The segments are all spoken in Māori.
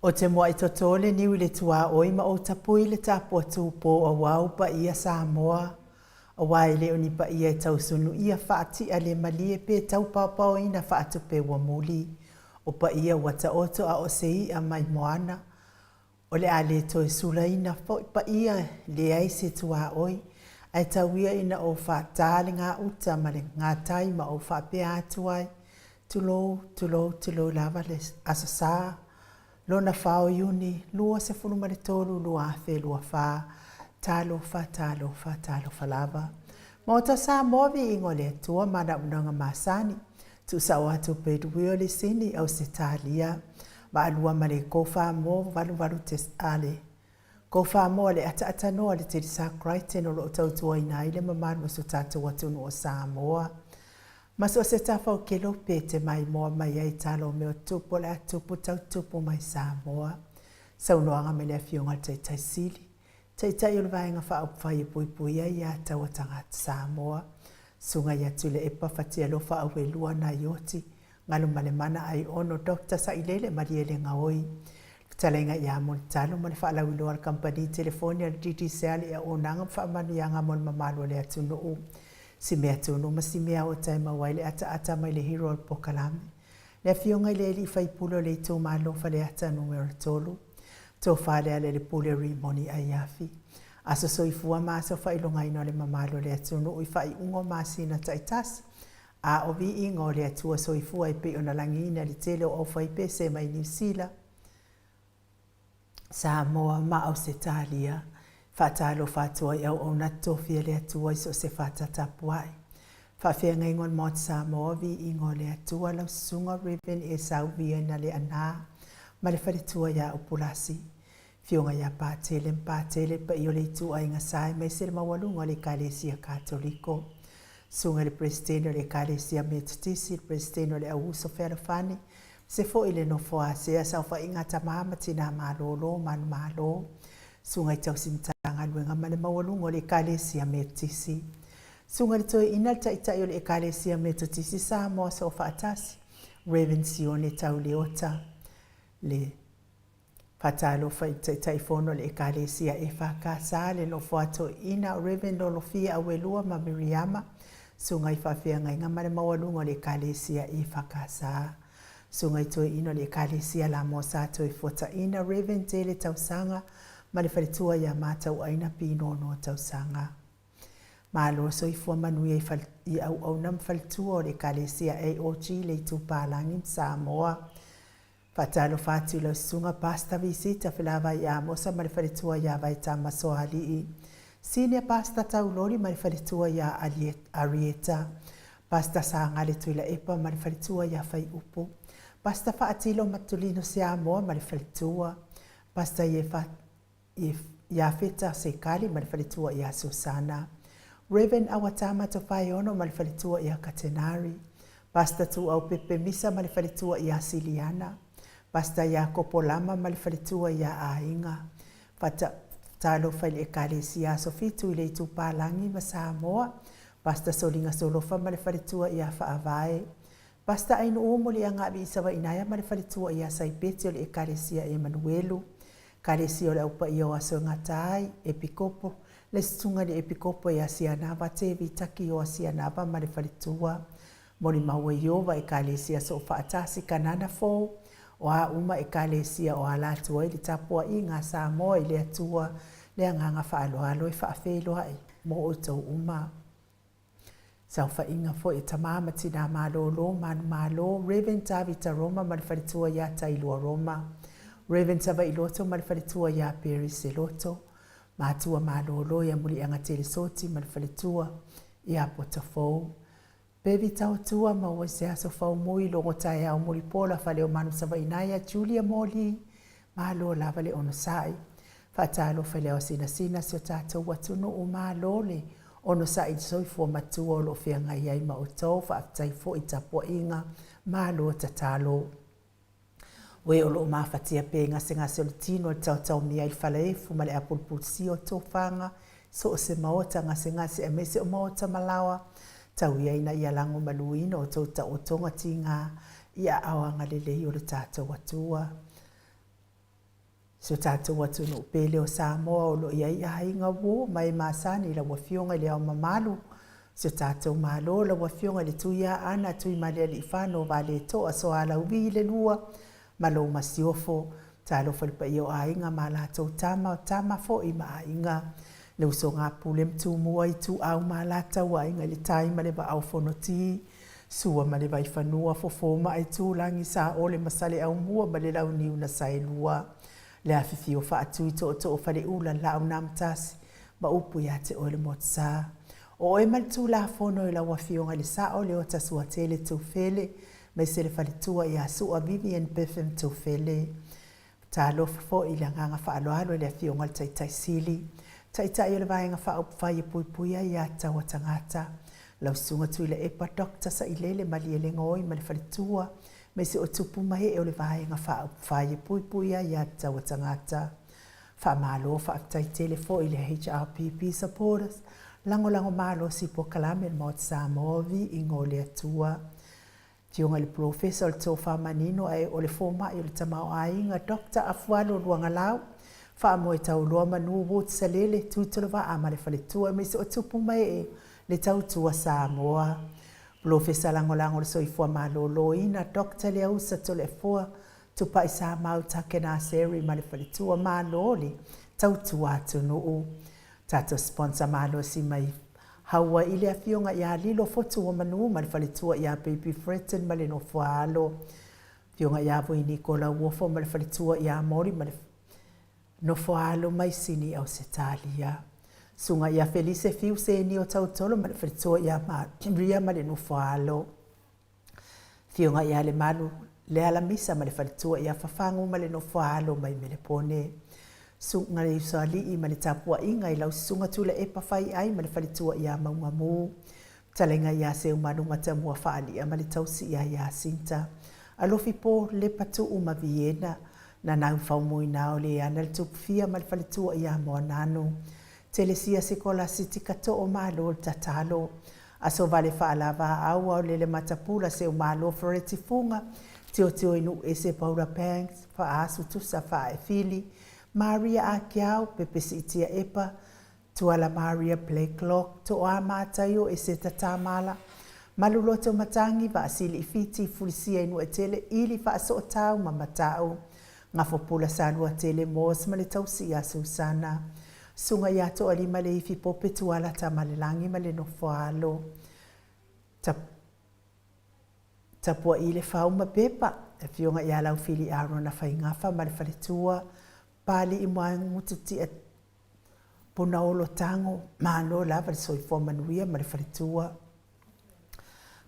O te moa i totole niu le tua oi ma o tapui le tapua tūpō a wau pa ia Samoa. A wai le oni pa ia e tausunu ia whaati a le malie pe tau papao ina whaatu pe wamuli. O pa ia wata oto a o sei a mai moana. O le a le toi sula ina pa ia le ai se tua oi. Ai tauia ina o whaatale ngā uta ma le ngā tai ma o whaapea atuai. Tulo lava le asasa. Lona whao iuni, lua se funu mare tolu, lua afe, lua wha, talo fa lava. Ma o ta sa movi ingo le tua mana unanga masani, tu sa o atu peduio le sini au se talia, ma alua mare kofa mo valu te ale. Kofa mo le ata noa le te sa kraite no lo tautua ina ile mamanu so tatu watu no o Samoa. Maso se tafau ke lope te mai moa mai ai talo me o tupo le atupu tau tupu mai Samoa. Sau noanga me le fionga tai sili. Tai ulu vaenga wha upwhai e pui ai a tau atanga Samoa. Sunga ia tule epa fatia lo wha awe lua na ioti. Ngalu male mana ai ono Dr. Sailele mariele ngaoi. Talenga ia mon talo male wha alawi loa company telefonia DDCL ia o nanga wha manu ia ngamon mamalo le atunu u. Si mea tunu ma si mea o taima waile ata mai le hero al pokalame. Le fionga le li fai pulo le tō malo fa le ata numero tolu. Tō whale ale le pule rimoni ai afi. Aso soifua ma aso fai longa ino le mamalo le atunu ui fai ungo ma sina taitas. A o vi ingo le atua soifua i pe ona langina li tele o fai pe se mai New Zealand. Samoa ma au se talia. Whatalo whatua i au o nato fia le atua iso se whatatapuai. Whawhia ngai ngon mot Samoa vi ingo le atua lau sunga ribbon e sau via na le ana. Ma le wharitua ia upulasi. Fionga ia pātele pa i o le tua inga sai mai se le mawalunga le Kalesia Katoliko. Sunga le presidente le Kalesia Metodisi, le presidente le Augusto Ferrofani. Se fo i le no foa se a sau wha inga tamama tina malolo manu malo. Sunga i tau simtanga luenga ma le mawalunga le Kalesia Metodisi. Sunga le toi ina tai o le Kalesia Metodisi Samoa sa o whaatasi. Reverend Sione tau leota. Le patalo fai tai fono le Kalesia e whakasa le no foato ina Reverend Lolofia Awelua ma Miriama. Sunga i whawhia ngai ngama le mawalunga le Kalesia e whakasa. Sunga i toi ina le Kalesia la mosa toi fota ina Reverend Tele tausanga. Ma le wharitua ia mātau aina pino no tausanga. Ma alo so i fua manui i au nam wharitua o le Kalesia AOG le i tūpālangi Samoa. Whatalo whātu lau sunga pasta visita whilawa i amosa ma le wharitua ia vai tā masoa alii. Senior pasta tau lori ma le wharitua ia Arieta. Pasta sa ngale tuila epa ma le wharitua ia whai upu. Pasta whaatilo matulino se Samoa ma le wharitua. Pasta ia feta se kali ma le whalitua ia Susana. Reverend Awatama to whai ono ma le whalitua ia Katenari. Pasta tu au pepe misa ma le whalitua ia Siliana. Pasta ia Kopolama ma le whalitua ia Ainga. Fata talo whai e Kalesia Sofitu i le itu pālangi ma Samoa. Pasta solinga solofa ma le whalitua ia Whaavae. Pasta ainu umo li anga abi isawa inaya ma le whalitua ia Saipeti o le Kalesia Emanuelu. Kalesia o le aupa i o aso ngatai, epikopo, le stunga le epikopo i asianava, te vitaki o asianava ma le whalitua. Mori maua i ova e Kalesia so whaatasi kanana fō, o a uma e Kalesia o alatua i le tapua i ngā Samoa i le atua, le anganga whaaloalo i whaafeloa i mo o tau uma. Sau whainga fo e tamama tina malolo, manu malo, Reverend Tavita Roma ma le whalitua i a Tailua Roma. Reverend Sava Iloto ma le whalitua ia Peris Iloto. Mātua malolo ia muli anga telesoti ma le whalitua ia Potafou. Bevi tau tua ma ua se aso whau mui longo tae au muli pola whale o manu Sava Inaya Julia Moli. Malo lava le ono sai. Whatalo whale o sina se o tātou watunu o malole. Ono sai soifua matua o lo whianga iai ma o tau whaatai fo i tapua inga. Malo tatalo. We o loo mawhatia pe ngase o le tino o tau mia i whaleefu ma le apulpulsi o tōwhanga. So o se maota ngase e mese o maota malawa. Tau ia ina ia lango maluina o tauta o tonga ti ngā ia awanga lelei o le tātou atua. So tātou atu no pele o Samoa o lo ia hainga wo mai masani la wafionga le au mamalu. So tātou malo la wafionga le tuia ana tui male li whano vale to a so ala ubi le lua malo masiofo talo falpa i o ainga ma la tau tama fo i ma ainga le uso ngā pule mtu mua i tu au ma la tau ainga le taima le va au fonoti sua ma le vai whanua fo foma ai tu langi sa ole masale au mua ma le lau niu na sailua. Le afifi o whaatu i to o whare ula lau namtasi ma upu ia te ole motsa. O e malitu la fono i la wafionga le sao le o tasua tele tu fele mai se le whalitua i a sua Vivian Betham tu fele. Ta alofa fo i le nganga whaaloalo le afionga le taitai sili. Taitai o le vaenga whaupwhai e puipuia i a tawa tangata. Lau sunga tui le epa dokta sa i lele mali e le ngoi ma le whalitua. Mai se o tupu mahe e o le vaenga whaupwhai e puipuia i a tawa tangata. Whaamalo whaaftai telefo i le HRPP supporters. Lango malo si po kalame mo Samoa i ngole atua. Tionga le professor le tofa manino ai o le foma i le tamao ainga Dr. Afualo Luangalau. Wha mo e tau loa manu wot salele tuitolova ama le whaletua me se o tupu mai e le tau tua Samoa. Professor lango le soifua malolo ina Dr. Leusa tole fua tupa i sa mau take na seri ma le whaletua maloli tau tua tunu. Tato sponsor malo si mai hawa ile afionga ia lilo fotu o manu ma le whaletua ia Baby Fretton ma le no fualo. Fionga ia voi Nicola Wofo ma le whaletua ia Mori ma le no fualo mai sini au Setalia. Sunga ia Felice Fiu se ni o tautolo ma le whaletua ia Ria ma le no fualo. Fionga ia le malu le ala misa ma le whaletua ia Fafangu ma le no fualo mai me le pone. Sunga le usali i ma le tapua inga i lau sunga tula e pawhai ai ma le whalitua i a maungamu. Talenga i a se umanu matamua whaali a ma le tausi i a sinta. Alofi po le patu uma Viena na nau whaumui nao le ana le tupufia ma le whalitua i a moanano. Telesia sekola siti kato o malo le tatalo. Aso vale whaalava aua o le matapula se umalo foreti funga. Teo inu e se paura pangs whaasu tusa wha e fili. Maria Akiao, pepe si itia epa, tuala Maria play clock, to a matayo e se tatamala. Maluloto matangi va asili ifiti fulisia inu e tele ili va aso tau mamatao. Ngafopula sanua tele mos male tausi a Susana. Sunga yato ali male ifi pope tuala tamale langi male no foalo. Tapua ile fauma pepa, e fionga ialau fili aro na faingafa male faletua. Pali i mua ngututi e puna olo tango, maano lava le soifua manuia ma le whalitua.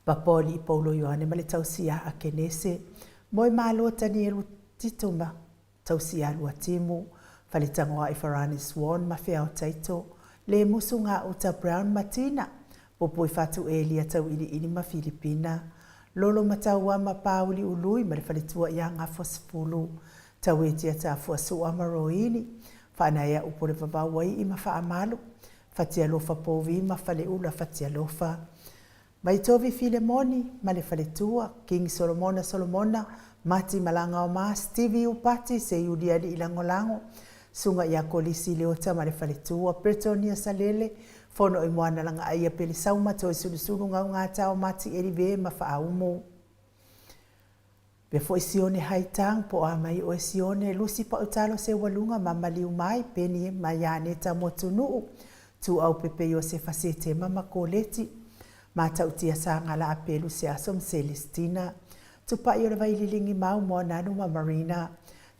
Papoli i Paulo Ioane ma le tausia a Kenese, moi malo tani elu tituma, tausia alua timu, whalitangoa i Farani Swan ma fea o taito, le musu ngā uta Brown Martina, popo i fatu elia tau ili ma Filipina, lolo mataua ma pauli ului ma le whalitua i a ngā fosfulu, tau e tia ta fua su amaroini, whanaya upore wawawai i ma wha amalu, whatia lofa povi ma whale ula whatia lofa. Mai tovi Filemoni, ma le whale tua, King Solomona, Mati Malanga o ma, Stevie Upati, se iudia li ilangolango, sunga ia kolisi leota ma le whale tua, Bretonia Salele, fono i moana langa aia peli sauma, toi sulu ngau ngā tau Mati Erive ma wha aumu. Pe fo isione haitang po a mai o isione lusi pa utalo se walunga mamaliu mai peni mayane ta motunu tu au pepe yo se fasete mama koleti mata utia sa ngala apelu se asom Celestina tu pa yo vai lilingi mau mo nanu ma Marina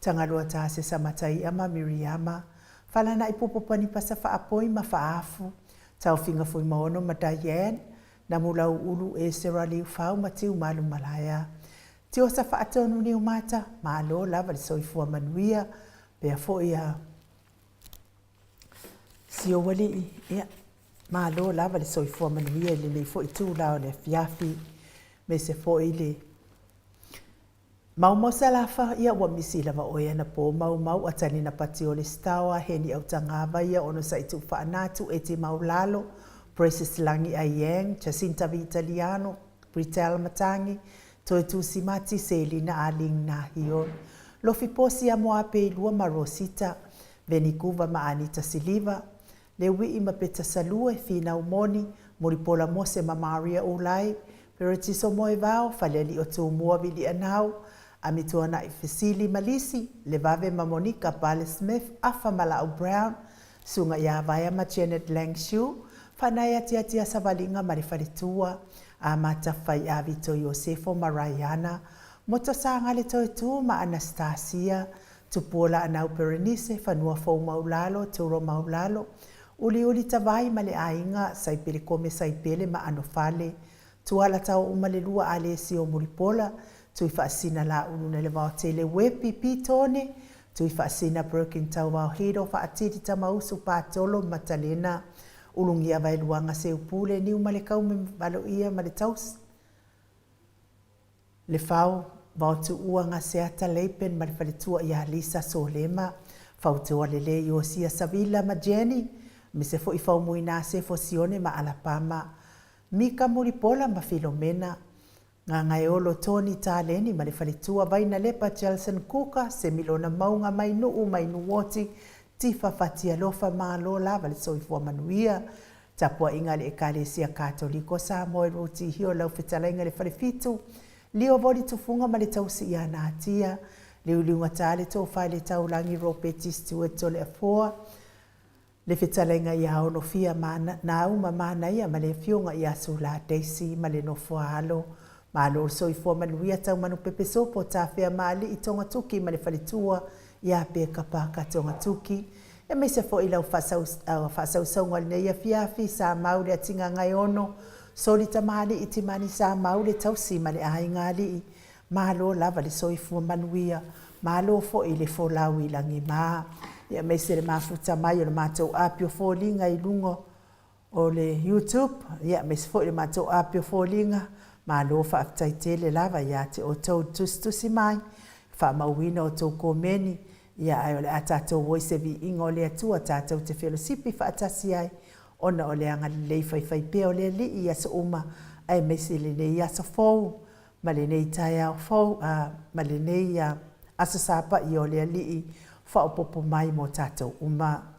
tangalo ta se samatai ama Miriama falana ipopo pani pasa fa apoi ma fa afu tau finga foi maono ma Diane na mulau ulu e serali fau matiu malu malaya. Tio sa whaatonu ni umata, maalo lava le soifua manuia, pea fo ia sio wali ia, maalo lava le soifua manuia, le mei fo i tū lao le fiafi, me se fo i le mau mosa lafa ia wa misi lava oia na po mau atani na pati o le stawa, heni au tangava ia ono sa i tu whaanatu e te mau lalo, Precious Langi Ayeng, Jacinta Vi Italiano, Britel Matangi, Toe tusi mati se lina aling na hion. Lofi posi a moa pe lua ma Rosita, Venikuva ma Anita Siliva, le wi ima peta salue fina umoni, moripola mose ma Maria Ulai, peretiso moe vao, faleli o tu mua vili anau, amituana i Fesili Malisi, le vave ma Monica Pale Smith, afa Malao Brown, sunga ia vaya ma Janet Langshu, fanaya tia savalinga marifaritua, a matafai a Vito Yosefo Marayana, motosanga le toi tu ma Anastasia, tupola anau Berenice, fanua fau maulalo, turo maulalo, uli tavai ma le ainga, saipele kome saipele ma anofale, tuala tau umalelua alesi o muripola, tui faasina la ununa le vao tele wepi pitone, tui faasina broken tau vao hido faatiti tamausu patolo matalena, ulungia vai luanga se upule ni umale kaume valo ia male taus. Le fau, vao tu uanga se ata leipen male falitua ia Lisa Solema, fau tua lele i osia Savila ma Jenny, me se fo i fau muina se fo sione ma Alabama, Mika Muripola ma Filomena, ngā ngai olo Tony Taleni ma le falitua vaina lepa Jelson Kuka, se milona maunga mai nuu mai nuoti, tifa fatia lofa maa lo lava le soifua manuia, tapua inga le ekalesia katoliko sa moe ruti hio lau fitalainga le falifitu, lio voli tufunga ma le tausi ia na atia, liuliunga tale tau fai le tau langi ropeti stueto le afoa, le fitalainga ia ono fia na uma mana ia ma le fionga ia sula Daisy ma le nofua halo, ma lo soifua manuia tau manu pepe sopo ta fea maali i tonga tuki ma le falitua, ia pe kapaka tonga tuki, e me se fo i lau fasau saunga le neia fiafi sa maule a tinga ngai ono, soli tamali i timani sa maule tausi ma le ahi ngali, ma lo lava le soifua manuia, ma lo fo i le fo lau i langi maa, ia me se le mafuta mai o le matou apio fo linga i lungo o le YouTube, ia me se fo i le matou apio fo linga, ma lo fa aftaitele lava ia te o tau tustusi mai, fa mauina o tau komeni, ia ai o le atatou voise vi ingo le atua tatou te fellowshipi fa atasi ai, ona o le anga lei fai pe o le li ia sa uma, ai mesi le nei asa fau, ma le nei tai au fau, ma le nei asa sapa i o le li fa o popo mai mo tatou uma.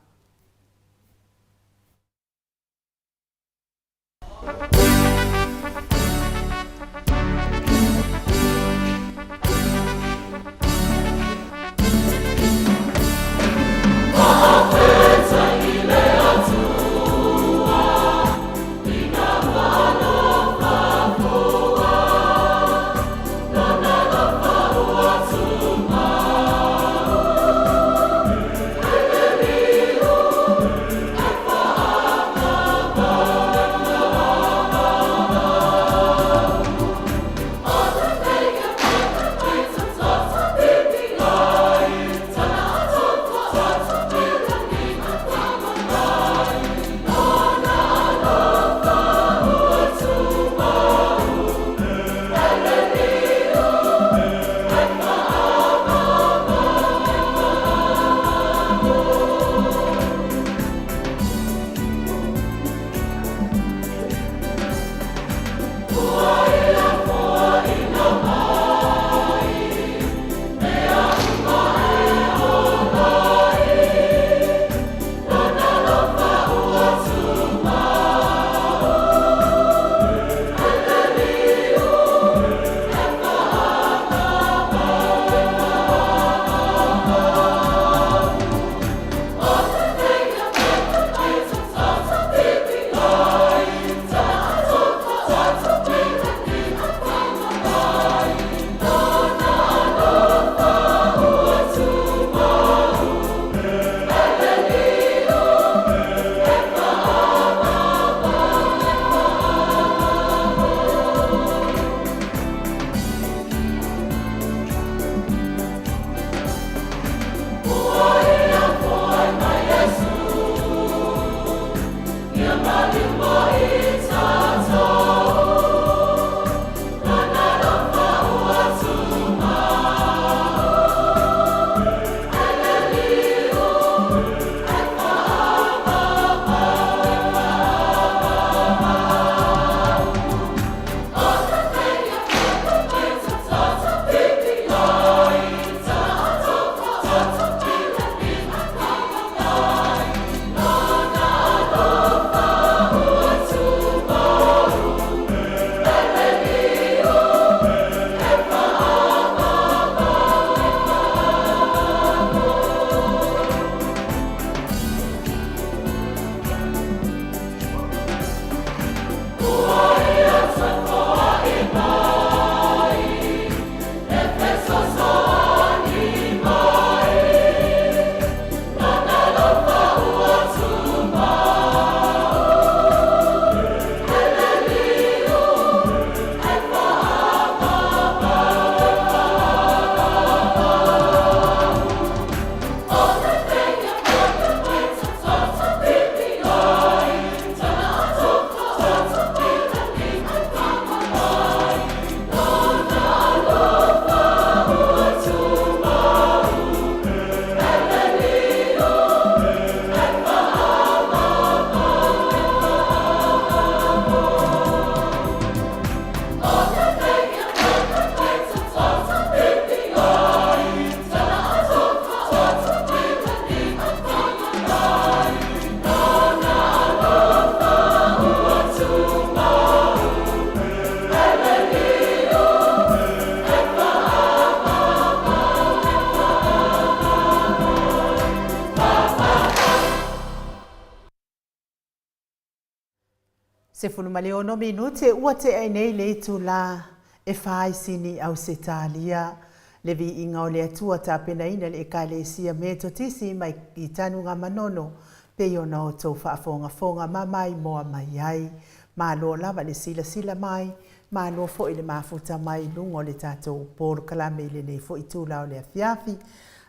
Se fulumaleono minute ua te ai nei le tu la e fai sini au se talia. Le vi inga o le atua ta pena ina le ekale sia me to tisi mai i tanu ngā manono pe yo na o tau whaafonga fonga mamai moa mai ai. Ma lo lava le sila sila mai, ma lo fo i le mafuta mai lungo le tatou poro kalame le nei fo i tūla o le afiafi.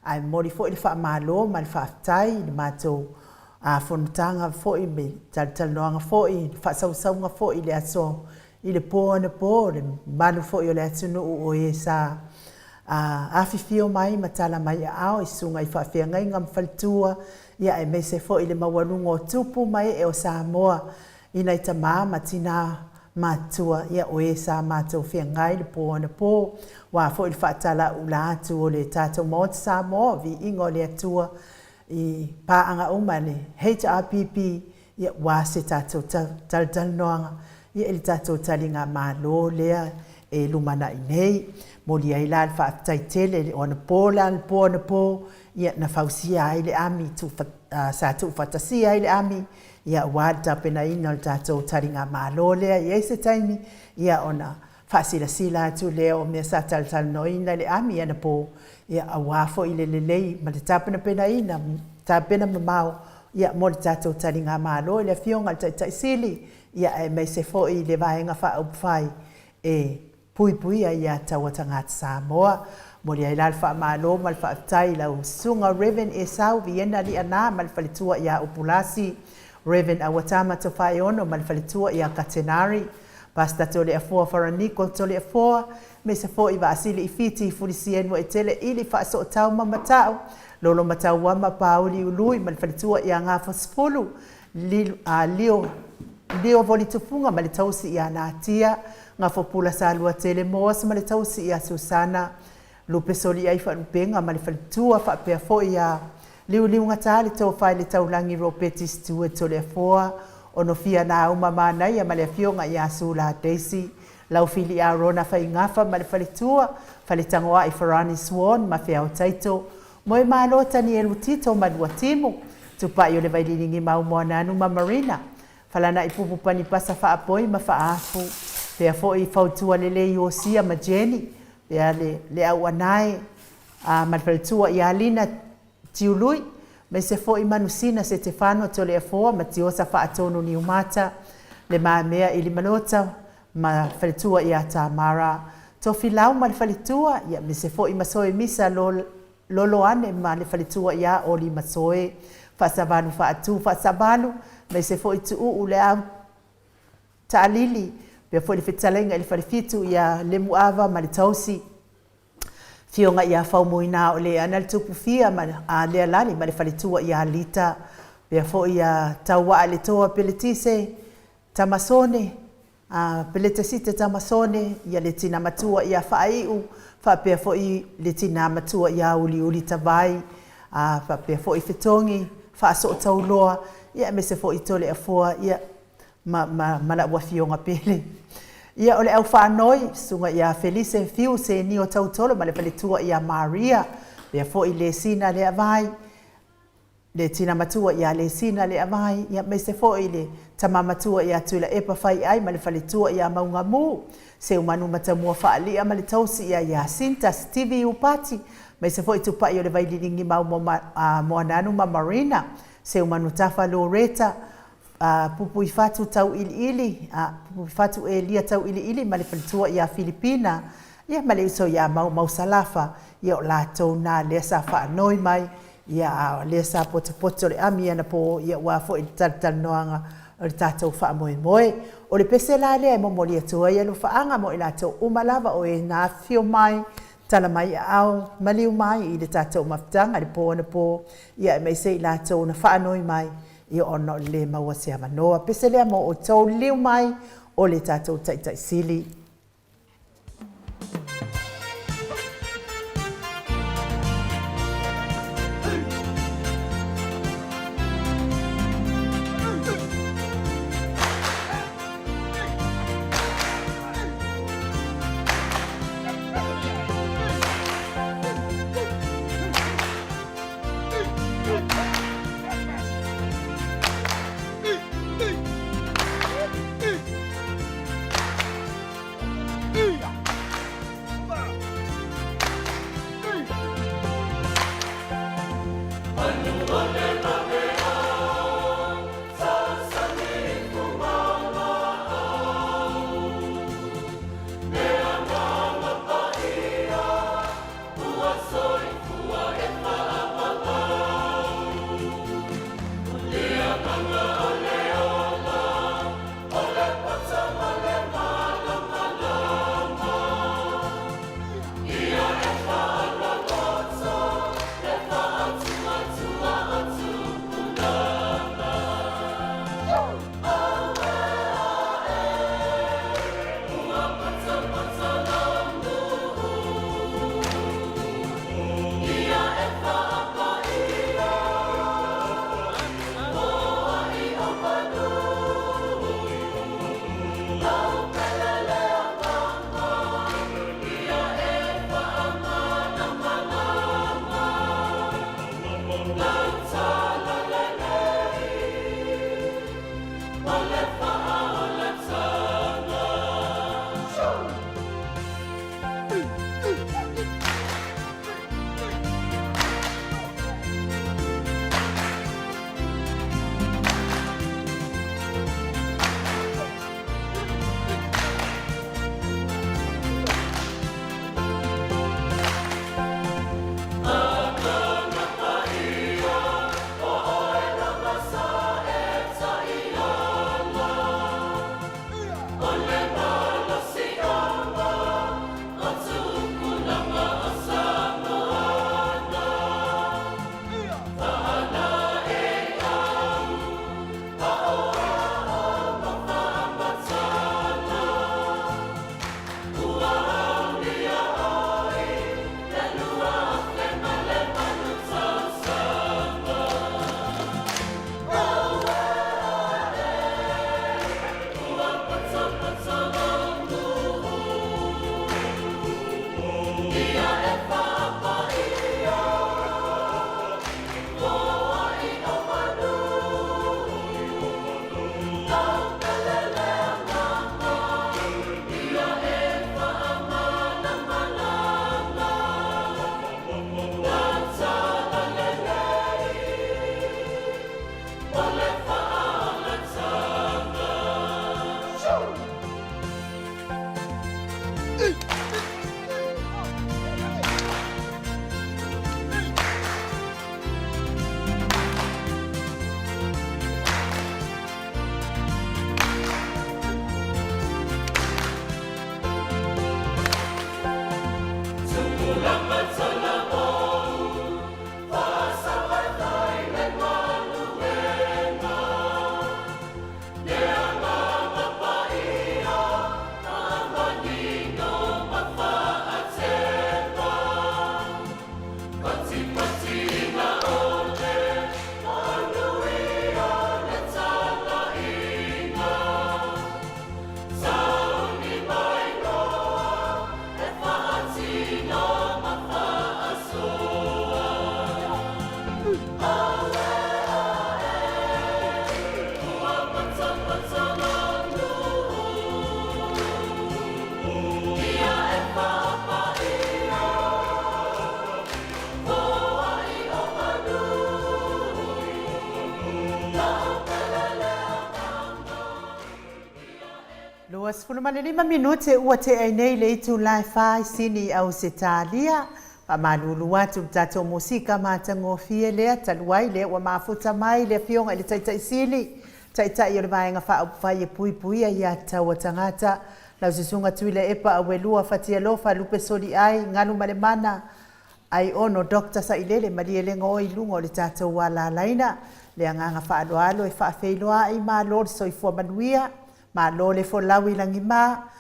Ai mori fo i le wha ma lo ma le whaafitai le matou a fonutanga fo i me talanoanga fo i whaasaunga fo i le aso i le po na po le manu fo i o le atunu o e sa awhiwhio mai matala mai ao i sunga i whaawhiangai ngam whalitua ia e me se fo i le mawalungo tupu mai e o Samoa ina i ta maa tina matua ia o e sa mātou whiangai le po na po wa fo i le whaatala ula atu o le tātou maot Samoa vi ingo le atua i paanga umane HRPP ia wa se tātou talanoanga ia ili tātou talinga malo lea e lumana i nei moli ai la whaatai tele o na pola le po na po ia na fausia ai le ami tu sa tu fatasia ai le ami ia wada pena ina le tātou talinga malo lea ia se taimi ia ona fasila sila tu leo me sa talanoina le ami ia na po ia awafo i le lelei ma le tapena pena ina tapena mamau ia mo le tātou talinga malo le fionga le tai sili ia e mai se fo i le vaenga wha upwhai e pui ia taua tangata Samoa mo le ailal wha malo ma le wha uptai lau sunga Reven e sau viena li ana ma le whalitua ia upulasi Reven awatama to whae ono ma le whalitua ia Katenari Pasta tole a foa wharaniko tole a foa me se fo i vaasili i fiti i furisienua e tele ili wha so tau mamatau lolo matau wama pauli ului ma le whalitua ia ngā fasfulu Leo voli tufunga ma le tausi ia Natia, ngā fopula sa lua tele moas ma le tausi ia Susana, lupe soli ai wharupenga ma le whalitua whapea fo ia liu ngata le tau whai le taulangi ropeti stue tole a foa, ono fia na uma manai ma le fionga ia Sula Daisy, lau fili a Rona whai ngafa ma le whalitua, whale tangoa i Farani Swan ma fea o taito, moe malo tani e lutito ma lua timu, tupa i o le vailingi mau moa nanu ma Marina, falana i pupu pani pasa whaapoi ma whaafu. Pea fo i whautua le lei o sia ma Jenny. Pea le au anai ma whautua i Alina tiului. Me se fo i manusina se te whanua to le afoa ma ti osa whaatonu ni umata. Le maa mea i li manota ma whautua i a Tamara. To filau ma le whautua ia me se fo i masoe misa lolo ane ma le whautua i a o li masoe. Whaasavalu whaasavalu. Me se fo i tu u le au ta'alili pe fo i fitalenga i wharifitu ia le muava ma le tausi fionga ia whaumuina o le ana le tupu fia ma le alali ma le wharitua ia Lita pe fo ia taua le toa peletise tamasone peletesite tamasone ia le tina matua ia whaiu pe fo i le tina matua ia uli tavai pe fo i fitongi whaaso tauloa ia me se fo i tole a foa ia ma la wafionga pele. Ia ole au whanoi sunga ia Felice fiu se ni o tautolo ma le paletua ia Maria. Ia fo i le sina le avai. Le tina matua ia le sina le avai. Ia me se fo i le tamamatua ia tuila epa fai ai ma le paletua ia maungamu. Se umanu matamua whaalia ma le tausi ia Sinta Stevie Upati. Me se fo i tupa i o le vailingi mau moa nanu ma Marina. Se umanu tafa Loreta pupu i fatu tau ili pupu i fatu e lia tau ili ma le palitua ia Filipina ia ma le iso ia mau salafa ia o lātou nā lea sa whaanoi mai ia lea sa poto le ami ana po ia wafo i talanoanga o le tātou whaamoe o le pese la lea e momoli atua ia lo whaanga mo i lātou umalava o e nā fio mai tala mai au maliu mai i le tātou mafutanga le po ana po ia e mai se i lātou na whaanoi mai ia ono le maua se amanoa pese lea mo o tau liu mai o le tātou taitai sili. Luas funamanelima minute ua te ai nei le itu lai fai sini au se talia. Pa malulu atu tato musika matangofie lea taluai lea ua mafuta mai lea fionga ile taitai sili. Taitai o le vaenga wha fai e pui pui a ia taua tangata. Lau susunga tuile epa a welua fatia lofa lupe soli ai nganu male mana. Ai ono Dr. Sailele maliele ngoi lungo le tato wala laina. Lea nganga wha aloalo e wha feiloa ai maa lor soifua manuia. Ma lo le fo lawi langi ma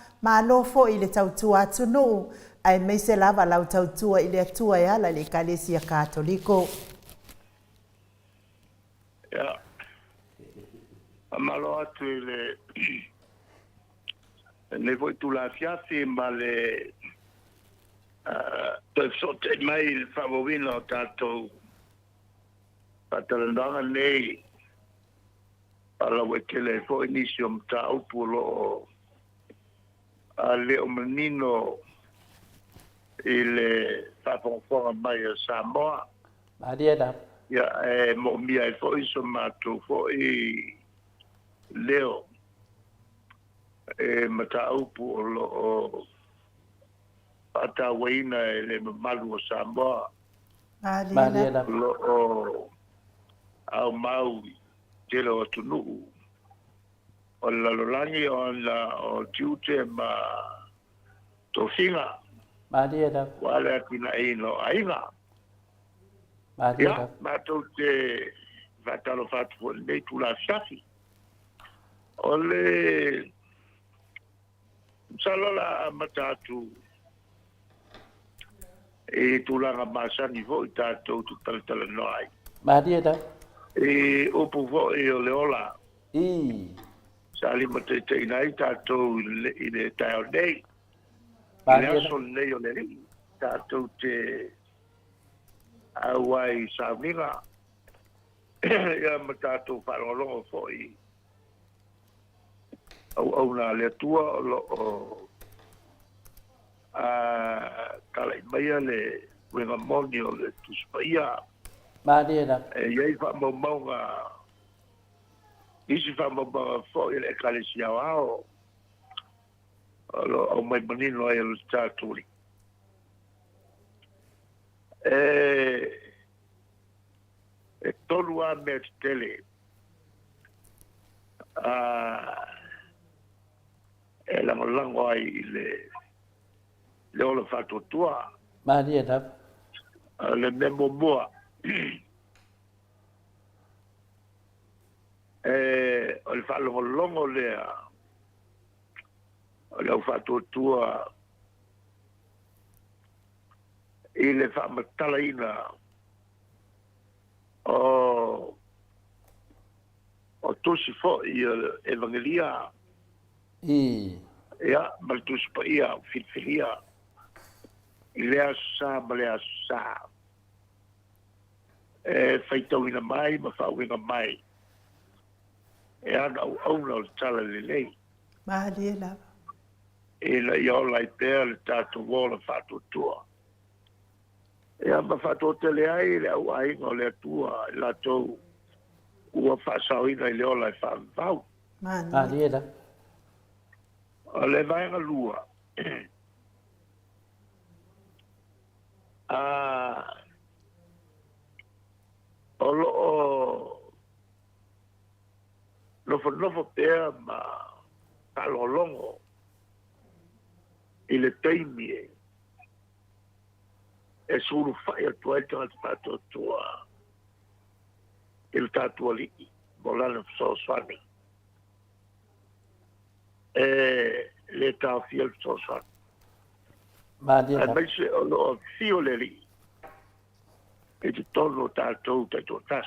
lo fo i le tautua atu nuu, ai meise lava lau tautua i le atua e ala le Kalesia Katoliko. Ia, malo atu i le voi tu la fiafi ma le toi sote mai il favorino tato patalandanga nei ala wekele fo inisio mta upulo a le omenino ile fafonfonga mai a Samoa. Adieda. Ya mo mia fo iso mato fo i leo mta upulo ata waina le malu o Samoa. Adieda. Lo au Maui. Telo tunu o la lolangi o tiute ma tofinga Madieda wala kina ino ainga Madieda ma tote vatalo fatu le tu la fiafi ole salola matatu e tu la masani vo tato tu tal noi Madieda e o povo e o leola sali mate te nai tato i le tau nei ia sol nei o nei tato te awai saminga ia matato farolongo foi au na le tua lo kala mai le wenga moni o le tuspaia Madieda iei whaamaunga isi whaamaunga fo i le Kalesia wao au mai manino ai o tāturi e tolu a mea te tele e langolango ai i le ola whatotua Madieda le memo mua o le whalongolongo lea o le au whatotua i le whamatalaina o tosi fo i evangelia ia ma tosi pa ia filfilia i lea sa ma lea sa faitauina mai ma whauinga mai e ana au na o tala lelei Madieda. e la i ola i pēr le tātou wola whatotua e ama whatotele ai le au ainga o le atua i la tau ua whasauina i le ola i whamvau Madieda le vaenga lua. O nofo pea ma kalolongo i le teimi e suru fai atua e tanga tato tua i le tatua li mo lana fesoswani le tau fia fesoswani ai mai se o lo fio le li e te tono tatou te to tas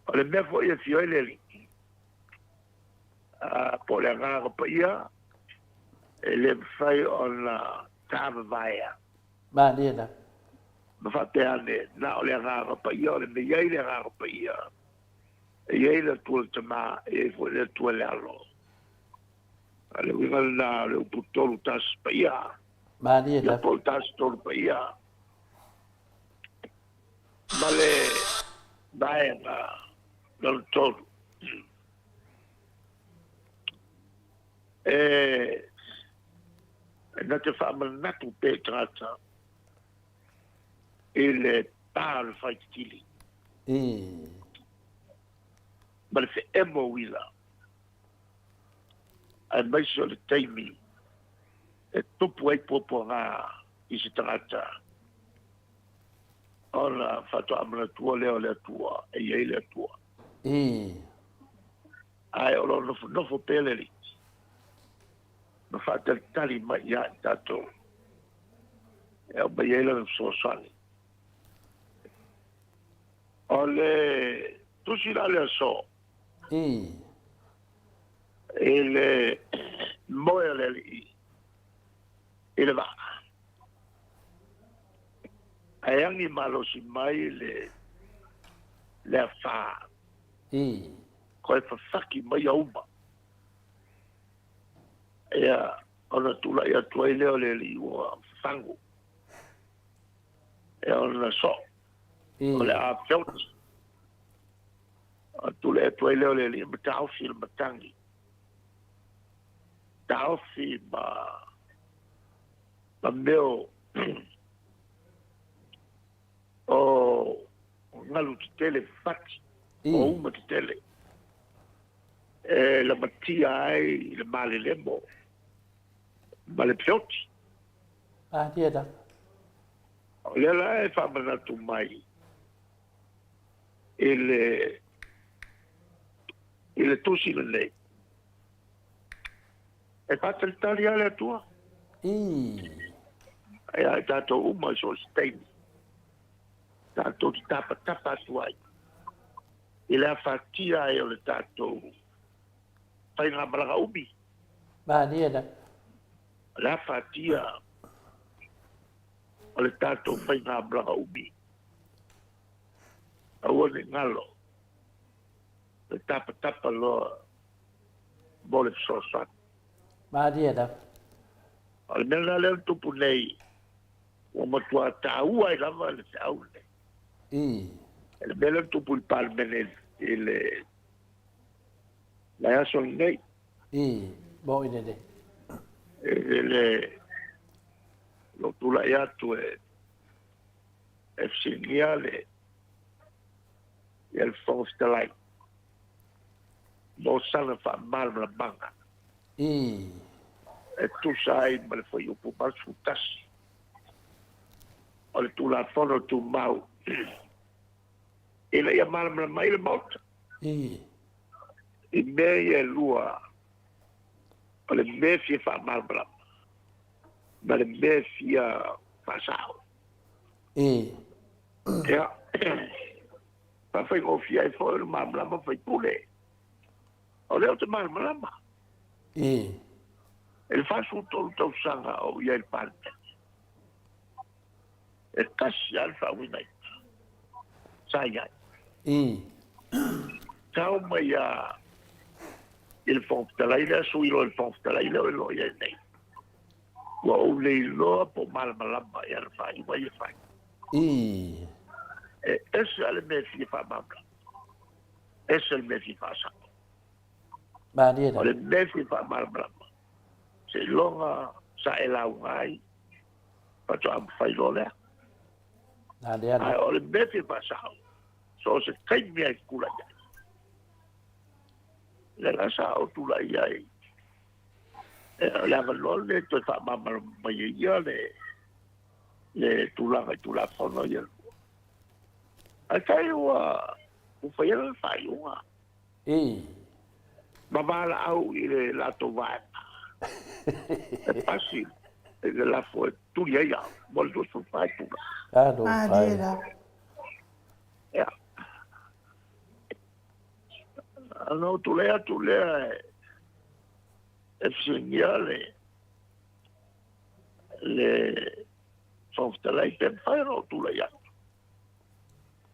o le mea fo ia fio e le li po le ngāga pa ia e le fai o na tāma vaea Maria. ma whate ane na o le ngāga pa ia o le me iei le ngāga pa ia e iei le tua te mā e fo le tua le alo a le wingal na le upu tolu tas pa ia Maria. le po tas tolu pa ia ma le vaenga lor tolu na te whaamanatu pe tangata e le tāre whaitili. Ma le whi emo wila ai maisi o le teimi e tupu ai popo ngā i se tangata ona whato amana tua leo le atua e iei le atua. Ai olo nofo peleli ma whātari tari mai ia i tātou. E o mai eila na sosani. O le tusi la le aso. E le moe le li. E le vaka. Ai angi malo si mai le a whā. Koe whawhaki mai a uma. Ea, ona tula ia tua i leo le li ua whangu. Ea ona so. O le a whiauti. O tula ia tua i leo le li ma tauwhi le matangi. Tauwhi ma meo o ngalu ki tele fati. O uma ki tele. La matia ai le male lemo. Ma le pioti. Maria. O le la e whamanatu mai. I le tusi le nei. E whateltari ale atua. E ai tātou uma so steini. Tātou ti tapa atu ai. I le a whatia e o le tātou. Pai ngā maranga ubi. Maria. La fatia o le tātou pai ngā maranga ubi. Aua le ngalo. Le tapa loa mo le sosan. Maria. O le mena leo tupu nei o matua tāua i lava le te au nei. E le mena tupu i palmene i le la aso nei. Bo i nene. Le lo tula ia tu e fsiniale el fostelai mo sana fa mal la banga e tu sai ma le foi upu mal sutas o le tula fono tu mau ele ia mal la mai le mot i me e lua o le me fi fa mal bla ma le me fi pasao ja pa fai o fi ai fo le mal bla ma fai pule o le o mal bla ma el fa su to sanga o ia il parte e kasi alfa winai sai ai Ciao Maya il fond de la ile su il fond de la ile lo ia nei wa o le lo po mal malamba ia fa i wa ia fa es al me fi fa mabla es el me fi fa sa ba dia da o le mefi fa malama se longa sa e lau ngai pa to am fai lo le na dia ai da o le mefi fa sa so se kai mi ai kula ya le la sa o tu la ia e la lo le to fa ma ia le tu la fono ia ai kai wa u fa ia fa ia Mamala au i le lato vai. E pasi, e le la fo tu ia, molto sul fai tu. do Ah, fai dia. Ja. Ano tu lea e segnale le software per fare no tu lea.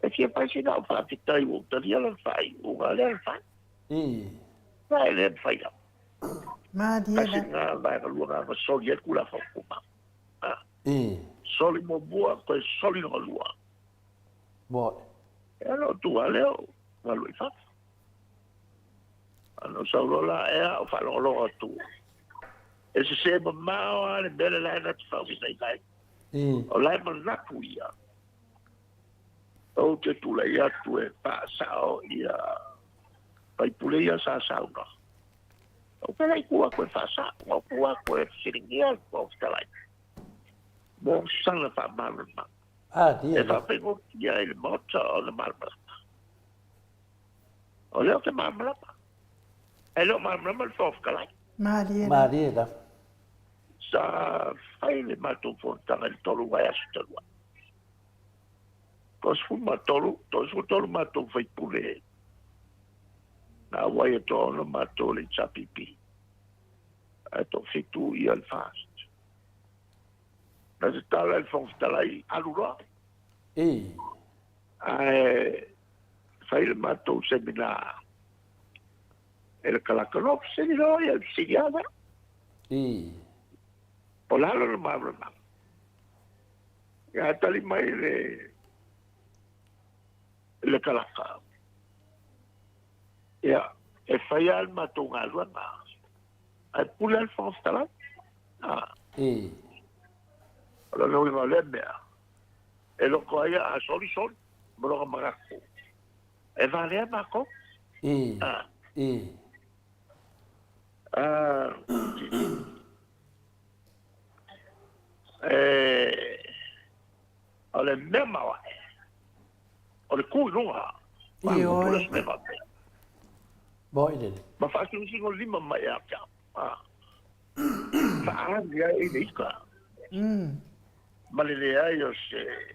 E che pasi da fatti tai u taria la fai, u gale fai. Vai le fai. Ma dia Kasi nga vai ka luar ka soviet kula fa kuma. Soli mo bua ko soli no lua. bo Ano tu aleo, nga lui fa. Ano sa lola e fa lo tu. E se ma le bele la na fa vi sai kai. O la ma na puia. O te tu la ia tu e pa sao ia. Pai pule ia sa no. O pela i kua koe whasa, o kua koe whiringia o whkalai. Mō sanga wha marama. dia E wha pengo kia i le mota o le marama. O leo ke marama. E leo marama le whkalai. Ma dia. da Sa whai le mātou whontanga le tolu wai asu talua. Kos fu matolu, tos fu tolu mātou whai pule. Nā wai e tōna mātou le chapipi. E tō fitu i al fast. Nā te tala e whongtalai alura. Whai le mātou seminar. E le kalakanop seminar i al siriana. O lalo le marama. Ia tali mai le kalaka. Ia, e whai al mātou ngā luana. Ai pule al whangstala. Alo no inga le mea. E loko aia a soli. Moroga magako. E vale a mako. O le mea mawa e. O le kui runga. Pule se me vape. bo ide Ma fasi usingo lima mai a kia. Fa'arangi ai ne ika. Ma le ai o se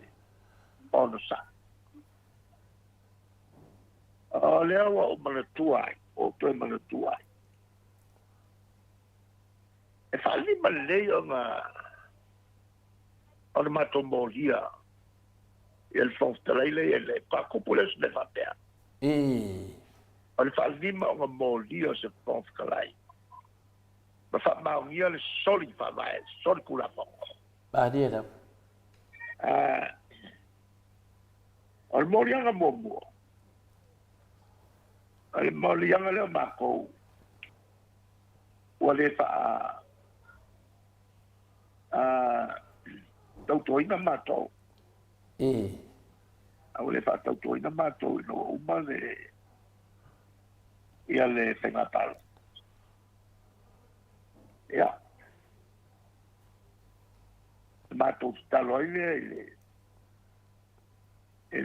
ono sa. O le awa o manatuai. O toi manatuai. E fa'ali ma le o nga o le matombolia. E le fonstalaile e le pakupule se me vapea. O le whaalima o ngā mōlia se whonwhakalai. Ma whaamaungia le soli whaamae, soli kula whongo. ba dia da O le mōlianga mōmua. O le mōlianga leo mākou. Ua le tautoina mātou. Au le tautoina mātou no uma le ia le whengatalo. Ia. Mātou talo ele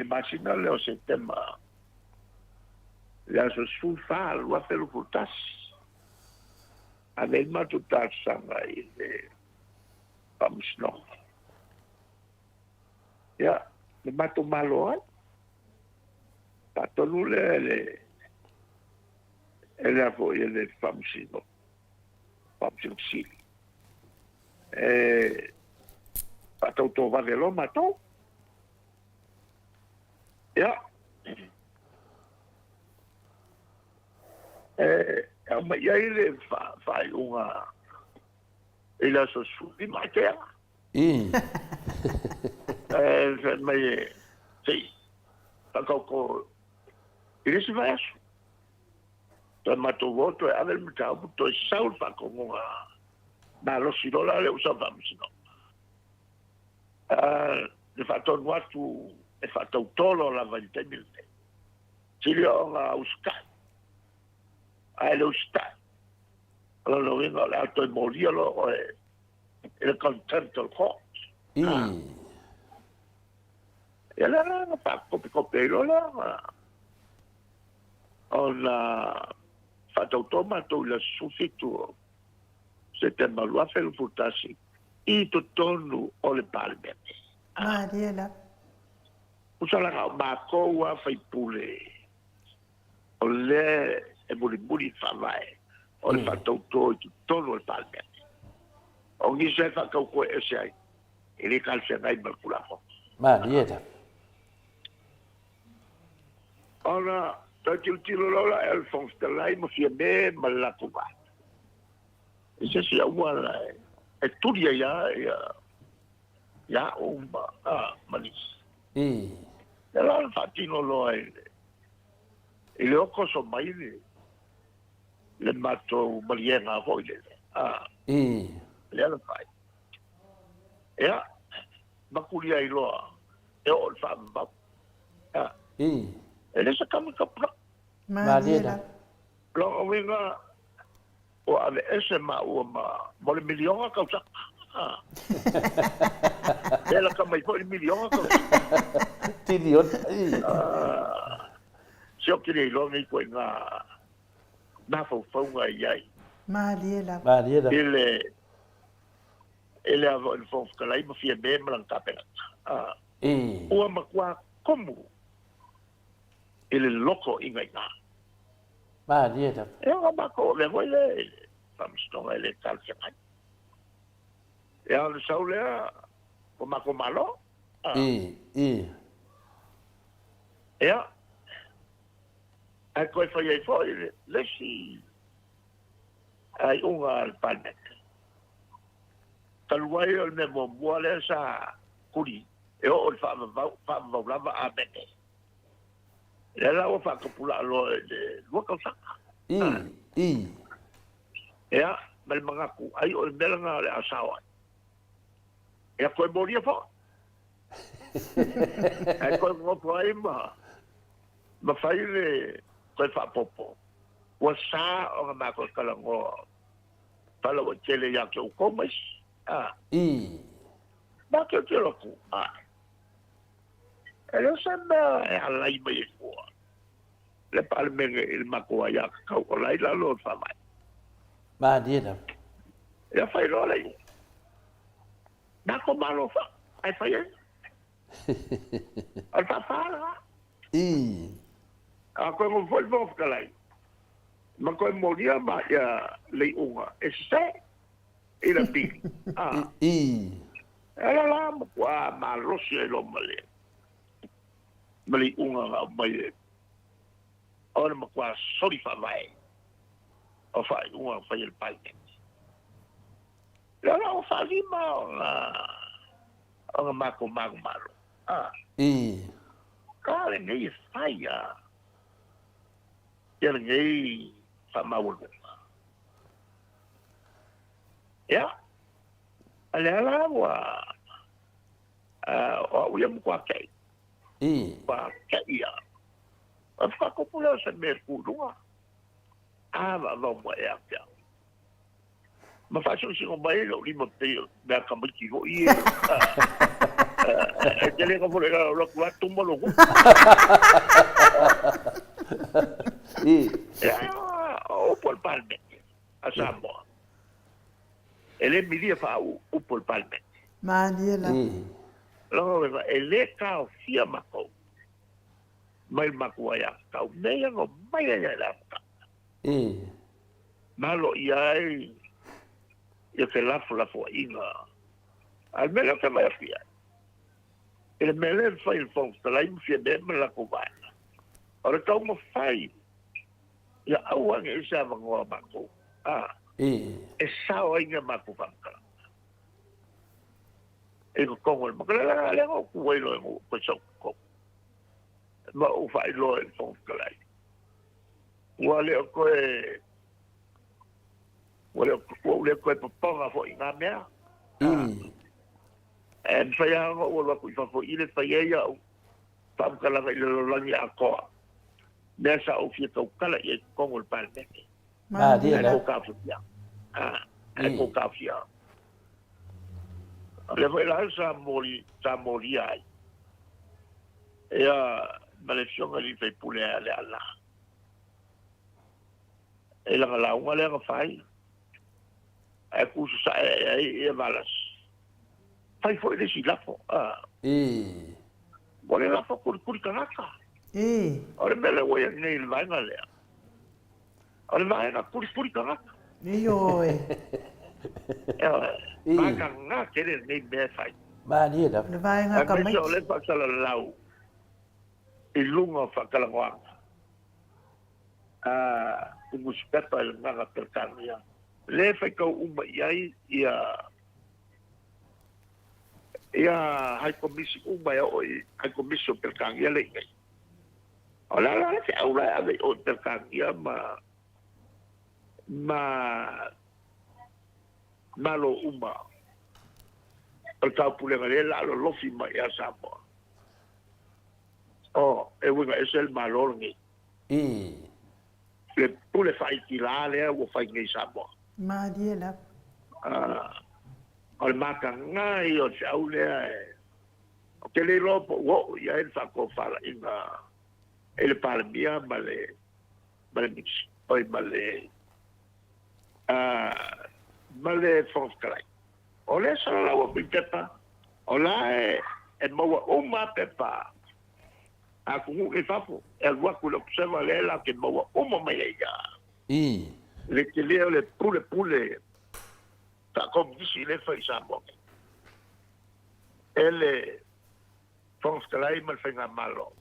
masina leo se tema. Le aso sulfa lua pelo futas. Ane mātou tāsanga i le pamusno. Ia. Le mātou maloa. Tātonu ele a foi ele pamusino. Pamusino sili. Patou to vavelo matou. Ja. Ma ia ele fai unha ele so subi matea. Mai sì. Paco ele se vai asu. to mato voto e ave me tau to saul fa como na lo sirola le usa vamos no le fatto nuatu e fatto tolo la 20.000 Silio nga uska ai lo sta lo vengo l'alto in moriolo e il contento il co e allora non fa copero là on fatto automato il suffitto settembre lo ha fatto futasi i tutto o le palme Mariela. usala nga ma ko wa fai pule o le e muri fa vai o le fatto tutto le palme o ngi se fa ko e sai ele calcia ngai balculafo Mariela. Ora, tilo lola el fonstelai mo fie be malakuba. Ese sia wala e tudia ya umba manis. Ela fatino lo ele oko so mai le mato maliena voile. Le ala fai. Ya bakulia iloa e o fa ba. Ele sa kami kapra. Mariela. Lo winga o ave ese ma o ma mo le miliona ka sa. Ela ka mai po le miliona ka. Tidiot. Sio kire lo ngi ko nga na fo nga yai. Mariela. Mariela. Ele ava il fo ka lai mo fie be mlan ka pena. O ma kwa como ele loco inga ina. Mariela. E o bako le voi le vamos to ele calcia mai. E al saule o mako malo. Ja. Ai coi fai ai foi le si. Ai unga al panet. Taluai o me mo boale sa kuri. E o fa lava a bete. Ela o fa kupula lo de lo ka sa. Ya, mal mangaku ai o melanga le asawa. E ko moria fo. Ai ko mo foi ma fai le ko fa popo. O sa o ma ko kala ngo. Pala o tele ya ko komas. Ba ke te lo ku. Elo sembra alla ibe fu. Le palme il makoya ka o lai la lo fa mai. Mariela. Ya fai lo lai. Na ko malo fa. Ai fai. Al fa fa. A ko mo foi bo ka lai. Ma ko moria ma ya le unga. Ese ila pi. Ela la kwa ma rosie lo male. Mali unga nga mai. Ora ma kwa sori fa vai. O fa unga fa il pai. La o fa lima o ma ko ma malo. Kale ngai fa ya. Ya ngai fa ma wo. Ya. Ala wa o ya mo kwa kai. Ba kai ya. Fa ko pula sa mercurio. Va mo ya ya. Ma faccio si con bailo limo te da cambici go i. Te le ko lo kwa tumbo lo. O por palme. Asamo. Ele mi dia fa o por palme. Mariela. Lo ele ka fia mako. Mai makuaya ka nei ngo mai ya la. Malo ia ia se la fo inga. Al meno que mai fia. El mele fa il fons la im fia de la cubana. Ora ka mo fai. Ya awan e sa ngo mako. E sa o inga mako fanka. E ko el mako la le ko kuelo ngo ko so ko. Ma o fai lo el fons kalai. Wale koe paponga fo inga mea. En whaianga o lako i whafo ile whaiea au whamkalanga i lelo langi a koa. Mea sa o fia kau kala i e kongo le pale meke. Ma dia E ko kafu fia. E ko kafu fia. Le whaila sa mori ai. Ea malefionga li whai pule a le ala. E langa launga le anga whai. E kusu sa e malas. Whai fo ele si lafo. Wale lafo kuri kanaka. Ore mele wea nei le vaenga lea. Ore vaenga kuri kanaka. Iyo e. Maka ngā kere nei mea whai. Ma dia da. Le vaenga ka mai. Mese o le whakala lau. I lunga whakala ngoanga. I muspepa i nganga perkania. Le whai kau uma iai ia hai komisi uma ia oi hai komisi o perkania le ngai. O la se aula ave o perkania ma lo uma. O tau pulenga le la lo lofi ma ia Samoa. O e winga esel malor ngi. Le pule fai kila le o fai ngai Samoa. Ma dia la. O le maka ngai o se au lea o ke le ropo o ia e whako whala inga e le palemia ma le mix oi ma le whakarai o le sara lau a pepa o la e maua uma pepa a kungu e whafo e waku le kusema le la ke maua uma mai e ia le ke lea le pule ta komisi le fai Samoa. Ele whakarai ma whainga malo.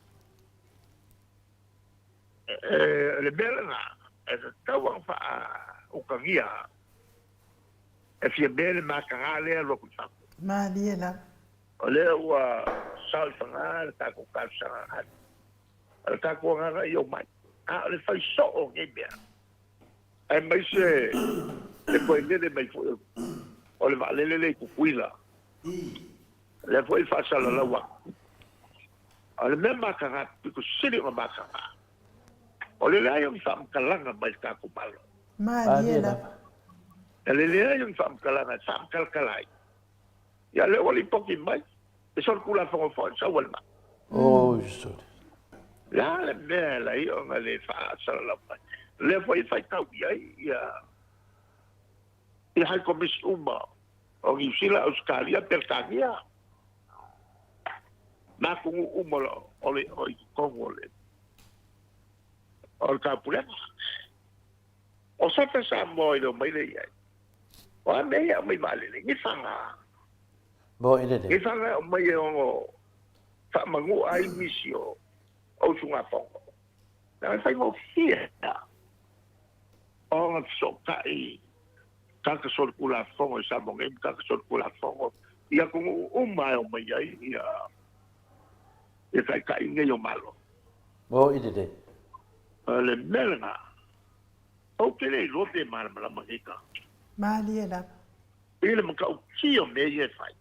Le melanga e te tauang wha ukangia e fia mele makanga lea loku taku. Ma dia la. O lea ua sau whanga le tako kausanga hati. Le tako nganga i o mai. Le whai so'o ngai mea. E mai se le koe nene mai fo o le valele kukuila le foi fasa la lawa o le mema kanga piko siri o makanga o le lai o fam kalanga mai ka kumalo Ma dia la. le lai o fam kalanga sam kalkalai ya le oli poki mai e sol kula fo fo sa walma so la le me la i o le fasa la lawa le foi fai tau ia i hai komisi uma o Ngiusila Australia perkania na kungu uma o le Kongo le o le Kapulema o sata sa moi do mai le iai o a mei a mai vale le ngifanga bo ide de ngifanga o mai o fa mangu ai misio o sunga fongo na sai mo fia o nga sokai kaka sol kula fongo sa bonge kaka sol kula fongo ia kungu uma o mai ai ia kai ngai o malo bo ide de le melanga o ke le lote mala mahika Ma dia la. ile maka o kio me ye fai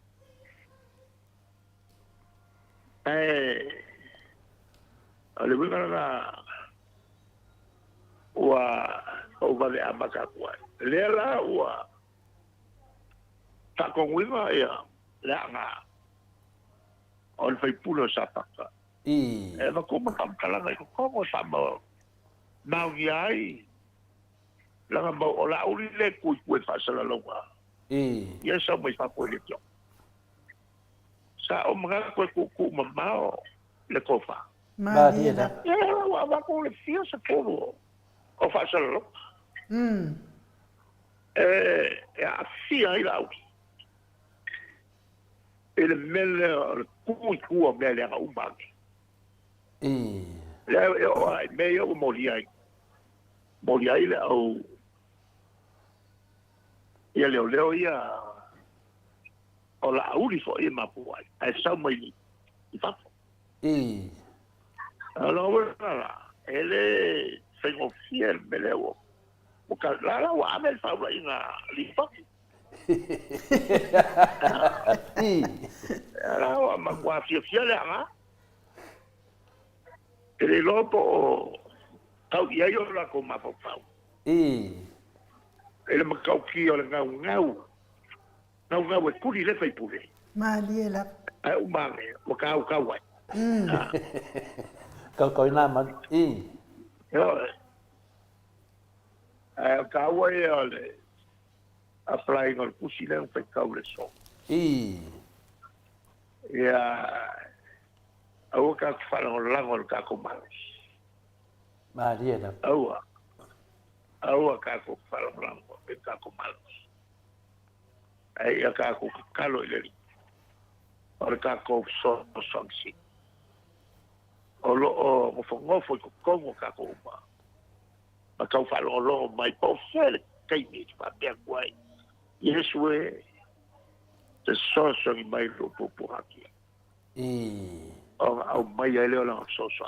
ale wingana wa o vale amaka kwa lela wa ta con winga ya la nga on fai pulo sa paka e va como tam kala ngai ko sa mo mau yai la nga o la uri le ku fa sa la longa ya sa mo fa ko le tio sa o mga ku mamao le kofa Ma dia la. wa va ko le fio sa polo o fa sa la longa a fia i lau. Ele mele kua mele a umangi. Le me o moliai. Moliai le au. Ia leo ia o la uri fo i mapuai. Ai sau mai i fafo. Alo wala ele fengo fiel beleo o ka la wa amel fa wa inga lipa la wa ma kwa fiel nga ele lopo kau ia yo la ko ma fa ele ma kau ki o le ngau e kuri le fai pule Mali la. ai umange o kau wai Kau ina man. yo kau wai ole apply ngol kusile fai kau le so ya au ka fala ngol langol ka ko malis Maria da. Au ka ko fala ngol ka ko malis ai ka ko kalo ile or ka ko so si o mo fongo fo ko ka ko ma ka fala lo mai po fel kai ni pa pe kwai yeswe the source of my popo aqui au mai ele la source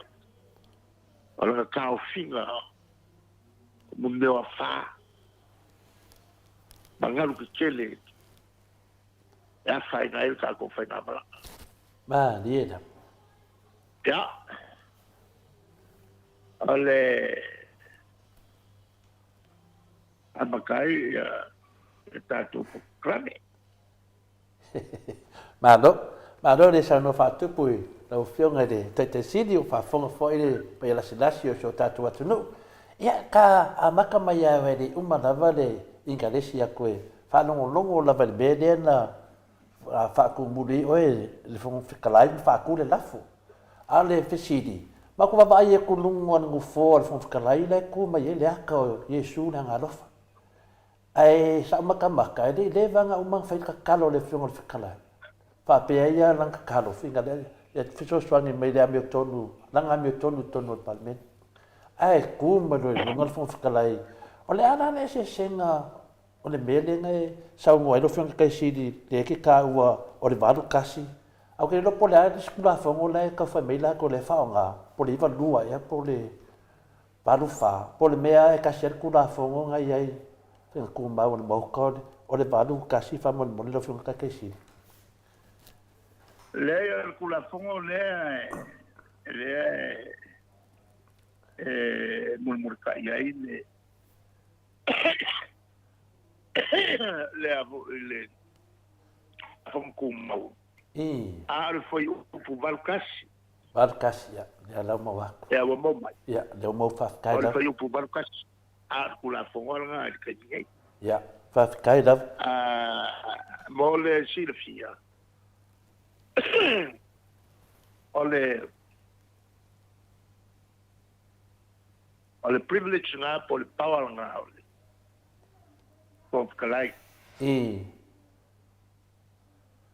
ala ka o finga mundo afa bangalu ke chele ya fai na el ka ko fai na bala Maria da. ya ale amakai tato krame Mado le sa no fatu pui lo fionga de te sidi o fa fonga foi le pe la silasio so tatu atu no ya ka amaka maya we de uma lava le ingalesia koe fa no longo lava le bede na fa ku muri oe le fonga fikalai fa ku le lafo ale fesidi ma ku ba ye ku lungo ngu fo le fonga fikalai le ku ma ye le aka yesu na ngalofa ai sa maka de vanga umang fai ka kalo le fonga fikalai fa pe ia lang kalo finga de e fiso swangi me de amio tonu lang amio tonu palmen ai ku ma do ngol fon fikalai ole ana ne se senga ole mele ngai sa ngo ai do finga kai sidi de ki ka wa ole valu kasi au ke lo pole ai skula fo ngole ka fa me la ko le fa nga pole va lua ya pole valu fa pole me ai ka ser kula fo ngai ai finga ku ma o mo ko ole valu kasi fa mo mo lo finga kai sidi le el culafongo le murmurca y ahí le fom como foi o Valcasi ya la mo wa ya o mo mai ya le mo fa kaida foi o Valcasi culafongo nga que ninguém ya fa kaida mole silfia ole privilege nga por power nga ole pop kalai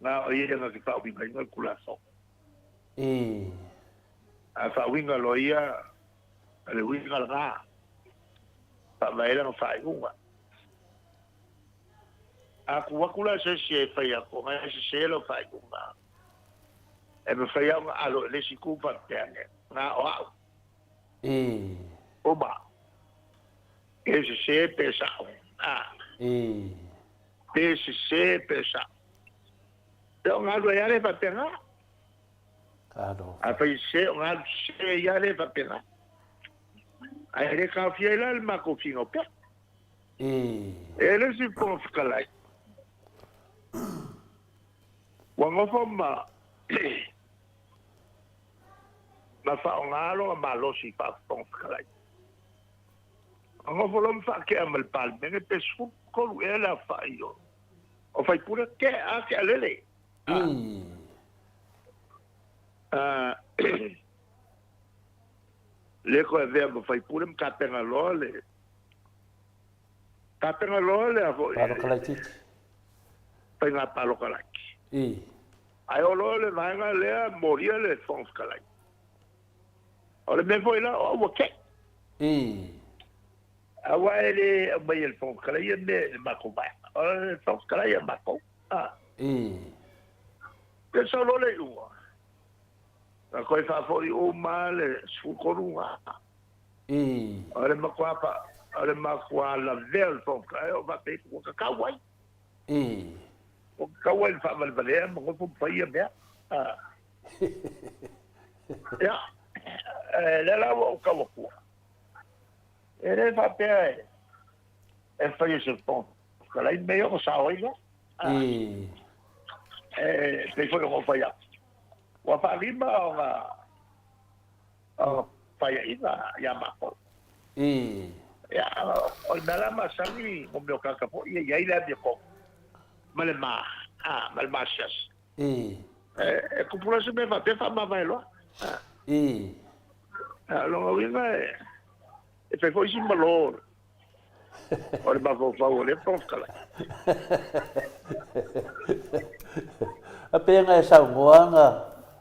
nga oye nga ki fa winga nga kulaso a fa winga lo ia ale winga nga pa vaela no fa winga a kuwakula se fa ya ko nga se lo fa winga e me fai alo le sikupa tene na o oba ese se pesa ese se pesa então ngalo ya le papena claro a fai se ngalo se ya le papena ai le ka fiela el ma ko fino pe ele si po fikalai wango foma ma fa ngalo ma lo si fa pon kalai ngo volom fa ke amal pal me pe su ko ela fa yo o fai pura ke a ke alele le ko ve mo fai pura ka penga lole a palo kalai ti penga palo kalai ai o lole vanga le moria le fons kalai ole me foi lá o que awa ele mai el fons kalai me mako ba ole fons kalai mako pe solo le u a coi fa fuori o male su corua Ole makua pa, ole makua la vel fo ka o va pe ko ka wai. O ka wai fa mal vale mo ko pa ia me. Ya. La o ka wo. Ele va pe e fa io se pon. Ka lai me o sa oi no. Pe fo ko fa ia. Wa fa lima o fa ia ya mako. Ya, o nala masami mo me ka po ia ila de ko. Malema, malmasias. Ko pula se me va pe fa ma vai lo. Lo winga e pe foi sim valor. Ora ba fo fa ole prof kala. A pe nga sa ngoanga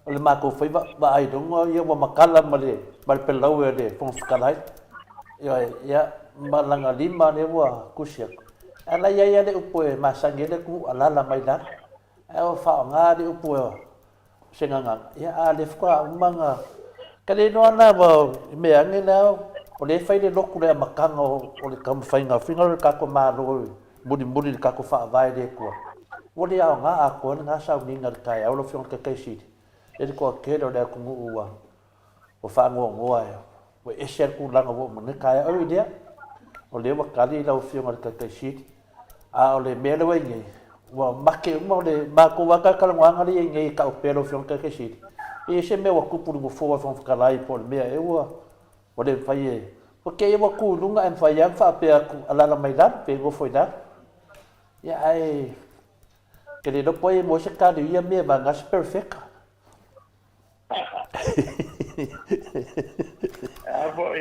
ole ma ko foi ba ai dong ia wa makala male mal pelau de fon kala. Ya malanga lima ne wa kusiak. Ala ya de upoe masange de ku ala la mai da. E fa nga de upoe senanga. Ya ale fa manga kale no na ba me ange na o le fai de loku le makanga o le kam fai nga finga ka ko ma ro budi ka ko fa vai de ko. O le nga a ko nga sa ni nga kai o lo fion ka kai si. E ko ke do da ku ngua. O fa ngo ai. O e ser ku langa wo mo kai o dia. O le wa kali la o fion ka kai si. A o le me le ngi. Wa make mo le ma ko wa ka ka nga ngi ngi ka o pelo fion ka kai si. E se me wa ku pu ngo fo wa fon ka lai por me e wa. O le fai e. O ke e wa ku lunga en fai yang fa pe ku ala la mai dan pe go foi dan. Ya ai que le do poi mo se ka dia me ba ngas perfect. Avo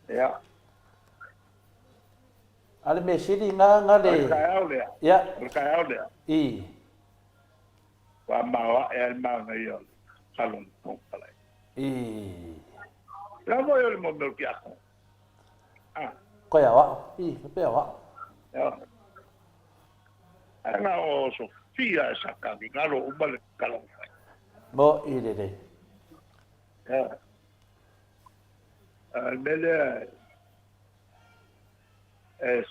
ya. Ale me sidi nga le. Ya. Ka ole. Wa ma e ma ngai yo. Salon ko pala. La mo yo mo me kia. Ko ya wa. Pe wa. Ya. Ana o Sofia sa ka ni ngalo umal kalong. Mo de. Ya. Mele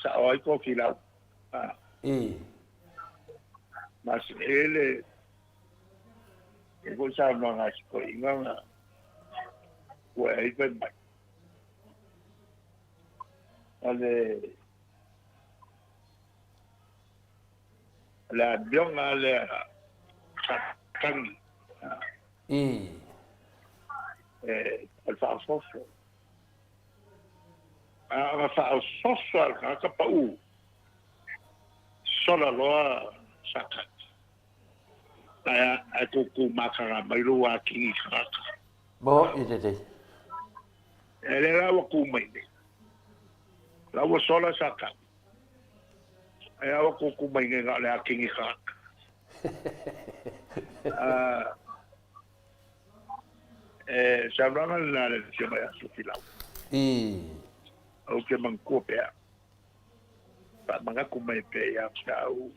sa oi ko fila. Mas ele e go sa no ngas ko inga ko ai pe mai. Ale la biong ale kan al fa soso a fa soso al ka pa u sola loa sakat a ku makara mai lo wa kingi khaka Mo de. ele la wa ku mai la wa sola sakat ai wa ku mai nga le kingi khaka sabrana la le chama ya sufila o ke man ko pe pa manga ku mai pe ya tau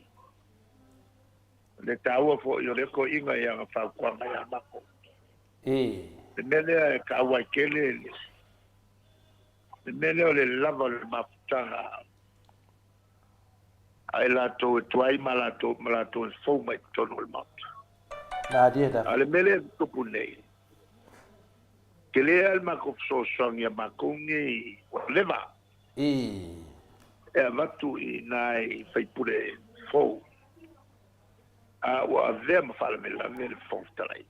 le tau fo yo le ko inga ya fa kwa ya mako mele ka wa kele mele le lava le mafuta ai la to tuai malato fo mai tono le mat Na dia da. ale mele to punei kele al mako so songia makungi leva e vatu nai fai pure fo wa them fala me la me fo talai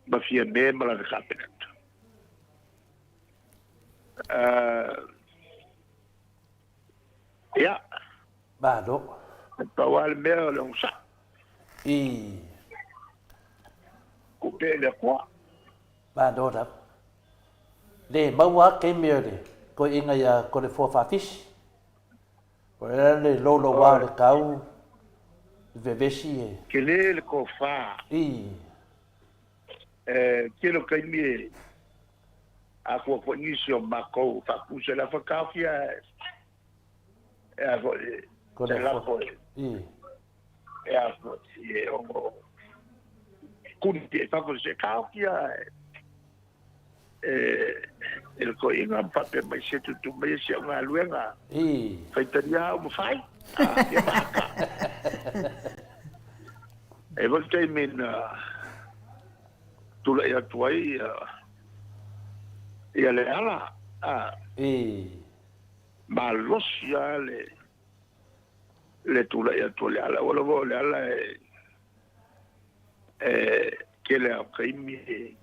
ba fia me mala de cabinet ya Ba do. pa wal me lo sa couper le quoi Ba do da. Le ma wa ke me de. Ko inga ya ko le fo fa fish. Ko le lo wa le kau. Vevesi. quel le cofa che lo che mi a ko fonisio mako fa puse la fa kafia a ko la ko a ko o kun te fa ko se ka kia el ko inga pa pe mai se tu mai se nga luenga fai taria o fai ya maka e volte min tu la ya tuai ya le ala ma los ya le tu la ya tu le ala o lo le ala que le aprimi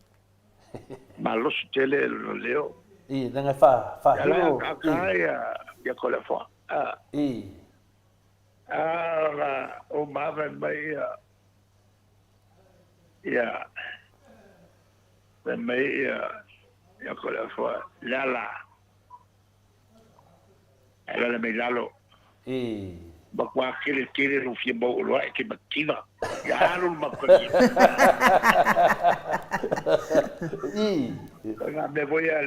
ma los tele lo leo nanga fa hiro ya ko la fa o mava mai ya ya ko la fa la era me lalo ba kwa kile no fie bo lo ke bakina ya no ma ko me voy a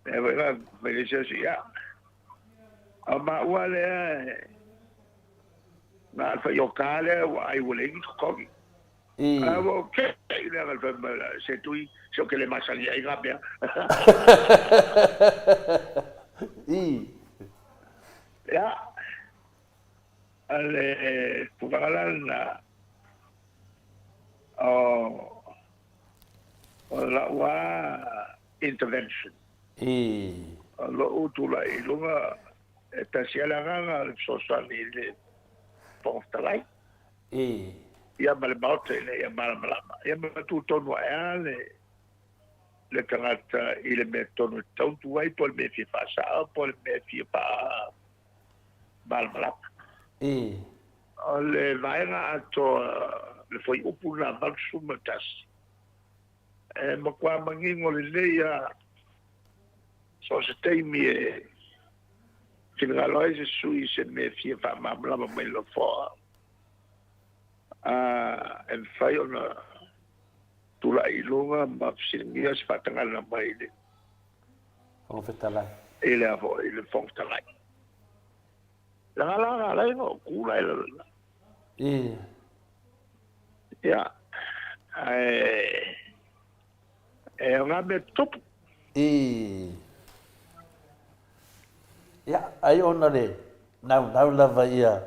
me voy a felicidad ama wale na fa yokale ai wole ko abo ke ile al fa se tu so que le masali ai gabia ya ale pugalan la wa intervention lo utula ilunga tasialanga so sali le portalai ya mal baute ya mal malama ya tu tonu ale le kanata ile me tonu tau ai pol me fi fa sa pol me fi pa mal malama le vaina ato le foi upuna valsu matas ma kwa mangingo le leia so se teimi fingaloi se sui se me fi fa mamla ma me lo fo en fai ona tula ilunga ma singia se fatanga na mai de o fetala ele avo ele fontala la no kula ya nga me top ya ai ona le nau lava ia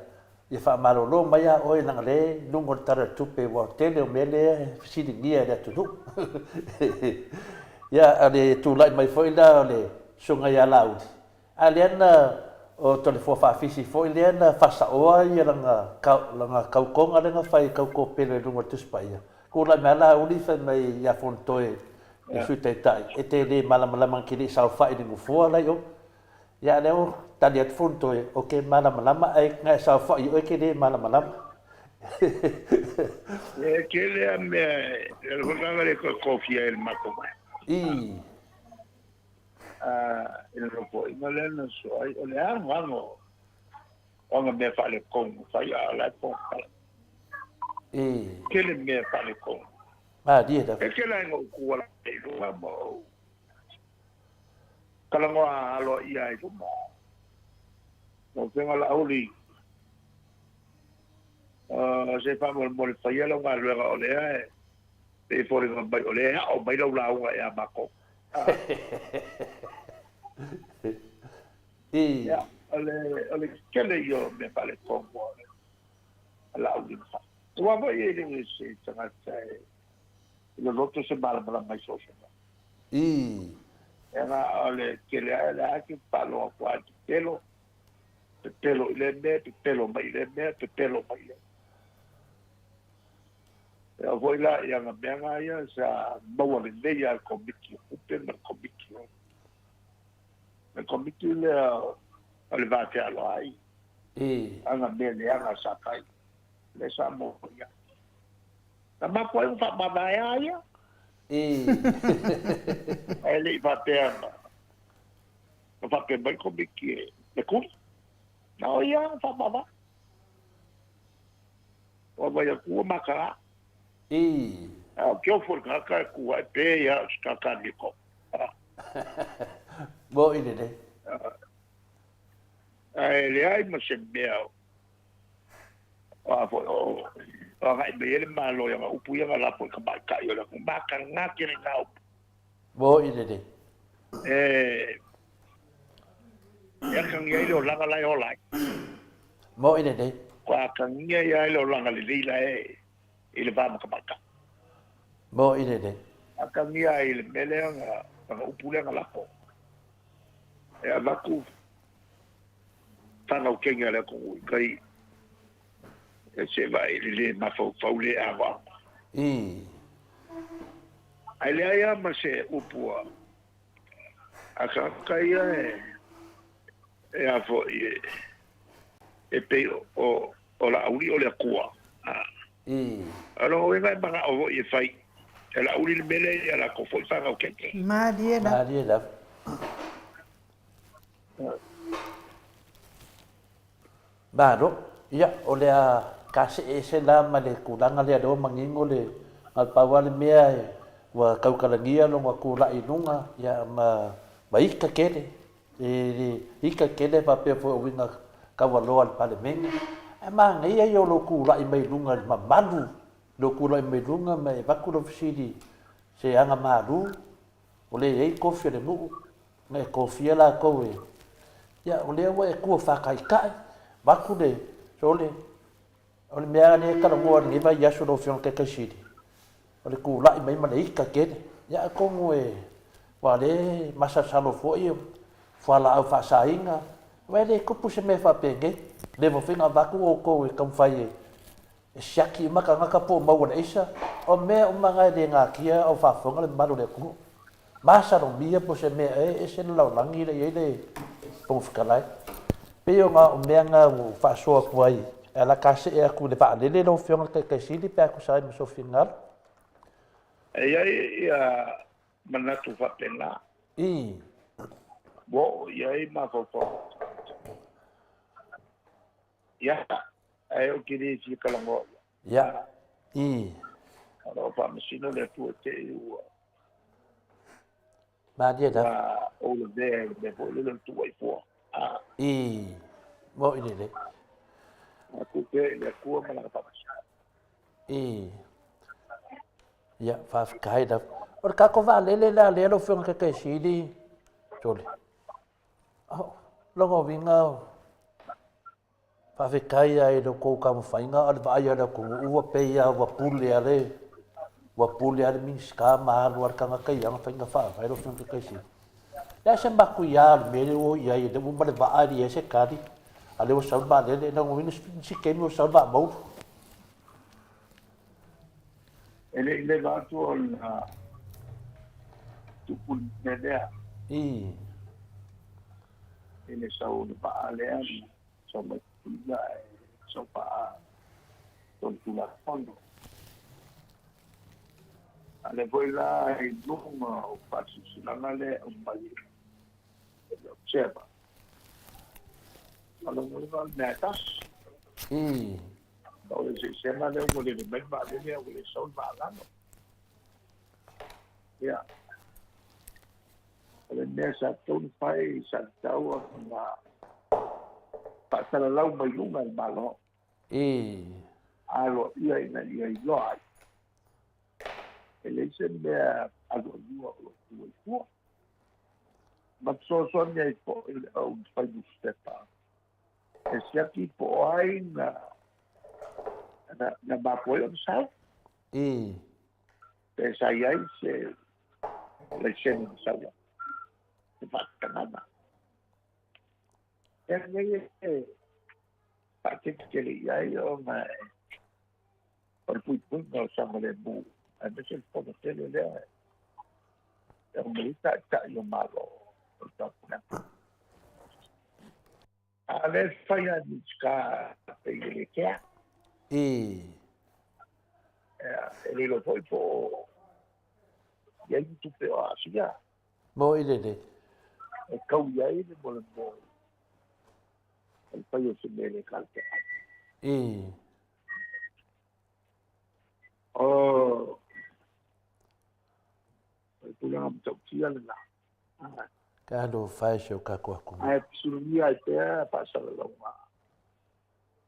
fa malolo mai a oi nang le lungo tara tupe wa tele mele sidi dia da tu ya ale tu lai mai foi da le sunga ya laud aliana o telefo fa fisi foi liana fa sa o ia langa kau konga lenga fai kau ko pele lungo tu spaia ko la mala uli fa mai ya fontoe e fute tai e te le malam kili sa fa i ngu fo la yo ya leo tadi at fonto o ke malam ai ngai sa fa i o ke le malam ke le me el hoganga le kofia el makoma el ropo no le no so ai o le ango me fa le con fa ya la po ke le me fa le con dia da ke la ngo ku la e lo mo kala ngo alo ia i mo no tengo la uli se fa mo fa ya lo ngal lo le e fori ngo bai ole o bai lo la wa ya bako ya ole kele yo me pare como la uli fa wa bai ele se tanga sai lo lotto se bala mai social era ole que le era que palo a pelo le pelo mai eu vou lá e a minha ia já boa vender al comiki upen no comiki le alvate alo ai anga bele anga sakai le samo ya ma poi fa babaya ya ele va perna va per bel comiki le cur no ya fa baba o vai ku makara o que eu for cá com a peia cá de co bo ide de ele ai mas é meu ngai me ele malo ya upu ya la po ka ba ka yo la ko ba ka nga ke nga Bo i de. ya kan ya lo la la yo la Mo i de. kwa kan ya lo la le la ele ba ma ka ba ka Mo i de. akan ya ele mele nga upu ya la po ya ba ku tana o kenga le ko kai se vai le ma fo le ava ai le ia ma se upua aka kai e avo e pe o la uri o le kua alo o vai banga o e fai e la uri le mele e la ko fo tanga o kenga ma dieda Baru, ya oleh kasih Islam male kulang ale do mangingo le al pawal mea wa kau kalangia lo wa kula inunga ya ma baik ka kede ika kede pa pe fo winga ka wa lo al parlemen ma ngai yo lo kula i mai lunga ma bandu lo kula i mai lunga mai bakulo fsidi se anga maru ole ei kofia de mu ngai kofia la ko ya ole wa ku fa kai kai baku de sole ole mea ne ka ngo ni ba ya so fion ke kashidi ole ku la mai ma nei ka ke ya ko ngwe wa le masa salo fo i fa la au fa sainga wa le ku pu se me fa penge le mo finga baku o ko e kam fai e shaki maka ngaka po ma wa isa o me o manga de nga kia o fa fonga le maru le ku masa ro mia po se me e se la langi le ye le po fkalai Peo nga o mea nga o whaasoa kuai. E la kase e aku le wha alele lo whionga kai sili pe aku sai miso whingar. e ia manatu whapena wo ia ma fo ya ai o kiri si kalango Ya. alo pa masino le tu te u Ma dia da. o le de po le tu ai fo Mo ini le. aku ke le ku ma la pa Ya fa kai da. Or ka ko va lele la le lo whionga kai sili. Tole. Oh, longo vinga. Fa kai ai lo ko ka mo fainga al va ia da ko u pe ia wa pule ale. Wa pule ale min ska ma luar ka kai yang fainga fa vai lo whionga kai sili. Ya sen baku ya mele o ya de mo bale ba ari ese kadi ale o salba le na ngomini si kemi o salba mau ele va tu na tu pun media ele sau de pa ale so ma ya so pa ton tu la fondo ale voi la e duma o passo sull'anale un baglio observa allora non netas dove si sembra che vuole ben bene vuole salvarlo ya le nessa ton fai saltau ma passa la un baglio al ballo allora io lo ele sempre algo nuovo ma so ne po un fai di steppa e sia tipo hai na ba poi lo sai e sai ai se le scene sai se fa nada e ne parte che lì hai ma per cui non siamo le bu invece il fondo tele è un militare io malo ale fai a disca per le che e lo poi po ya tu pe asia mo ile de e cau ya ile mo il paio se bene calte oh tu la mtautia la ka do fai se o ka ko ku ai surunia te passa la uma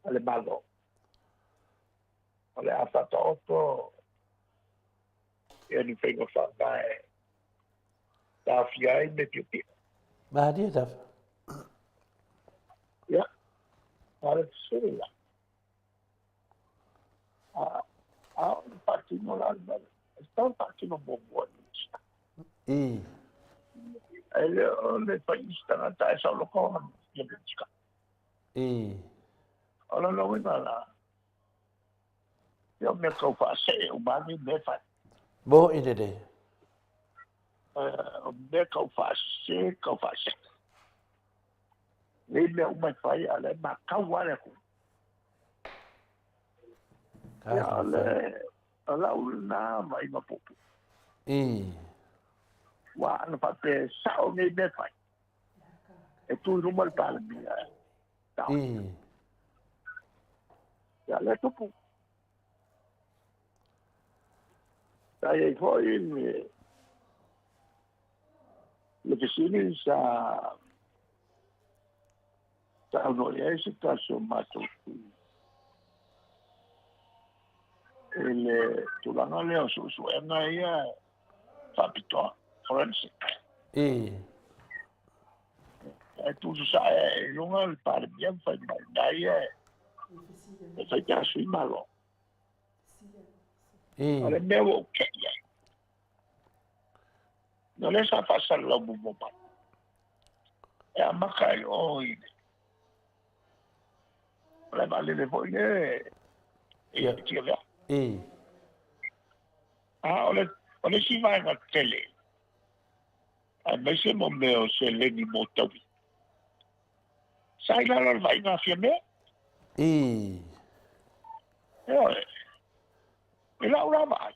ale malo o le afata oto e ni whenga whakae tā whiai me piupi. Maria da. Ia, ale tsuri la. A patino la alba. Sta patino bobo ni. Ele le paista na ta sa lo ko le bitska. Ala lo wina la. Yo me ko fa se o ba ni me fa. Bo ide de. Me ko fa se. Le me o me fa ale ma ka wale ko. Ya le ala una mai ma popo. Wa ana pa pe sa o me fa. E tu no mal pala mi. Ya le topo. Sai foi le vicini sa no le ese caso mato. Ele tulanga leo su ena ia fapito forensic. E tu sa lunga il par bien fa dai e fai già sui malo. Ale meu che non è sa passare la bubo pa. E a macai oi. Le vale le voglio e ti va. Ole si vai na tele. A mese mo meo se le ni motawi. Sai la vai na fiame? E la ora vai.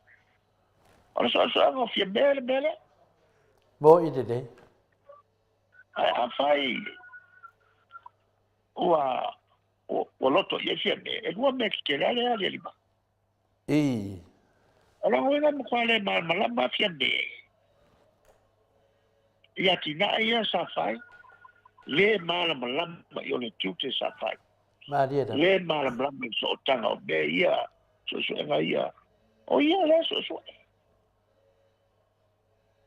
Ole so no fiame bele. Bo ide de. A fai o loto ye fiame. E due mex che la le lima. Allora ora mo quale ma fiame. Ia tina ia sa fai. Le malam io le tutte sa fai. Maria da. Le malam so tanga be ia so ia. O ia le so.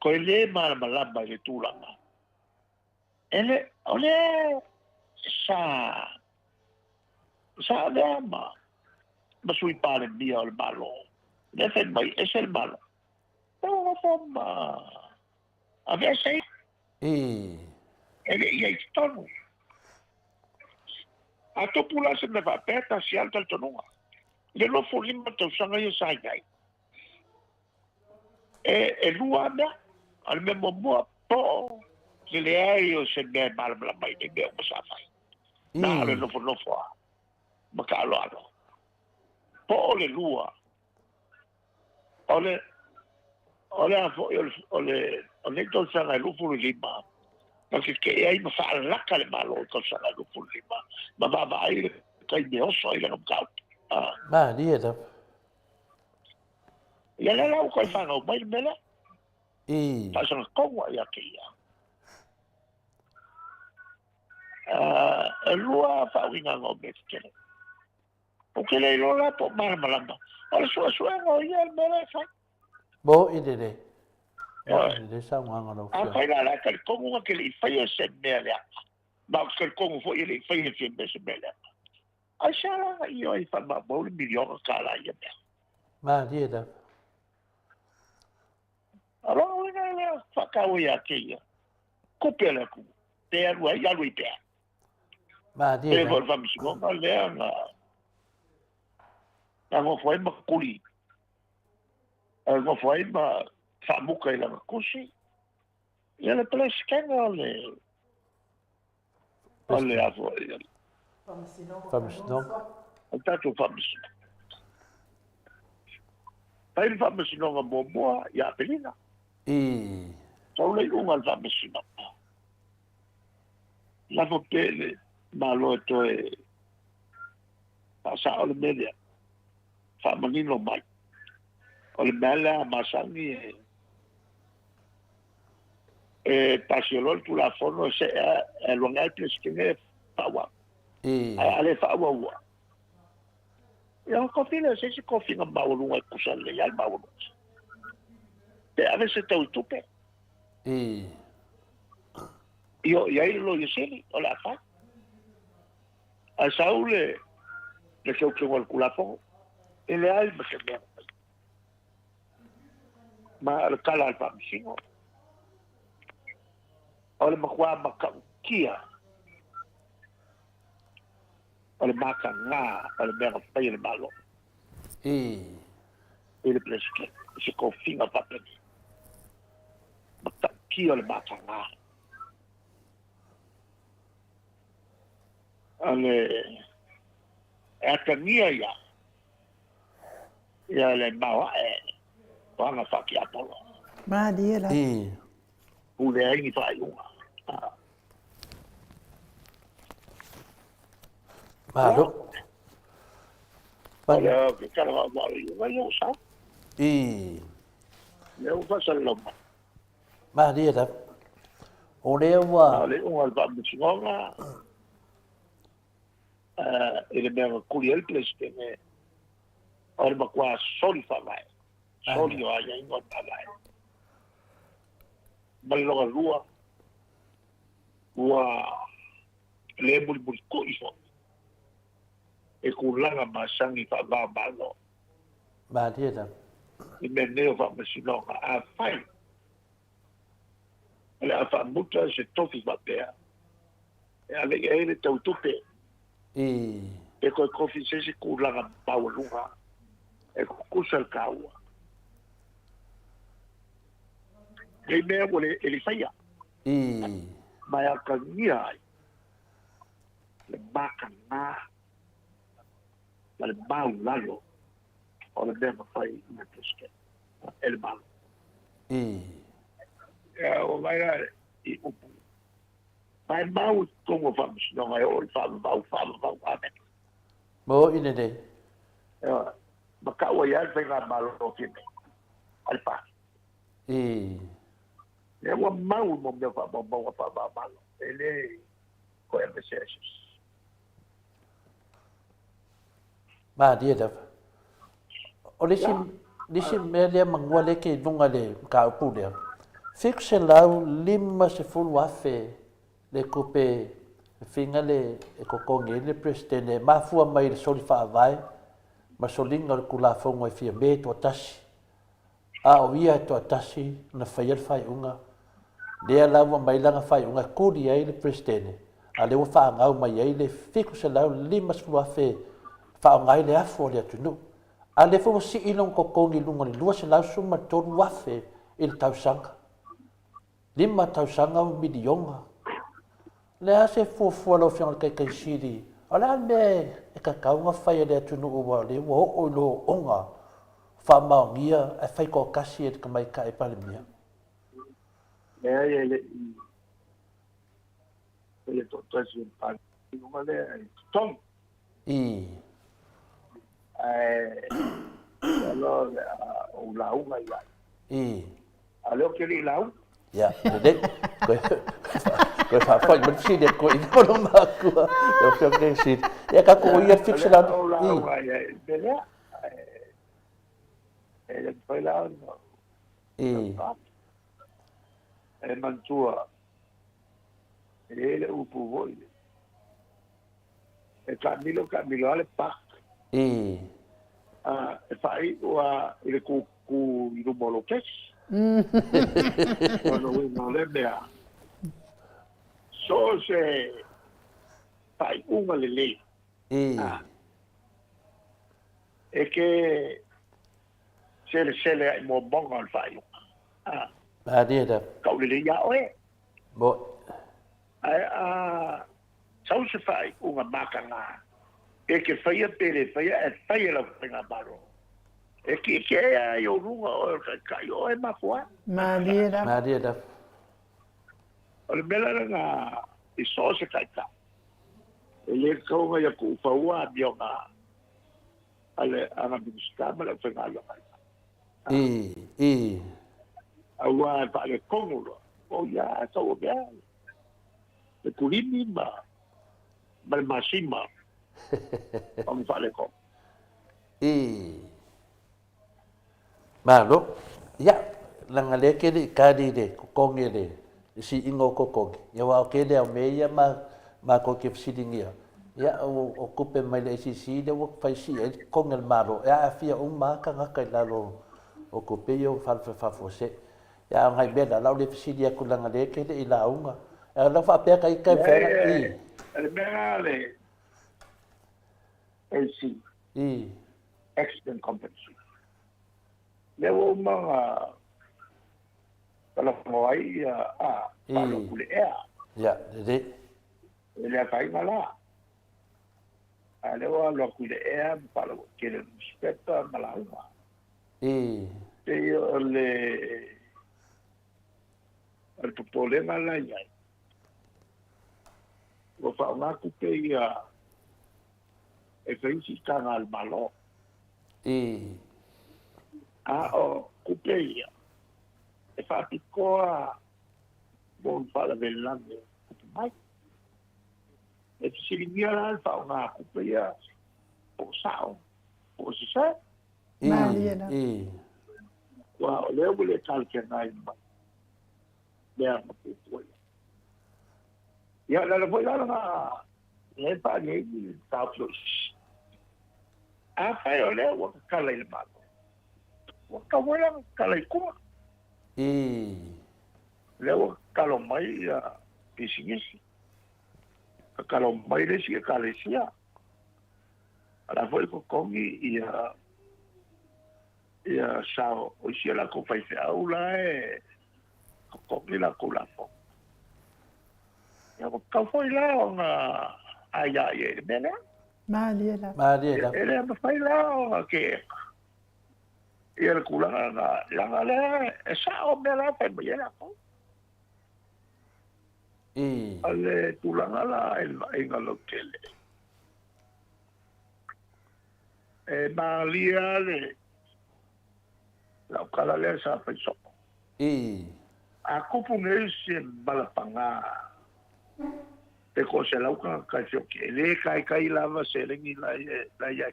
Ko le malam le tulanga. Ele ole sa dama. Ma sui pare mia il malo. Le fe mai es el malo. No forma. A veces ele ia istonu. A topula se me va peta si alta el tonua. Le lo folima te usanga ia sai gai. E luana al memo mua po se le ai se me mal la mai de me sa fai. Na le no fo. Ma ka lo ano. Po le lua. Ole to sanga lu fu lima. Perché che ai ma fa la cale malo to sanga lu fu lima. Ma va ai kai de oso ile no kau. Ma dia da. Ya la ko fa no mai mela. Fa so ko wa ya ke ya. Lua fa winga no beste. O que le lola po marmalamba. Ole so no ya mela fa. Bo ide de. De sa nganga no. A fai la ka ko que le fai se mela. Ma que ko fo ile fai se mela. A shala io ai fa ma bo milione kala ya. Ma dia da. Allora io fa cavo ya ke ya. Kopela ku. Te alu ya lu ite. Ma dia. E vol va mi go ma le na. Ngo foi ma kuli. Ngo foi ma fa muka ila kusi. Ya le ples kenga le. Ole a vo. Famsino. Tanto famsino. Pai famsino nga boboa ya pelina. Sau le unga famsino. La vo pele malo to e pasa ole media. Fa manino mai. Ole mela masangi pasiolol tu la fono se lo ngai ples que ne fawa. Ale fawa wa. Ia kofi le se kofi nga maulunga kusale ya maulunga. Te ave se tau tupe. Io ia lo yeseli o la fa. A saule le keu ngol kulafo. Ele ai ma ke mea. Ma al kala al pamsingo. Ole makwa makia. Ole maka nga, ole mea pai le malo. Ele preske, se kofinga papeni. Makia ole maka nga. Ale atania ya. Ya le mawa wanga faki apolo. Ma dia la. Ule ai ni fai unga. Malo. Olha, que cara vai usar. Eu faço loma. Maria da. Olewa. Ale un alba mchinga. Ele me curiel plestene. Olha qua soli fa vai. Soli o ai ingo vai. Ballo lua. Ua le bul ko ifo. E kulanga masangi fa ba malo. Maria da. I me neo fa masinonga a fai. Ele a fa muta se tofi ba pea. E ale e ele tau tupe. E koe kofi se kulanga paulunga. E kusal kaua. E mea wale ele faia. Mai a kangia ai. Le baka na. Ma le mau lalo. O le mea mawhai ina teske. Ele malo. O mai rai i upu. Mai mau kongo whamus. No mai o le whamu ame. Mo ina de. Ma kaua ia le ngā malo o kime. Al pa. E ua mau mo mea wha malo. Ele ko e mesesis. Maria da. O lisi mea lea mangua leke nunga le ka upu lea. Fiku se lau 50 afe le kupe finga le e kokongi le presidente mafua mai le soli whaavai ma solinga le kulafonga e fia me to tasi. A o ia to tasi na whaial whai unga. Lea lawa mai langa whai unga kuri ai le presidente. A le wa whaangau mai ai le fiku se lau 50 afe whaongai le afo le atunu. A le fo si ilong kokongi lunga le lua se lau suma tonu afe il tausanga. 5,000 milionga. Le ase fuafua lau whianga kai siri. A le ane e kakaunga whai le atunu ua le ua o lo onga. Whamaongia e whai ko kasi e tika mai ka e pale mia. Ele to si un pan. Numa le tom. Alo o lau mai ai. Alo ke li lau? Ya, dek. Koe whawhai mansi de koe i kono mākua. Yo whianga si. Ya ka ko ia fixe la. O lau mai ai. Belea. Ele foi lá no. E mantua. Ele upu voi. E Camilo ale pak. E fai ua ele ku i rumolo kes. Ono no le mea. So se fai unga le. E che se le ai mo bonga al fai. Dia da. Kau le ya oe. Bo. Sau se fai unga makanga. E ke faia pere, faia la whainga baro. E ke ea i o runga o kai o e mafua. Maria da. O le mela nga i so se kai ka. E le kaunga ia ku ufaua a mio nga. Ale anga ministama la whainga lo kai. Aua e pa le kongulo. O ia tau o mea. Le kurimi ma le masima. Om fale ko. Malo. Ya, langa le ke le kadi le kongi le si ingo ko kongi. Ya wa ke le me ya ma ko ke silingia. Ya o kupe mai le si le wo fai si e kongel malo. Ya afia ma ka ngaka lalo o kupe yo fa fose. Ya ngai be la le silia ku langa le ke le ila unga. E la fa pe kai kai fera El megale AC accident compensation. Le wo mga kalau ngoi palo kule ya de le kai mala ale wa lo kule palo kile spetta malauma te le el problema la ya lo fa una kupe e fai kana al malo o kupe e fatti coa bon fa la bellande mai e si rinvia fa una copia o sao o si sa wa le vuole calche nai ma le ha poi ya la poi la le pa ne sta plus a fa yo le wa cala il mago wa ka vuole cala il cuore Leo kalomai pisingisi. Kalomai lesi kalesia. Ala foi ko kongi ia sao o sia la ko fai aula ko kongi la ko la fo. Ya ko ka foi la nga aya ye bela. Mariela. Ele ma fai la ke ia la kula la le sao bela fai bela ko. Ale tulanga la inga lokele. Malia le la kala le sa fai so. A kupu ngesi balapanga. Te ko se la uka ka ke le kai lava se lengi la ya.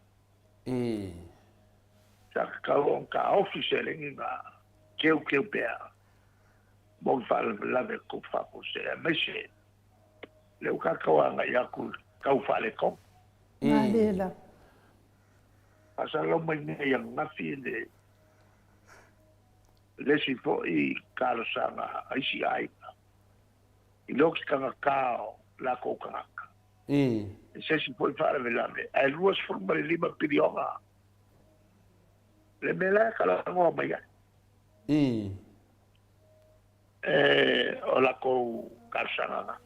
Sa ka on ka office lengi na keu pea. Bon fal la de ko fa ko se meche le ka nga ya ku ka fa le ko Mariela. asa lo mai ne yang na fi le si fo I kalo sanga ai si ai I loks ka la ko ka se si fo fa le la me ai luas forma le lima pirioga le mela kala ngo mai ya o la ko karsanga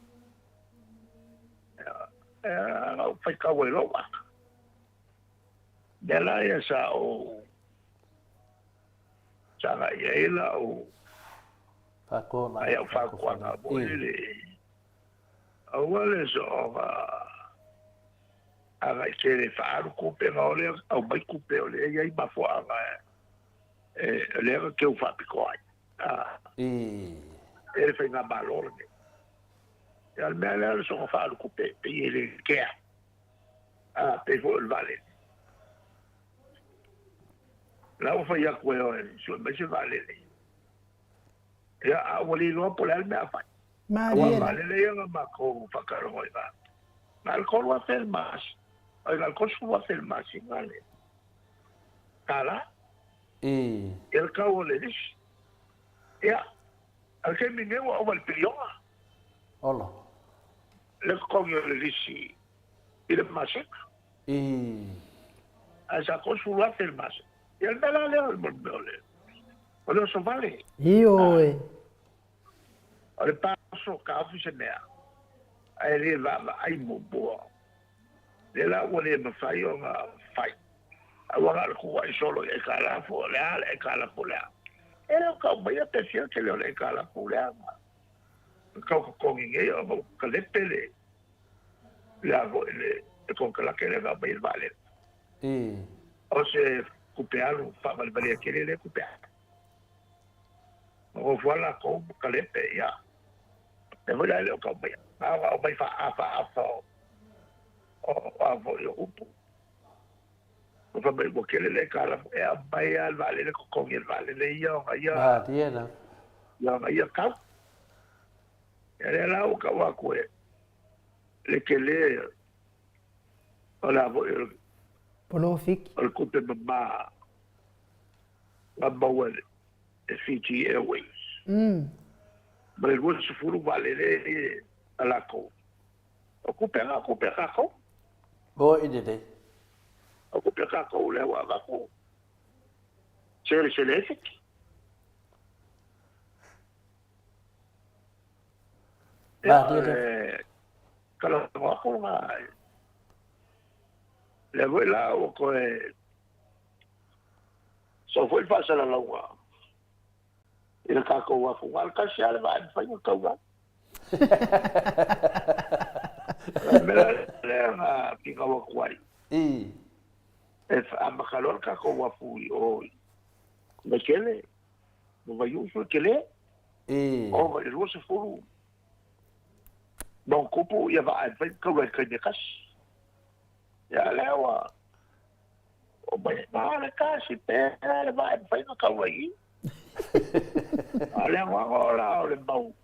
fai ka welo wa dela ya sa o sanga yela o fakona ai fa kwa na boile o wale so aga kere fa ko pe no le o bai ku pe le ya I ba fo aga le ke o fa ko ai ele fai nga balor ne e al mele so fa lu coupe pe ele ke pe vo il vale la o fai ko e so me se vale ya a wali lo po le me fa vale le nga ma ko fa ka ro ba al ko wa fel mas al ko su wa fel mas vale kala el ka o le dis ya al que me nego a el pilioga hola le coño le dice y le masek a esa cosa lo hace el masek y el de la leo el bombole pero eso vale al paso que hace nea ahí le va ahí bobo de la huele me fallo a fight a jugar jugar solo y cala foleal y cala foleal era como ya te decía que le cala foleal con ella que le pele le hago con que la que le va a ir vale o se cupearon para el valer que le cupear o fue la con que le pe ya te voy a lo como ya o va a o yo o fa mai mo kele le kala e a mai al vale le kokong el vale le ia ia ma dia na ia ka e la o ka wa ko le kele ola vo Polofik. o ko te ma la bawa e Fiji Airways ma le wo se furu vale le ala ko o ko pega ko bo ide de o ko pega ko le wa ko Chere Celeste. Kalau ako nga, levo la o ko so foi pasa la lawa. Ina ka ko wa fu al ka sia le va fa ni ko ga. Mela le na ki ka wa kwai. E fa ma kalor ka ko wa fu o me kele. Mo va yu fu kele. O va ru se fu. Bon kupu ia va fa ko ga ka ni kas. Ya lewa. O ba na ka si pe le va fa ni ka wa yi. Ale wa ora le bau.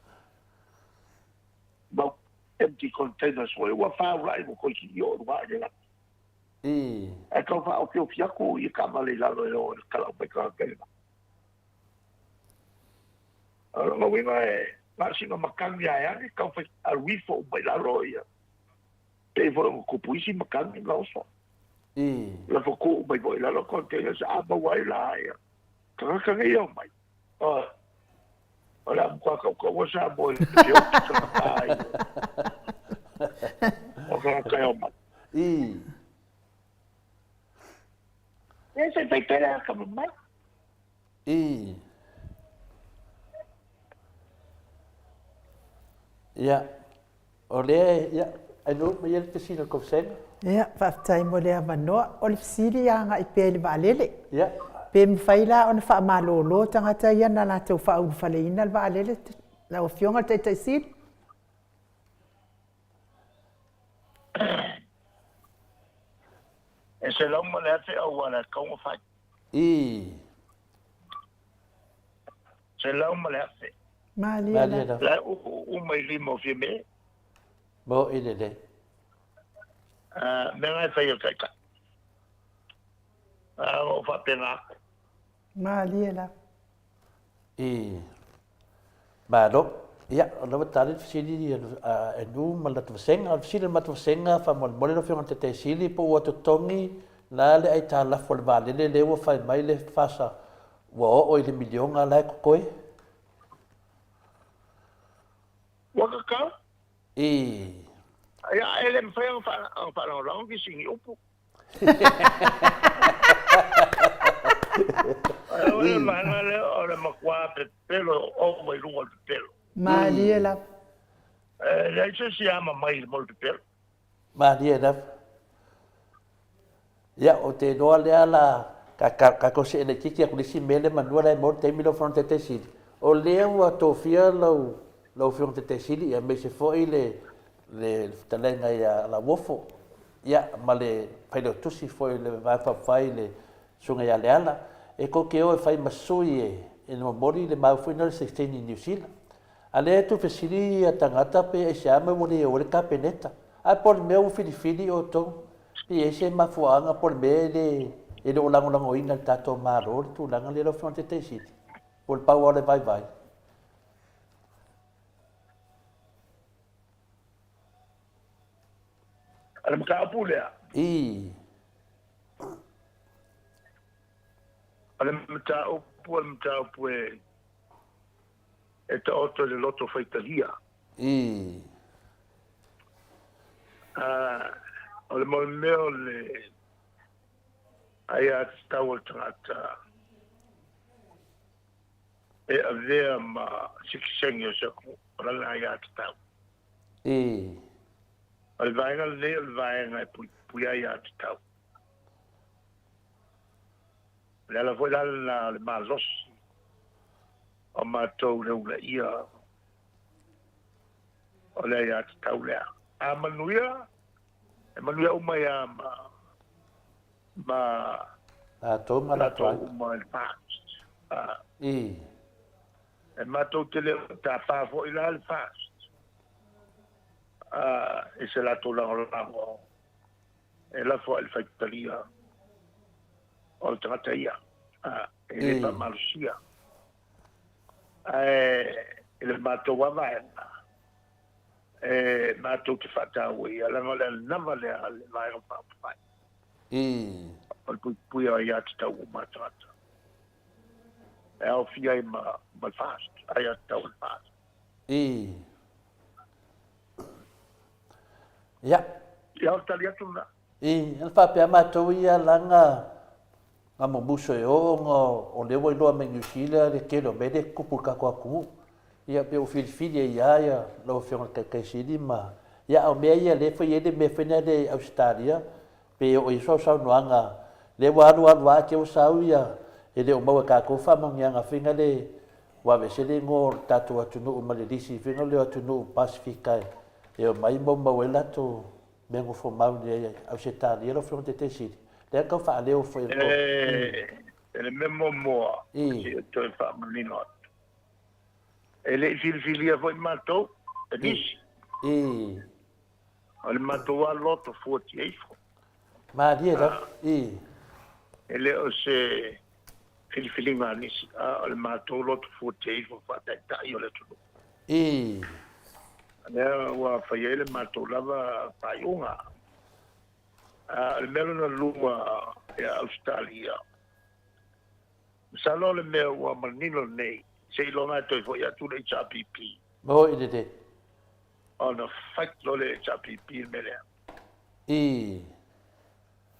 Bau empty containers wa fa right ko ki yo wa le. E ka fa o pio fiaku I ka male la lo ka la pe ka ke. Alo mo winga ma si no makang ya ka fa al wi fo ba la lo ya. Te fo ko puisi makang la so. La fo ko ba bo la lo containers a ba wa la ya. Ka ka ngai yo mai. Ora kwa ka wa sa bo yo ka o ka yo mai. Ese peitera como mai. Ja. Ole ja, anu me yel te sino ko sen. Ja, fa tai mo le mano o le siri anga I pele valele. Ja. Pe mfaila on fa malolo tanga ta ia na la tu fa un fale ina valele la o fionga te te siri. Ese lo mo le hace o wala como fa. Se lo mo le hace. Malia La o mai limo fi me. Bo ide de. Me ngai fa yo kai ka. O fa pena. Malia la. Ba do ja, lo tali sili nu malat senga sili mat senga fa mol mol no fi on te sili po o tongi la le ai ta la fol vale le wo fa mai le fasa wo o ile milion ala ko koe Waka ka? Ya ele me foi fa no long ki sing upu. Ora manale ora makwa pelo o mai lungo pelo. Malia la. Eso se llama mai molto pelo. Malia la. Ya o te doa le ala ka ko se le tiki ko si mele manuela mo te milo fronte te si. O le wa to fia lo fronte te si ya me se foi le talenga ya la wofo. Ya male pelo tusi foi le va pa fai le sunga ya le ala e ko ke o fai masui e no mori le mau foi no 16 in New Zealand. Ale tu fesili a tangata pe e se ama mo le o le kapeneta. A por meu filifili o to. E ese mafuanga por me le o lango ina tato maro tu langa le fronte te siti. Por pa o le vai. Ala maka pulea. Ala mta upu e ta oto le loto faitalia. Ole mo meo le aia stawa tangata e avea ma sikisengio saku rala aia tau. Ole vaenga le vaenga pui aia tau. Le ala foi la le malos o matou le ula ia o le aia tau lea. A manuia e manuia umai a ma tātou ma la lātou ai. to ma el fast I, e ma to te le ta pa fo ila el fast e se la to la e la fo el factoria o trataia e le pa malusia le ma to wa va ma to te fata we ala ngala nava le ale mai o pa pa i, al pui ia te tau o matrata. E au fia i ma fast, ia te tau o fast. i. Ia. Ia o tali atu na. I, el whapea mātou ia langa ngā mamuso e o o lewa i loa me New Zealand le kero mele kupu kako aku. Ia pe o whiwhiri e ia lau whionga kakaisiri ma. Ia au mea ia le whai ere me whena le Australia. Pe o i sau noanga le waru a ke o sau ia e le o maua kako whamongi anga whinga le wawe se le ngō tātou atunu o Malerisi whinga le atunu o Pasifika e o mai mau e lato mengo fo mau le Australia lo whionga te siri. Le kau wha leo whai ko. Le memo moa. Si o toi wha maninot. E le fili a fwoi mātou. E nisi. I. O le mātou a loto 48. Maria da. I. E le o se fili ngā nisi. O le mātou loto 48 whatai tai o le tunu. I. Lea ua whai ele mātou lava whaiunga. Le melo na luma e Australia. Salo le mea ua manino nei. Se ilonga toi fo ia tu le HRPP. Mo i te. Ona fight lo le HRPP melea. I.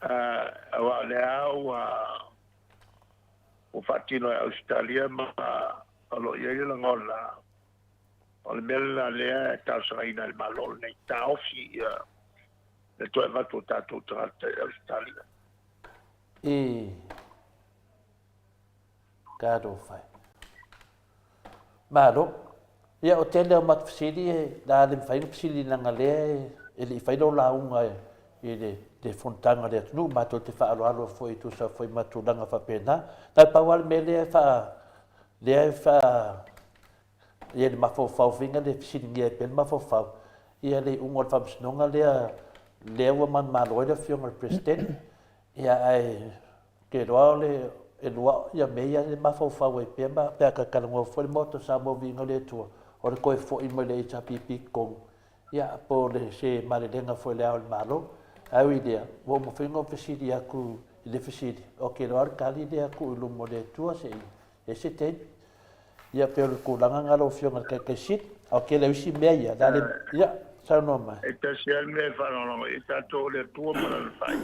Awa le au o fatino e Australia ma alo ia ia ngola. O le mela lea tausaina il malol nei taufi le toi va tu tato trata Australia. I. Kado fai. Maro. Ia o tele o matfisiri e la le mwhainu pisiri nanga lea e li whaino la unga e le fontanga lea tunu mato te whaaloalo foi tu sa foi matu langa whapena. Nai pawal me lea lea ia le mafofau vinga le pisiri ngia e pen mafofau. Ia le unga le whamsinonga lea ua man maloi le fionga le president. Ia ai ke roa le e lua ia meia le mafofau e pema pe ka kalango foi moto sa mo vinga le tua. O le koe fo i mo le HRPP kong. Ia po le se malelenga foi le au le malo. Au idea, wo mo whingo fisiri aku i le fisiri. O ke roa kali le aku i lumo le tua se i. E se ten. Ia pe o le kulanga ngalo fionga ke sit. O ke le usi mea ia. Ia, sao no mai. E te sian me whanongo, e tato le tua mana le whai.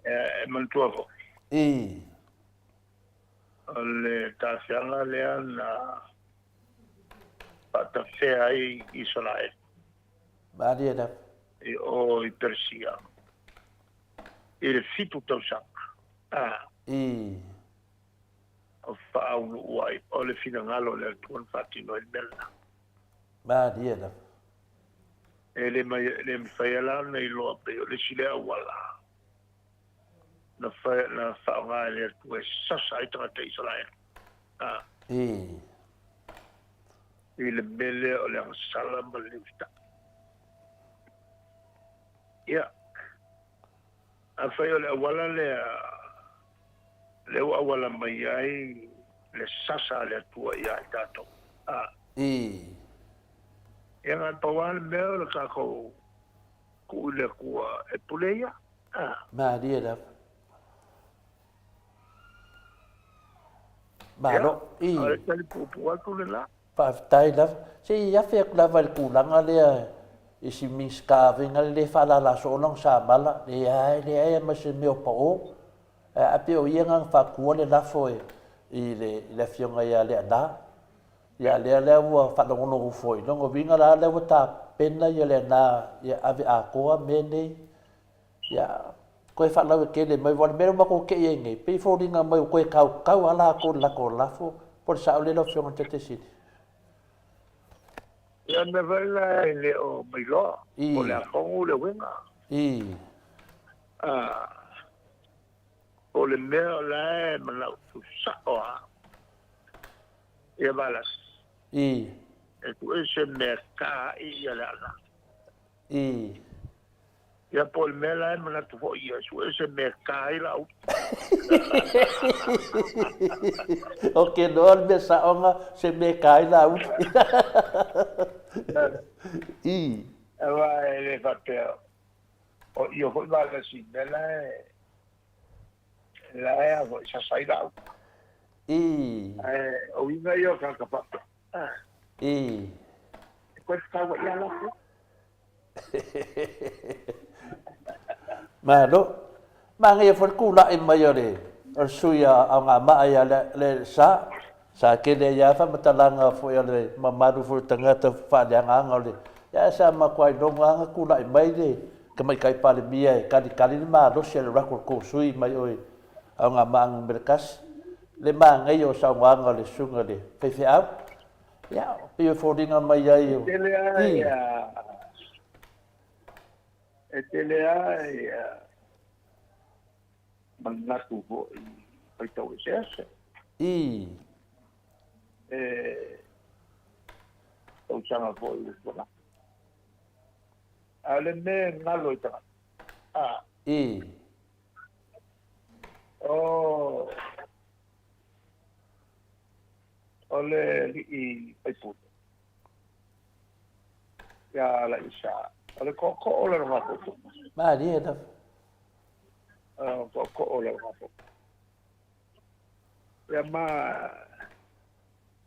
E mantua fo. I. Le tasianga lea na pata fea i Israel. Maria da. E o i Persia. E le fitu tausanga. I. O whaau uai. O le finangalo le tuan fatino i melna. Maria da. E le mwhaiala na i loa pe o le silea wala. Na whaonga le tu e sasa i tangata Israel. I. I le mele o le asala ma le usta. Ia. A whai o le awala le awala mai ai le sasa le tua i ai tato. I. Ia ngai pawan mea o le kako ku le kua e puleia. Maria da. Maro. I. Ale tali pupu atu le la. Paftai da. Se ia fe lava le kulanga le e si miska venga le fala la so long sa bala le ai ma se meu pa o. A pe o ia ngang fa ku le la foi i le fionga ia le da. Ia le ua fa no no foi. No vinga la le ta pena ia le na ia ave a ko me nei. Ia koe whalau ke le mai wana mero mako ke e ngai. Pei fōringa mai koe kau ala ko lako lafo. Por sa ole lo fionga te siti. ia me vai la le o mai lo o le afongu le wenga o le mea o la e mana tu sako a ia balas e tu ese me ka ia le ala ia po le mea la e mana tu fo ia su ese me ka i la o ke no me sa onga se me ka i la ava ele fateo o io fo va la si la e a vo sa sai la o inga io ka ka pa questa va ia la Malo, mangi for kula in mayore. Or suya ang ama ay le sa kene ya fa matalanga fo ya le mamaru for tanga ta fa yang angole. Ya sa makwai dong ang kula in mai de. Kamai kai pale bia kali ma do se ra ko sui mai oi. Ang ama ang berkas le mangi yo sa ngole sunga de. Fe ap. Ya, pio fording ang mai ya yo. Etelea manatu bo i tau sese tau sanga bo i bona ale me ngalo ita ole i pai ya la isa ale ko ole no mapo ma dia da ko ole no mapo ya ma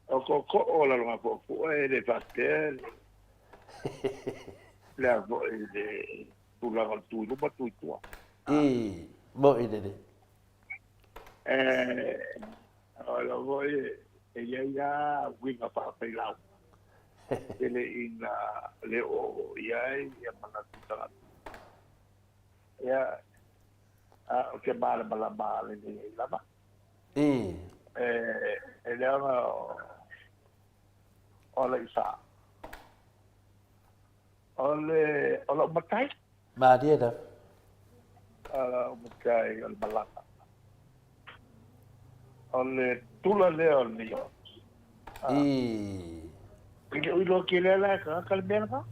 ko ole no mapo e le pastel la vo de tu la tu no pa tu tu mo ide ala vo e ya winga pa pe la ele ina le o ia mana tuta ya o ke mala ni lama ele ana ola isa ola matai ma dia da matai al malaka ole tula leo ni Porque hoy lo que le la ka kalbelga.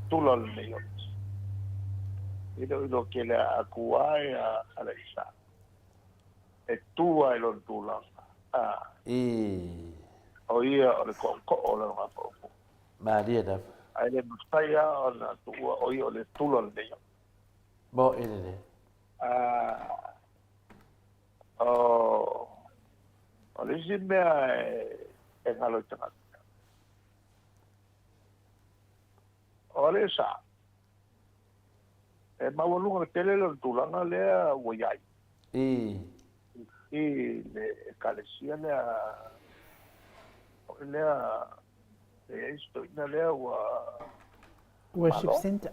Tú lo leo. Y lo que le akuai a la isa. E tu ai lo tu la. Oia o le ko o le ma po. Ma dia da. Ai le mustaya o na tu oia o le tu lo leo. Mo ide ole si mea e ngalo i tangata. Ole sa. E mawalunga tele lo tulanga lea waiai. I le kalesia lea isto ina lea wa worship center.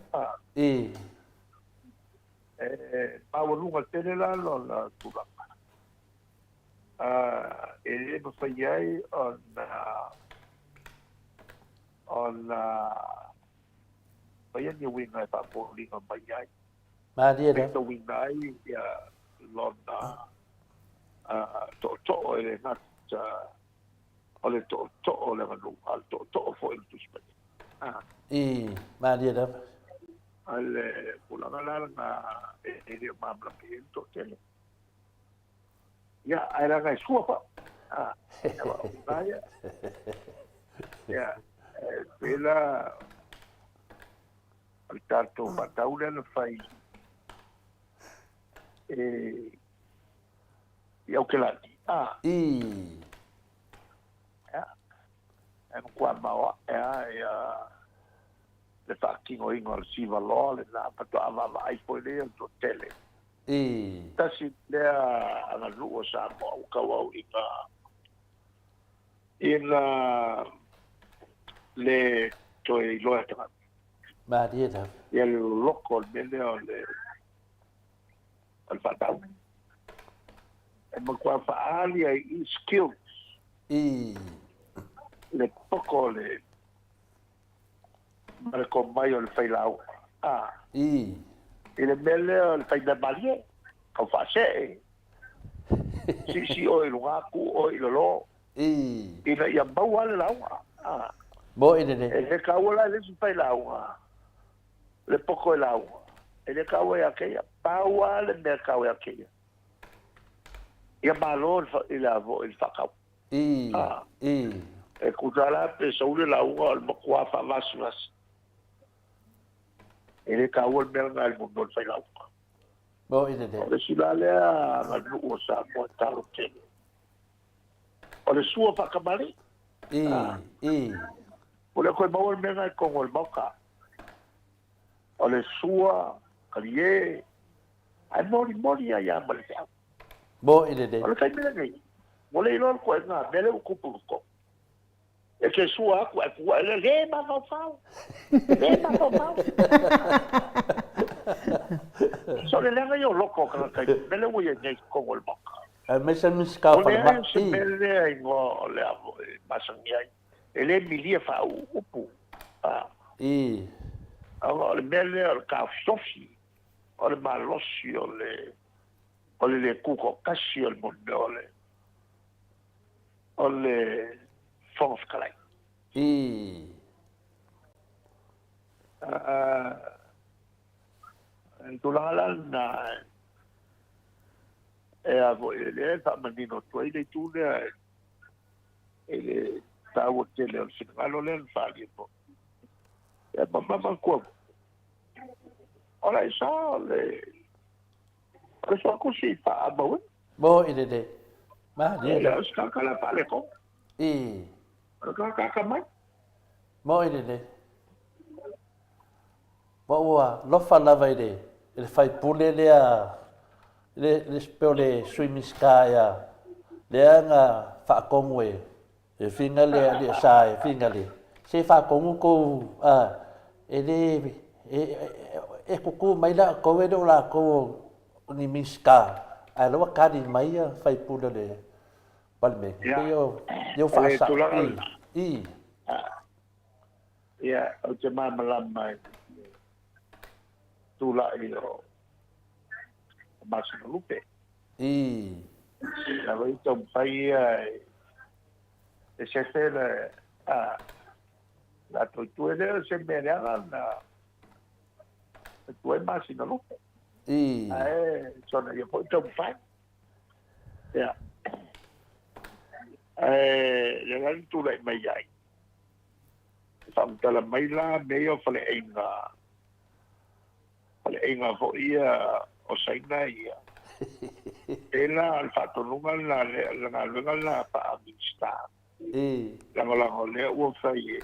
Mawalunga tele la tulanga. Ele me faiai on faiai ni winga pa polinga mai ma dia da to winga ia lona to ele na ole to ole manu al to fo il tuspe ma dia da ale pulanga la ele mabla pinto tele ya era ga sua pa ya pela al tanto pataula no fai e o que lá ya en qua ma ya le fucking oingo si valore la patava vai poi le to tele tasi lea ana lua sa mo kawau ina le toi loa tanga ma dia da ia le loko mele o le al fatau e mo kwa faali ai skills le poko le ma le ko mai o le failau i le mele o le faina malie kau fa se si o i lunga ku o i lolo ina ia mau ale laua mo ine ne e le kaula le su failau le poko e laua e le kaua ia keia paua le mea kaua ia keia ia malo i la vo il fakau i e kutala pe saule laua o le makua fa vasuas e le kaua le mea ngai le mundo le failau mo ine ne o le sila lea nganu o sa mo talo ke o le sua whakamari o le koe maua le mea ngai kongo le mauka o le sua kalie ai mori ai ama le fea mo ine ne o le kai mea ngai mo le ilo koe ngā mele u kupuruko e ke sua aku e kua ele le ma fau so le lenga yo loko ka kai mele u ye nei kongo le mauka a mesa miska o fa le ma ai se mele ai ngo le avo masangi ai ele milia fa upu o le mele o le kaosofi o le malosi o le kuko kasi o le monole o le fongalai tulaga lana e avo e le faamanino tuai le tulea e le tauotele o le finagalo lea na faalia po e mamakua o la isa o le soakusi faamau mo ine ne ma e dia le skakala faaleko o kakamai mo ine ne wa lofa lava ide le fai pule le speo le swimming sky le nga fa kongue e finga le sai finga le se fa kongu ko e kuku mai la ko e do la ko ni miska a lo ka di mai fai pule le palme yo fa sa ia o te mamalama tula i o masino lupe la vai to pai e se fele la toituele se merega na tu masino lupe sona ia po to pai ia le lan tula mai ai famtala mai la meo fale inga fo ia o saina ia ela al fatonunga la pa amista la le o fai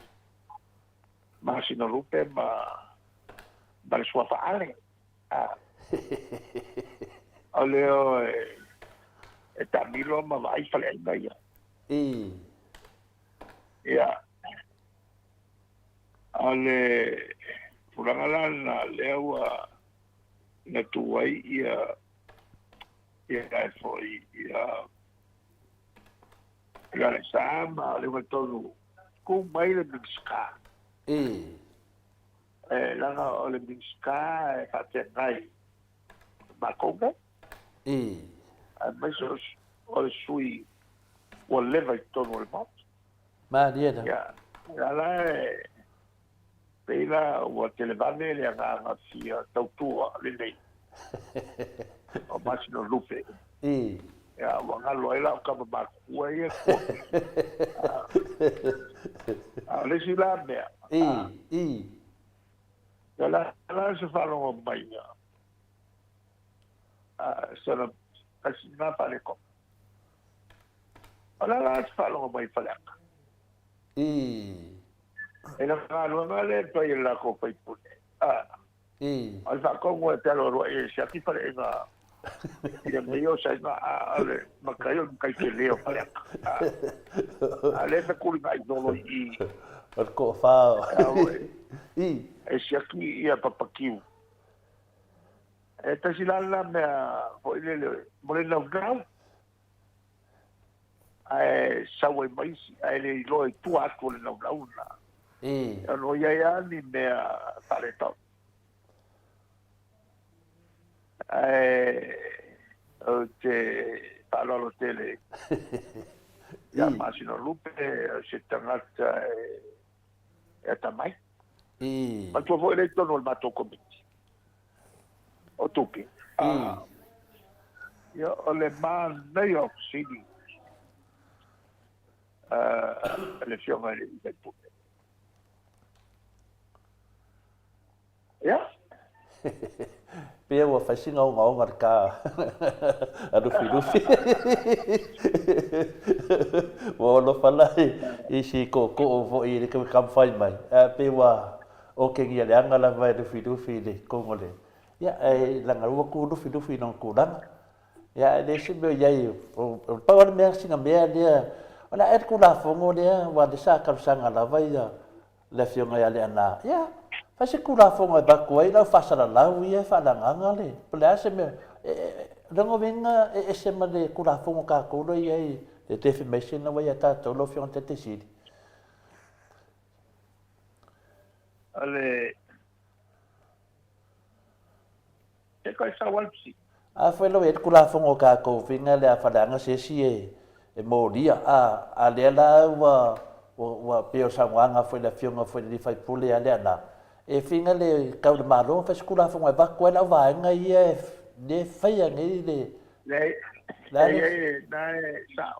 ma sino rupe ma dal sua faale oleo e tamilo ma vai fale inga ia ia ale pulangala na lewa na tuai ia foi ia sama le tolu ku mai le miska langa o le miska fa te ngai ma konga a mesos o le sui o leva tolu le mat ma dia ya la pela o televane le nga fia tautua le nei o masino lupe ya wanga loela o kama makua ia ko le sila mea ya la se falo o mai sona kasi na pale ko ala se falo o mai falaka ena ngalo le pai la ko pai pune al fa ko te lo e se aki pare nga ia meio sai na ale makayo kai ke leo pare ale me kuli mai dolo al ko fa e se aki ia papakiu e ta silala me o ile mo le no grau ai sau e maisi ai le loe tu atu le laulauna ano iai ani mea taletau ai o te palolo tele ia masino lupe se tangata e tamai ma tu foi le tono ma to komiti o tupi ia o le man nei of city le fioma le pu ia Pia wa fasi ngau ngau ngarka adu filufi wa lo fala I si ko vo I le kam fai mai pe wa o ke ngia le anga la vai adu filufi le ko ngole ya ai la ngaru ku adu filufi non ku dan ya le si be ya o pa wa me singa me dia ona et ku la fongo dia wa de sa kam sanga la vai ya le fionga ya le ana ya Fasi kura fonga ba kuai la fasala la wi fa la nganga le. Pela se me rongo venga se me le kura fonga ka ko lo ye de te information na wa ta to lo fion te sidi. Ale e ko sa walpsi. A foi lo et kura fonga ka ko venga le fa la nga se si e mo dia a le la wa peo sa wanga foi la fionga foi li fai pule ale na. E finga le kau de malo fa skula fa mai ba ko la va nga ye de fa ya ngi le la sa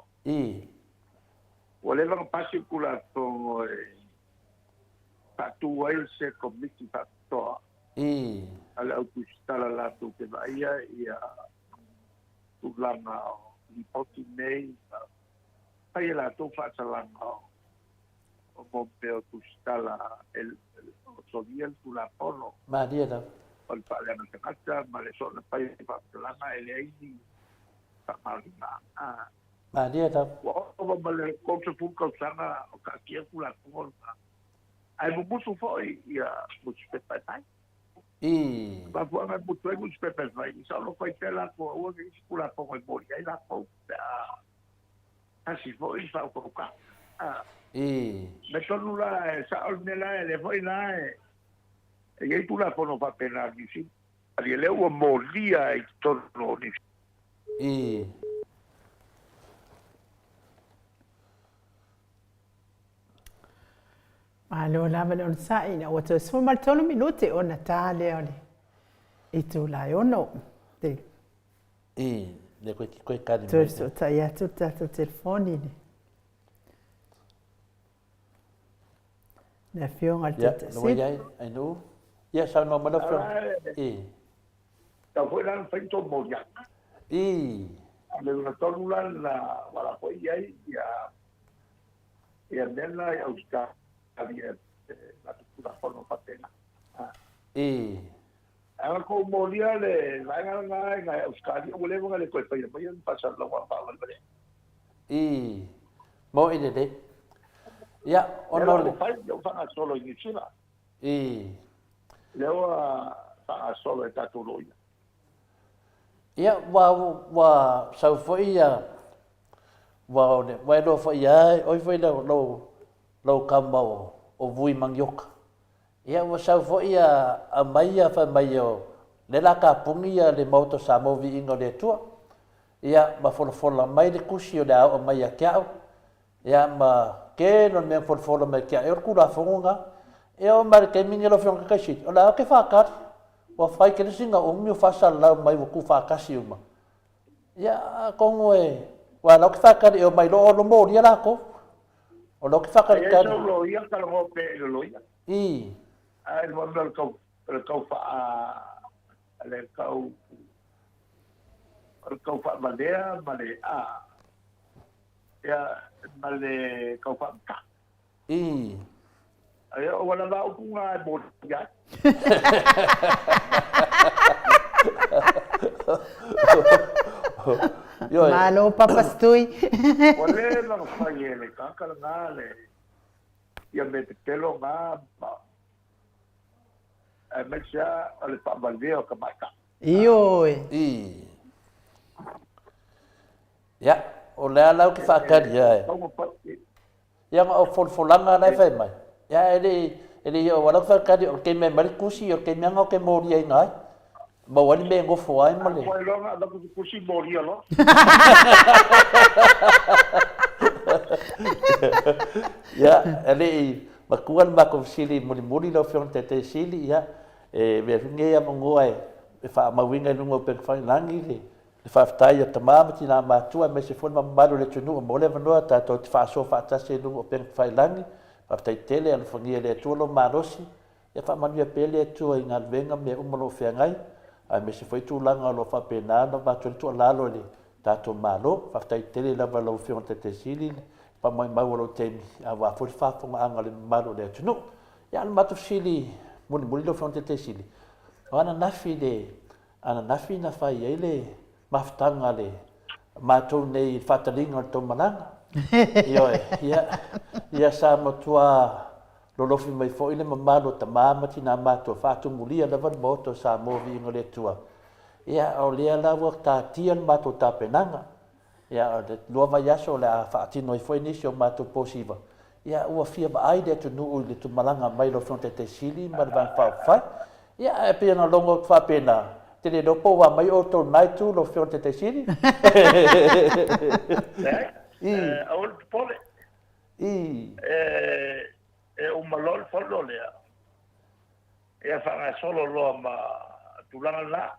wale va pasicula to tu ai se committee fa to ala autostala la tu que vaya ia tu langa li poti nei fa la tu fa langa o bombeo tu stala el Sodiel tu la polo. Maria da. Ol pale na kata male so na pai pa plana ele ai ta malina. Maria da. O male ko se fu ko sana o ka kia ku la polo. Ai bu busu foi ia bu se pa tai. Ba fu na bu tu bu se pa vai. Sa lo foi tela ko o ni ku la polo mo ia la po. Asi foi fa ko ka. Me torno la sa ornela le foi la e tu la pono fa pena di si ali le o molia e torno ni Alo la velo sa ina o te so mal tolo minuti o Natale oli e tu la ono te le ko ka di tu so ta ya tu ta telefoni ni na fionga te si ai no ya sa no ma lo ta foi lan fento molia le una tornula la wala foi ai ya nella e auska avia la tutto forno patena Aga ko molia le nga Australia wale mo le ko pa yan pasar la wa pa wal bale mo ide de ya ono le fa yo fa solo in China le fa solo e tatu loia ya wa sau foi ya wa ne wa do foi ya oi foi lo kambao o vui mangyok ia wa sau foi ia a maia fa maio le la ka pungia le moto sa movi ingo le tua ia ma fola mai de kusi o da o maia kia ia ma ke non me fola mai kia e ku la fonga e o mar ke mingi lo fonga ka shit o la ke fa ka wa fai ke singa o mi fa sa la mai ku fa ka si uma ia ko e wa lo ke fa ka e o mai lo mo dia la ko o lo ke fa ka ka lo ia ka lo pe lo ia ai mo no ko fa le ko fa bandera male ya male ko fa ka ai o wala ba ku nga bo ya malo papastui wale no fa yele ka ka ngale ya me pelo nga Mexa le pa Valdeo ka mata. Io ya o le ala ki whakari ai. Ia ngā o wholanga nei whai mai. Ia ele o wala whakari o ke me marikusi o ke meanga o ke mori ai ngai. Ma wani me ngofo ai ma le. Koe longa ala kusi mori alo. Ia ele makuan mako sili muri lo fion te sili ia me runge ia mongo ai e fa mawinga lungo pe fa langi le fa ftai ta mama tina ma tua me se fon ma malu le tunu mo le vano ta to fa so fa ta se lungo pe fa langi fa ftai tele al fongi le tu lo marosi ia fa manu pele tu i ngal venga me umolo fe ngai ai me se foi tu langa lo fa pena no ba tu la lo le ta to malo fa ftai tele la va lo fion te sili pa mai mawolo temi a wa fo fa fo ma ngale malu le tunu ya al matu sili muri lo fion te sili ana nafi na fai ele maftanga le matou nei fatalinga to mananga ia sa motua lolofi mai fo ile mamalo tamama tina matou fatu mulia le van moto sa movi ngole tua ia o le la wo ta tian matou tapenanga ia lo va yaso la fatino i foi nisio matou posiva ia ua fia ba ai de tu nu le tu malanga mai lo fronte te sili ma van fa ia e pena longo fa pena te le dopo wa mai o to nai tu lo fronte te sili Aol pole. Malol folo le. E fa solo lo ma tu la la.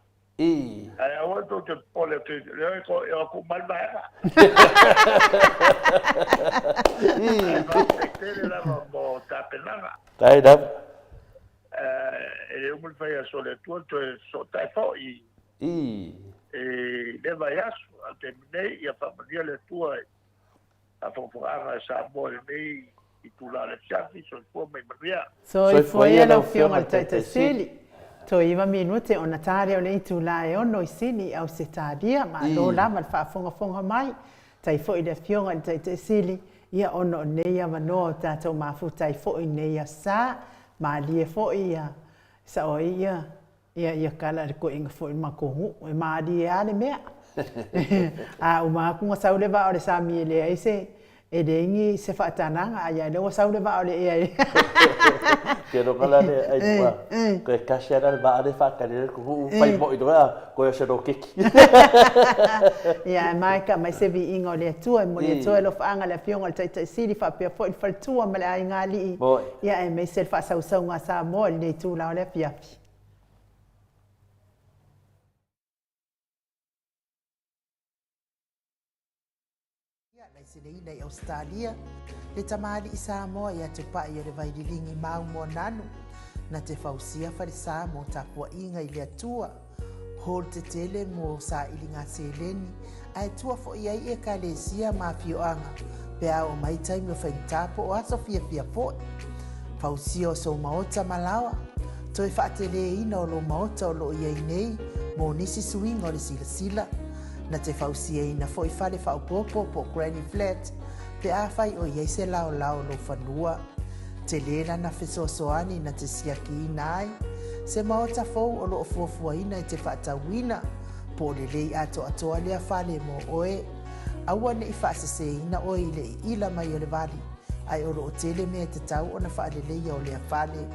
Aol to te pole te le ko mal ba. Te la mo ta penanga. Tai da. Ele umul fai solo tu so ta fo le vai aso a terminei e a familia le tua a fonfoganga sa mole nei i tula le fiafi so fo mai maria so i foi ala fiong al taita sili to iwa minute ona tare o nei tula e ono i sini au se tadia ma lo lama fa fonga mai tai foi le fiong al taita sili ia ono nei a mano tatou mafuta i foi nei a sa ma lie foi ia sa o ia kala ko inga foi ma ko e ma di ale mea a o ma ku sa le va o sa mi le ese e dengi se fa tananga ai le o sa le va o le ai ke ro kala le ai wa ko e kasera le va le fa kale ko fai mo i do ko se ro kiki ia mai ka mai se vi ingo le tu e mo le tu e lo fa anga le fiong al tai si di fa pe fo fa tu ma le ai ngali ia e mai se fa sa nga sa mo le tu la le fiafi Sile i Australia, le tamali i Samoa ia te pai e le vaililingi mau mo nanu, na te fausia whare Samoa tapua inga i le atua, hol te tele mo sa ilinga seleni, ai tua fo ia i e ka le sia ma fioanga, pe a o mai taimi o whaintapo o aso fia po, fausia o so maota malawa, toi whaatele ina o lo maota o lo ia i nei, mo nisi suinga o le sila, na te fausia ina foi fale fa popo po Granny Flat pe a fai o ia se lao lo fanua te lena na fesosoani na te siaki nai se maota fou o lo fuafua ina te fatawina po le lei ato le fale mo oe aua ne fa se ina o ile ila mai o le vali ai o lo tele me te tau ona fa le lei o le fale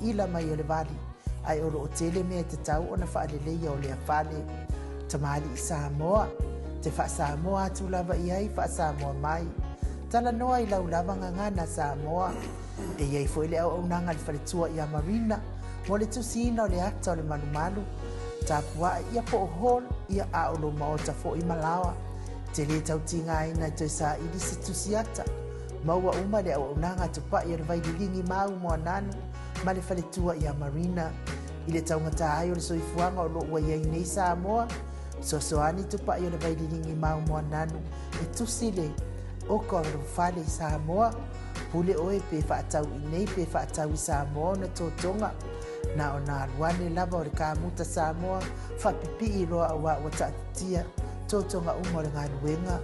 ila mai o le vali ai o lo tele me te tau ona fa le lei o le fale tamali i Samoa te fa Samoa tu lava i ai fa Samoa mai tala noa i lau lava ngana Samoa e iai foi le au nanga le fale tua i Marina mo le tusina o le akta o le manumalu tapua ia po hol ia a o lo maota fo i malawa te le tau tinga ina te sa i disi tusiata maua uma le au nanga tupa i le vaililingi mau mo nanu ma le fale tua i Marina i le taungata ai o le soifuanga o lo ua iai nei Samoa sosoani tupa i o le vaililingi mau mo nanu e tusile o ka o fale i Samoa pule oe pe whaatau i nei pe whaatau i Samoa na tōtonga na o nā luane lava o le kāmuta Samoa whapipi i roa o wa tatia tōtonga umo le ngā nuenga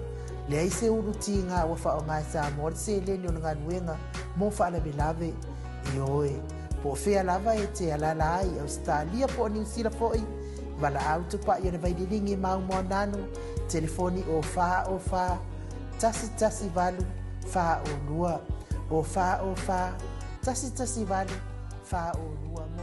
le aise uruti ngā wafa o ngā Samoa le se leni o le ngā nuenga mo whaalawe lave i oe po fea lava e te alala ai Australia po New Zealand foi Wala au tu pa ia vai dilingi mau mo nanu telefoni o fa tasi valu fa o lua o fa tasi valu fa o lua mo.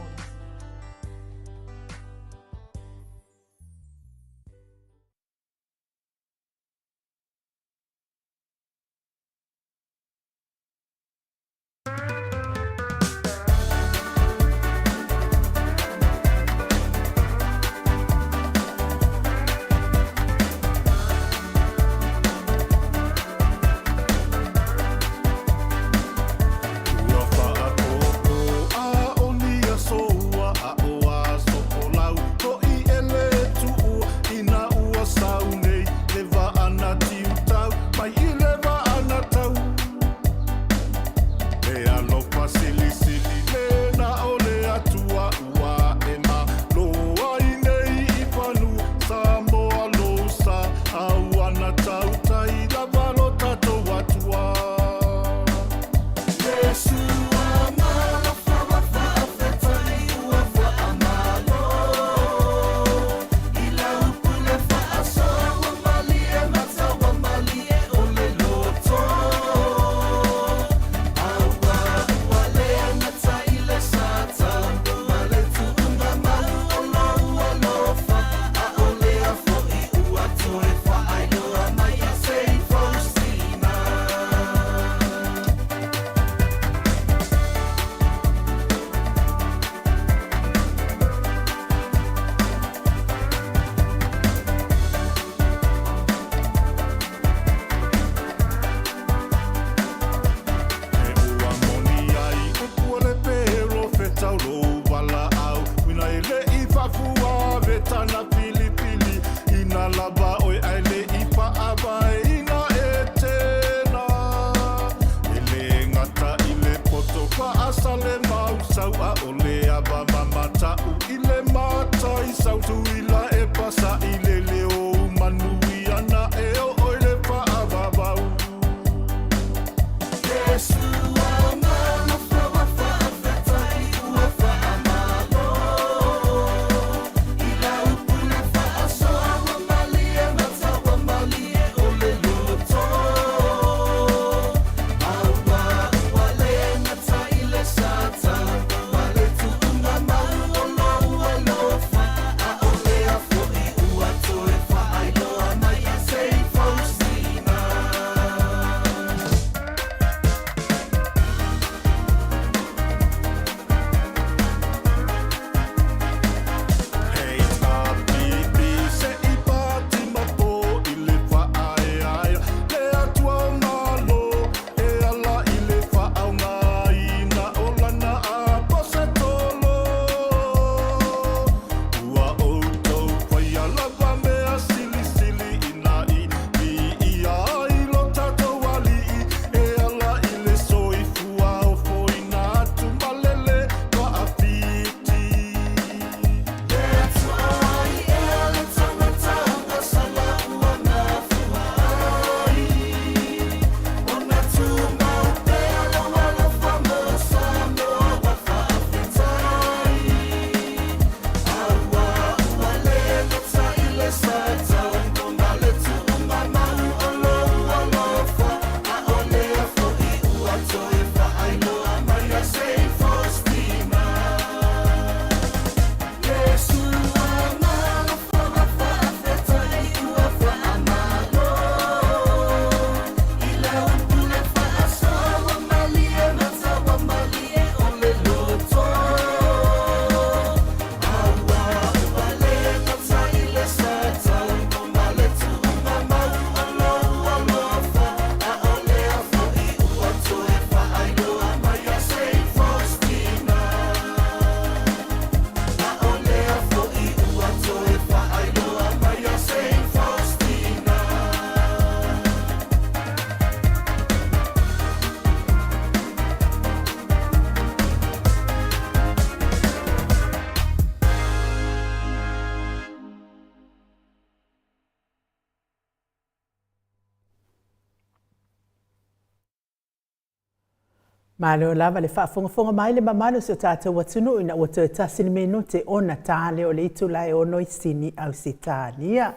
Malo lava le whaafonga mai le mamalo se o tātou watunu ina ua te tasini minute o na tāle o le itulai o noi sini au si tālia.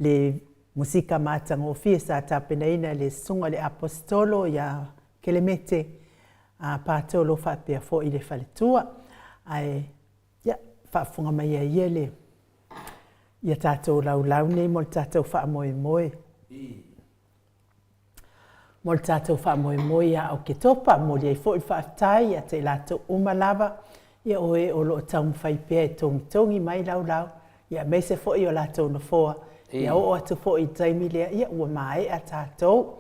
Le musika mātanga o fia sa tāpena ina le sunga le apostolo ya kelemete pātolo whapea fo i le whaletua. Ai, ya, whaafonga mai ia le ia tātou lau nei mo le tātou whaamoe moe. Mo le tātou whaamoe ia au ke topa, mo le fo i whaatai ia te lātou umalava, ia oe o loo tau mwhaipea e tongi mai lau, ia me se fo i o lātou na foa, ia o atu fo i taimi lea, ia ua mai a tātou,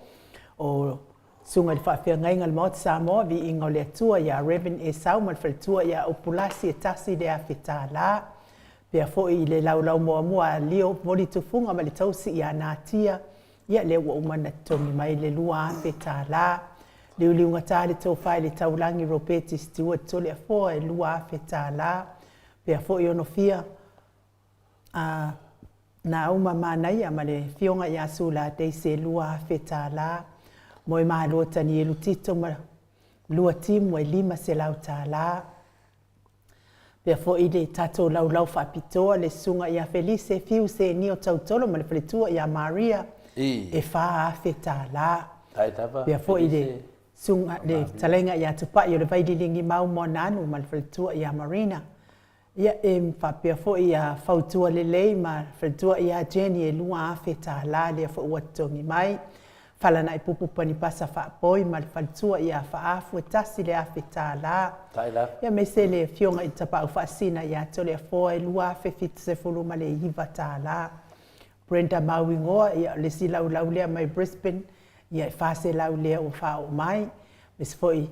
o sunga le whaafea ngainga le maot Samoa, vi ingo le atua ia Reverend e sau, ma le whaletua ia o pulasi e tasi lea whetā la, pia fo i le lau mua lio moli tufunga ma le tausi ia nātia, ia le ua umana tongi mai le lua ape tā la. Liu ngata le tau whai le taulangi Robeti Stewart tole a foa e lua ape tā la. Pea fo i ono fia. Na uma manai ama le fionga i asu la teise lua ape tā la. Moe maa lua tani e lutito ma lua timu e lima se lau tā la. Pea fo i le tato lau whapitoa le sunga i a Felice fiu se ni o tautolo ma le whaletua i a Maria. E wha awhi tā la. Pea fo i le sunga le talenga i a tupai o le vaidilingi mau mo nanu ma le whaletua i a Marina. Ia e pea fo i a whautua le lei ma whaletua i a Jenny e lua awhi tā la lea fo uatongi mai. Whalana i pupu pani pasa whaapoi ma le whaletua i a whaafu e tasi le awhi tā la. Ia me se le fionga i tapau whaasina i a tole a foa e lua awhi fitu se fulu ma le iwa tā la. Brenda Mawingoa, ia le si lau lea mai Brisbane, ia whase lau lea o whao mai. Mes foi,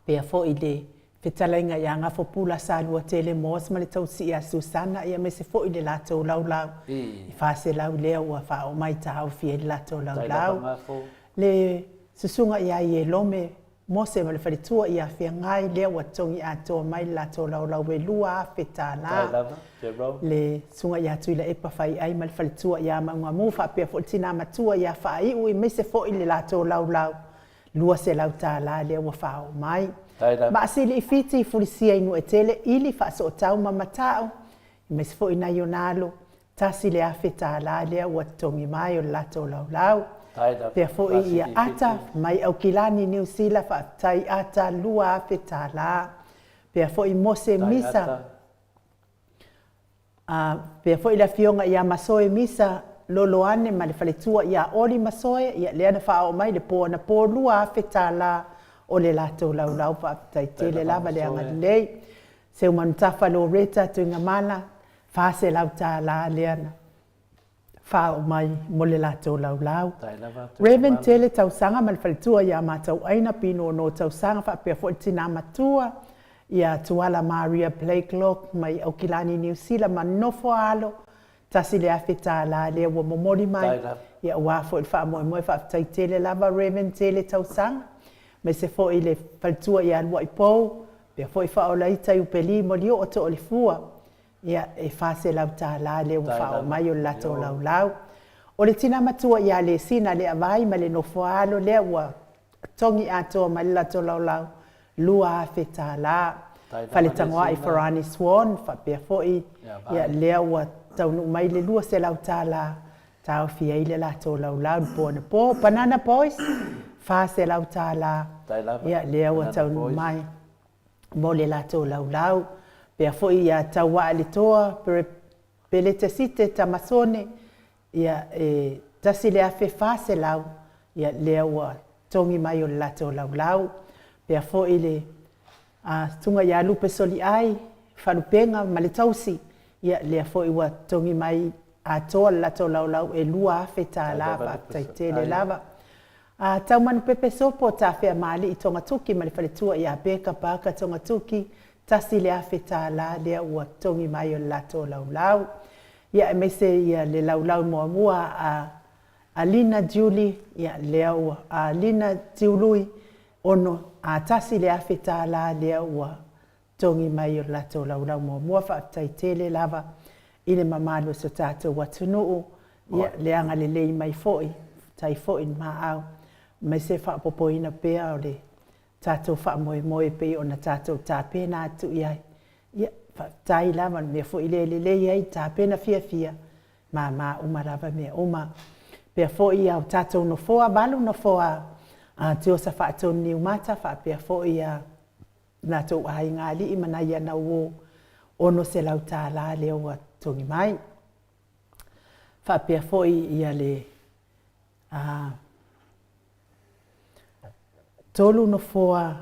pea foi le whetalainga ia ngafo pula sa lua tele mos ma le tausi ia Susana, ia me se foi le lato lau. I whase lau lea o whao mai ta au fie le lato lau. Le susunga ia i lome mose ma le wharitua ia whia ngai lea wa tongi atoa mai lato lau e lua whetā la. Le sunga ia tui la epa whai ai ma le wharitua ia maunga muwha pia fo tina matua ia whai ui me se fo i le lato lau. Lua se lau tā la lea wa whao mai. Ma asili i fiti i furisia inu e tele ili wha so tau ma matao. Me se fo i na yonalo tasi lea whetā la lea wa tongi mai o lato lau. Pea fo i ia ata mai au kilani New Zealand whaatai ata lua whetā la. Pea fo i mose misa. Pea fo i la fionga ia masoe misa loloane ma le whaletua ia oli masoe ia lea na whao mai le po na po lua whetā la o le lato lau whaatai tele lava le anga lei. Se umanu tafa lo reta tuinga mana whase lau tā la lea na. Whao mai mo le lato lau. Reverend tele tausanga ma le whaletua ia mātau aina pino no tausanga whapea fo tina matua ia tuala Maria Blakelock mai au kilani New Zealand ma nofo alo tasi le awhetā la lea ua momori mai ia ua fo i wha moe whaatai tele lava Reverend tele tausanga me se fo i le whaletua ia lua i pou pea fo i whao laita i upeli mo lio o to o le fua. Ia e whase lau tā la lea ua whao mai o lato lau. O le tina matua ia le sina le avai ma le nofo alo lea ua tongi atoa ma le lato lau. Lua a whetā la. Whale tangoa i Farani Swan, whapea foi. Ia lea ua taunu mai le lua se lau tā la. Tau fia i le lato lau pōna pō. Banana Boys, whase lau tā la. Ia lea ua taunu mai mo le lato lau. Pea foi ia taua le toa pe le te site tamasone ia tasi le afe whase lau ia lea ua tongi mai o le lato lau. Pea foi le tunga ia lupe soli ai whanupenga ma le tausi ia lea foi ua tongi mai a toa le lato lau e lua afe tā lava taitele lava. Tau manu pepe sopo ta whea maali i tonga tuki ma le whaletua ia beka paka tonga tuki tasi le awhetā la lea ua tongi mai o lato lau. Ia e mese ia le lau mua a Lina Julie, ia lea ua a Lina Tiului ono a tasi le awhetā la lea ua tongi mai o lato lau mua whaatai tele lava i le mamalo so tātou watunuu ia leanga le lei mai foi, tai foi ma au. mai se whaapopoina pēa o le tātou whaamoe pe o na tātou tāpena atu iai. Ia, tai lava mea fo i le iai tāpena fia ma umarawa mea oma. Pea fo i au tātou no foa, balu no foa te o sa whaatou ni umata, pea fo i a nā tau ai ngā li i mana ia na uo ono se lau tā la leo wa tongi mai. Pea fo i a le tolu no foa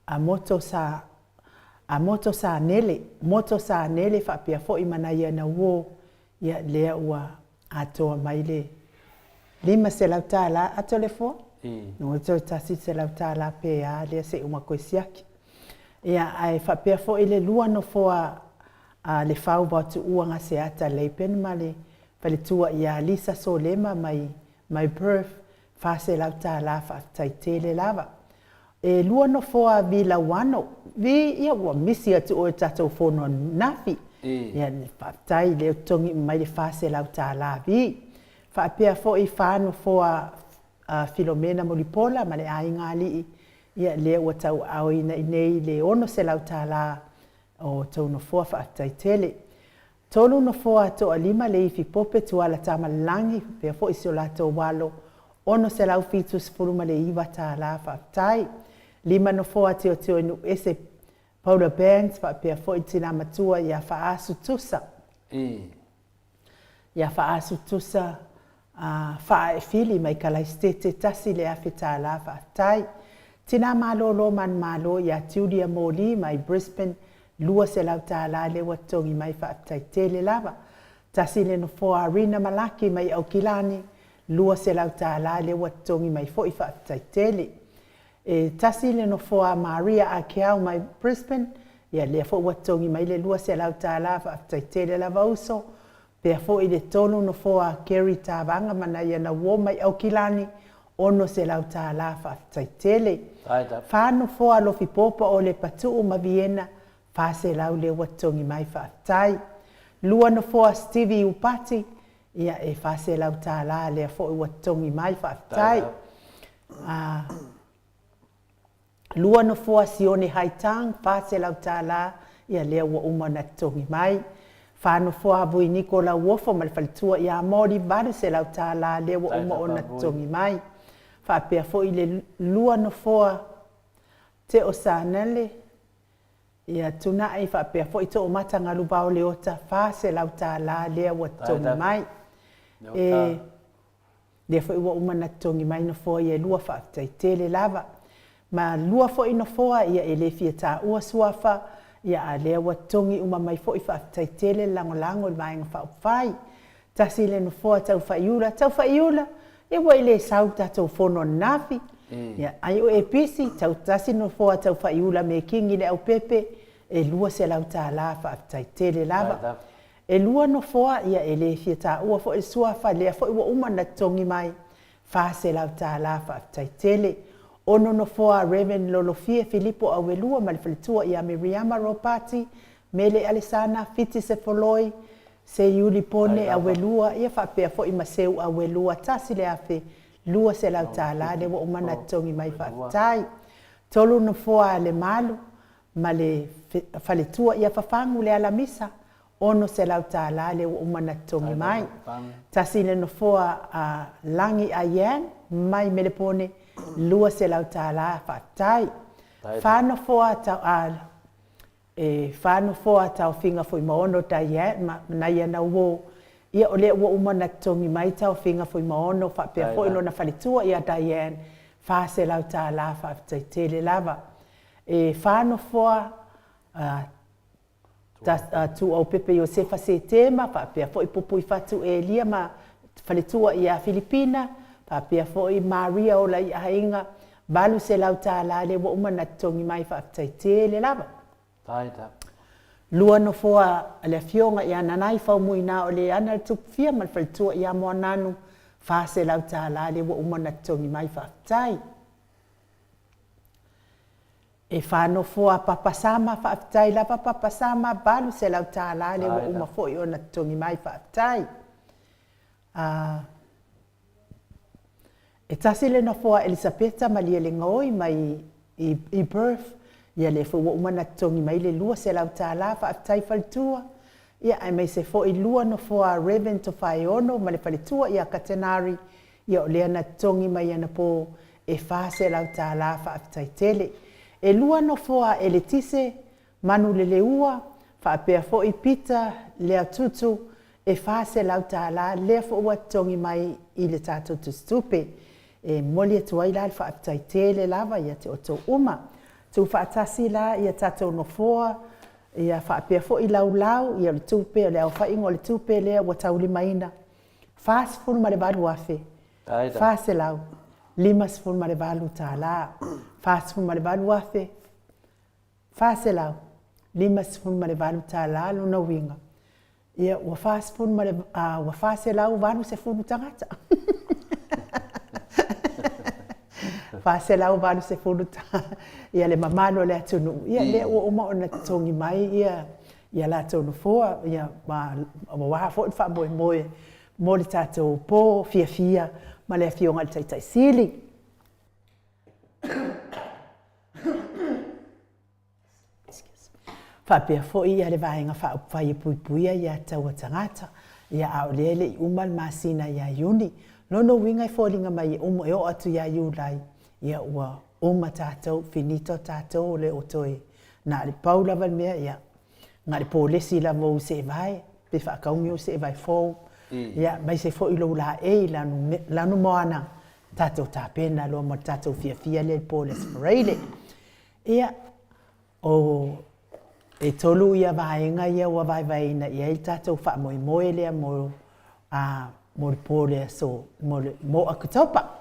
a moto sa nele pea fo i mana ia na uo ia lea ua atoa mai le lima se lau tā la ato le foa. No to tasi se lau tā la pea lea se uma koe siaki. Ia ai pea fo i le lua no foa le whau watu uanga se ata leipen ma le pale tua ia Lisa Solema mai birth se lau tā la taitele lava. E lua no foa vi la wano vi ia ua misi atu o tatou fono nafi. Ia tai le tongi mai le se lau tā la vi. Pea fo i whano foa Filomena Molipola ma le ainga li ia le ua tau au ina nei le ono se lau tā la o tau no foa taitele. Tolu no foa to alima le ifi pope tu ala tama langi pea fo i se o lato walo ono se lau fitu sifuruma le iwa tā la tai. Lima no foa te o te inu ese Paula Banks pea fo i tina matua ia whaasu tusa. Ia whaasu tusa wha e fili mai kalaistete tasi le afe tā la tai. Tina malo man malo ia Julia Moli mai Brisbane lua se lau tā la le watongi mai taitele lava. Tasi le no foa Rina Malaki mai Aukilani lua se lau tā la le watongi mai fo i taitele. Tasi le no foa Maria Akeau mai Brisbane ia le fo watongi mai le lua se lau tā la taitele lava uso. Pea fo i le tonu no foa Kerry Tavanga mana ia na wo mai Aukilani ono se lau tā la taitele. Whāno foa lofi popa o le patu ma Vienna se lau le watongi mai tai. Lua no foa Stevie Upati ia e se lau tā la le fo i watongi mai tai. Lua no foa Sione Haitang se lau tā la ia le ua umana tongi mai. Whāno foa Vui Nicola Wofo ma le whalitua ia Mori Vare se lau tā la le ua uma ona tongi mai. Pea fo i le lua no foa te o Sanele ia tuna ai pea fo i to o mata ngalu bao le ota se lau tā la le ua tongi mai. Le fo i ua umana tongi mai no foa ia lua taitele lava. Ma lua fo i no foa ia e le fia tā ua suafa ia a le ua tongi uma mai fo i taitele lango i mai ngā whai. Tasi le no foa tau whaiula. E wai le sau tatou fono nafi. Ai o e pisi tau tasi no foa tau whaiula me kingi le au pepe e lua se lau tā la taitele lava. E lua no foa ia e le fia tā ua fo e suafa lea fo i wa umana tongi mai se lau tā la taitele. Ono no foa Reverend Lolofia Filippo au e lua ma le whalitua ia Miriama Ropati me le Alessana Fiti se foloi se yuli pone a welua ia pea fo i maseu a welua tasi le afe lua se lau tā la le wa umana tongi mai tai. Tolu no foa le malu ma le whaletua ia whafangu le alamisa ono se lau tā la le wa umana tongi mai. Tasi le no foa langi a yang mai me le pone lua se lau tā la tai. Whano foa whāno foa tau whinga fui maono na ia na uo. Ia o lea ua umana tongi mai tau whinga fui maono pea fo ino na whalitua ia Diane se lau tā la taitele lava. Whāno foa tu au pepe Josefa se tema pea fo i pupu i whatu e lia ma whalitua ia Filipina pea fo i Maria o la i hainga balu se lau tā la le ua umana tongi mai taitele lava. Lua no foa le fionga ia nanai fau muina o le ana tupfia mal faltua ia mo nanu se lau tā la le ua umana tongi mai tai. E whāno foa papasama tai la papasama balu se lau tā la le ua uma fo i ona tongi mai tai. E tasi le no foa Elisabeta ma lia le ngoi mai i birth. Ia le fo wa umana tongi mai le lua se lau tā la fa aftai faltua. Ia ai mai se fo i lua no foa Reven to fai ono ma le falitua ia katenari. Ia o lea na tongi mai ana po e fa se lau tā la fa aftai tele. E lua no foa e le tise manu le ua fa apea fo i pita le atutu e fa se lau tā la lea fo ua tongi mai i le tātou tu stupe. E moli atu ai la fa aftai tele lava ia te oto uma. Tu whaatasi la ia tātou no foa, ia whaapea fo i lau, ia le tupe, le au whaingo le tupe lea wa tauli maina. Whaas funu ma le walu afe. Whaas e lau. Limas funu ma le walu tā la. Whaas funu ma le walu afe. Whaas e lau. Limas funu ma le walu tā la, luna winga. Ia wa whaas funu ma le, wa whaas e lau, walu se funu tangata. Whaase lau walu se furuta. Ia le mamano le atunu. Ia le ua uma o na tongi mai. Ia la tonu foa. Ia ma waha fo i wha moe moe. Mo le tātou pō, fia fia. Ma le fionga le taitai sili. Whapea fo ia le vaenga wha upwai pui puia ia taua tangata. Ia au lele i umal masina ia yuni. Nono winga i fōlinga mai umo e o atu ia yulai. Ia ua uma tātou, finito tātou le otoi. Nā le paula wal mea ia. Ngā le pōlesi la mou se vai. Pe whakaungi o se vai fōu. Ia mai se fō ilo la e lanu moana. Tātou tāpena lo mo tātou fia fia le pōlesi pareile. Ia o e tolu ia vaenga ia ua vai vaina. Ia il tātou wha moe moe lea mo le pōlea so mo akutopa.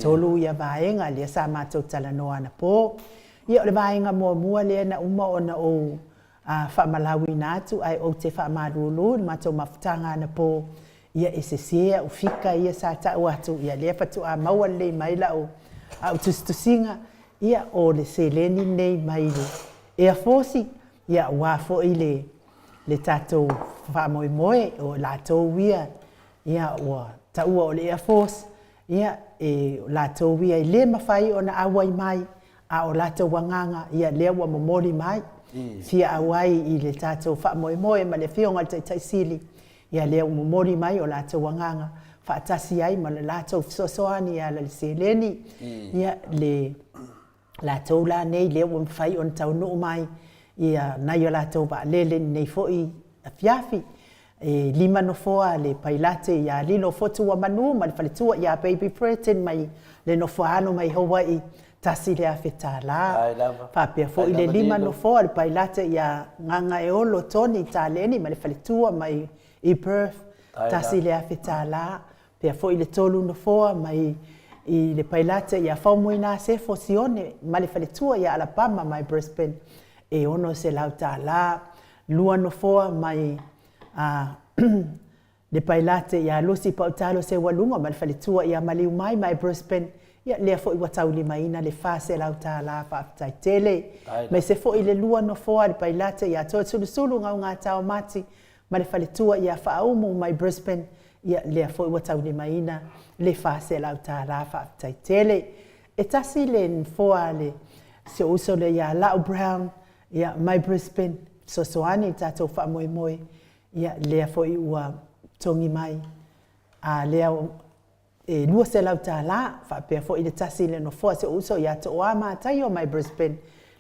Tolu ia vaenga lea sa mātou tala noa na pō. Ia o le vaenga mua lea na uma o na o whaamalawi nātu ai o te whaamarulu mātou mafutanga na pō. Ia e se sea o fika ia sa tau atu. Ia lea patu a maua le maila o au tustusinga. Ia o le seleni nei maile. E a fōsi ia wafo i le tātou whaamoe moe o lātou wia. Ia o taua o le Air Force. Ia e lātou wia i le mawhai o na awai mai. A o lātou wanganga ia lea wa momori mai. Fia awai i le tātou whaamoe moe ma le whionga le taisili. Ia lea wa momori mai o lātou wanganga. Whaatasi ai ma le lātou fisosoani ia le seleni. Ia le lātou la nei lea wa mwhai o na tau nuu mai. Ia nai o lātou wa lele nei foi a fiafi. E lima no foa le pailate ia lilo fotu wa manu ma le faletua ia baby Britain mai le no foano mai Hawaii tasi le afeta la whapea fo i le lima no foa le pailate ia nganga e olo toni taleni ma le faletua mai i Perth tasi le afeta la pea fo i le tolu no foa mai i le pailate ia whaumuina se fosione ma le faletua ia Alabama mai Brisbane e ono se lauta la lua no foa mai le pailate ia lusi pautalo se walunga ma le faletua ia maliu mai mai Brisbane ia lea fo i watau lima ina le fase lauta la whaaftai tele mai se fo i le lua no foa le pailate ia toa sulusulu ngau ngā tau mati ma le faletua ia whaaumu mai Brisbane ia lea fo i watau lima ina le fase lauta la whaaftai tele e tasi le foa le se uso le ia Lau Brown ia mai Brisbane sosoani tātou whaamoe moe ia lea fo i ua tongi mai a lea e lua se lau tā la whapea fo i le tasi le no foa se uso ia to oa mātai o mai Brisbane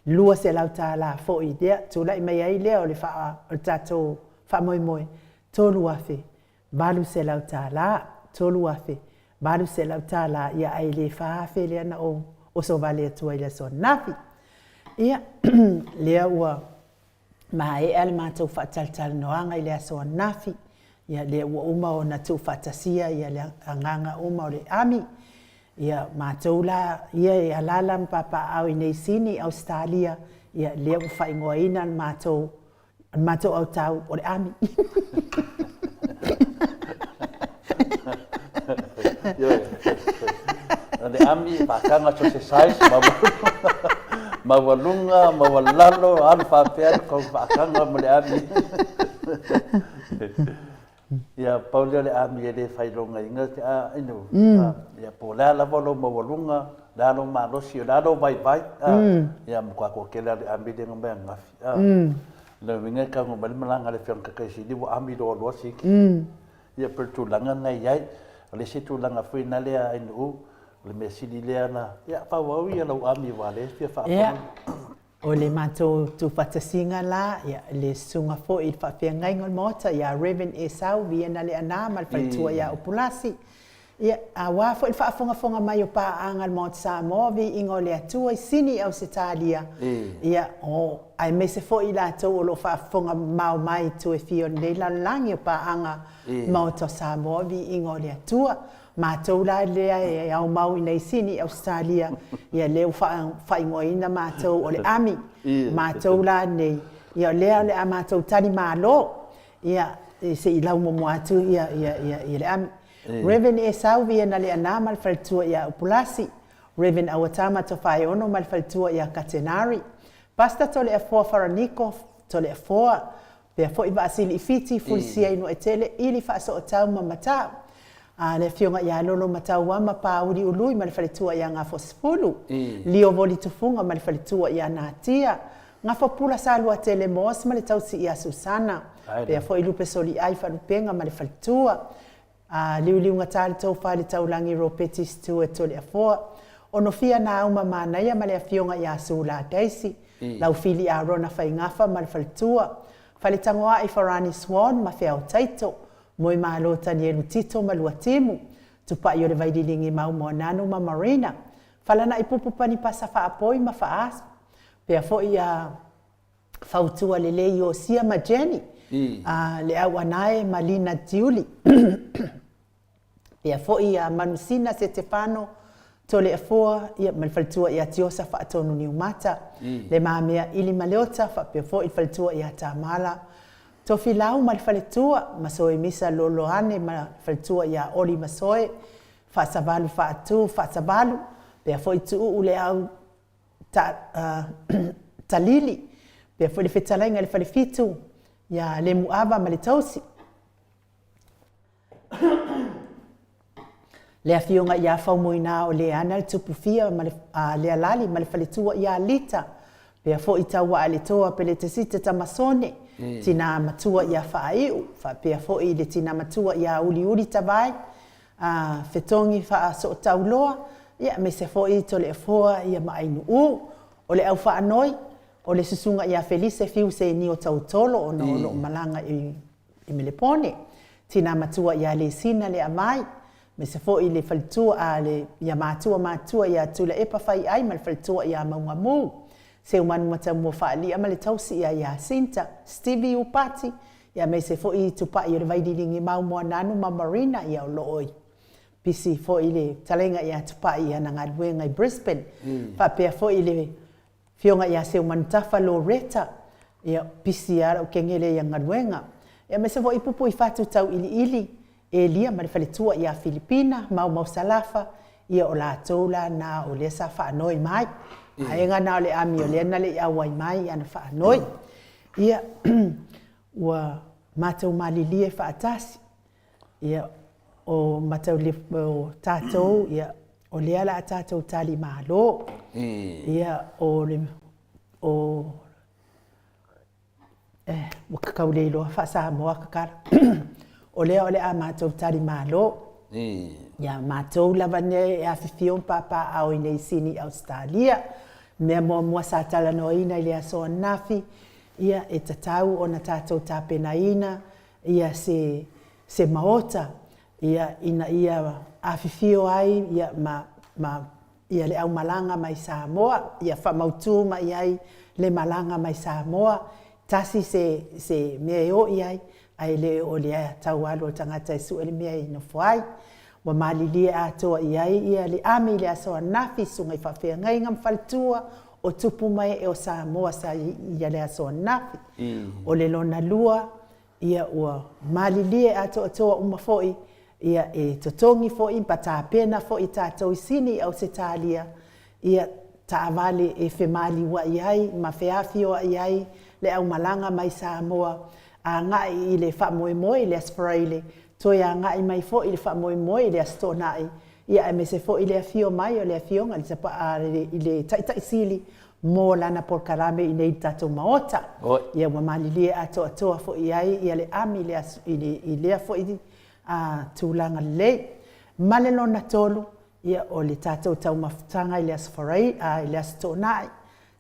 lua se lau tā la fo i lea tūlai mai ai lea o le tātou whamoe moe tolu afe balu se lau tā la tolu afe balu se lau tā la ia ai le whaafe lea na o so vale atua i le so nafi ia lea ua ma e ale mātou whaataltal noanga i lea soa nafi. Ia lea ua uma o na tū whaatasia, ia lea anganga uma o le ami. Ia mātou la, ia e alala mpapa au i nei sini, Australia. Ia lea ua whaingoa ina mātou au tau o le ami. Le ami, whakanga to se sais, mawalunga, mawalalo, alfa pēr, kau whakanga mo le ami. Ia o le ami le fai longa inga te a inu ia po la la volo mo volunga la lo ma lo si la lo vai ia mo kwa ko ke la ami le ngomba ngafi le winga ka ngo bal malanga le fion ka kai si di wo ami lo si ia per tu langa nai ai le si tu langa fui na le a inu le me si di le ana ia pa wa ia lo ami wa le fia fa o le matou tu fatasinga la ia le sunga fo I whawhia ngai ngon mota ia Reverend Esau via na le ana mal whaitua ia Opulasi ia a wafo I whaafonga mai o pa angal mota Samoa vi ingo le atua I sini au se talia ia o ai me se fo I la tau o lo whaafonga mau mai tu e fio nei la langi o pa anga mota Samoa vi ingo le atua mātou la lea e au mau I nei sini Australia ia leo whaingoina mātou o le ami mātou la nei ia lea le a mātou tani mālo ia se I lau momo atu ia le ami Reverend Esau via na le ana mal faltua ia Opulasi Reverend Awatama to whae ono mal faltua ia Katenari Pasta tole a foa Faraniko tole a foa pea fo I vaasili I fiti fulisia ino e tele ili whaaso o tau mamatau le fionga ia lolo matau ama pa uri ului ma le faletua ia ngā fosfulu. Lio voli tufunga ma le faletua ia nā tia. Ngā fopula sa lua tele mos ma le tausi ia Susana. Pea fo ilupe soli ai wharupenga ma le faletua. Liu ngatali tau whale tau langi ropetis tu e tole a foa. Ono fia na au mamana ia ma le fionga ia Sula Daisy. Lau fili a rona whai ngafa ma le faletua. Whale tangoa I Farani Swan ma whiau taito. Moi malo tani elu tito malua timu. Tupa I o le vaidilingi mau mo nanu ma marina. Falana I pupu pani pasa whaapoi ma whaas. Pea fo I a whautua le lei o sia ma Jenny. Le au anae ma Lina Diuli. Pea fo I a manusina se Stefano. Tole a foa ia malfaltua ia tiosa whaatonu ni umata. Le maamea ili maleota pea fo I faltua ia tamala. Tofi lau ma le faletua, masoe misa loloane ma faletua ia oli masoe, whaasavalu whaatu, whaasavalu, pea foi tuu ule au talili, pea foi le whetalainga le falefitu, ia le muava ma le tausi. Le afionga ia whaumoina o le ana le tupufia ma le alali ma le faletua ia lita, pea foi taua a le toa pe le tesita tamasone, tina matua ia whaaiu, pea foi le tina matua ia uli tawai, fetongi wha so tauloa, ia me se foi to le foa ia maainu o le au whaanoi, o le susunga ia Felice fiu se ni o tautolo o no malanga I Melepone, tina matua ia le sina le amai, me se foi le faltua le ia matua ia tula epa whai ai ma le faltua ia maungamu, se umanu mata mua whaali ama le tausi ia Sinta, Stevie Upati, ia me se fo I tupa I o le vaidilingi mau mua nanu ma Marina ia o looi. Pisi fo I le talenga ia tupa ia na ngaduenga I Brisbane. Pea fo I le fionga ia se umanu tafa Loretta, ia pisi ara o kengele ia ngaduenga. Ia me se fo I pupu I fatu tau ili, e lia ma le faletua ia Filipina, mau salafa, ia o la tola na o le sa whaanoi mai. Aenga na le ami o le na le awai mai ana whaanoi. Ia ua matau malilie whaatasi. Ia o matau le o tātou, ia o le ala a tātou tali mahalo. Ia o le wakakau le iloa whaasa moa kakara. O le a matau tali mahalo. Ia matau lavane e awhiwhion papa au I nei sini Australia. Mea mua sa tala no ina I le asoa nafi, ia e tatau o na tātou tāpena ina, ia se maota, ia ina ia awhiwhio ai, ia ia le au malanga mai Samoa, ia whamautu mai ai le malanga mai Samoa, tasi se mea o iai, ai le o le tau alo o tangata e su ele mea I no fuai, wa malilia atoa iai ia le ami le asoa nafi sunga I whawhea ngai ngam whaltua o tupu mai e o Samoa sa ia le asoa nafi. O le lona lua ia ua malilia atoa umafoi ia e totongi foi pata pena foi tātou sini au se talia ia taavale e femali wa iai ma feafio iai le au malanga mai Samoa a ngai I le whamoemoe le asparaile Toia ngai mai fo i le wha moe i le asto nai. Ia e me se fo i le fio mai o le fio ngai se pa i le tai sili mo lana por karame i nei tatou maota. Ia wa malilie atoa fo i ai ia le ami i lea fo i tūlanga lei. Male lona tolu ia o le tatou tau mafutanga i le asfarai i le asto nai.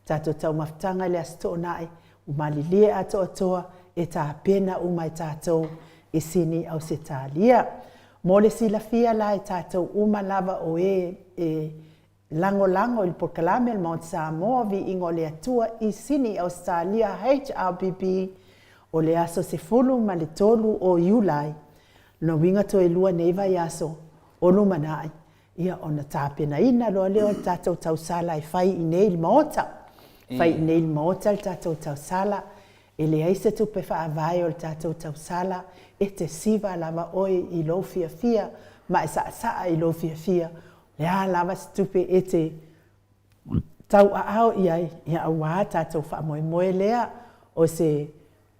Tatou tau mafutanga i le asto nai. Umalilie atoa e tā pena umai tatou e sini au se talia. Mo le silafia la e tātou uma lava o lango il Pokalame il Mount Samoa vi ingo le atua i sini Australia HRBB o le aso se fulu ma le tolu o Iulai. No winga to e lua neiva i aso o lumanai. Ia ona tāpena ina loa leo tātou tau sala e fai i nei il maota. Fai i nei il maota il tātou tau sala. E le aise tupe wha avai o le tātou tau sala. E te siva lava oi i lo fia ma e saa i lo fia. Lea lava stupe e te tau au iai ia awa tātou wha moe lea o se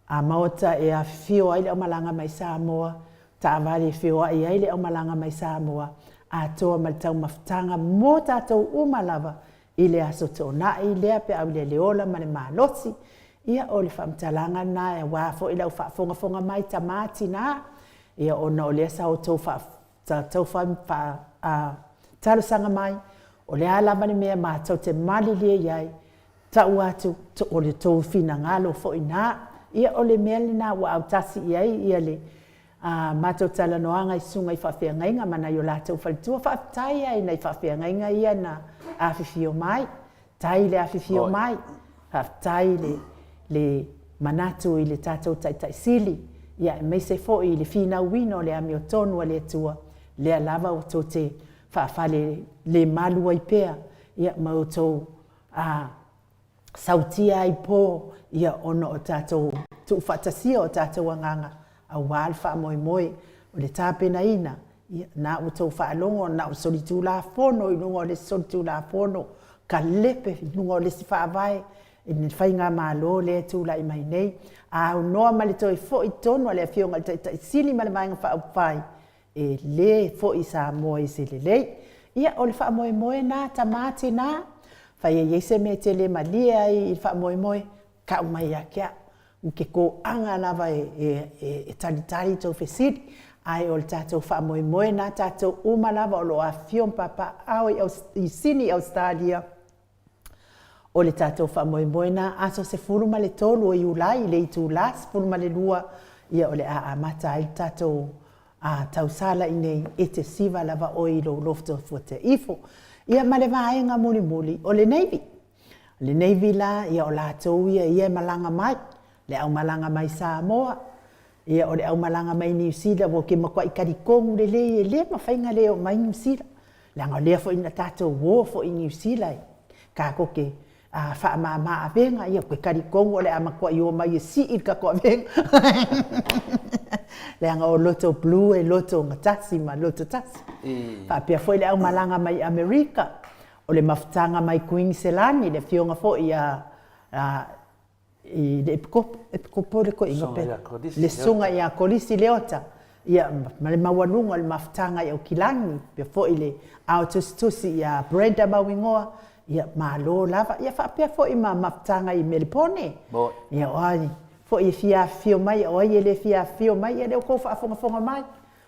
a maota e a fio ai le o malanga mai Samoa. Ta avali fio ai le o malanga mai Samoa. A toa mal tau mafutanga mo tātou umalava i le aso tō nai lea pe au le leola ma le malosi. Ia o le whamtalanga na e wafo i lau whafonga mai tamati na. Ia o na o lea sa o tau talusanga mai. O lea lava ni mea ma tau te malilie iai. Tau atu o le tau fina ngalo fo i na. Ia o le mea na wa au tasi iai ia le matau tala noanga i sunga i whawhia ngainga mana i o la tau whalitua whaftai ai na i whawhia ngainga ia na awhiwhio mai. Tai le awhiwhio mai. Whaftai le manatu i le tātou tai sili. Ia e meise fo i le whina wino le ami o tonu a le atua. Lea lava o tō te whaafale le malua i pēa. Ia ma o tō sautia i pō. Ia ono o tātou tu whatasia o tātou anganga. A wāl wha moe o le tāpena ina. Ia nā o tō whaalongo nā o solitu la fono i lungo le solitu la fono. Ka lepe i lungo le si whaavai. E ne whainga malo le tūla i mai nei. A unoa ma le toi fo i tonu a le fionga le sili ma le vainga wha upai. E le fo i Samoa i se le lei. Ia o le wha moe nā tamati nā. Whai e yeise me te le malia i wha moe ka umai a kia. Uke ko anga lava e talitari tau whesiri. Ai o le tātou wha moe nā tātou umalava o lo a fion papa au i sini Australia. O le tātou wha moe na aso se furuma le tolu o Iulai le i tūlas furuma le lua ia o le amata i tātou tausala i nei e te siva lava o i lo lofto fuate ifo. Ia ma le vaenga muli o le Navy. Le Navy la ia o lātou ia malanga mai. Le au malanga mai Samoa. Ia o le au malanga mai New Zealand wo ke makua i karikongu le mawhainga leo mai New Zealand. Le anga lea fo ina tātou wo fo i New Zealand. Ka koke wha maa avenga, ia koe karikongo le ama kua i o mai e si i ka kua avenga. Le anga o loto blue e loto ngatasi ma loto tasi. Wha pia foi le au malanga mai Amerika, o le mafutanga mai Queenselani, le fionga fo i le epikopo le ko inga pe. Le sunga i a kolisi leota. Ia ma le mawanunga le mafutanga i au kilangi, pia fo i le au tusi i a Brenda Mawingoa, ia malo lava ia fa pia fo i mafutanga i Melbourne. Ia oi fo i fio mai oi ele fio mai ele ko fa fonga mai.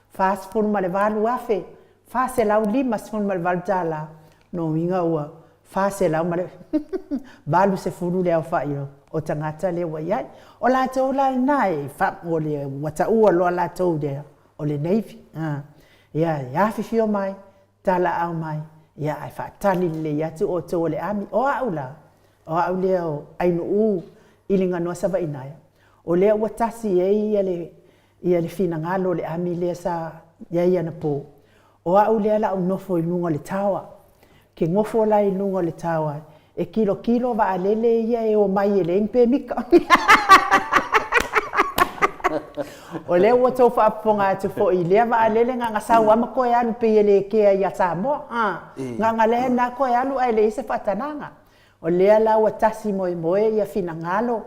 Fas fo ma le valu afe. Fa se lau lima fo ma le valtala. No inga ua fa se lau ma le valu se fulu le fa io. O tangata le wa ia. O la to la nai fa o le wata ua lo la to de o le Navy. Ia fio mai tala au mai. Ia ai whaatali le iatu o tō le ami. O au leo ainu ilinga noa sawa inaia. O leo watasi ia le fina ngalo le ami lea sa ia na pō. O au lea la au nofo i lunga le tawa. Ke ngofo la i lunga le tawa. E kilo wa alele ia e o mai e le ingpe mika. O leo wa tō whaaponga atu fo i lea wa alele nga sau ama koe alu pe ele kea ia Samoa. Nga lehe na koe alu ai le ise whatananga. O lea la wa tasi moe ia fina ngalo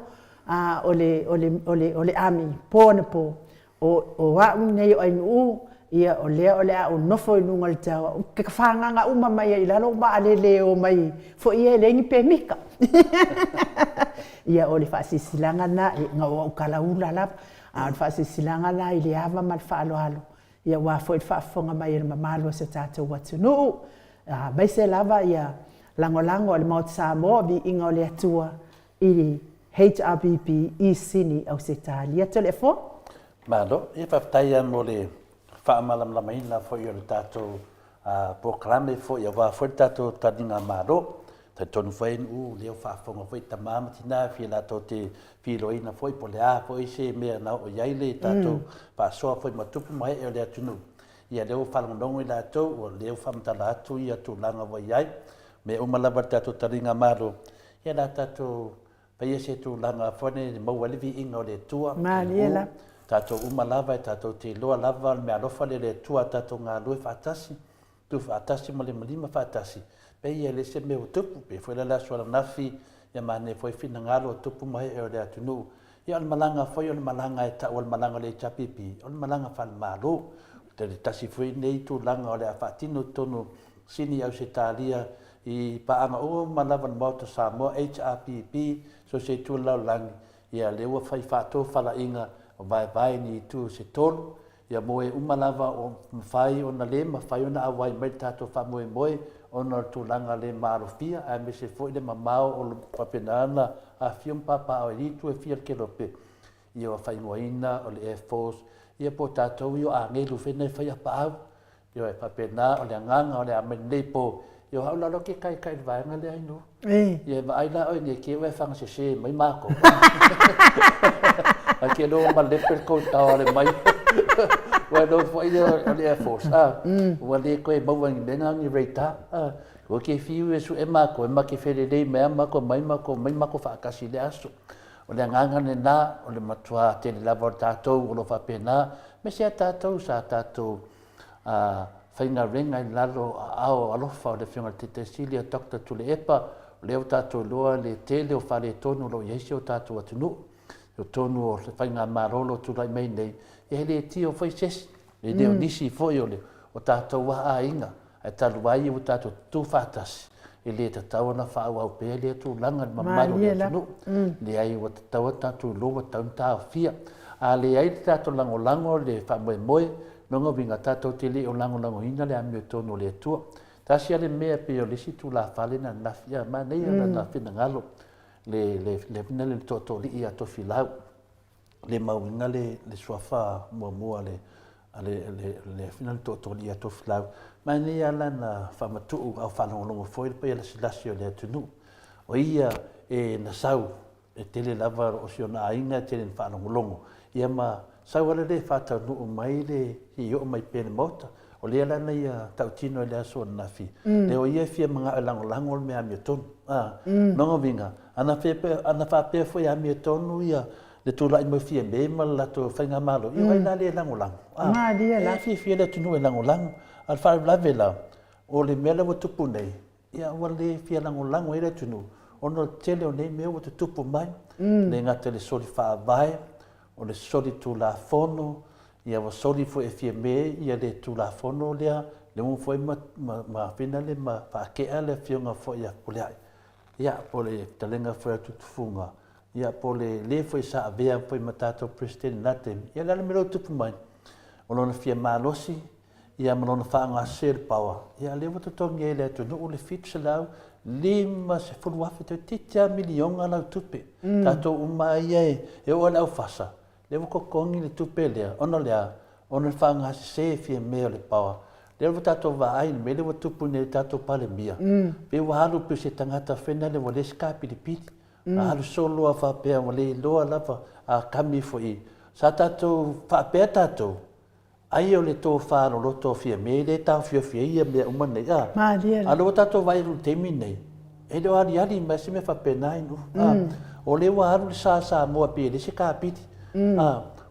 o le ami pō na pō. o a nei o inu ia o lea o nofo inunga le tawa ke whanganga uma mai i lalo ma alele o mai fo ia le ngi pe mika ia o le whaasisilanga na ngā o kalaula la a le whaasisilanga na i le ava ma le whaaloalo ia wa fo i whaafonga mai le mamalo se tātou watunu mai se lava ia langolango le Mount Samoa vi inga o le atua i HRBP i sini au se tālia telefo Malo, e whaftaia mo le whaamalamlamaina fo i o le tātou proklame fo i a wā fo i tātou taninga malo. Tai tonu whain leo whaafonga fo i tamama tina fi la tō te whiloina fo i po le a fo i se mea nao o iaile tātou whaasoa fo i matupu mai e o le atunu. Ia leo whalangonongo i lātou o leo whamatala atu i atu langa wa iai. Me umalawa tātou taninga malo. Ia la tātou paia se tu langa fone maualivi inga o le tua. Maliela. Tātou umalawa e tātou te loa lava me alofa le tua tātou ngā lue whaatasi. Tu whaatasi mo le malima whaatasi. Pe ia le se meo tupu, pe fwoi la suala nafi, ia mane fwoi fina ngalo tupu mai e o le atunu. Ia on malanga fwoi on malanga e ta o malanga le chapipi, on malanga whan malo. Te le tasi fwoi nei tu langa o le a whaatino tonu sini au se tālia i paanga o malawa na Mount Samoa HRPP, so se tu lau langi. Ia lewa whai whaato whala inga, o vai ni tu se tolu ia moe umalawa o mawhai o na le mawhai o na awai mai tātou whamoe moe o na tūlanga le marofia a me se fwoi le mamao o le papenana a fium papa o eritu e fia ke lope ia o whaingoina o le Air Force ia po tātou i o a ngelu whenei whai a paau ia e papena o le anganga o le amenei po ia o haulalo ke kai vaenga le ainu ia e vaaila o nge ke ue whanga se mai mako a ke lo ma leper ko tau le mai wa do fo ile o le Air Force wa le ko e bawang le ngang i reita ko ke fiu e su e ma ke fere dei me ma ko mai ma ko fa kasi le aso o le nganga ne na o le matua te le laboratorio o lo fa pena me se tatou sa tatou faina renga i lalo ao alofa o le whiunga te silia Dr. Tule Epa leo tatou loa le tele o whale tonu lo iesi o tatou atunu o tonu o le whainga marolo tulai mai nei e hele tio whai sesi e neo nisi foi o le o tatou wa a inga e taluai o tatou tu whatasi e le tatau na whaau au pēr le tu langa ni mamaro le atunu le ai o tatau tatou loa taunta o fia a le ai tatou lango le whamoe moe nonga vinga tatou te le o lango ina le ame o tonu le atua tasi ale mea pe o lisi tu la whale na nafia ma nei ana na whina ngalo le vina le toto li ia to filau le mauinga le suafa mua le vina le toto li ia to filau ma nei ala na whamatu au whanongolongo foi le pia la silasi o le atunu o ia e na sau e tele lava o sio na ainga tele whanongolongo ia ma sau ala le whatau nuu mai le hi o mai pene mota o le ala nei tautino e le aso na fi le o ia fia mga lango me ami tonu nonga vinga ana whape foi ami tonu ia le tula i mo fia me ma la to whainga malo i wai na le lango ia fia le tunu e lango al whare lavela o le mele wa tupu nei ia wa le fia lango e le tunu ono tele o nei mea wa tupu mai le ngata le sori whaavai o le sori tula fono ia wa sori fo e fia me ia le tula fono lea le mo foi ma fina le ma pakea le fionga fo ia puleai ia po le talenga fo tutufunga ia po le foi sa avea foi matato president natem ia le melo tupu mai o lona fia malosi ia malona whaanga ser power ia le wata tongi le tu no le fitsalau lima se fulwafe te titia milionga lau tupe tato umai e o lau fasa le wako kongi le tupe lea ono whaanga se fia mea le power le wata tato vaai me le wata tupu ne tato pale mia pe wahalu pe se tangata whena le wale ska pilipiti halu solo a whapea wale loa lava a kami fo i sa tato whapea tato ai o le tō whāro loto fia me le tau fia ia mea umane ia. Alo tato vai ru temi nei. E leo ari mai se me whapenai nu. O le waru le sa moa pe le se ka piti.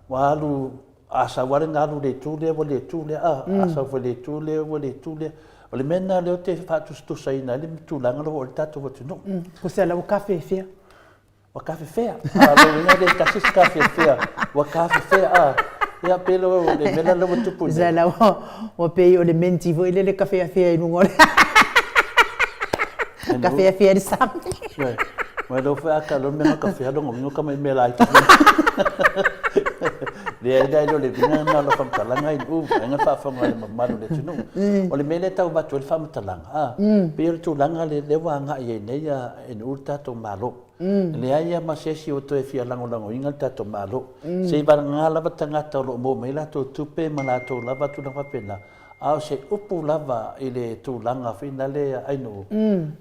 Waru asa ware ngaru le tūle o le tūle asa o le tūle o le tūle. O le mena leo te whātustu saina le tūlanga lo o le tato watu no. Kusela o kafe fia. Wa kafe fea. Alo inga le tasis kafe fea. Wa kafe fea Ia pelo le mela lo tupu. Zala o pe o le menti vo ile le kafe afia i ngore. Kafe afia di sam. Ma do fa ka lo me kafe lo ngomi ka mai mela ai. Le dai lo le vina na lo fam talanga i nga fa fa ngai ma lo le tunu. O le mele tau ba tu le fam talanga. Pe tu langa le wanga ye ne ya en urta to malo. Le aia ma se si o to e fia lango inga tato malo. Se ba ngala ba tangata lo mo me la to tupe ma la to lava tu na pena. Au se upu lava ile tu langa fina le ai no.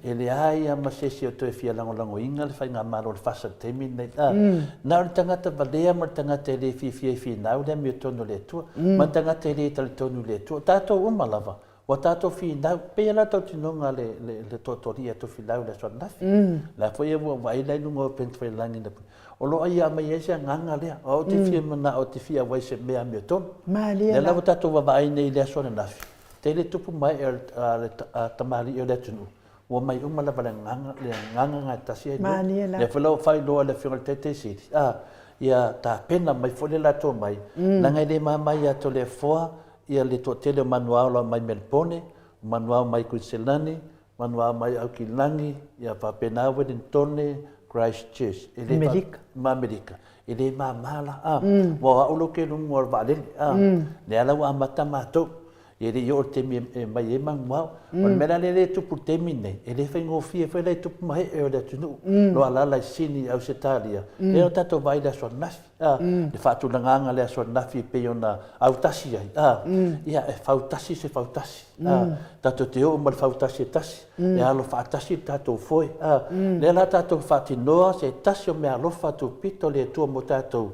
Ele aia ma se si o to e fia lango inga le fainga malo le fasa temi nei. Na tangata ba le ma tangata le fi na o le mi tonu le tu. Ma tangata le tal tonu le tu. Tato uma lava. Wa tato fi na pe la to tinonga le totoria to fi le so na fi la foi wo vai la no pen foi langi na o lo ia mai ese nganga le o ti fi mana o ti fi a vai se me a meton le la tato va vai nei le so na fi te le tupu mai tamari o le tunu wo mai uma la nganga ta si le flo fai lo le fi te si ia ta pena mai foi la to mai la ngai le mama ia to le foa ia le to tele manual mai Melbourne, manual mai Queensland, manual mai Auckland, ia pa pena Wellington, Christchurch. America. Ele mala wa o lo ke lu mo vale le ala wa mata mato ele yo te mai mang mau on mera le tu por termine ele foi ngofie foi le tu mai e le tu no ala la sini au setalia e o tato vai da sua naf de fato nganga le sua naf pe ona au tasi ia e fautasi se fautasi tato te o mal fautasi tasi e alo fautasi tato foi le la tato fati no se tasi o me alo fatu pito le tu mo tato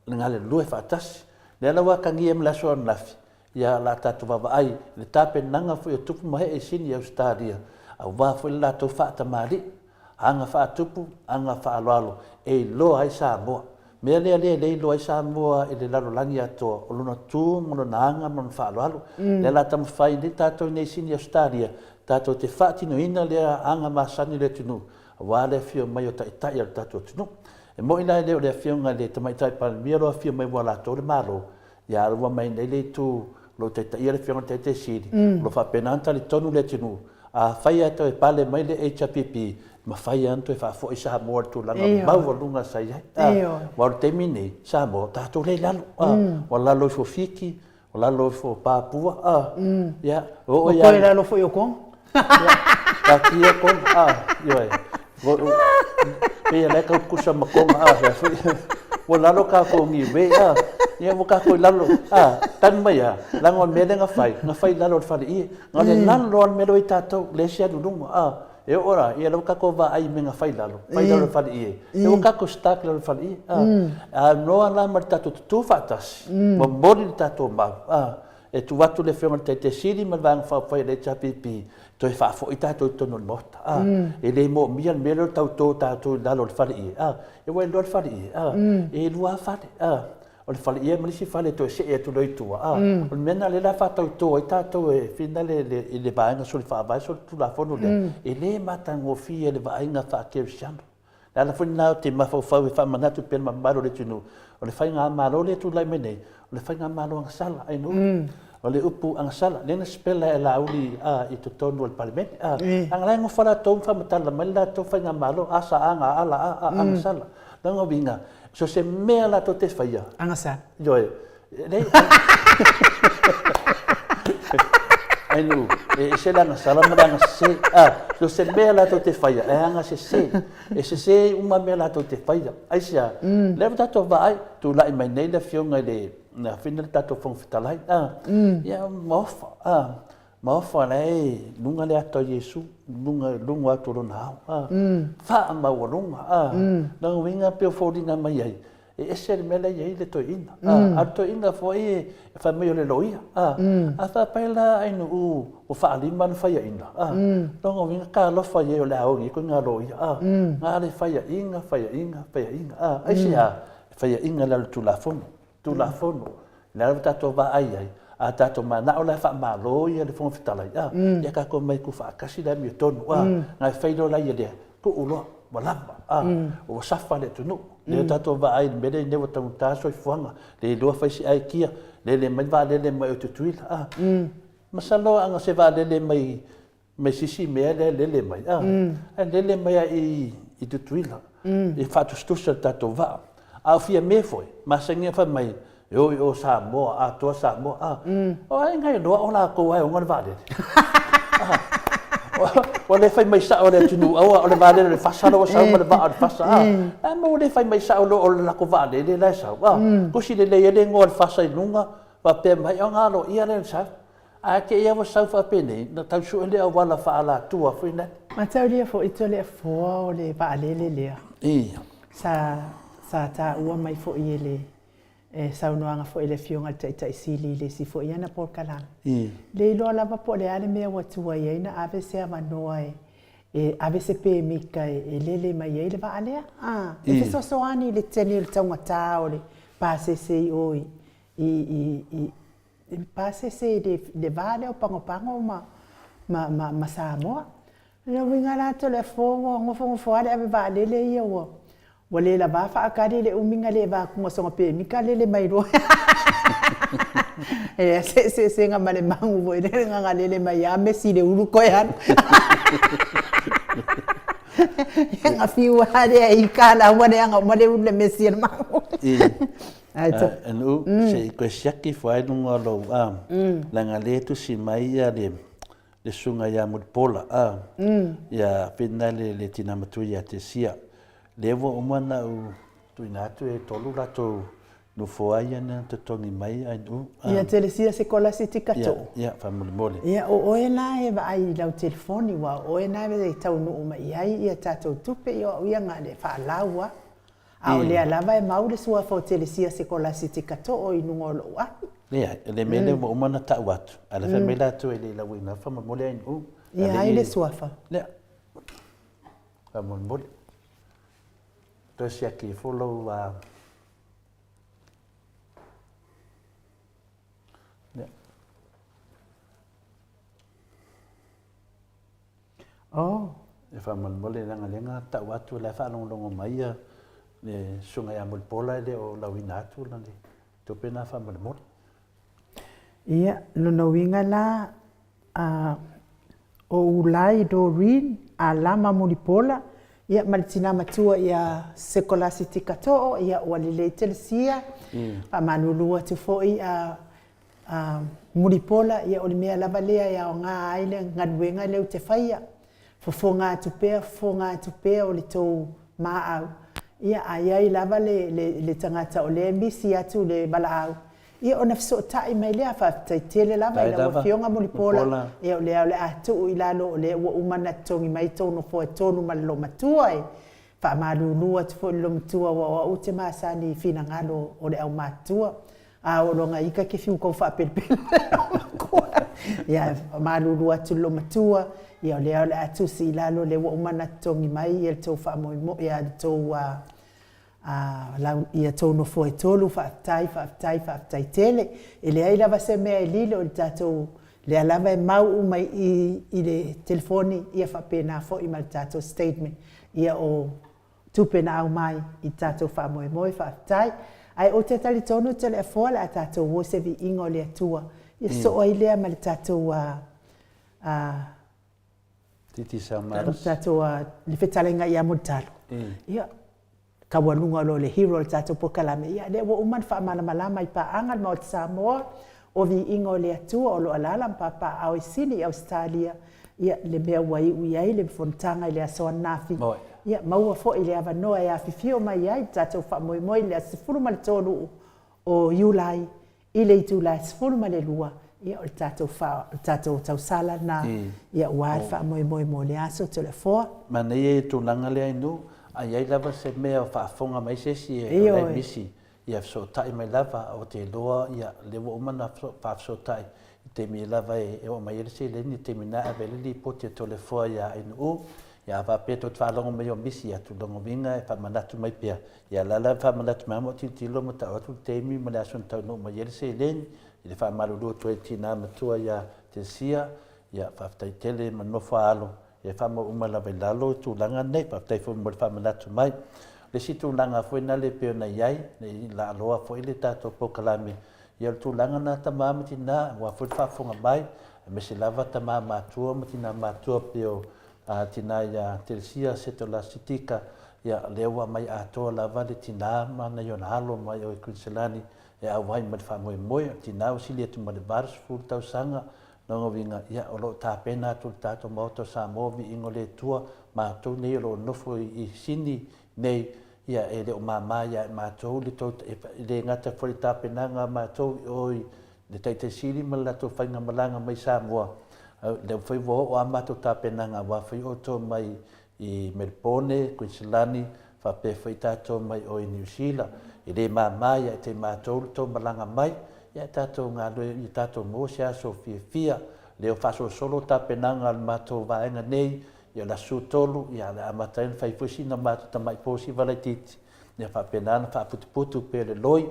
ngale lu fautasi le la wa kangi em la sua naf ia la tatu va ai le tape nanga fu tupu mai e sini Australia au va fu la to fa tamari anga fa tupu anga fa alo e lo ai sa mo me le lo ai sa mo e le lalo langi ato luna tu mo na anga mo fa alo le la tam fa i tato nei sini Australia tato te fa tino ina le anga ma sani le tunu wa le fio mai o ta ia tato tunu e mo ina le fio nga le tamai tai pa mi lo fio mai wala to le malo ia lo mai le tu lo te ia le fiona te siri lo fa penanta le tonu le tinu a faia to e pale mai le HPP ma faia anto e fa fo isa mo tu la ma volunga sai wa te mini sa mo ta to le lalo wala lo fo fiki wala lo fo papua ya o ya ko lo fo yo kon ta kia kon yo pe le ka kusa ma kon wala lo ka ko ngi we ia mo ka ko lalo tan mai langon me nga fai lalo fa i ngale lalo me do tato le sia du dum e ora ia lo ka ko va ai me nga fai lalo fa i e o ka ko stak lalo fa i no ala mar tato tu fatas mo bodi tato ma e tu watu le fiona te siri ma vang fa le chapipi to fa fo ita to no mota e le mo mian me lo tato lalo fa i e we lo fa i e lua fa o le fale ia malisi fale to se e to loi tua o mena le la fa to ita to e finale le bainga sul fa vai sul tu la fono le e le mata ngofi le bainga fa ke siano la fo na te ma fa manatu pe ma maro le tunu o le fa nga malo le tu lai mene o le fa nga malo ang sala ai no o le upu ang sala le na spela e la uli i to tonu al parlament ang la ngo fala to fa matala mala to fa nga malo asa anga ala ang sala dango binga so se mea la to te faia anga sa joe ai nu e se la na sala manga se so se mea la to te faia e anga se uma mea la to te faia ai sia le tato vai tu lai mai nei le fionga le na final tato fong fitalai ya mofa nei nunga le ato Yesu lunga atu rona fa ma walunga na winga pe fodinga mai ai e ser mele ai le to ina ato ina foi fa me le loia fa pela ai no o fa liman fa ia ina no winga ka lo fa ia le au ko nga loia nga le fa ia inga ai sia fa ia inga la tu la fono la tato va ai a tato mana o la fa malo ia le fon fitalai ia ka ko mai ku fa kasi da mi tonu ngai faido la ia de ku ulo wala o safa le tunu Le tato va ai mele ne wa tau taso i fuanga. Le loa faisi ai kia. Le mai va le mai o tutuila. Masalo anga se va le mai sisi me le mai. Le mai i tutuila. I fatu stusa tato va. A fia me foi. Masangia fa mai. O Samoa, a toa Samoa. O ai ngai loa o la ko ai o ngal va le. O le fai mai sa o le tunu o le vale le fasa lo sa o le va fasa a mo le fai mai sa o le la ko vale le la sa wa ko si le le ngol fasa i lunga va pe mai o ngalo ia le sa a ke ia sa fa pe nei na tau su le wala fa ala tua fina ma tau lia fo ito le fo o le va le sa ta ua mai fo i le sa unoanga fo ele fionga tai sili le si fo iana por kala. Le lo lava po le ale mea watua ia ina ave se avanoa ave se pe mika lele mai ele va alea. E se so ani le teni le taunga tao le pase se oi pase se de vale o pango ma Samoa. Le winga la to le fo ngofo ale ave va lele ia wo. Wale la va fa akari le uminga le va kunga songa pe mika le mai ro. Se nga male mangu vo le nga le mai ya mesi le uru ko ya. Nga fiwa le I kala wale nga male uru le mesi le mangu. Anu se ko siaki foi nunga lo la nga le tu si mai ya le sunga ya mutpola ya finale le tinamatu ya te sia. Levo umana u tuinatu e tolu rato no foaia na te tongi mai ai u. Ia telesia se kola se tikato. Ia famuli mole. Ia o ela e va ai lau telefoni wa o ena e tau no mai ai ia tato tupe ia nga le fa laua. A o le alava e maule sua fo telesia se kola se tikato o inungo lo wa. Ia le mele mo umana ta watu. Ala fa mela tu e le lawina fa mole ai u. Ia ai le suafa. Ia. Famuli mole. To sia ki follow e fa mal mole nga lenga ta watu la fa longo mai le sunga ya mol pola le o la winatu la le to pena fa mal mole ia no winga la o ulai do rin alama moli pola ia malitina matua ia sekolasi tikato ia walile telesia pa manulua tu foi muripola ia olimea lavalea ia nga aile ngadwenga leu te faia fofonga tu pe o le tou maau ia ai lava le tangata o le misi atu le balaau ia ona so tai mai le fa tele lava ia fionga muripola ia le atu ilalo le umana tongi mai tono fo tonu malo matua fa malulu atu fo lo matua wa ute masani fina ngalo o le au matua o longa ika ke fiu ko fa pelpel ia malulu atu lo matua ia le atu si ilalo le umana tongi mai ia to fa mo ia to la ia tono foi tolu fa tai tele ele ai lava se me lilo il tato le alava mau mai i le telefoni ia fa pena fo i mal tato statement ia o tu pena au mai i tato fa mo fa tai ai o te tali tono tele fo la tato wo se vi ingo le tua ia so ai le mal tato titi samaras tato le fetalenga ia mutalo ia kawanunga lo le hero le tato po kalame ia le wo uman fa malama i pa angal mo Samoa o vi ingo le atua o lo alala papa au sini Australia ia le mea wai ui ai le fontanga le aso nafi ia maua fo ile ava noa ia fifio mai ai tato fa moi le sifuru mal tolu o Julai ile tu la sifuru mal lua ia o tato tau sala na ia wa fa moi le aso telefo mane tu langa le inu ai lava se mea fa fonga mai se si e le misi ia so tai mai lava o te loa ia le wo mana fa so tai te mi lava e o mai se le ni te mina avele li po te telefo ia inu ia va peto fa longo mai o misi ia tu longo vinga e fa manatu mai pia ia la fa manatu mai mo ti lo mo ta o tu te mi mala son ta no mai se le le fa malu do 20 na matua ia te sia ia fa tai tele mano fa alo e fa mo uma la velalo tu langa nei pa tai fo mo fa manatu mai le situlanga foi na le pe na yai le la loa foi le tato pokalame ia le tulanga na tamama tina wa foi fafonga mai me se lava tamama tua matina matua peo tina ia telsia setola sitika ia lewa mai atoa lava le tina mana yona halo mai o Queenslandi e awai mai fa moi moi tina o sili tu mai bars fu tau sanga no vinga ia o lo tapena tu tato moto sa movi ingole tua ma tu ne lo no foi sini nei ia e le o mama ia ma tu le to le ngata foi tapena nga ma tu oi le taite sili mala to fainga malanga mai sa moa le foi vo o ama to tapena nga wa foi o to mai i Melbourne Queenslandi fa pe foi tato mai o New Zealand i le mama ia te ma to malanga mai ia tato ngā loe i tato mo sia so fia leo faso solo tapenanga al mato vaenga nei ia la su tolu ia la amatain fai fusina mato tamai posi valaititi ia fa penana fa putu pe le loi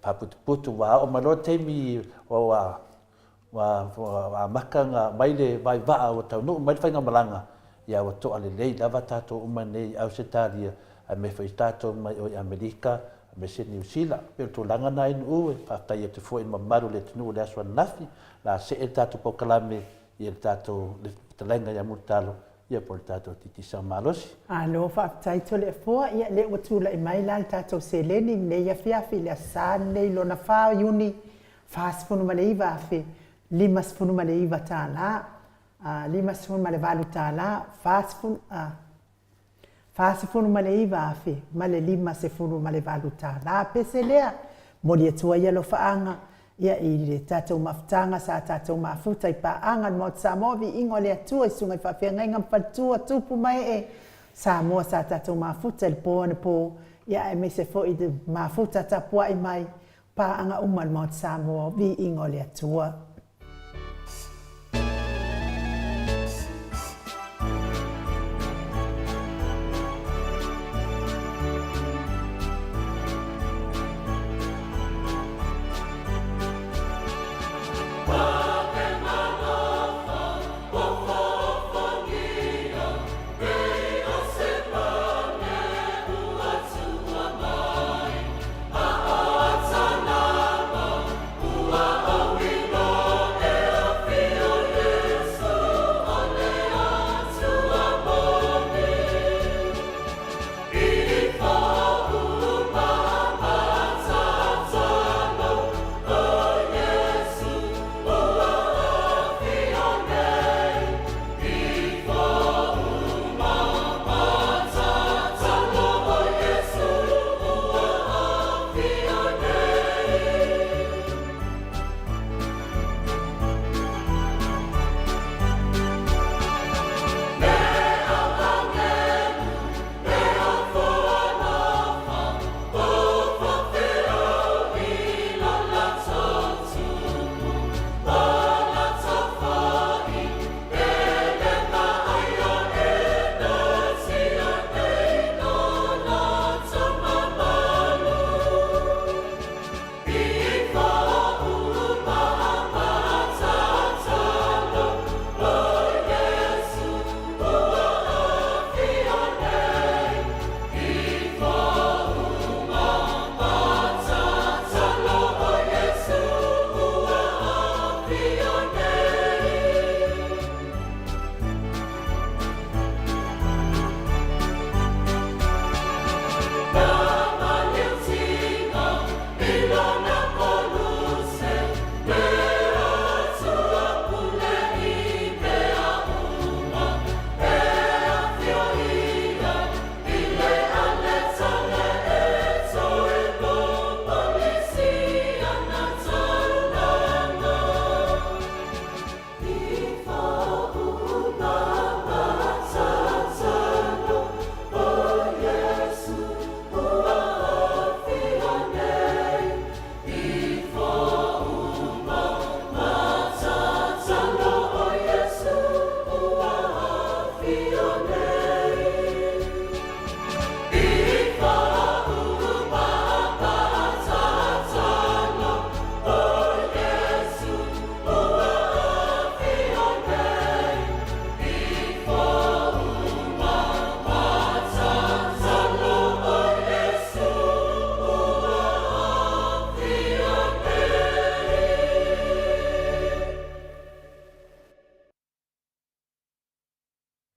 fa putu wa o malo temi o wa makanga mai le vai va o tau no mai fainga malanga ia o to ale lei lava tato uma nei Australia a me fai tato mai o Amerika me se New Zealand pe to langa na in u fa tai te foi ma maru le tunu le aswa nafi la se e tato pokalame i e tato le talenga ya mutalo ia por tato titi sa malosi alo fa tai to le fo ia le utula i mai la tato se leni ne ia fia fila san nei lo na fa uni fas funu male iva fe limas funu male iva tala limas funu male valu tala fas funu Fase funu male iwa afe, male lima se funu male valuta. La pese lea, moli atua ia lo faanga, ia i le tatou mafutanga sa tatou mafuta i paanga mo Samoa ingo le atua i sunga i whawhianga inga mpatua tupu mai e Samoa sa tatou mafuta i pōna pō, ia e me se fo i de mafuta tapua i mai, paanga umal mo Samoa vi ingo le atua. Oh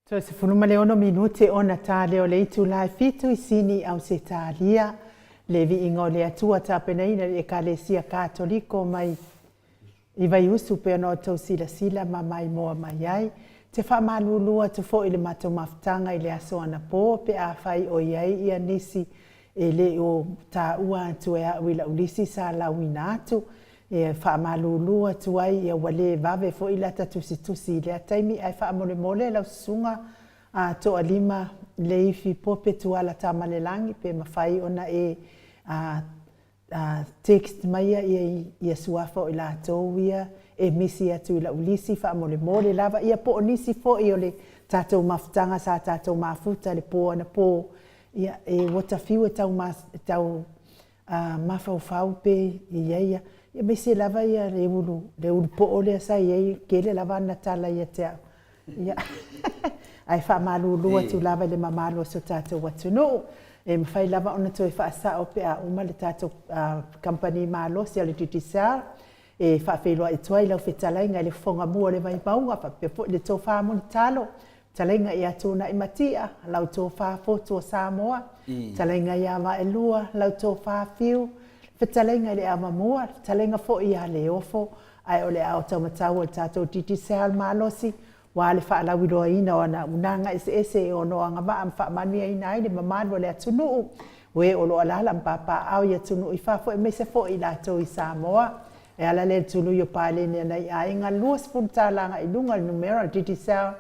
So se funuma le ono minute ona tā leo le itu lai fitu I sini au se tālia. Le vi ingo le atua tāpenaina le ekalesia katoliko mai I vai usu pe no tau sila ma mai moa mai ai. Te whamalulua te fo I le matau mafutanga I le aso ana pō pe a whai o iai ia nisi e le o tā ua atu e au ila ulisi sa lauina atu. E whamalulua tu ai ia wale vave fo ila tusi le ataimi ai whamole mole lau sunga a to alima le ifi pope tu ala tamalelangi pe mawhai ona e text mai ia suafa o ila atou ia e misi atu ila ulisi whamole mole lava ia po onisi fo I o le tātou mafutanga sa tātou mafuta le pō ana pō ia e wata fiu e tau mawhau pe ia ia me se lava ia le ulu po ole sa ia kele lava na tala ia te au. Ia. Ai wha malulua tu lava le mamalo so tātou watu no. E mwhai lava ona toi wha asa o pe a uma le tātou company malo se ale titisar. E wha wheloa I tuai lau whetalainga le whonga mua le mai maunga wha pe le tō wha moni talo. Talainga I atuna I matia, lau tō wha fotua Samoa. Talainga I awa e lua, lau tō wha fiu. Whetalenga le ama mua, talenga fo I a le ofo, ai o le au taumatau o tātou titi seal malosi, wa le whaalawiroa ina o ana unanga ese o no anga wa am whaamania ina ai le mamano le atunu, we o lo alala mpapa au I atunu I whafo e mese fo I lato I Samoa, e ala le tunu yo pale ni ana I ainga luas puntalanga I lunga numero titi seal,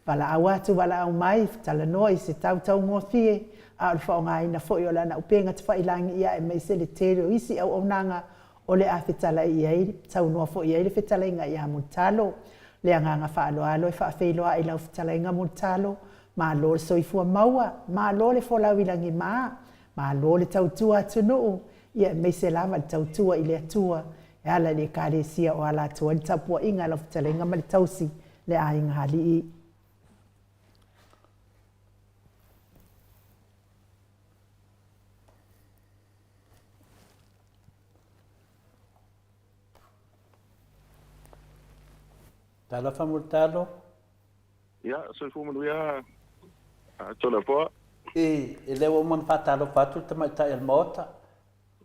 wala awatu wala au mai, tala noa I se tau ngofie, a le whaonga ina fo I o lana upenga te whailangi ia e meise le tere o isi au onanga o le a whetala I ai, tau noa fo I ai le whetala inga I a mutalo, le anganga whaaloalo e whaafeiloa I lau whetala inga mutalo, ma lo le soifua maua, ma lo le wholauilangi ma lo le tautua atunu, ia e meise lava le tautua I le atua, e ala le kāresia o ala atua, le tapua inga lau whetala inga ma le tausi le a inga hali I. Talo famultalo? Ia, so fu manuia tola po. E lewa man fatalo fatu tama ta el mota.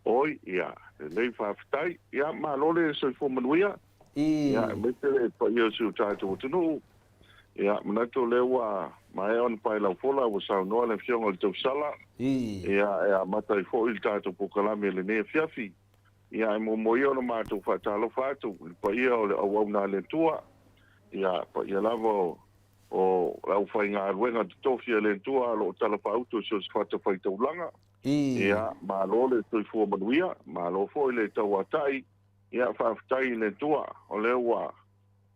Oi, ia, lei fa ftai, ia ma lole so fu manuia. Ia, metele pa ia su tātou tunu. Ia, manato lewa mai on pai la fola o sa no le fiong o tau sala. Ia, mata I fo il tātou po kalame le ne fiafi. Ia, mo moio no mātou fatalo fatu, pa ia o le au na le tua. Ia, pa ia lava o lau whainga aruenga te tofia le tua lo tala pa auto so sfata whai taulanga. Ia, ma lo le tui fua manuia, ma lo foi le tau atai, ia whaftai le tua, o leo wa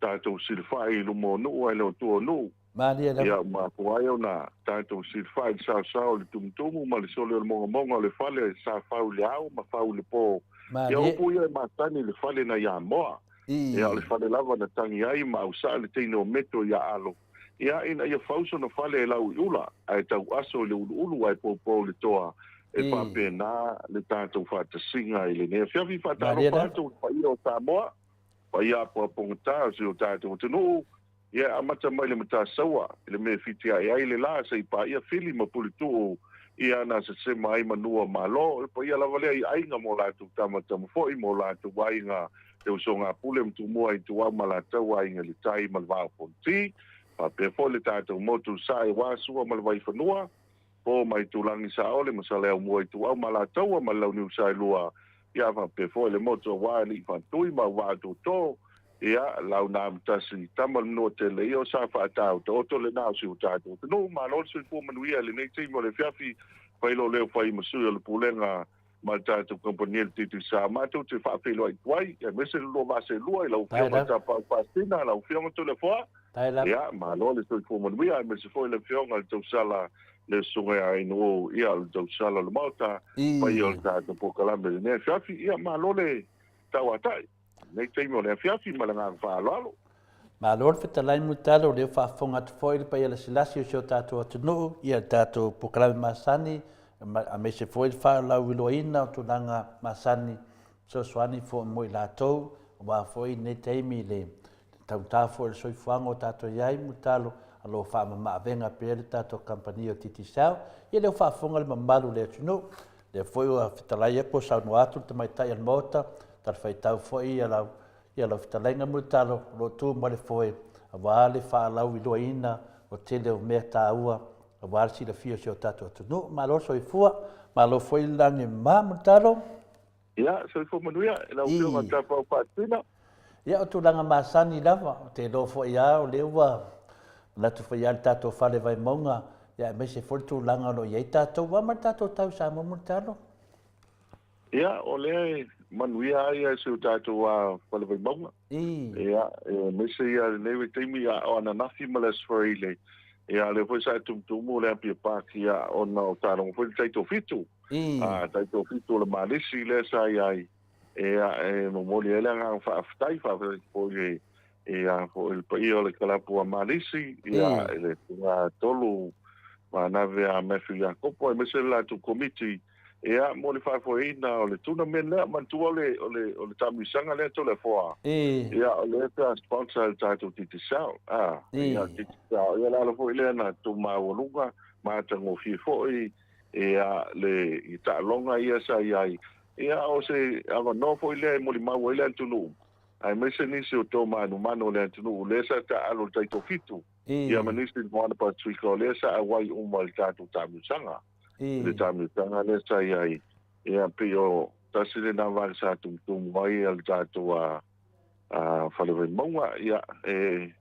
tātou silfai lumo nuu ai leo tua nuu. Ia, ma puai o na tātou silfai sao le tumutumu, ma le sole o le monga le fale sa fau le au, ma fau le po. Ia upu ia ma tani le fale na ia moa. Ia le fale lava na tangi ai ma usa le teino meto ia alo. Ia ina ia fauso na fale lau I ula, ai tau aso le ulu ai popo le toa e pape na le tātou whatasinga I le nea. Whiawhi whataro whatou pa ia o Samoa, pa ia po pongata si o tātou tunu, ia amata mai le mata saua, le me fitia ai le la sa I pa ia fili ma pulitu ia na se mai manua malo, pa ia lava lea I ainga mo lātou tamata mo foi mo lātou wainga te usonga pule mtumua I tuwa malatau wainga le tai malvao ponti, pa pe fo le tātou motu sa e wasua malvai whanua, po mai tulangi sa ole masale au mua I tuwa malatau malau ni usai lua, ia pa pe fo le motu wali whantui ma wātou tō, ia lau nā mtasi tamal no te le io sa whaatau te oto le nāo si o tātou. No, ma lor sui fō manuia le nei teimo le whiawhi, whailo leo whai masui le pulenga ma tātou kompaniel titi sa mātou te whaapelo ai tuai, e mese lua mase lua I lau whionga ta pāstina, lau whionga tu le wha. Ia, ma lor le sui fō manuia, e mese fōi le whionga le tau sala le sunga ai no ia le tau sala le mauta, pa ia le tātou pokalame le nei whiawhi, ia ma lor le tau atai. Nei teimo le fiafi malanga whaaloalo. Ma lor whetalai mutalo leo whaafonga tu foil pa ia la silasi o sio tātou atunu, ia tātou pokalame masani, a me se foil whaalau wiloina o tunanga masani, so swani fo moi lātou, wa foi nei teimi le tautā foil soifuanga o tātou iai mutalo, alo faamamaavenga pea le tatou kampani o titisao ia le faafoga le mamalu le atunuu le foi ua fetalai e po saunua atu le tamaitai ana mota talafaitau foʻi ia lau fetalaiga mo le talo lotu ma le foi auā le faalau iluaina o tele o mea tāua auā le silafia o se o tatou atunuu malo soifua malo foi le lagi mamā mo le talo ia soifua manuia e laufioga tapau faatino ia o tulaga masani lava o te lo foʻi ā o le ua latu faia le tatou fale vaimauga ia e maise foi le tulaga o loo iai tatou ua ma le tatou tau sa mo le talo ia o lea manuia ia se o tatou a fale vaimauga ia e maise ia lenei taimi a o ananafi ma le asfaile ia le foi sa tumutumu o le apia paki ia ona o taloga foi le taitofitu taitofitu o le malisi le sa iai ia e momoli ele aga faafetai foi ia foi le paia o le kalapu a malisi ia e le tuga tolu manave a Matthew Iakopo e mese le latou komiti ia mo le faafoeina o le tuna men lea mantua o le tamisaga lea tolefoa ia o le ta sponsor le tatou titisao ia titisao ia lalo foʻi lea na tumaualuga matagofie foʻi ia le i taʻaloga ia sa iai ia o se avanoa foʻi lea e molimau ai le atunuu ai maise nisi o tō manumano o le atunuu lea sa taalo le taitofitu ia ma nisi le moana patrika o lea sa auai uma le tatou tamisaga le tamisaga le sa iai ia pe o tasi lenā vale sa tumutumu ai a le tatou a falevaimauga ia e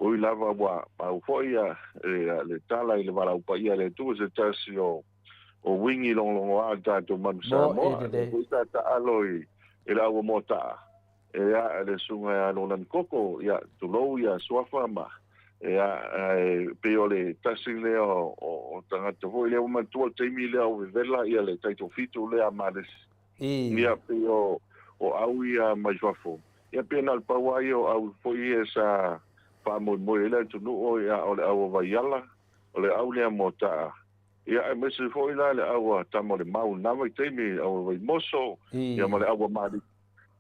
oi lava ua au foʻi ia le tala i le valaupaia le atua se tasi o wingi logologo a le tatou manu samoa oi sa taalo i le aua mo taa ia le suga e alolani koko ia tulou ia suafa ma ia pe o le tasi lea o tagata foʻi lea ua matua le taimi lea o vevela ia le taitofitu lea malesi ia pe o au ia mai fafo ia pe na le paua ai o au foʻi e sa faamoemoe le atunuu ia o le aua vaiala o le au lea mo taa ia e mese foʻi la le aua tama o le mau lava i taimi aua vaimoso ia ma le aua mali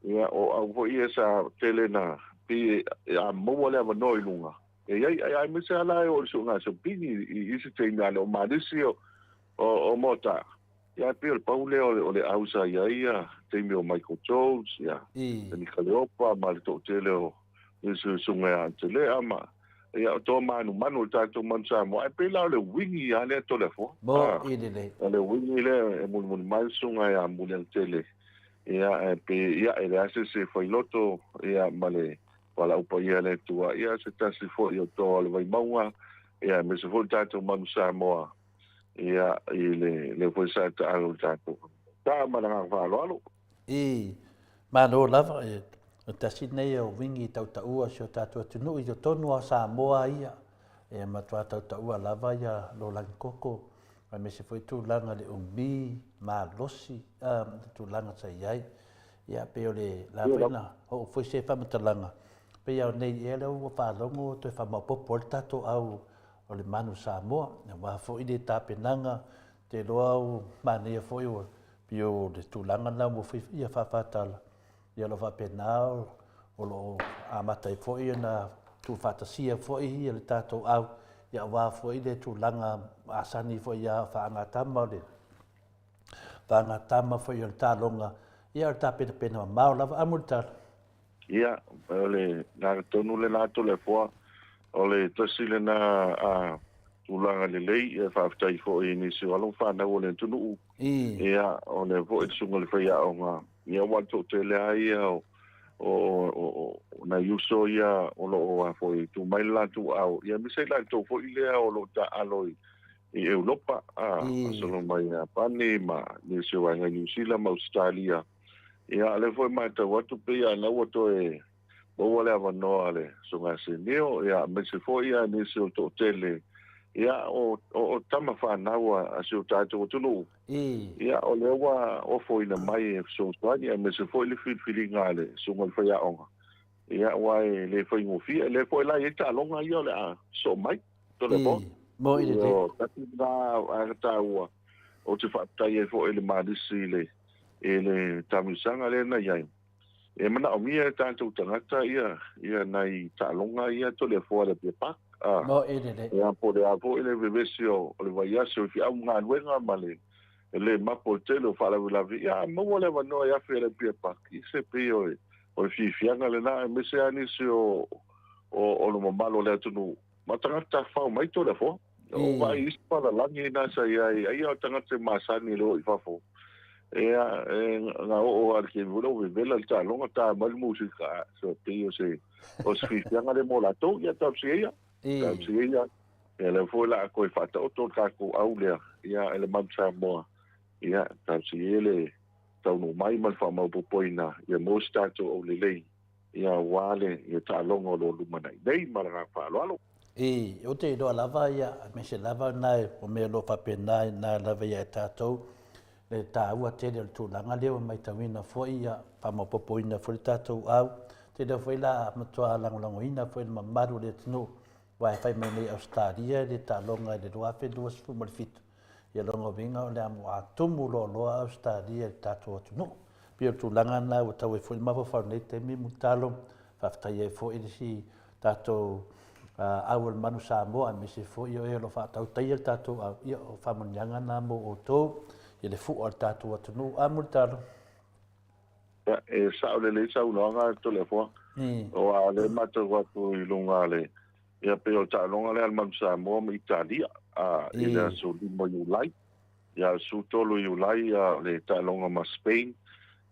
ia o au foʻi e sa tele na pi a maua le avanoa i luga e ai mese ala e o le suʻuga sopini i isi taimi a le o malisi o mota ia pe o le pau lea o le au sa iai ia taimi o Michael Jones ia le Nikaleopa ma le toʻatele o le suʻuga e atelea ma ia o tō manumanu le tatou manu Samoa e pei la o le wingi a lea tolefoa le wingi lea e mulimuli mai le suga e amuli ana tele ia pe ia e le ase se failoto ia ma le walaupa ia le tua ia se tasi foʻi o tō le vaimauga ia me se foʻi tatou manu Samoa ia i le foi sa taalo le tatou taamanaga faaloalo malo lava o tasi nei o wingi tautaʻua se o tatou atunuu i o tonu a Samoa ia e matua tautaʻua lava ia lo lagikoko ai me se foi tulaga le umi malosi tulaga sai ai ia pe o le lavaina o foi se faamatalaga pe ia o nei e le ua faalogo toe faamaopopo o le tatou au o le manu Samoa na ua foʻi le tapenaga te loa au manaia foʻi ua pio le tulaga lau mo ia faafatala ia lo faapena o loo amatai foʻi ona tufaatasia foʻi ia le tatou au ia ua foʻi le tulaga asani foʻi ia faagatama o le faagatama foʻi o le taloga ia o le tapenapena mamao lava amo le talo ia o le gagatonu le latou le foa o le tasi lena a tulaga lelei e faafetai foʻi nisi o alo fanau o le tunuu ia o le foʻi le suga le faiaʻoga ia ua toʻatele ai ia o na iuso ia o loo a foʻi tumai le latou au ia misai latou foʻi lea o loo taalo i Europa asolo mai a pani ma nisi o aiga New Zealand ma Australia ia le foʻi matau atu peia ana ua toe maua le avanoa le sogasenio ia mese foʻi ia nisi o toʻatele ia o tama fanau a se o tatou atunuu ia o le ua ofoina mai e fesoasoani a mese foʻi le filifiliga a le suga le faiaʻoga ia ua e le faigofia le foʻi lai ai taaloga ia o le a so mai tolefoa o tatina agatāua o te faapetai ai foʻi le malisi le tamisaga lena iai e mana o mia tātou tangata ia nei tālonga ia to le fōa le pia pak. No, ele. Ia po le apo ele vevesi o le vaiasi o fi au ngā nuenga male. Le mapo tele o whalawi lawi. Ia maua le wanoa ia whi le pia pak. I se pe o le whiwhianga le na me se anisi o lo mamalo le atunu. Ma tangata whao mai to le fōa. O vai ispala langi nasa ia o tangata masani le o i whafo. Ia ngā o arke vula o vevela le tālonga tā mali musika. So pe o se whiwhianga le mo lato ia tapsi ia. Tapsi ia. Ia le fōla a koe whata o tō kako au lea. Ia ele mamsa moa. Ia tapsi ia le taunu mai man whamau popoina. Ia mōs tātou o le lei. Ia wale ia tālonga o lo lumanai. Nei maranga whaloalo. O te iroa lava ia, me se lava nai, o mea lo whapenai, nai lava ia e tātou. Le tā ua tere le tūlanga leo mai tawina fwoi ia, whamapopoina fwoi tātou au. Te reo fwoi la matua langolangoina fwoi le mamaru le tino. Wai whai mai nei Australia, le tālonga le roa whi lua sifu marifitu. Ia longa winga o le amu a tumu lo loa Australia le tātou atu no. Pia tūlanga nai o tau e fwoi mawa whau nei te mi mutalo. Whaftai e fwoi le si tātou awal manu Samoa me se fo yo lo fa tau tai tato ia o fa manyanga na mo o to ile fu o tato atu no amurtalo ya e sa le sa unanga to le fo o ale mato wa tu ilunga le ia pe o ta longa le al manu Samoa me Italia ila so di mo Julai ya su tolo Julai le ta longa ma Spain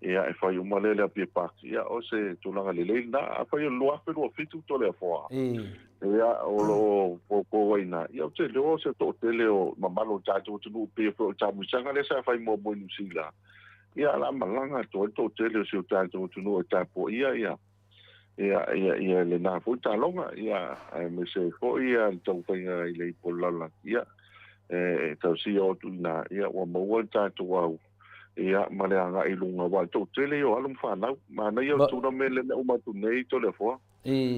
ia e fai uma le pe pak ia o se tulanga le na fa yo lo afe lo fitu to le fo ia o lo po ina ia te lo se to tele o mamalo tato tu pe fo tamu sanga le sa fai mo mo sila ia la malanga to tele se tato tu no tapo ia le na fo ta longa ia me se fo ia to fai le polala ia tau si o tu na ia o mo tato wa ia maleanga i lunga wa to tele o alum whanau mana ia tu na mele na umatu nei to le fo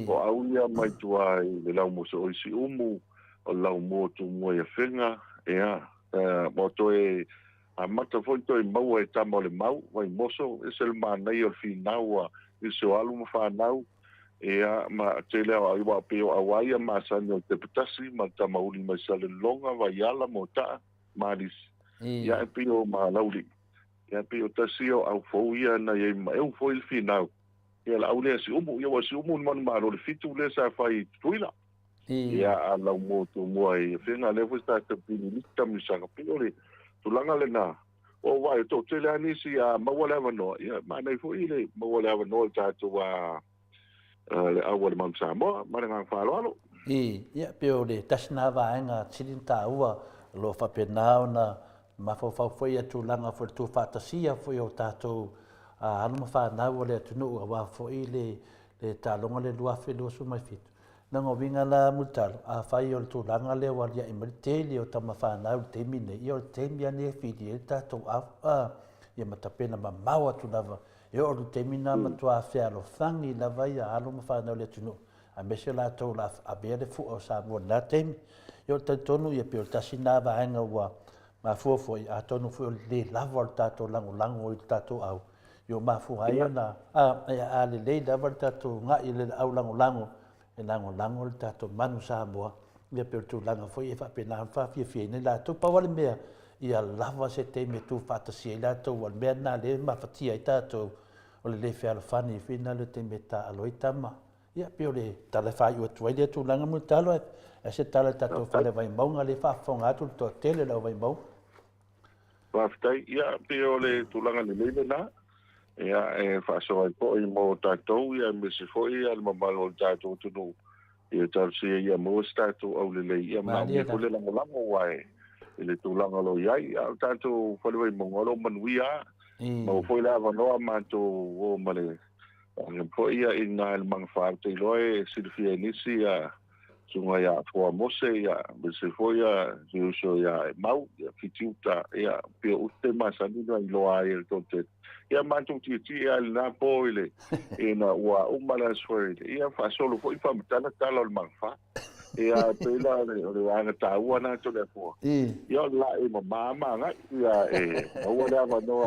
o au ia mai tua i le lau mo so isi umu o lau mo tu mo ia whenga ia mo to a mata fo to i mau e tamo le mau wai moso e se le mana i o finau i se o alum whanau ia ma tele o iwa peo a waia ma sanyo te petasi ma tamauli mai sale longa wa yala mo ta maris ia e pio ma lauli ia pe o tasio au foia na ia ma eu foi final ia la aule si umu ia was umu man ma ro fitu le sa fai tuila ia ala mo to mo ai fenga le foi sta te pini lista mi sa kapole tu langa le na o vai to tele ani si a ma wala no ia ma nei foi le ma wala no ta to wa le awal man sa mo ma nga fa lo ia pe o le tasna va nga chilinta ua lo fa penao na ma fo foi atu langa fo tu fatasia foi o tatou anu ma fa na o le tunu wa fo ile le talonga le lua fe lo su mai fitu na ngo vinga la mutal a fai o tu langa le wa ia imriteli o tama fa na o te mine i o te mia ne fidi e tatou ia mata pena ma maua tu lava e o te mina ma tu a fea lo fangi lava ia anu ma fa na o le tunu a mese la tau la a bere fu o sa mo na temi i o te tonu ia pe o tasina va anga wa ma fo a tonu fo le lava tato lango i tato au yo ma fu ai na a le lava tato nga i le au lango e lango tato manu sa boa ia per tu langa fo e fa pena fa fi ne la to pa wale mea ia lava se te me tu fa ta si la to wal me na le ma fatia i tato o le fe al fani fina le te meta aloitama ia pe le tale fa yo tu ile tu langa mu talo e se tale tato fa le vai maunga le fa fonga tu to tele le vai mau Waftai, ia pio le tulanga le leile na. Ia e whaasoa i po i mo tātou, ia me se foi al mamalo tātou tunu. Ia tarsi ia mo tātou au le lei, ia maungi kule lango wae. Ile tulanga lo iai, ia tātou whalewai mongolo manuia. Mau foi la wanoa mātou o male. Ia po ia ina il mangwhātou i loe, silfia nisi ia sunga ia fua mose ia se foi ia so ia mau ia fitiuta ia pe uste masani no i loa ia tote ia mantu ti ia na poile ina wa umala swere ia fa solo foi fa tala tala al manfa ia pela o anga taua na to le po ia la e mama nga ia e o le ava no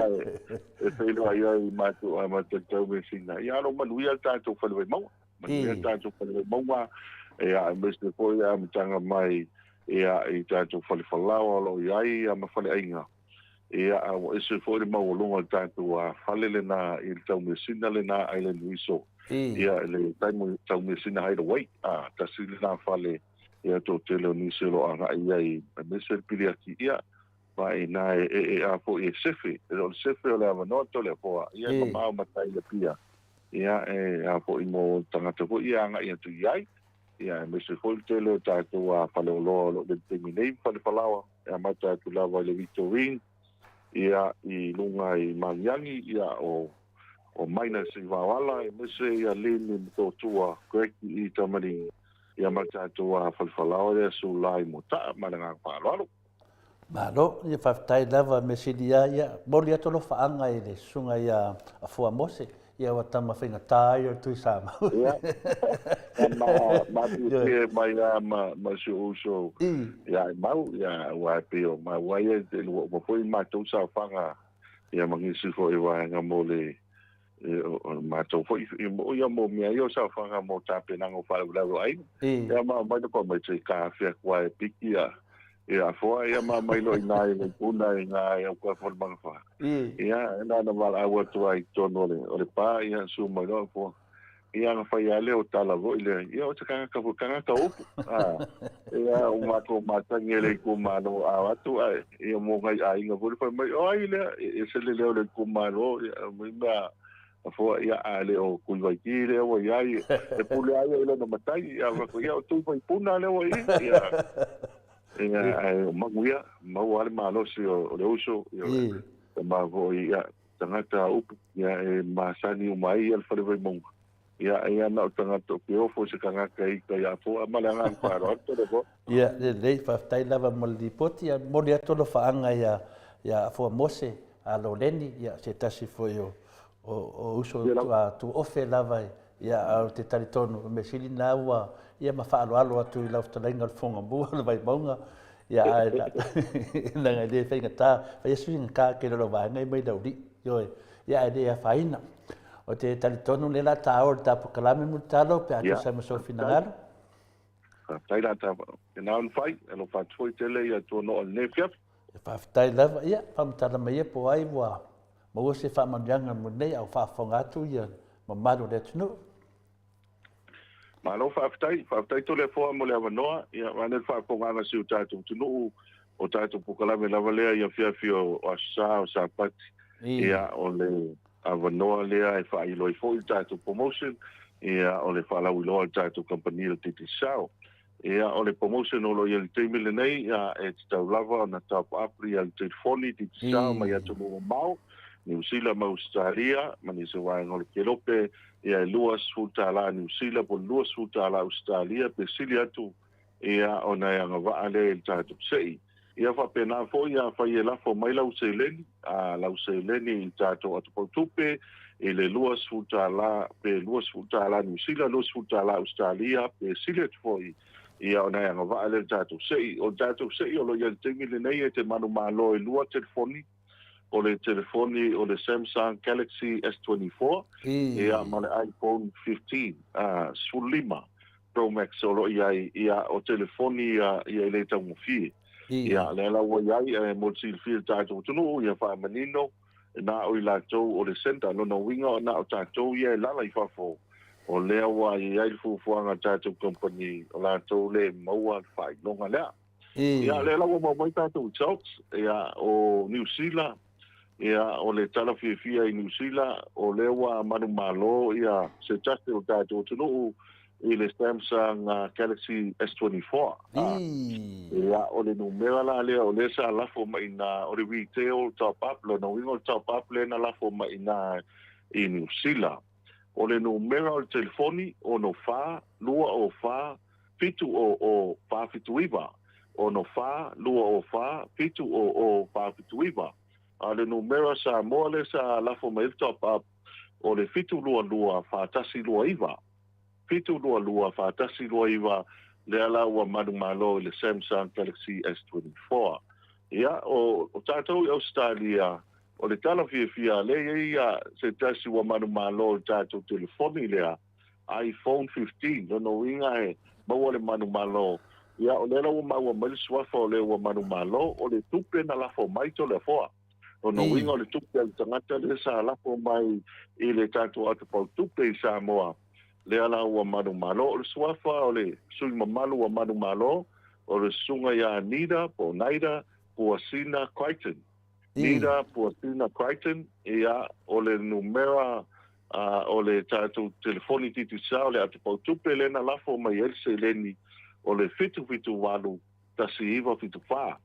e pelo ia i matu a matu tau me sina ia no manuia tanto fa le mau manuia tanto fa le mau ia mr po ia mtanga mai ia i tanto fa le falao lo ia ma fa le ainga ia o ese fo le mau longa tanto a fale le na i tau me sina le na island wiso ia le tau me sina hai wai a tasile na fale ia to tele ni se lo anga ia i me se pili aki ia vai na e a po e sefe o sefe o le no to le po ia ma matai le pia ia e a po i mo tangata po ia anga ia tu iai ia me se fo tele tato a fale lo le terminate fale falawa ia mata tu lava le Victorine ia i lunga i Mariangi ia o maina se wawala e mese ia lini mto tua kweki i tamari ia mata tua falfalao le su lai mota malanga palo malo ia fatai lava mesidia ia boli atolo faanga i le sunga ia a fua mose ia wa tama finga tai o tu sama ia ma tu ma su uso ia mau ia wa pio ma wa ia de lo foi ma tu sa fanga ia mangisi fo i wa nga mole ma to fo ia mo mi ia sa fanga mo tape nango fa la ai ia ma ko mai te ka fia kwa pikia ia fo ia ma mai lo ina i puna ina ia ko fo bang fa ia na wala ai to ai to no le pa ia su mai lo fo ia nga fa ia le o tala vo ile ia o te kanga ka upu ia o mato matangele ko mano a watu ia mo ngai ai nga vo fa mai o ile e se le le ko mano mai ma fo ia ale o kuiwaki le o ia e pule ai ile no matai ia ko ia o tu vai puna le o ia maguia mau ale malo si o le uso ia ma vo ia tangata upu ia e masani o mai al fa le vai monga ia na tanga to pio fo se kanga kai ia fo malanga paro to le fo ia le fa tai lava moldi poti a moli ato lo faanga ia fo mose a lo leni ia se tasi fo yo o uso tu ofe lava ia au te taritono me sili na wa ia ma fa alo atu i lau talenga fonga bu le vai bonga ia ai na ngai de fenga ta fa ia swing ka ke lo va ngai mai daudi yo ia idea faina o te talitono le la taor ta pokalame mutalo pe atu sa maso finangalo tai la ta na un fai lo fa foi tele ia to no ne fiap fa tai la ia fa mtala mai po ai wa mo se fa manjanga mo nei au fa fonga tu ia ma mado le tunu ma lo fa tai to le fo mo le vanoa ia va fa fonga na siu ta tu tunu o ta tu pokalame la valea ia fio o sa pat ia o le avanoa lea e wha ilo i fo i tātou promotion ia o le wha lau iloa i tātou company o titi sao ia o le promotion o lo i le teimile nei ia e te tau lava o na top up ia le telefoni titi sao mai atu mo mau New Zealand ma Australia ma ni se wai ngole kelope ia e luas futala New Zealand po luas futala Australia pe sili atu ia o na ia ngava ale i tātou sei ia fa pena fo ia fa ia la fo mai lau seleni i tato atu tupe e le luas futala New Zealand luas futala Australia pe sile fo ia ona ia ngava ale tato sei o lo ia temi le nei e te manu malo e lua telefoni o le Samsung Galaxy S24 ia ma le iPhone 15 sulima Pro Max o lo ia o telefoni ia le taumufi ia le la wa ia mo sil fil tato tunu ia fa manino na o ila to o le senta no winga na o tato ia la i fa fo o le wa ia i fu anga tato company o la to le mo fa longa le ia le la wa mo tato shops ia o New Zealand ia o le tala fia i New Zealand o le wa manu malo ia se taste o tato tunu i le Samsung Galaxy S24 ia o le numera la le o le sa la fo mai na o le retail top up lo no wingo top up le na la fo mai na i New Zealand o le numera o telefoni o no fa lua o fa fitu o fa fitu iva o no fa lua o fa fitu o fa fitu iva a le numera sa mo le sa la fo mai top up o le fitu lua fa tasi lua iva fitu lua fa tasi lua iva le ala ua manu malo le Samsung Galaxy S24 ia o tātou i Australia o le tala fia le ia se tasi ua manu malo tātou telefoni lea iPhone 15 no inga e maua le manu malo ia o le ua maua mali swafa o le ua manu malo o le tupe na lafo mai to le foa o no inga o le tupe al tangata le sa lafo mai i le tātou atu pau tupe i Samoa le ala ua manu malo o le swafa o le sui mamalu ua manu malo o le sunga ia Nida po Naida Puasina Crichton Nida Puasina Crichton ia o le numera o le tātou telefoni titi sa o le atu pau tupe lena lafo mai else leni o le fitu walu tasi iwa fitu wha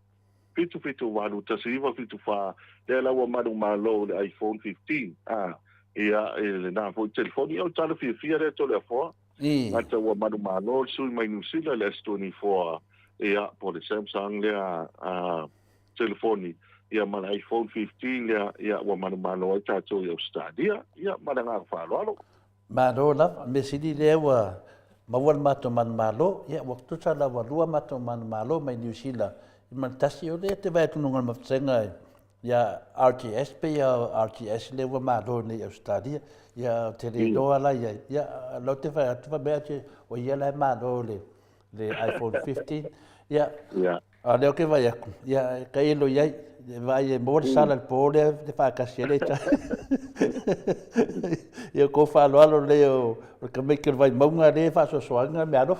fitu walu tasi iwa fitu wha le ala ua manu malo le iPhone 15 ia le na fo telefoni o tala fia re to le foa ngata ua manu malo sui mai New Zealand le S24 ia po le Samsung le telefoni ia mana iPhone 15 ia ua manu malo ai tātou i Australia ia mana ngā whaaloalo malo la me sidi le ua mawal mato manu malo ia waktu sala wa lua mato manu malo mai New Zealand man tasi o le te vai tununga mafsenga ia RTS pe ia RTS le ua malo nei Australia ia te le doa la ia lo te vai atu vai o ia la malo le iPhone 15 ia a leo ke vai aku ia ka ilo ia vai mo sala el pole te fa casiele ta ia ko fa lo leo ka me ke vai maunga le fa so soanga me ado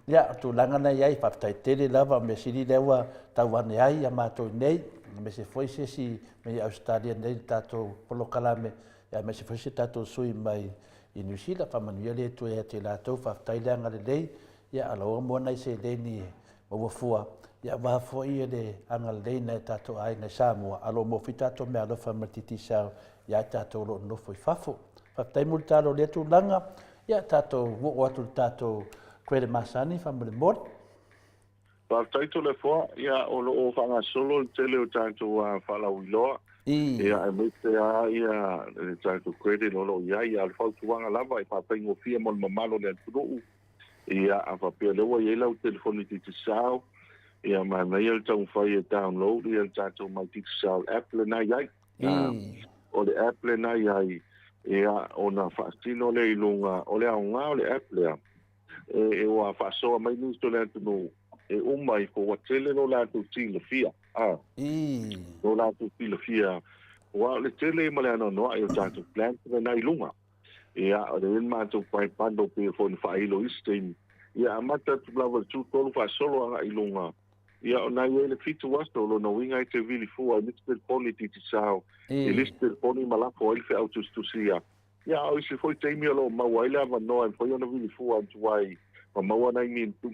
ia tu langa na ia fa tai tele lava me sili lewa tawane ai ia mato nei me se foi se si me Australia nei tato polo kalame ia me se foi se tato sui mai i New Zealand fa manuia le tu e te la tau fa tai langa le dei ia alo mo nai se dei ni o fua ia va foi de angal dei na tato ai na Samoa alo mo fitato me alo fa matiti sa ia tato lo no foi fafo fa tai multalo le tu langa ia tato wo atu tato kwele masani fa mo bot pa tai to le foa ia o lo o fanga solo tele o tato fa la uilo ia e me te ia tato kwele lo ia al fa tuanga lava e pa pengo fia mo mamalo le tu ia a pe le wa ia o telefoni titi sao ia ma mai el tau fai download ia tato mai titi sao app le na ia o le app le na ia ia ona fasino le ilunga o le aunga o le app le e wa faso mai ni sto le tu e mai ko wa tele no la tu ti le fia no la tu ti le fia wa le tele ma le no ai tato plan le na ilunga ia o le ma tu pai pando pe fon fai lo istem ia mata tu lava tu tolu fa solo anga ilunga ia ona ia le fitu wasto lo no winga te vili fu a mister poni ti sao e lister poni mala fo il fe autos tu sia ia o se foi temi lo ma wa ile ava no en foi ona vili fu a tuai ma wa na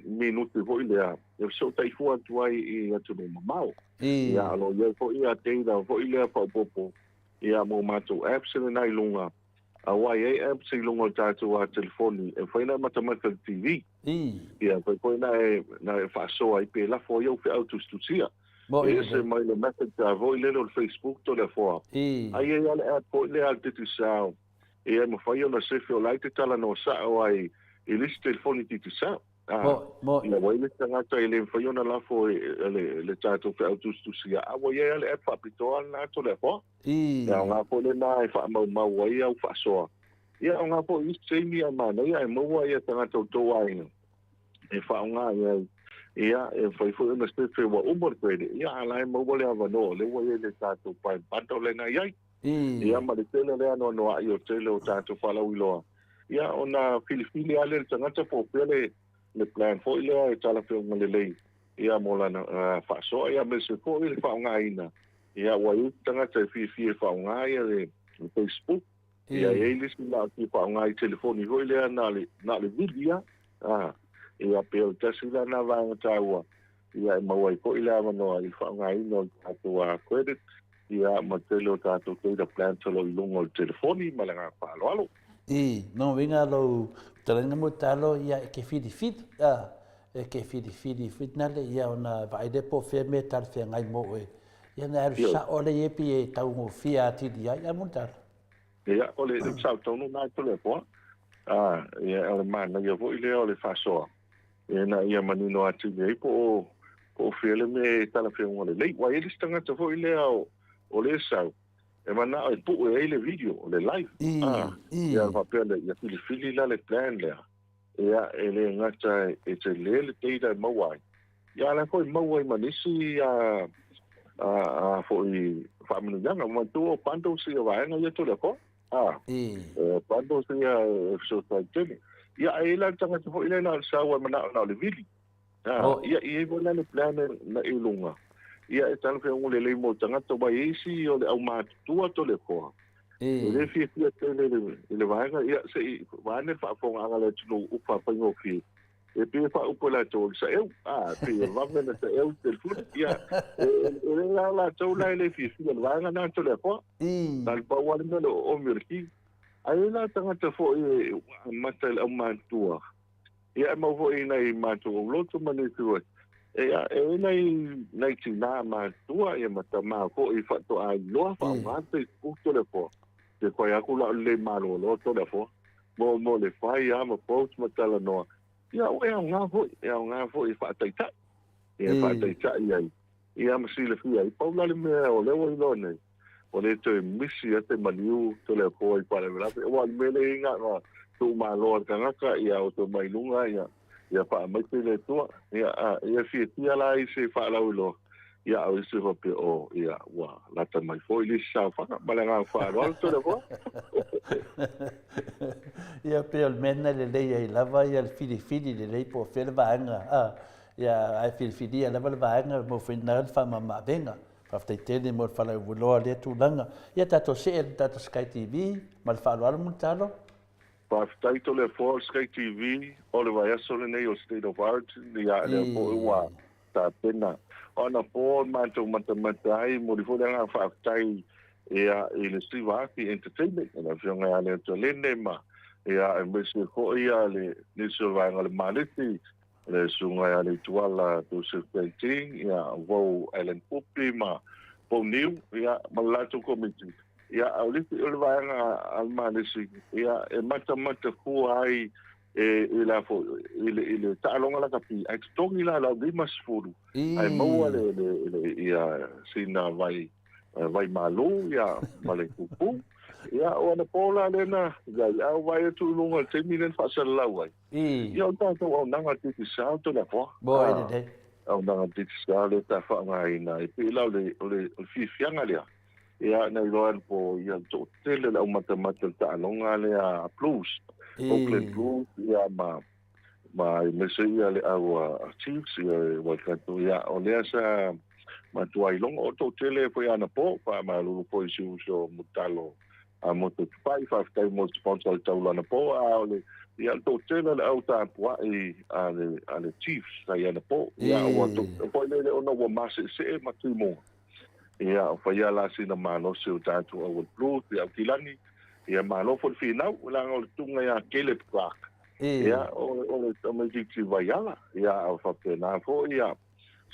minuto vo ile e so tai fu a tuai e atu no mau ia lo ia fo ia te da fo ile fa popo ia mo mato apps na ilunga awai e apps i longo tātou a telefoni e whaina matamata TV ia whai na e whaasoa i pe la fo iau whi autus tusia e se mai le method ta voi lero le Facebook to le foa ai e ale app po le al titu sao e mo whai ona sefe o lai te tala no sao ai i lisi telefoni titu sao ia wai le tangata i le whai ona la fo le tātou whi autus tusia awai e ale app whapitoa na to le foa ia ngā po le nā e whaamau ai au whaasoa. Ia o ngā po i seimi a mana, ia e maua ia tangata o tō ainga. E whaonga ia e whaifo ina stefe wa umar kwere. Ia ala e maua le awanoa, le wa e le tātou pai panto le nā iai. Ia ma le tele le anoa noa i o tele o tātou whalau iloa. Ia o nā filifili ale le tangata po pele le plan fo ilea e tala whionga le lei. Ia mo lana whaasoa, ia me se fo i le whaonga ina. Ia wai tangata e fie whaonga ia le Facebook. Ia e lisi na ki whaonga i telefoni hoi lea na le vidia. Ia peo tasi la na vanga tāua. Ia e mawai ko i lea manoa i whaonga ino tātua credit. Ia ma tele o tātou teira plan talo i lungo o telefoni ma le ngā whaalo alo. No vinga lo talenga mo talo ia e ke fidi e ke fidi nale ia ona vai depo fe me tal fe ngai mo e. Ia na sa ole ye pi e tau mo fia ti dia ia montar. Ia ole sa tonu na to le po. Ia ole man na yo vo ile ole faso. na ia manino atu nei po fele me tala fe ngole lei wa ele stanga to fo ile o le sau e mana e pu e le video le live ya va pele ya fili la le plan le ya ele ngata e te le te da mawai ya la ko mawai manisi a fo i family nga ma tu panto si va nga ya to le ko panto si so ta tele ya ela tanga fo ile na sa wa mana na le video ya i bona le plan na ilunga ia e tala fe ngule le mo tanga to ba isi o le au ma tua to le ko le fi tele le va nga ya se va ne fa fo nga le tu u fa pa ngo fi e pe fa u pola to sa eu pe va me se eu te fu ya e la to la le fi le va nga na to le ko dal pa wa le o mirki ai la tanga te fo e matel au ma tua ia mo vo ina I ma to lo to mane tu ia e nei tina ma tua ia mata ma ko I fa to ai lo fa ma te ku to le po te ko ia ku la le ma lo to le po mo le fa ia mo post ma tala no ia o nga fo I fa tai ta ia fa tai ta ia ma si le fi ai pa la le me o le o lo nei o le te misi te maniu to le po I pa le la o me le nga tu ma lo ka nga ia o to mai lunga ia pa mai te le tua ia fi tia la I se fa la ulo ia o se va pe o ia wa la ta mai foi li sa fa ma la nga fa lo to le ko ia pe al mena le I lava ia al fili le po fel vaanga ia ai fili ia lava vaanga mo final fa ma venga fa te tele mo fa la ulo le tu langa ia tato Sky TV mal fa lo mo talo pa taito le for Sky TV o le vai aso le nei o State of Art ia le po ua ta pena ona po manto ai mo di fo nga fa tai ia le Steve Harvey Entertainment na fionga ale to lende ma ia me se ko ia le so vai ngale maliti le sunga ale tuala to se painting ia vo Ellen Pupi ma po new ia malato committee ia au le vai nga almanisi ia e mata ku ai la fo ile ta longa la kapi ai tongi la di masfuru ai mo le ia sina vai malu ia male kupu ia ona pola lena ia au vai tu longa te minen fa sa la wai ia ta to nanga ti sa to la fo bo ide au nanga ti sa le ta fa ngai na e pe la le fi fianga le ia na loan po ia to tele la mata ta longa le a plus Oakland Blues ia ma me se ia le au Chiefs ia wa ka to ia o le sa ma tuai long o to tele po ana po pa ma lu po isu so mutalo a moto pai fa tai mo sponsor ta la po a le ia to tele le au ta po ale Chiefs sa ia na po ia o to po le ona wa ma se ma tu mo ia fa ia la sina ma no se ta to o Blues ia kilani ia ma lo fo final la o tunga ia Caleb Clark ia o me diksi vai ala ia fa pena fo ia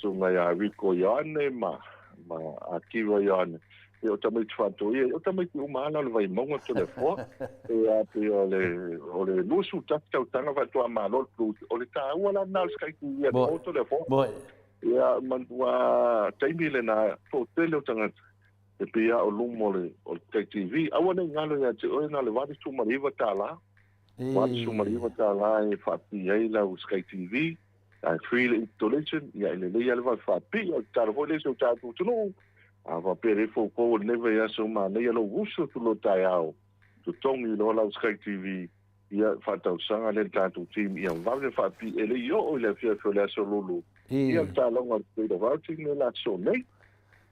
sunga ia Rico Iane ma akiva Iane o tamai tfanto ia o tamai uma ala le vai monga to le fo ia pe o le lusu tata tanga va to ma lo o le ta wala na Sky ia o to le fo ia man wa taimi le na to tele o tanga e pe ia o lumo le o TV awana ngalo ia te o na le vadi tu mariva tala vadi tu mariva tala e fa pi ai la Sky TV a free installation ia le ia le va fa pi o taro le so ta tu no a va pere fo ko neve ia so ma ne lo uso tu lo tai ao tu tongi lo la Sky TV ia fa ta sanga le ta tu team ia va le fa pi ele yo o le fia fo le so lulu ia ta longa te do va ti ne la so nei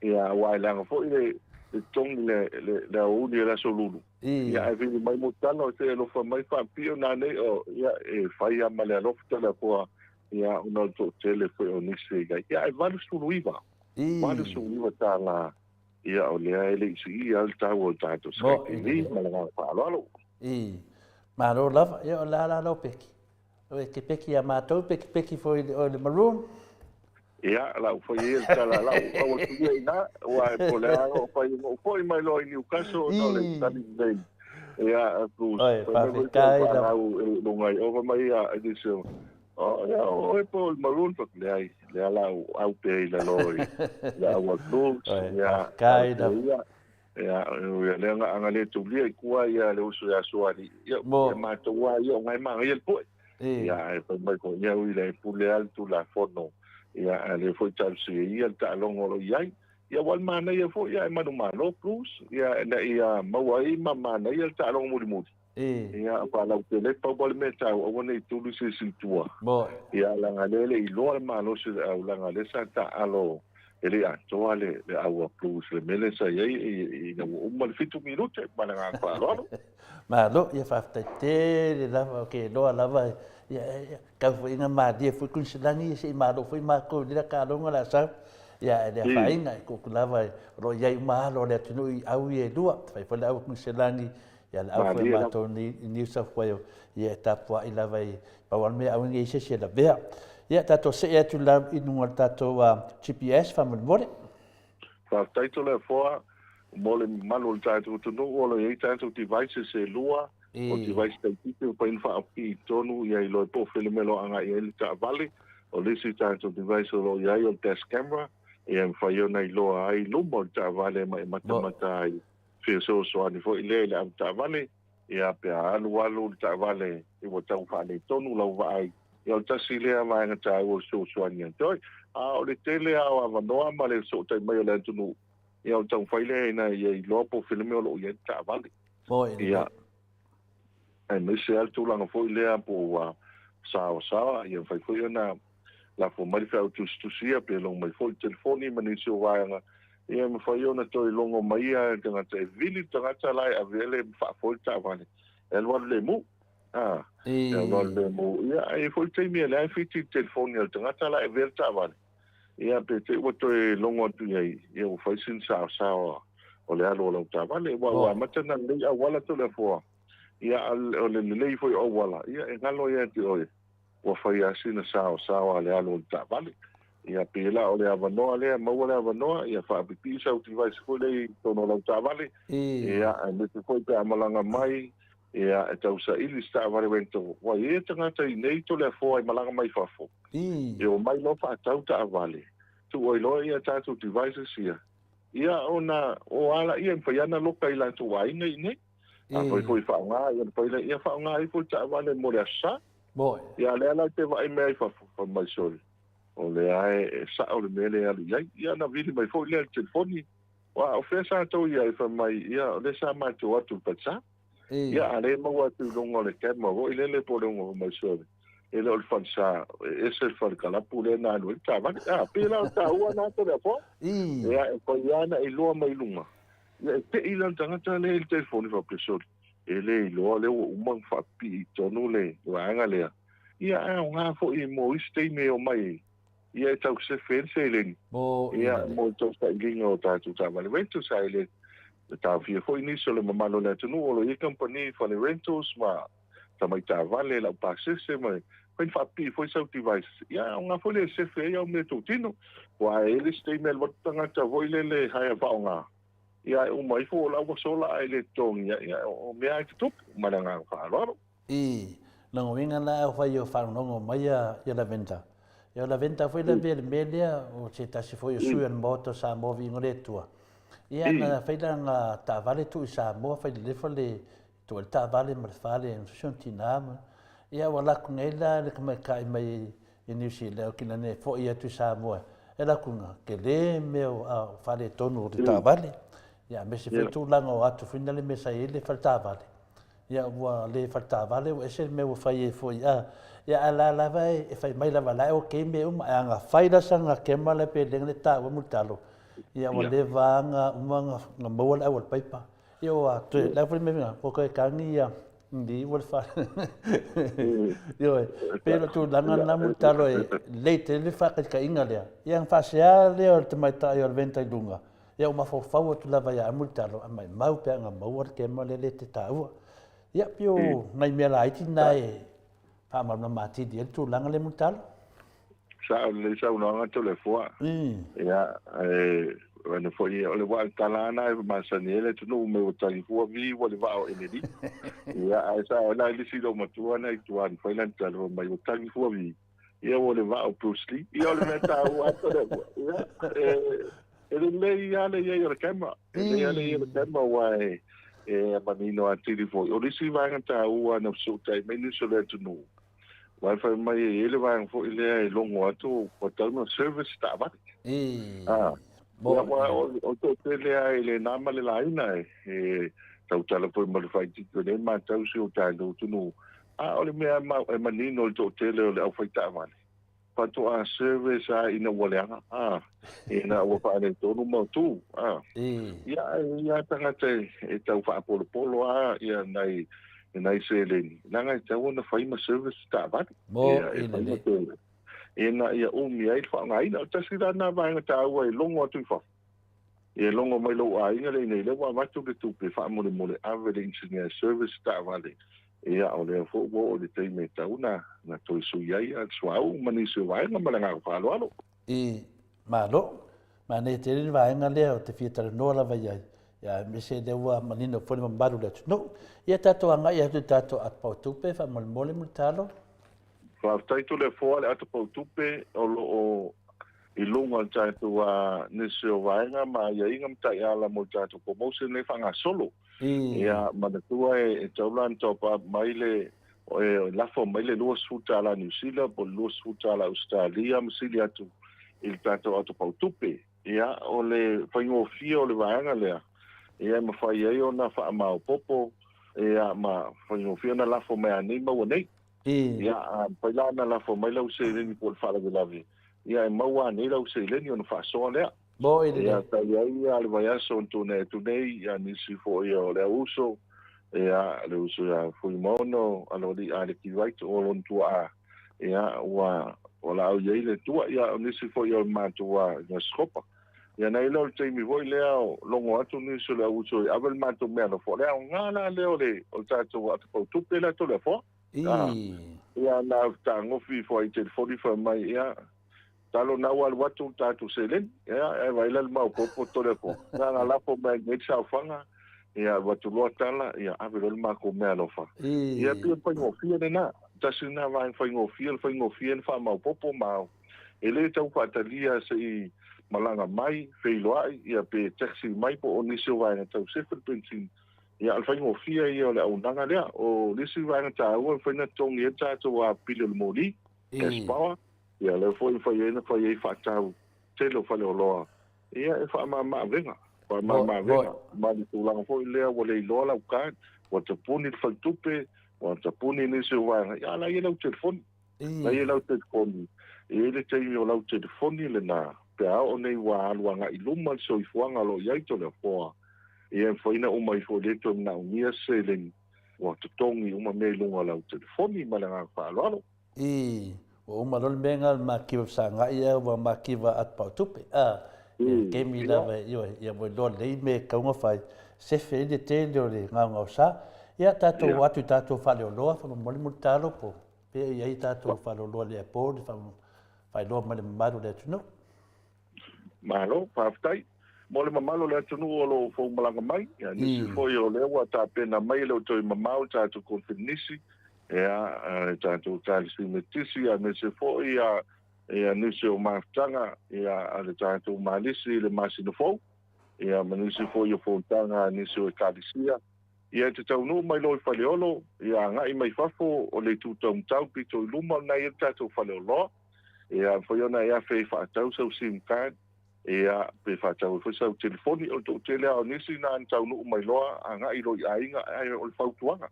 ia wa la fo ile tongi le o ni la so lulu ia e vi mai mo tano te lo fa mai fa pi na ne o ia e fa ia ma le lo fa la po ia una to tele foi onise ga ia vai su luiva vai su luiva ta la ia o le ele si al ta o ta to sai ni ma la fa lo ma lo lava ia la lo peki o ke peki a ma to peki foi o le maroon ia la foi il ta la o tu ia wa po le o foi mai lo ni u caso no le ta ni ia tu fa kai la o ngai o mai a edition o e po maroon fa le ala au pe la loi la wa books ya kai da ya le nga le tu li ku ya le usu ya suari ya ma to wa yo ngai ma ngai po ya e mai ko ya ui le pu le altu la fono ya le foi tal si ya ta longo lo ya ya wal ma na ya fo ya ma no ma lo plus ya na ya ma wai ma ma na ya ta longo mu ia pa la tele pa bol meta o wona tu lu se situa bo ia la ngale i lo ma lo se au la ngale sa ta alo ele a to ale le au plus le mele sa i na o mal fitu minuto ma nga pa lo ma lo ia fa te le la ke lo la va ia ka fu ina ma dia fu kun silangi se ma lo fu ma ko dia ka lo ngala sa ia le fa ina ko la va ro ia ma lo le tunu au ie dua fa fa au kun silangi ya la foi mato ni New South Wales ya tapua ila vai pawal me awing ise se la bea ya tato se ya tu la inu tato GPS fa mo mole fa taito le foa mole manual taito tu no o le taito devices se lua o device taito pa infa api tonu ya ilo po filmelo anga ele ta vale o lisi taito device lo ya yo test camera e fa yo na ilo ai lo mo ta vale mai mata fe so ani fo ile le am tavale ia pe alu tavale i wo tau fa le tonu lau vai ia ta sile va nga ta wo so ani toi a o le tele a wa no ma le so tai mai le tunu ia tau fa ile na ia lo po filme lo ia tavale ia ai me se altu langa fo ile a po wa sa ia fa fo na la fo mai fa tu sia pe lo mai fo telefoni mani so va nga ia me fai ona toi longo mai a tanga te vili tanga lai a vele fa folta vale el wa le mu el wa le mu ia ai folta mi la fiti telefoni el tanga lai verta vale ia pe te o toi longo tu ia ia o fai sin sa o le alo lo ta vale wa matana le a wala to le fo ia o le foi o wala ia e ngalo ia ti o fai asina sa le alo ta vale ia pela o le avanoa lea maua le avanoa ia faapipisa o device foi lei tono lau tavale ia me te foi pe amalanga mai ia e tausaʻili se taʻavale wento ua ia tagata i nei to le afoa i malaga mai faafo e o mai lo faatau taʻavale tuua iloa ia tatou devices ia ona o ala ia me faiana loka i latou aiga i nei a foi faaogā ia faile ia faaogā i foi taʻavale mo le asa ia lea la te vaai mea i faafo mai soli o le ai sa o le mele alu ia na vili mai fo le telefoni wa o fe sa to ia fa mai ia le sa mai to atu patsa ia ale mo wa tu longo le ke mo ile le po longo mai so ele o fa sa ese fa kala pule na lu ta va pela ta wa na to le po ia ko ia na i lo mai lunga ia te ila tanga ta le telefoni fa peso ele i lo le o man fa pi to no le wa nga le ia a nga fo i mo stay me o mai ia tau se fense ele ia mo to sta gingo ta tu ta vale vento sa ele ta fie foi ni solo mamalo le tu no lo i company for the rentals ma ta mai ta vale la pa se mai foi fa pi foi sa device ia nga foi le se fe ia me tu tino wa ele stay me lo tanga ta voi le ha va nga ia o mai fo la wo sola ele tong ia o me ai tu mananga fa lo no winga la fa yo fa no mai ya la venta. Ya la venta foi la bel media o se ta si foi su en moto sa mo vi ngore tua. Ia na fai nga ta vale tu sa mo fai le fale tu ta vale mar fale en sontinam. Ia wala ku ngela le kuma kai mai in New Zealand ki na ne fo ia tu sa mo. Ela kunga ke le meu a fale tonu de ta vale. Ia me se foi tu langa o atu finale me sa ele falta vale. Ia wa le falta vale o ese meu fai foi ia ala vai e fai mai lava la o ke me nga fai da sanga ke mala pe le ta wa mutalo ia wa le vanga nga mo la wal paipa ia wa tu la foi me nga ko ka ni ia ndi wal fa ia pero tu langa na mutalo e le te le fa ka inga le ia fa sia le o te mai ta ia venta lunga ia ma fo fa tu lava ia mutalo mai mau pe nga mo ke mala le te ta ia pio nai me la iti nai ma mati dia tu langa le mutal sa le sa una nga to le foa ya when for ye ole wa talana ma sanele tu no me utai fu vi wa le va o enedi ya sa ona le si do matua na tu an foi lan talo mai utai fu vi ia o le va o Bruce Lee ia o le meta o ato ia ele le ia le ia le kema ele ia le kema wa manino atiri foi o lisi va ngata ua na suta me ni so le tunu wa fa mai ele va fo ele longo atu o tau service ta va bo o to tele ele na male la ina tau tala foi mal fai ti le ma tau si o tau tunu o le mea manino le to tele o le au fai ta va pato a service ina waleanga ina o pa le tonu mo tu ia tanga te tau fa polo polo ia nai seleni nanga tau na fai ma service ta va ina ia umi ai fa ngai na tasira na va nga tau ai longo tu fa ia longo mai lo ai ngale nei le wa tu ke tu pe fa mo le average engineer service ta va ia o le fo o le te me tauna na to su ia al suau mani su vai na malanga fa lo malo ma ne te ri vai nga le o te fieta no la vai ia me se de wa mani no fo mbaru le no ia tato anga ia tu tato at pa tupe fa mo mole mo talo fa tai tu le fo le at pa tupe o i lunga tato wa ne se vai nga ma ia ingam ta ia la mo tato ko mo se ne fa nga solo ia manatua e taulan topa maile o la fo maile lo suta la New Zealand po lo suta la Australia msili atu il tanto atu pautupe ia o le faingo fio le vaanga le ia ma fai ai ona fa ma popo ia ma faingo fio na la fo me anima o nei ia paila na la fo maile o se ni po fa la lavi ia ma wa nei la o se le ni ona fa so le bo ia tai ai al vai so tu nei ia ni si fo io le uso ia le uso ia fui mono alori ale ki vai o lon tua ia wa ola o ye le tua ia ni si fo io ma tua na skopa ia nei lo te mi voi le longo atu ni so le uso avel ma tu me no fo le ngala le o tato atu po tu pe la to le fo ia na ta ngofi fo i te 45 mai ia talo na wal watu tatu selen ya vai la mau popo tole po na la po mai net sa fanga ya watu lo tala ya avelo ma ko me lo fa ya pe pa ngo fia na tasina vai fa ngo fia fa mau popo mau ele tau patalia se malanga mai feiloai ya pe taxi mai po oni se vai na tau se pensin ya al fa ngo fia ya la unanga le o lisi vai na tau fa na tong ye tatu wa pilul moli espoa ia le foi foi fa tau te lo fa lo ia fa ma venga fa ma venga ma di tu lang foi le o le lo la ka o te puni fa tupe o te puni ni se wa ia la ia lo telefon la ia lo telefon e le te yo lo telefon le na pe o nei wa lu nga i luma so i fuanga lo ia to le fo ia foi na o mai fo le to na o mia se le o te tongi uma me lunga lo telefon ma la fa lo o malol mengal makiwa sanga ia wa makiwa at pautupe ke mi la ia mo lo le me ka nga fai se fe de te le nga sa ia tato watu tato fa le lo fa mo mo talo po pe ia tato fa lo le po fa fai lo ma le maru le tuno malo pa ftai mo le mamalo le tunu o lo fo malanga mai ia ni fo yo le wa ta pena mai le to mamau tato ko finisi ia tanto tal simetisi a me se fo ia ni se o maftanga ia ale tanto malisi le masino fo ia me se fo yo fo tanga ni se o kalisia ia te tau no mai loi faleolo ia ngai mai fafo o le tu tau tau pito luma na ia tato faleolo ia fo yo na ia fe fa tau so sim card ia pe fa tau fo so telefoni o to tele o ni si na tau no mai loa ngai loi ainga ai o fautuanga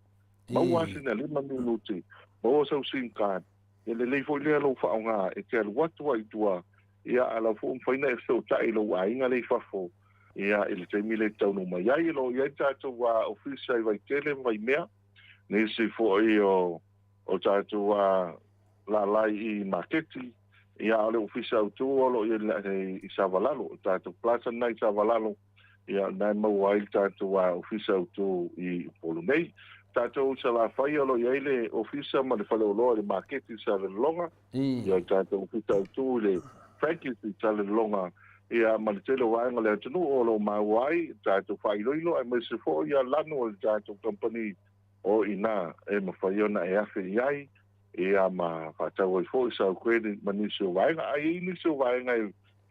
mau asina le minuti o so sim card ele le foi le lo fa nga e te watu ai tua ia ala fo faina e so tai lo ainga le fafo ia ele te mile tau no mai ai lo ia tato wa office vai tele vai mea ne se fo o tato wa la lai I marketi ia ale office auto lo ia I savalalo tato plaza nai savalalo ia nai mau ai tato wa office auto I polonei tato sa la fai lo ia le office ma le falo lo le marketi sa le longa ia tato office auto le frankly sa le longa ia manitelo wa ngale tunu o lo mawai tato fai lo ilo e se fo ia lano o tato company o ina e ma fai ona e afe iai ia ma whātau ai fōi sau koe ni manisi o vaenga. Ai inisi o vaenga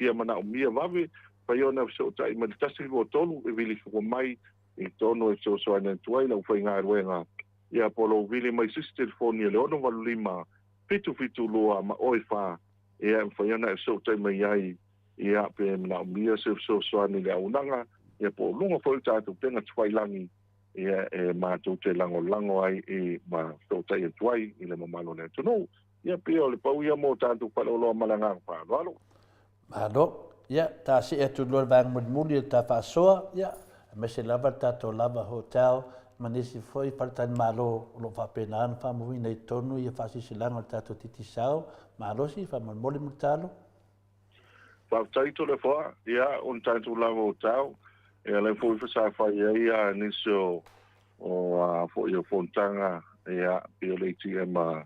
ia mana o mia wawe, pai ona so tai ma tasi o tolu e vili fuko mai i tono e so so ane tuai lau whai ngā ruenga. Ia polo vili mai sister fōni e leono walu lima fitu loa ma oi wha. Ia whai ona e so tai mai ai ia pe mana o mia se so so ane le aunanga. Ia po lunga fōi tātou tenga tuai langi. Ia e mātou te lango ai e ma so tai e tuai i le mamalo ne tono. Ia pe o le pau ia mō tātou paloloa malanga whānualo. Mano. Ya, ta si e tu lor bang muli ta fa soa, ya, me se lava ta to lava hotel, manisi foi partan malo lo fa penan fa mo nei tonu ia fa si silang ta to titi sao, malo si fa mo moli mutalo. Fa tai to le fa, ya, un ta tu lava hotel, e le foi fa fa ia ni so o fo io fontanga, ya, pioleti e ma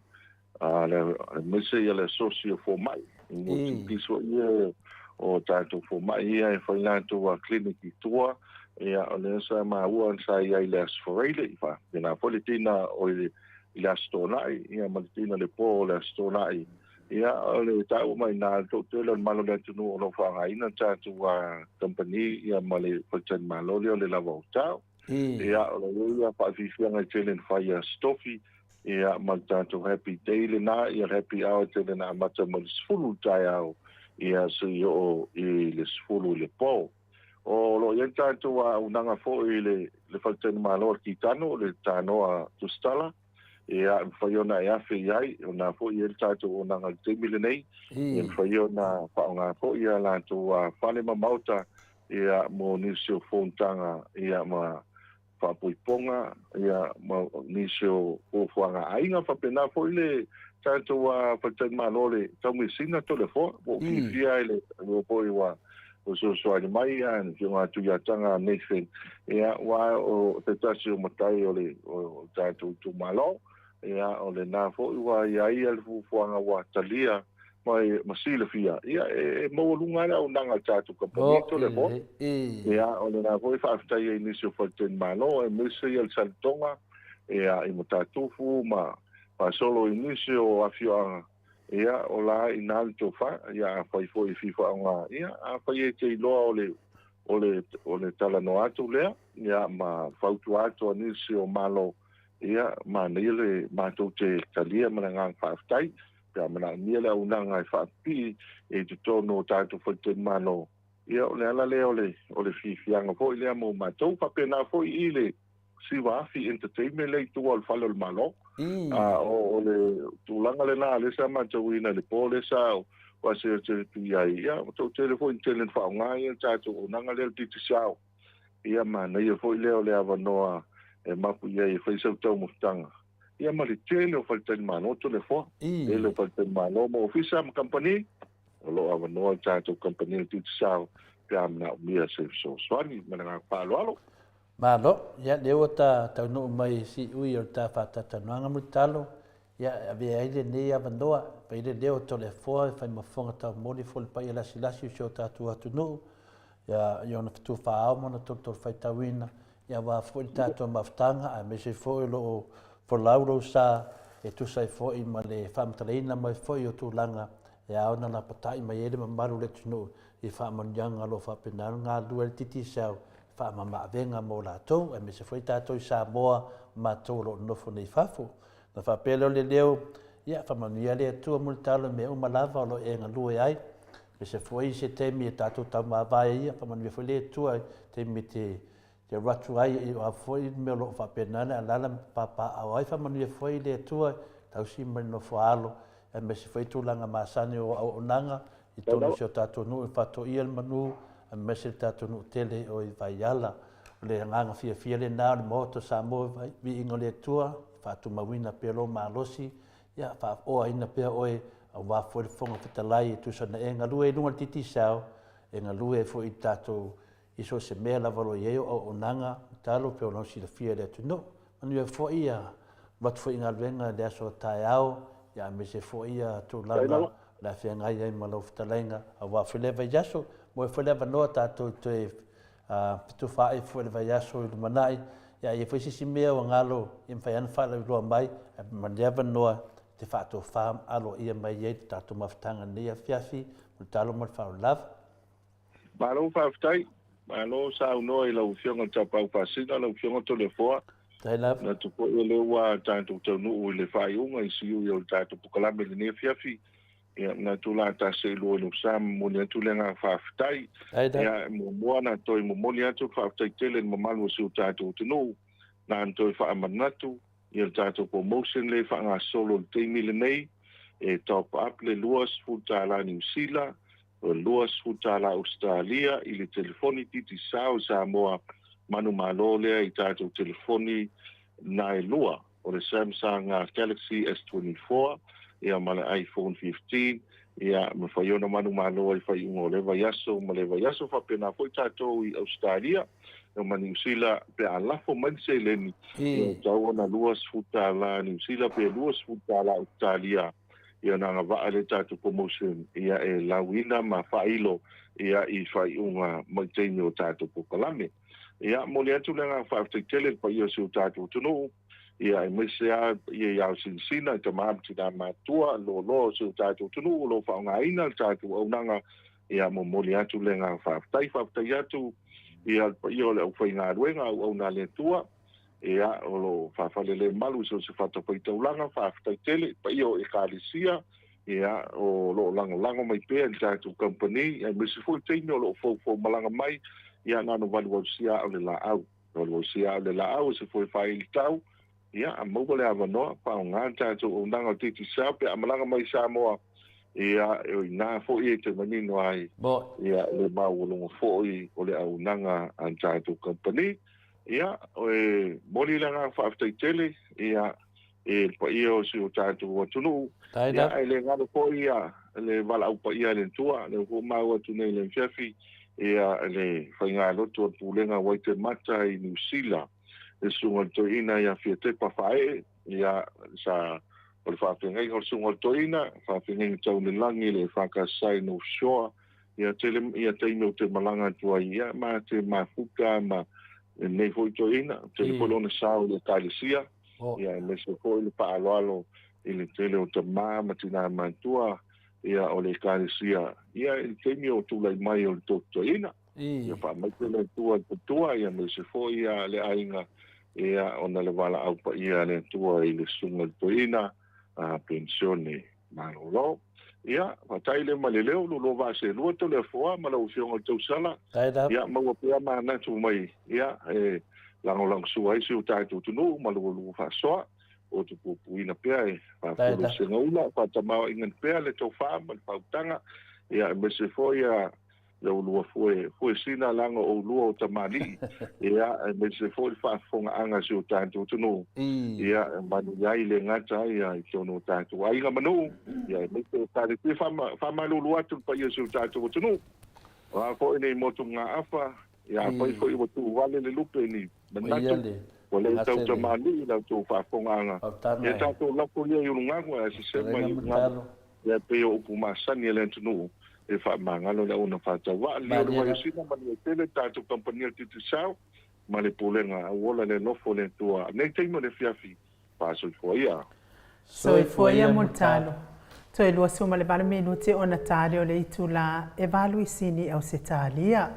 le mese ia le socio fo mai. Ni piso ia o tātou fo mai ia e whainatu a kliniki tua ia o le sa ma ua sa ia i le asforeile i wha. Ia politina o i le astonai, ia malitina le po o le astonai. Ia o le tau mai nā tau tēla malo le tunu o lo whangaina tātou a company ia ma le whaitan maloli o le lava o tau. Ia o le ia whaifianga i tēlen whai a stofi ia ma tātou happy day le nā ia happy hour tēlen a mata ma le sfulu tai au. Ia se yo i le sfulu le po. O lo ia tātou a unanga fo i le whaitani malo ki tano, le tano a tustala. Ia whaiona e awhi iai, o nā fo i e tātou unanga te mile nei. Ia whaiona whaonga fo i a lātou a whanema mauta, ia mo nisio whontanga, ia ma whapuiponga, ia ma nisio whuanga ainga whapena fo i le tātou a whaitani malo le taumi sina to le fo, o fia i le poi wa o so ni mai an ki ngā tuiatanga Nathan. Ia wa o te tasi o matai o le o tātou tu malo, ia o le nā fo i wa ia i al fuanga wa talia mai masila fia. Ia e mawalunga le au nanga tātou kampani to le fo. Ia o le nā fo i whaafitai e nisi o whaitani malo, e mese i al saltonga, ia i mo tātufu ma pa solo inicio afioanga ia o la inal tofa ia fai foi fifa nga ia a fai te loa o le tala no atu lea ia ma fautu atu inicio malo ia ma nele ma to te talia mana nga faftai ia mana nele unanga fapi e te tono tatu foi te malo ia o le ala le o le fifianga foi le mo ma to pa pena foi ile si va fi entertainment le tu al falo el malo o le tulanga le na le sa ma tawina le pole sa o se te ia ia to telefone telen fa nga ia ta tu nanga le titi sa ia ma na ia foi le ava noa e mapu ia e foi sa tau mustanga ia ma le tele o falten mano to le fo le falten mano mo ofisa ma company o lo ava noa ta tu company titi sa pam na mia se so swani ma nga pa lo Malo, ya leo ta no mai si ui o ta fatata noanga mutalo, ya ave aile ne avandoa, pa ile leo to le foa, fai mafonga ta moli fol pa ila silasi o ta tu atu no, ya na tu fa au mona to fai tawina, ya wa fol ta to maftanga, a me se fo lo for lauro sa e tu sai fo i male fam talina mai fo o tu langa, ya ona la patai mai ele maru le tunu, i fa manjanga lo fa penal nga duel titi sao, fa mama venga mo la to e me se foi tato sa boa ma to lo no fo nei fafo na fa pelo le leo ia fa mania le tu mo talo me o malava lo e nga lu ai me se foi se te mi tato ta ma vai ia fa mania foi le tu te mi te ratu ai a foi me lo fa penana la la papa ai fa mania foi le tu tau si me no fo alo e me se foi tu langa masani o nanga i tonu se tato no fa to ia manu a mesel tatu no tele o i vai ala le nganga fia le na mo to sa mo vi ingole tua fa tu mawina pelo malosi ya fa o ina pe o e wa fo le fonga fitalai tu sa na enga lue lunga titi sao enga lue fo i tatu i so se me la valo ye o nanga talo pe no si le fia le tu no anu fo ia wat fo inga venga de so taiao ya me se fo ia tu la fia ngai ai malo fitalenga a wa fo le vai jaso mo foi leva nota tu fai foi leva yaso i manai ya e foi si mea o ngalo im fai an fala lo mai man leva no te whātua whām alo ia mai ei te tātou mawhitanga nia whiawhi mo talo mo whao lava. Malo whawhitai, malo sa uno e lau whionga tapau whasina, lau whionga tole foa. Tai lava. Na tupo e lewa tātou tau nuu i le whaiunga i siu i o tātou pukalame le nia whiawhi. Ia na tula ta se lo no sam mo ni tu lenga fa ftai ia mo moana toi mo moli atu fa ftai tele mo malu su ta tu no na toi fa manatu ia ta tu promotion le fa nga solo te mil nei e top up le luas futa la New Zealand o luas futa la Australia i le telefoni ti sao sa mo manu malo le i ta tu telefoni na lua o le Samsung Galaxy S24 ia male iPhone 15 ia me fai ona manu malo ai fai un le vai aso fa pena foi tato i Australia no New Zealand pe ala fo man se leni tau ona luas futa la New Zealand pe luas futa la Australia ia na va ale tato promotion ia e la wina ma failo ia i fai un maintain tato pokalame ia mo le atu lenga fa tele pa ia su tato tuno ia me se ia sinsina te maamti na matua lo se tatu tunu lo fa nga ina tatu o nanga ia mo moli atu lenga fa tai atu ia le fa nga ruenga o na le tua ia o lo fa le malu se fa to pa taulanga fa tai tele pa io e kalisia ia o lo lango mai pe tatu company ia me se foi teino lo fo malanga mai ia na no valu sia o le la au se foi fa il tau ia a mo le avano pa nga tatu o nanga titi sa pe amalanga mai sa mo ia na fo i te manino ai ia le maulungo fo i o le au nanga an tatu company ia o moli langa fa after tele ia pa io si o tatu o tunu ia le ngalo fo ia le vala upa ia le tua le ho mau tu nei le fiafi ia le fa ngalo tu pulenga waite mata i New Zealand e sunga toina ia fiate pa fae ia sa o le whawhengai o sunga toina whawhengai tau ni langi le whakasai no shore ia teime o te malanga tua ia ma te mafuka ma nei foi toina te polona sao le kalisia ia me se foi le paaloalo i le tele o te ma tina mantua ia o le kalisia ia teime o tulai mai o le toina ia pa mai le tua ia me se foi ia le ainga ia ona le wala au pa ia le tua i le sunga toina a pensione malolo ia patai le maleleo lo va se lo to le foa ma lo fiong to sala ia ma wa pia ma na tu mai ia lang suai su ta tu no ma lo fa so o tu puina pia pa po se ngola pa tama ingen pia le to fa ma pa tanga ia me se foi lo foi sina lango o luo tamali ia me se foi fa fonga anga su tanto tuno ia manu yai le ngata ia tono tanto ai ga manu ia me se tare te fa malu luatu pa ia su tanto tuno wa ko nei motu nga afa ia foi o tu vale le lupe ni manatu o le tau tamali la tu fa fonga anga ia tanto la ko ia yu ngwa se mai ngwa ia pe o pumasani le tuno e fa mangalo la una fata wa le wa sina ma le tele tatu compagnia titi sao ma le polenga wola le lofo le tua nei teimo le fiafi pa so foia montano to lo suma le bana minuti ona tare o le itula evaluisini au setalia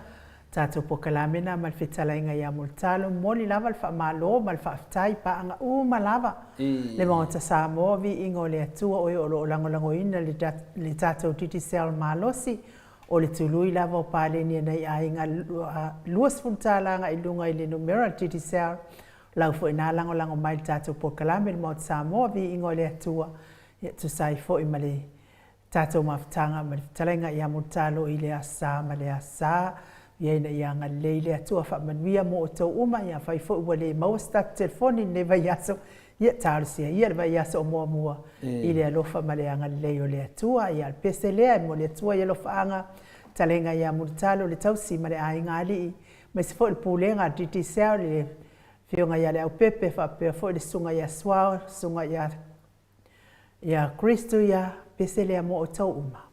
tatu pokalamena mal fitalainga ya multalo moli lava fa malo mal fa tai pa anga malava le monta sa movi ingo le tua o lo lango ina le tatu titi sel malosi o le tului lava pa le ni nei ainga luas funtala nga ilunga ile numero titi sel lau fo ina lango mai tatu pokalamena monta sa movi ingo le tua tu sai fo imale tatu maftanga mal fitalainga ya multalo ile asa male asa ia ia nga leile atua fa manuia mo to uma ia fai fo wale mo sta telefoni ne vai aso ia tarsia ia vai aso mo ile alofa male nga leio le atua ia pesele mo le atua ia lofa anga talenga ia mutalo le tausi male ainga ali me se fo le pulenga titi sel le fionga ia le pepe fa pe fo le sunga ia swao sunga ia Kristo ia pesele mo to uma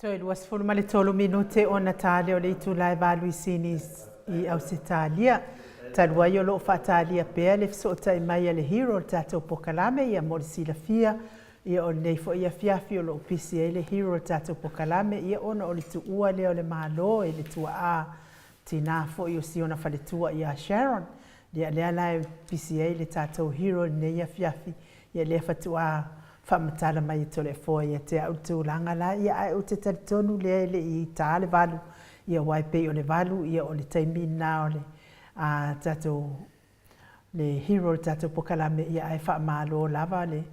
Toi luas fulu male tolu minute o Natale o le itu lai valu isini I Ausitalia. Talua yo lo fatalia pea le fsota I mai le hero tato pokalame ia morisila fia ia o nei fo ia fiafi o lo PCA le hero tato pokalame ia ona o le tuua le o le malo e le tua a tina fo io si ona fale tua ia Sharon le la PCA le tato hero nei ia fiafi ia le fatua famatala mai to le fo ia te autu langa la ia ai o te tonu le I tale valu ia wai pe o le valu ia o le taimi na o le a tato le hero tato pokalame ia ai fa malo lava le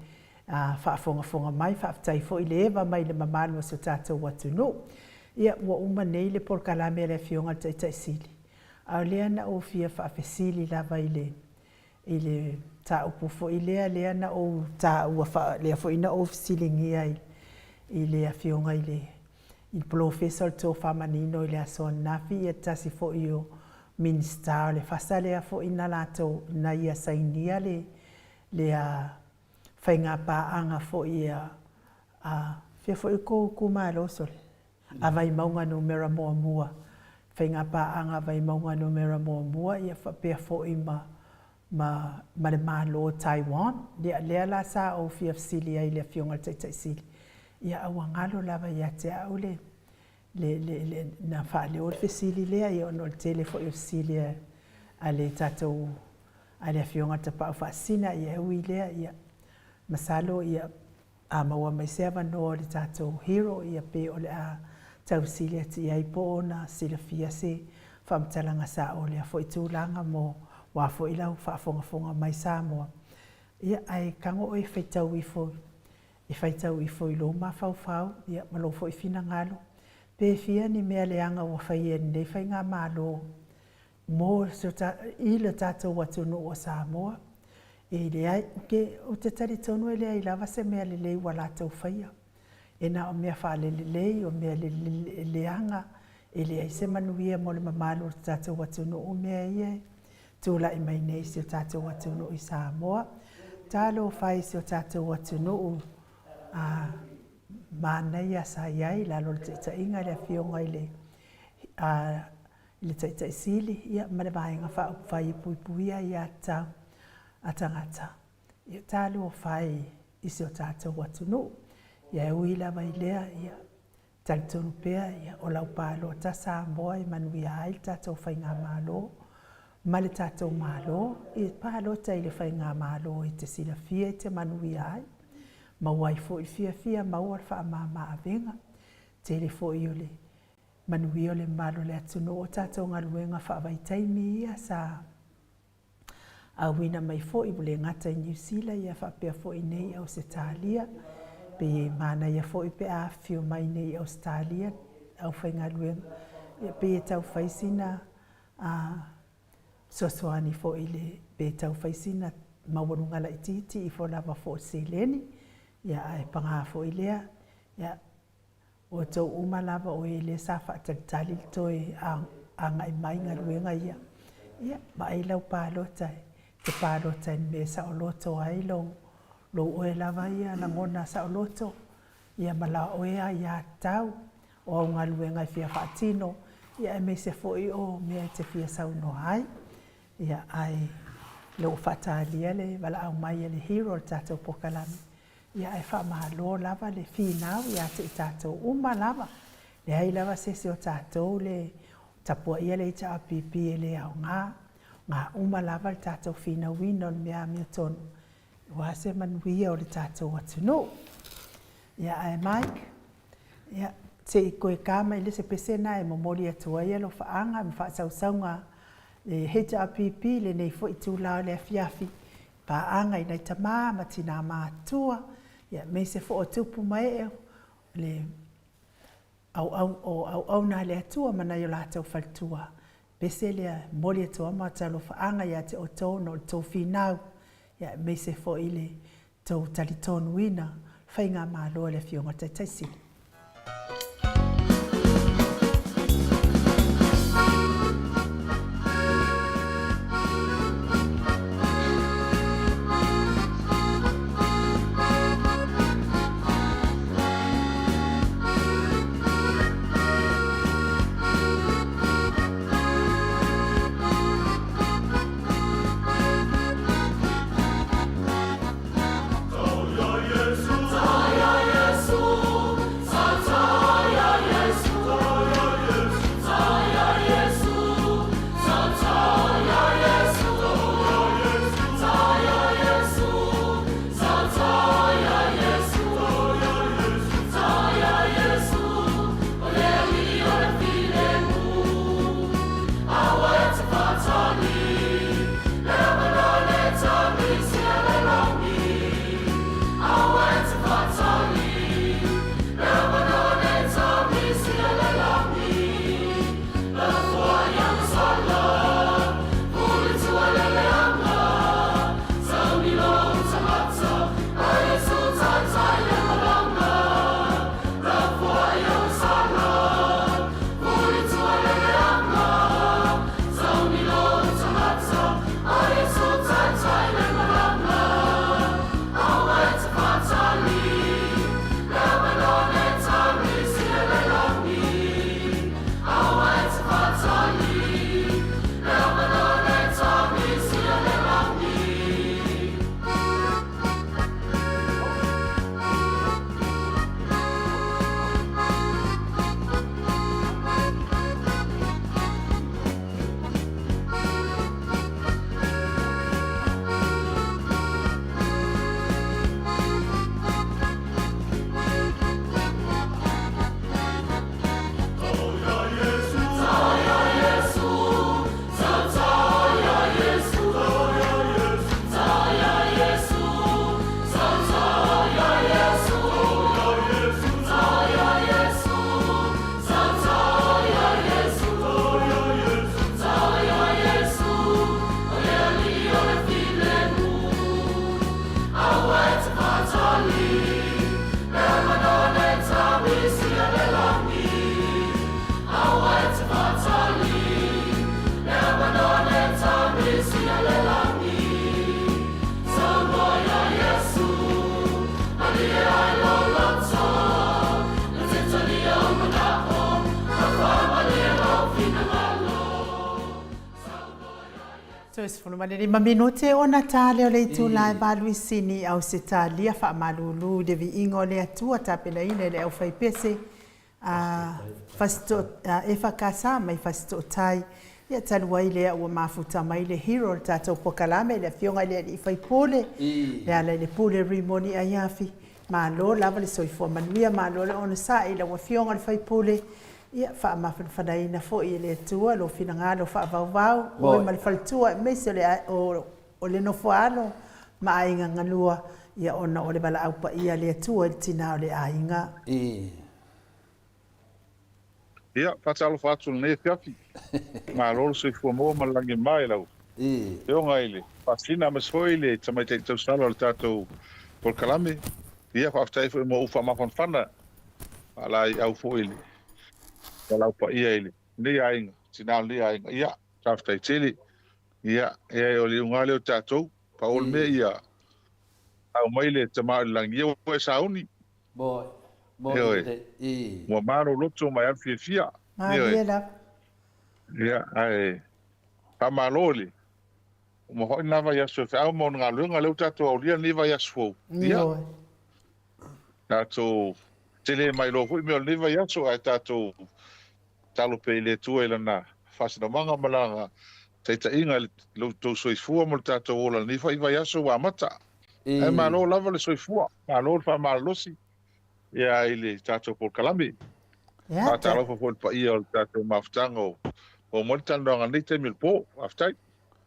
fa fonga mai fa tai fo I le eva mai le mamalo so tato watu no ia wa uma nei le pokalame le fionga tai sili a le ana o fia fa fesili lava I le ta upu fo I le ana o ta ua fa le fo ina o silingia I le fionga I le il professor to fa manino le son nafi e tasi fo io minister le fasale a fo ina lato na ia sainia le a fainga pa anga fo ia a fe fo ko kuma lo sol a vai maunga numero mo mua fainga pa anga vai maunga numero mo mua ia fa pe fo ima ma le malo Taiwan le la sa o fi fsili ai le fionga tai sili ia awangalo lava ia te au le na fa le o fsili le ia no tele fo fsili ale tato ale fionga te pa fa sina ia ui le ia masalo ia a maua mai seva no le tato hero ia pe o le a tau sili ti ia ipona sila fia se fa mtalanga sa o le fo itulanga mo wa fo ila fa fonga mai sa mo ia ai kango o feitau I faitau I foi lo ma fau ia ma lo foi fina ngalo pe fia ni me leanga o fai nei fai nga malo mo so ta I le tato watu no o Samoa e le ai ke o te tari tonu ele ai lava se me le wala tau fai e na o me fa le o me leanga ele ai se manuia mo le mamalo tato watu no o me ai tu la I mai nei se tato watu no I Samoa talo fai se tato watu no mana ia sa iai la lo te inga le fionga ile le te sili ia ma le vainga fa fai pui ia ta atangata ia talo fai iso tato watu no ia uila vai lea ia taltonu pea ia o lau palo ta sa moi manuia ai tato fai ngā malo ma le tato malo i palo tai le fai ngā malo I te sila fia I te manuia ai ma wai fo I fia ma ua fa ma avenga tele fo I ole manui ole malo le atuno o tato ngaluenga fa vai taimi ia sa a wina mai fo I bule ngata I New Zealand ia fa pe fo I nei Australia pe mana ia fo I pe a fio mai nei Australia au fa ngaluenga ia pe tau faisina sosoani fo I le pe tau faisina ma wonunga la ititi I fo lava fo seleni ia ai panga fo ilea ia o tau uma lava o ele sa fa tali toi anga I mai ngaluenga ia ma ai lau palo tai te palo tai me sa o loto ai lo oe lava ia na ngona sa o loto ia mala oe ia tau o ngaluenga fia fatino ia me se fo I o me te fia sa no ai ia ai lo fatalia le wala au mai le hero tato pokalami ia e fa malo lava le finau ia te tato uma lava le ai lava se o tato le tapua ia le ta pipi le au nga uma lava le tato finau wino mea ton wa se manuia o le tato watu no ia ai Mike ia te koe kama ile se pesena e momoli atua ia lo faanga me fa sausaunga le HRPP le nei fo itula le fiafi pa anga I nei tama matina matua ia me se fo o tupu mai le au na le atua mana yo la tau faltua pese le moli atua ma talo fa anga ia te o tono to finau ia me se fo ile to taliton wina fainga malo le fionga te sili So is fulu male lima minute o na tale o le tu lai balu sini au se talia fa malulu de vi ingo le atua tapena ina le au fai pese fasto e fa casa mai fasto tai ia talua i lea ua mafuta mai le hero le tatou pokalame le afioga i lea lii faipule le ala i le pule rimoni ai afi malo lava le soifua manuia malo le ona saʻi lau afioga le faipule ia faamafanaina foʻi e le atua lo finagalo faavauvau oe ma le faletua e maisi o le nofoalo ma aiga galua ia ona o le valaau paia le atua i le tinā o le aiga ia fatalo fatu ne fiafi ma lo se fu mo ma langi mai lau yo ngaile pasina ma soile tama te tau salo al tato por kalame ia fa ftai fu mo ufa ma fana ala au foile ala pa ia ile ni ainga sinal ni ainga ia fa ftai tele ia e o le ngale o tato pa ol me ia au mai le tama langi o sauni boy Mo maro loto mai al fia. Ya, ai. Pa maloli. Mo ho na va yaso fa mo nga lunga le tato o lia ni va yaso. Ya. Tato tele mai lo fu me ni va yaso ai tato talo pe le tu ele na fasi no manga malanga. Taita inga lo to soi fu mo tato o la ni va yaso wa mata. Ai malo lava le soi fu. Malo fa malosi. Ia ile tato por kalame. Ya. Talo fo pa ia tato maftango. O mo tando ngani te mil po aftai.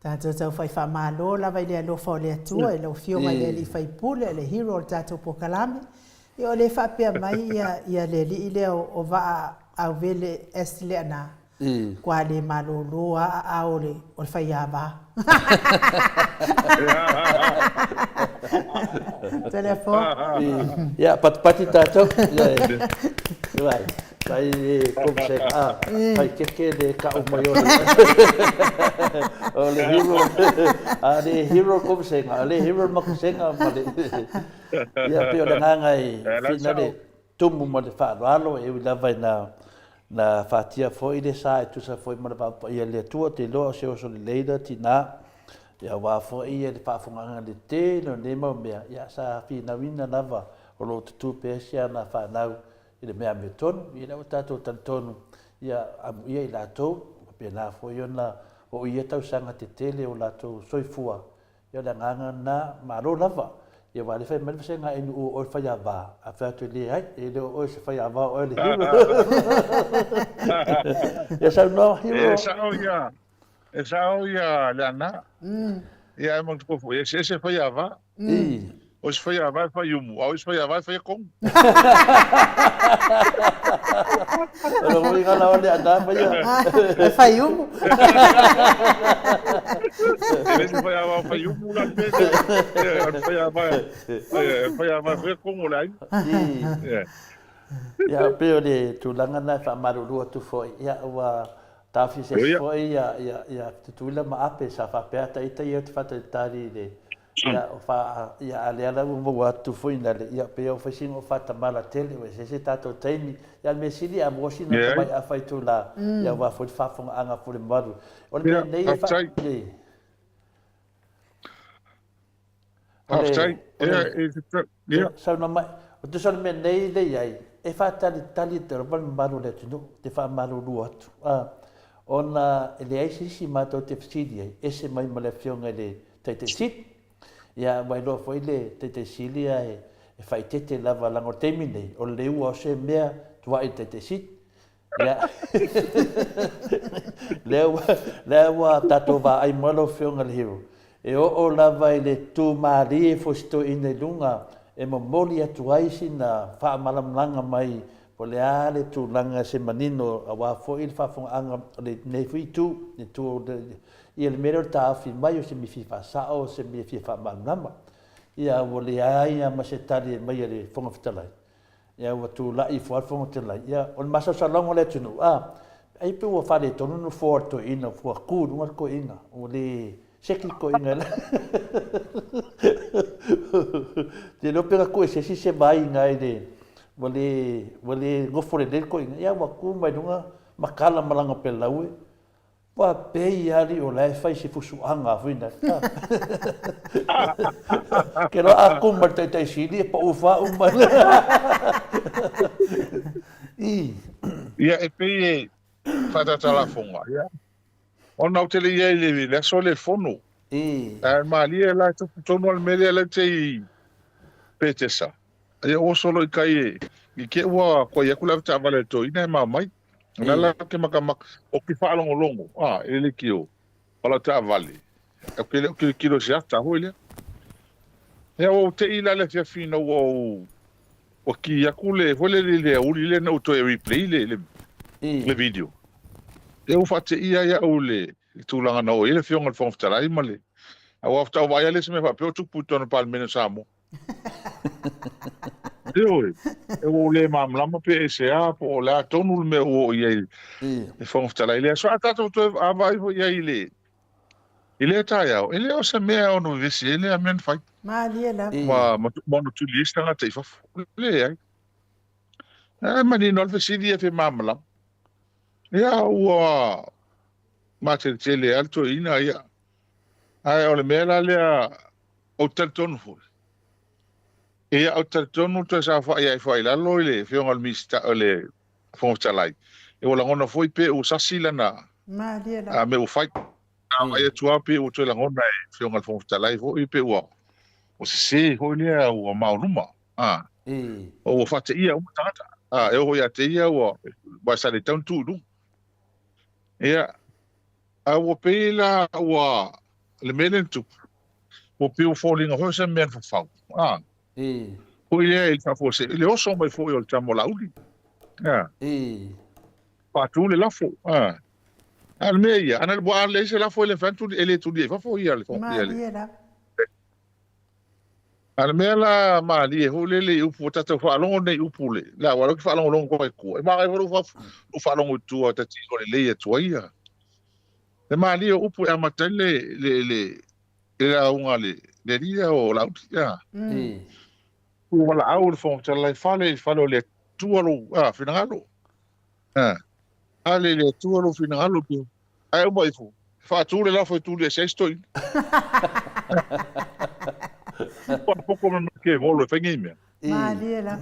Tato tau fai fa malo la vai le lo fo le atua e lo fio mai le li fai pule le hero tato por kalame. E o le fa pe mai ia le li ile o va au vele esle ana. Kwa le malo lo a ole o fai ava. Telefone. Ya, pati tato. Vai. Vai como se vai que de ka o maior. O le hero. Le hero como se le hero ma se ma le. Ya pio le ngai finale tumu mo le fa alo e la vai na fatia foi de sai tu sa foi mo pa ia le tua te lo se o so le leida tina. Ya wa foi ia de pa funga de te no ne mo mea ya sa fina wina lava o lo tu pe sia na fa nau i le mea me tonu i le tatou tantonu ia amu ia i latou pe la foi ona o ia tau sanga te tele o latou soifua ia le nganga na maro lava ia wa le fai mai senga enu o fai ava a fa tu le ai e le o se fai ava o le hero ia sa no hero Esa o ia lana. Ia mo ko foi ese foi ava. O se foi ava foi umu, o se foi ava foi com. Pero mo nga na ole anda pa ya. Fai umu. Ese foi ava foi umu la pede. Foi ava foi com lá. Ya pero de tu langa na fa maru tu foi. Ya wa tafi se foi ya tuila ma ape sa fa perta ita ia te fata tari de ya fa ya ale ala mo watu foi na ya pe o fasingo fata mala tele we se tato taimi ya me sili a mo sino mai a fai tu la ya wa foi fa fong anga foi maru o le nei fa Aftai ya sa no mai o te son me nei le ai e fa tali te ro maru le tu te fa maru luatu ona ele ai sisi mato te fsidi ese mai male fionga le te sit ya mai lo foi le te silia e fai te lava lango temine o le u se mea tua te sit ya lewa tato va ai malo fionga le hero e o lava le tu mari fo sto in lunga e mo moli atu ai sina fa malam langa mai po le ale tu langa se manino a wa fo il fa fon anga le ne fui tu ne tu ia le mero ta fi mai o se mi fi fa sa o se mi fi fa mal nama ia wo le ai ma se tali mai le fon fitala ia wo tu la i fo fon fitala ia on ma sa longo le tu ai pe wo fa le tonu no forto ina fo ku no ko ina o le sekli ko ina te lo pega ko se si se vai ngai de wale ngofore del ko ia wa ku mai dunga makala malanga pelaue Pa pei ali o lai fai se fusu anga fina. Ke lo aku ma tai sini pa ufa uma. Ia e pei whatatala whonga, ia. O nau tele ia i lewi, le so le whono. Maali e lai tonu al mele le te i petesa. Ia o solo i kai e, i ke ua kwa iaku la vita avale to, ina e mamai. Nga la ke makamak, o ki whaalongo longo, ele ki o, pala ta avale. O ke kilo si ata hoi lea. Ia o te ila le fia fina o ki iaku le, hole le uri le na uto e replay le video. E o fate ia o le tūlanga na o ele fionga le whangwhtarai ma le. A wafta o vai ale se me whapeo tukuputo na palmene Samo. E oi, e o le mamlama pe e se a po o le a tonu me o ia i le whangwhtarai le. So a tato to a vai ho ia i le. I le tai au, ele o se mea o no visi, ele a men fai. Ma lia la. Ma no tu lista nga te ifafu. Le ai. Ma ni nol visi di e fe mamlama. Ia ua mate tele alto ina ia. Ai ole mela lea o teltonu fu. Ia o teltonu to sa fa ia fa ila lo ile fionga al mista ole fontalai. E ola ngona foi pe o sasila na. Ma lia la. A me o fai. Ai tua pe o to la ngona e fionga al fontalai fo i pe o. O se ho lea o maunuma. O fa te ia o tata. E o ia te ia o ba sa le tantu du. Ia a o pela o le melen tu o piu falling o se men fa o ile fa fo se le oso mai fo o tamo lauli pa tu le la fo al meia ana bo le se la fo le fantu ele tu di fa fo ia le fo ia al mela ma li ho le u po tata fa longo nei u pule la wa lo fa longo ko e ma e fa longo tu o tati o le tu ia. E mali o upu e matele le aunga le ria o lauti ia. U wala au le fong tala fale le tualo finangalo. Ale le tualo finangalo tu. Ai o mai fu. Fa tu le la foi tu le sestoi. Pa poco me ke volo fengi me. Mali la.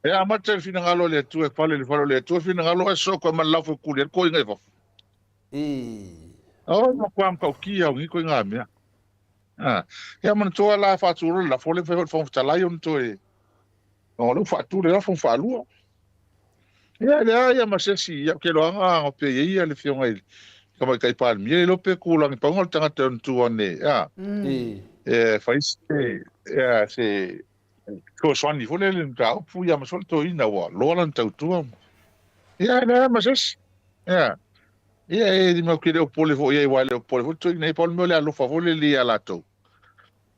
E a matele finangalo le tu e fale le tu finangalo e so ko man la foi ku le ko ngai fa. Oh, ma kwam ka kia ngi ko nga me. Ya man to la fa tu la fo le fo tala yon to e. O lo fa tu le la fo fa lu. Ya ma se si ya ke lo anga o pe ia le fio ngai. Kama kai pa mi lo pe ku la ngi pa ngol tanga ton tu one. Fa se ko swani fo le nta pu ya ma sol to ina wa lo lan tau tu. Ya ma se. Ya. Ia di mau kire o pole fo ia wale o pole fo tu nei pole mole alo fa vole li ala to.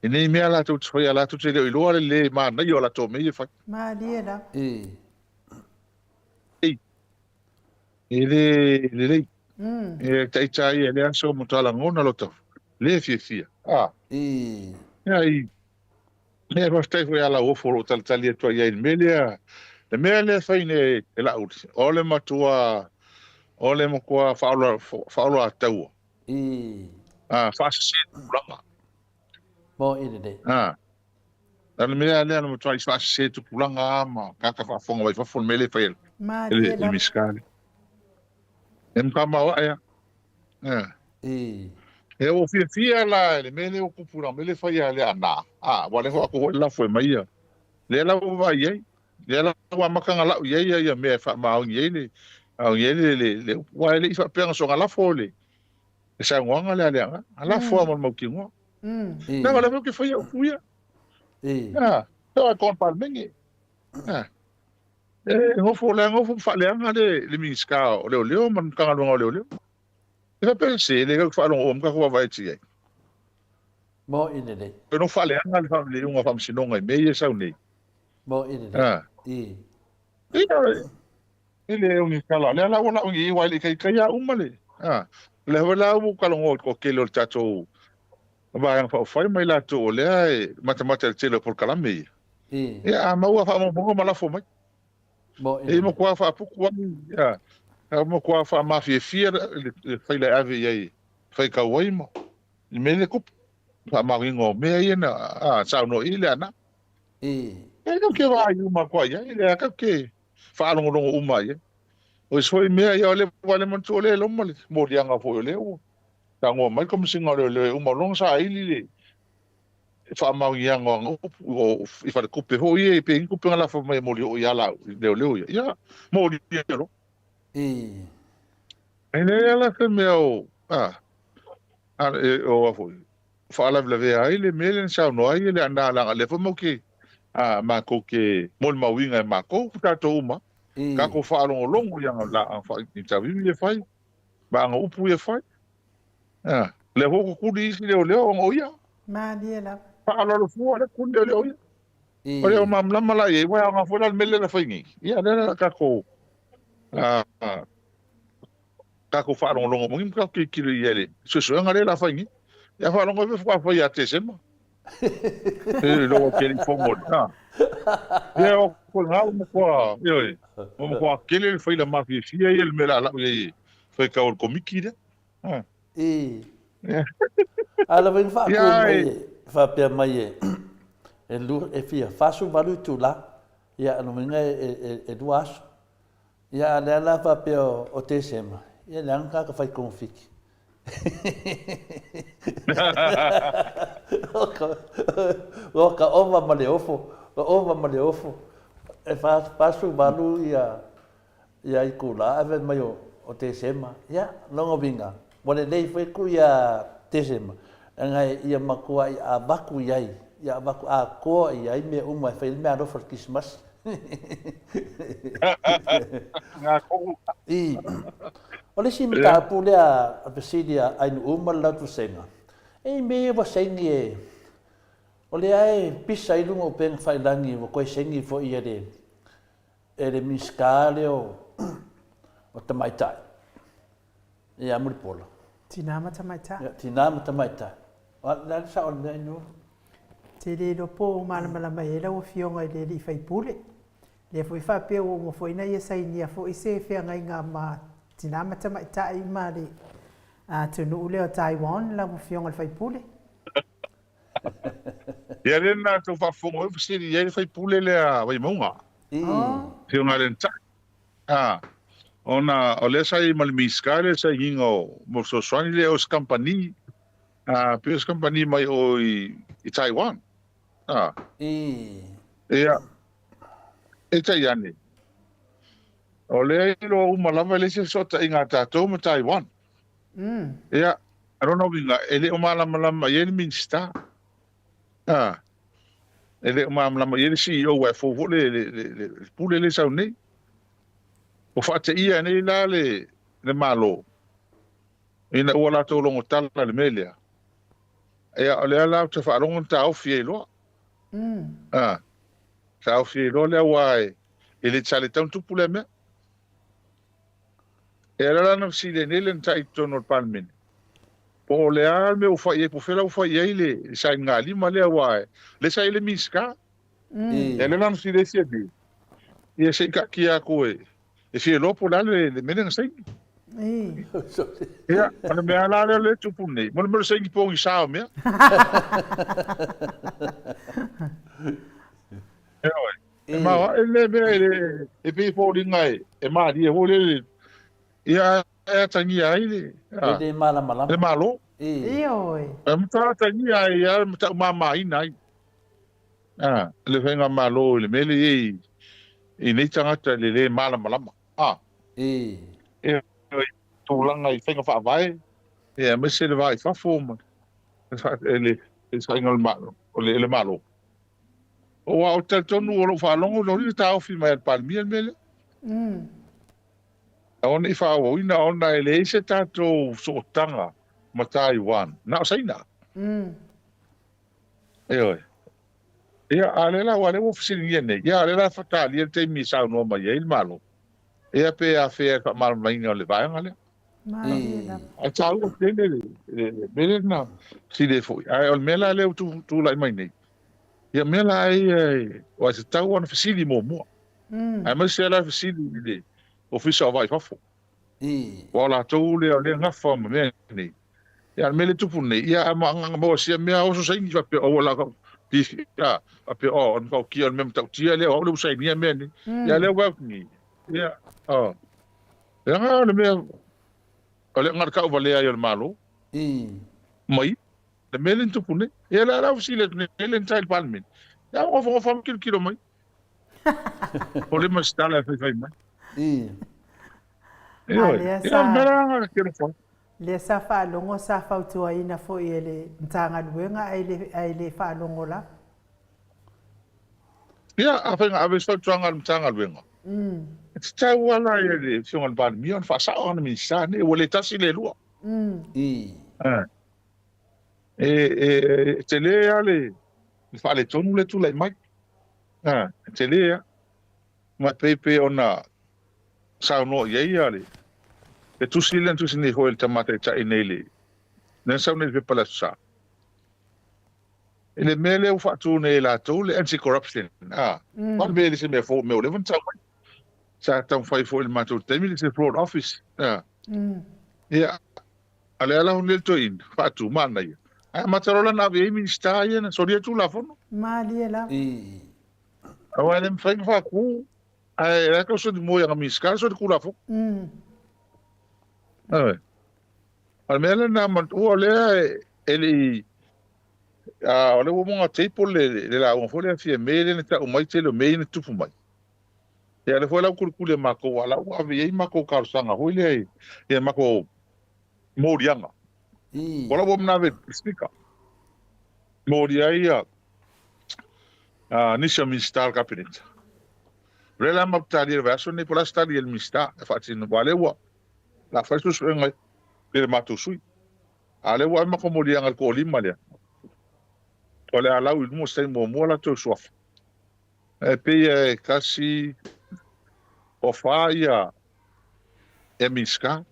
E nei me ala to tso ala to tse le lo le ma na yo ala to me fa. Ma li la. Le. E tai e le aso mo tala ngona lo to. Le fia. Ia i. Ne va stai fo ala o fo tal tali to ia in melia. Le mele fa ine e la ut. Ole matua ole mo kwa faulo atau. Fa se kulanga. Mo ine de. Dan me ale no try fa se tu kulanga ma kaka fa fonga vai fa fon mele fa ele. Ele miskali. Kama wa ya. E o fia la le mele o kupura mele fa ya le ana. Wale ho ko la foi mai ya. Le la va ye. Le la wa makanga la ye me fa ma ye le. Au le wa le fa penga so la fole. E sa ngwa le ale ala fo mo mo kingo. Na wala mo ke fa ya kuya. To kon par mengi. Ngo fo fa le nga le miska o le man ka lo le. E fa pense le ka fa lo om ka ko va ti. Mo ine de. No fa le nga le fa le nga fa msinonga me ye sa ni. Mo ine de. Ele un kala le la wala ngi wa le kai ya umale le wala u kala ngo ko kelo tato ba fa fa mai la to le matemata tele por kala me ma wa fa mo la fo mai mo kwa fa pu kwa ya mo kwa fa mafia le fai le ave ye fai ka wai mo me le kup fa ma ringo me ye na sa no ile ana e ke va yu ma kwa ye le ka ke fa lo ngo uma ye o so me ye le wale mo tole lo mo dia nga fo le o ta ngo mai kom singa le uma long sa ile le fa ma ya ngo o i fa kup ho ye pe kup nga la fa me mo le ya la le ya mo di lo ene la ke me o o afo fa la vle ai le melen sa no ai le anda la le fo mo ke ma ko ke mol ma winga ma ko ta to uma ka ko fa lo longo yang la fa ni ta vi le fai ba nga upu ye fai le ho ko kudi si le o ya ma dia la fa lo fu le kun le o ya o le ma la ye wa nga fo la mele la fai ni ya le ka ko ka ko fa lo longo mo ngi ka ke kilo yele so nga le la fai ni ya fa lo ngo fa ya te sema lo que ele fomos eu com algo com aquele ele foi la mafia e ele me la foi que o comikida ala vem fa pe mai e lu e fia fasu valu tu la ya no menga e duas ya la fa pe o te sema ya lanka ka fai confik Oka ova maleofo e pasu balu ia ikula ave mai o te sema ia longo vinga wale nei foi ku ia te sema ngai ia makua ia baku iai ia baku a ko iai me uma fai me ado for Christmas Ole si mita pule a pesidia ai no uma la tu senga. E me va sengi e. Ole ai pisa i lungo pen fai langi vo ko sengi fo ia de. E de miscale o tamaita. E amur polo. Tinama tamaita. Tinama tamaita. Wa la sa on no. Te le do po malama mai la o fionga le li fai pule. Le foi fa pe o mo foi na ia sai ni fo i se fe ngai nga ma tinama tamaita I mari a tunu le o Taiwan la mo fionga fai pule. Ia le na to fa fongo e se ia fai pule le a vai monga. Fionga le ta. Ona o le sai mal miskale sai ingo mo so swani le os company pe os company mai o I Taiwan. Ia e taiane. O le lo malama le se sota inga tatou ma Taiwan. Ia, arona winga, ele o malama ele minsta. Ele o malama ele CEO wa fo le pule le sau nei. O fata ia nei la le malo. Ina ua la tau longo tala le melea. Ia, o le ala te wha longo tau fie loa. Tau fie loa le wae. Ele tale tau tupu le mea. E ala na si le nele nta I tono palmen. Po le al me ufa ye po fela ufa ye le sa ngali ma le wae. Le sa ile miska. E le na si le si bi. Ye se ka kia ko e. E si lo po la le menen sai. Ya, ana me ala le tupu nei. Mo me sai ki po I sa me. Ma ele me e pe po ringai e ma di ho le ia e tangi ai le de mala le malo Oi mta tangi ai ia mta mama inai le venga malo le mele I nei tanga le mala e tu langa I venga fa vai e me se le vai fa foma ele sai ngal malo le malo o au te tonu o fa longo no ni ta ofi mai palmier mele ona I fa o ina ona ele se tato so tanga ma Taiwan na sai na ia ale la wale o fisi ni ne ia ale la fata ali te mi sa no ma ia il malo ia pe a fe ka mal mai no le vai ngale a chalo te ne bele na si le foi ai ol mela le tu la mai nei ia mela ai o se tau ona fisi mo ai ma se la fisi le ofisa vai fa fo Wa la tau le ngafa me ni. Ya mele tupu nei. Ya ma mo sia mea o so sai ni pe o la di ya pe o on ko ki on mem tau tia le o le sai ni me ni. Ya le wa ni. Ya o. Ya nga le me o le ngar ka o vale ai o malo. Mai. Le mele tupu nei. Ya la la si le le child parliament. Ya o fam kilo mai. O le ma sta la fai mai. Le sa whaalongo sa whautua ina fo i ele ntanga luenga ai le whaalongo la? Ia, a whainga awe whautuanga ntanga luenga. It's tai wala e le whiongan bani mion whaasao ana minsa ne wale tasi le lua. Te lea le whaale tonu le tulai mai. Te lea ma pepe ona sao no iei ale. E tusi len tusi ni hoel tamata e tai nei le. Nen sao nei vipala sa. E le mele u whaatu nei la tau le anti-corruption. Wan mele se mea fo meo levan tau mai. Sa tau whai fo il matou temi le se fraud office. Ia. Ale ala hun lel toin. Whaatu mana ia. Ai matarola na vei minsta ia na soria tu la fono. Mali e la. Awa nem whainga whaku. Ai raka so di moia ngamiska so di kula fo. Almela na mantua le ele ole wo monga teipo le la o fole afia mele na ta o mai tele me na tupu mai. Ya le foi la kulkule mako wala o ave mako karsanga hoile e mako morianga. Wala wo mna ve speaker. Moria ia nisha minister cabinet. Rela maptari verso ne pola stadi el mista fati no vale wa. La fastu suenga le matu sui. Ale wa ma ko moria ngal ko lima le. Ole ala u mo sai mo la to sof. E pe kasi ofaia e miska.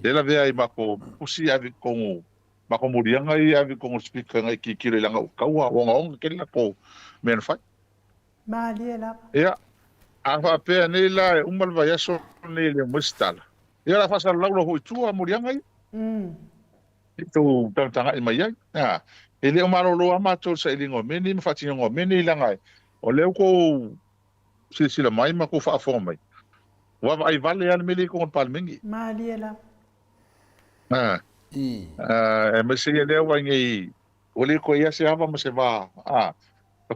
Dela ve ai ma ko pusi ave ko ma ko moria ngai ave ko speaker ngai ki kire langa ka wa nga ke la ko men fa. Mali la. Ja. Ava pe nei la umal va yaso nei le mustala. Ia la fasa laulo ho tua morianga i. Itu tanga i mai ai. Ele o maro lo amato sa ilingo meni mfati ngo meni langa. O leo ko sila mai ma ko fa fo mai. Wa vai vale an meli ko palmengi. Mali la. E me se ele wa ngi ole ko ia se ava ma se va.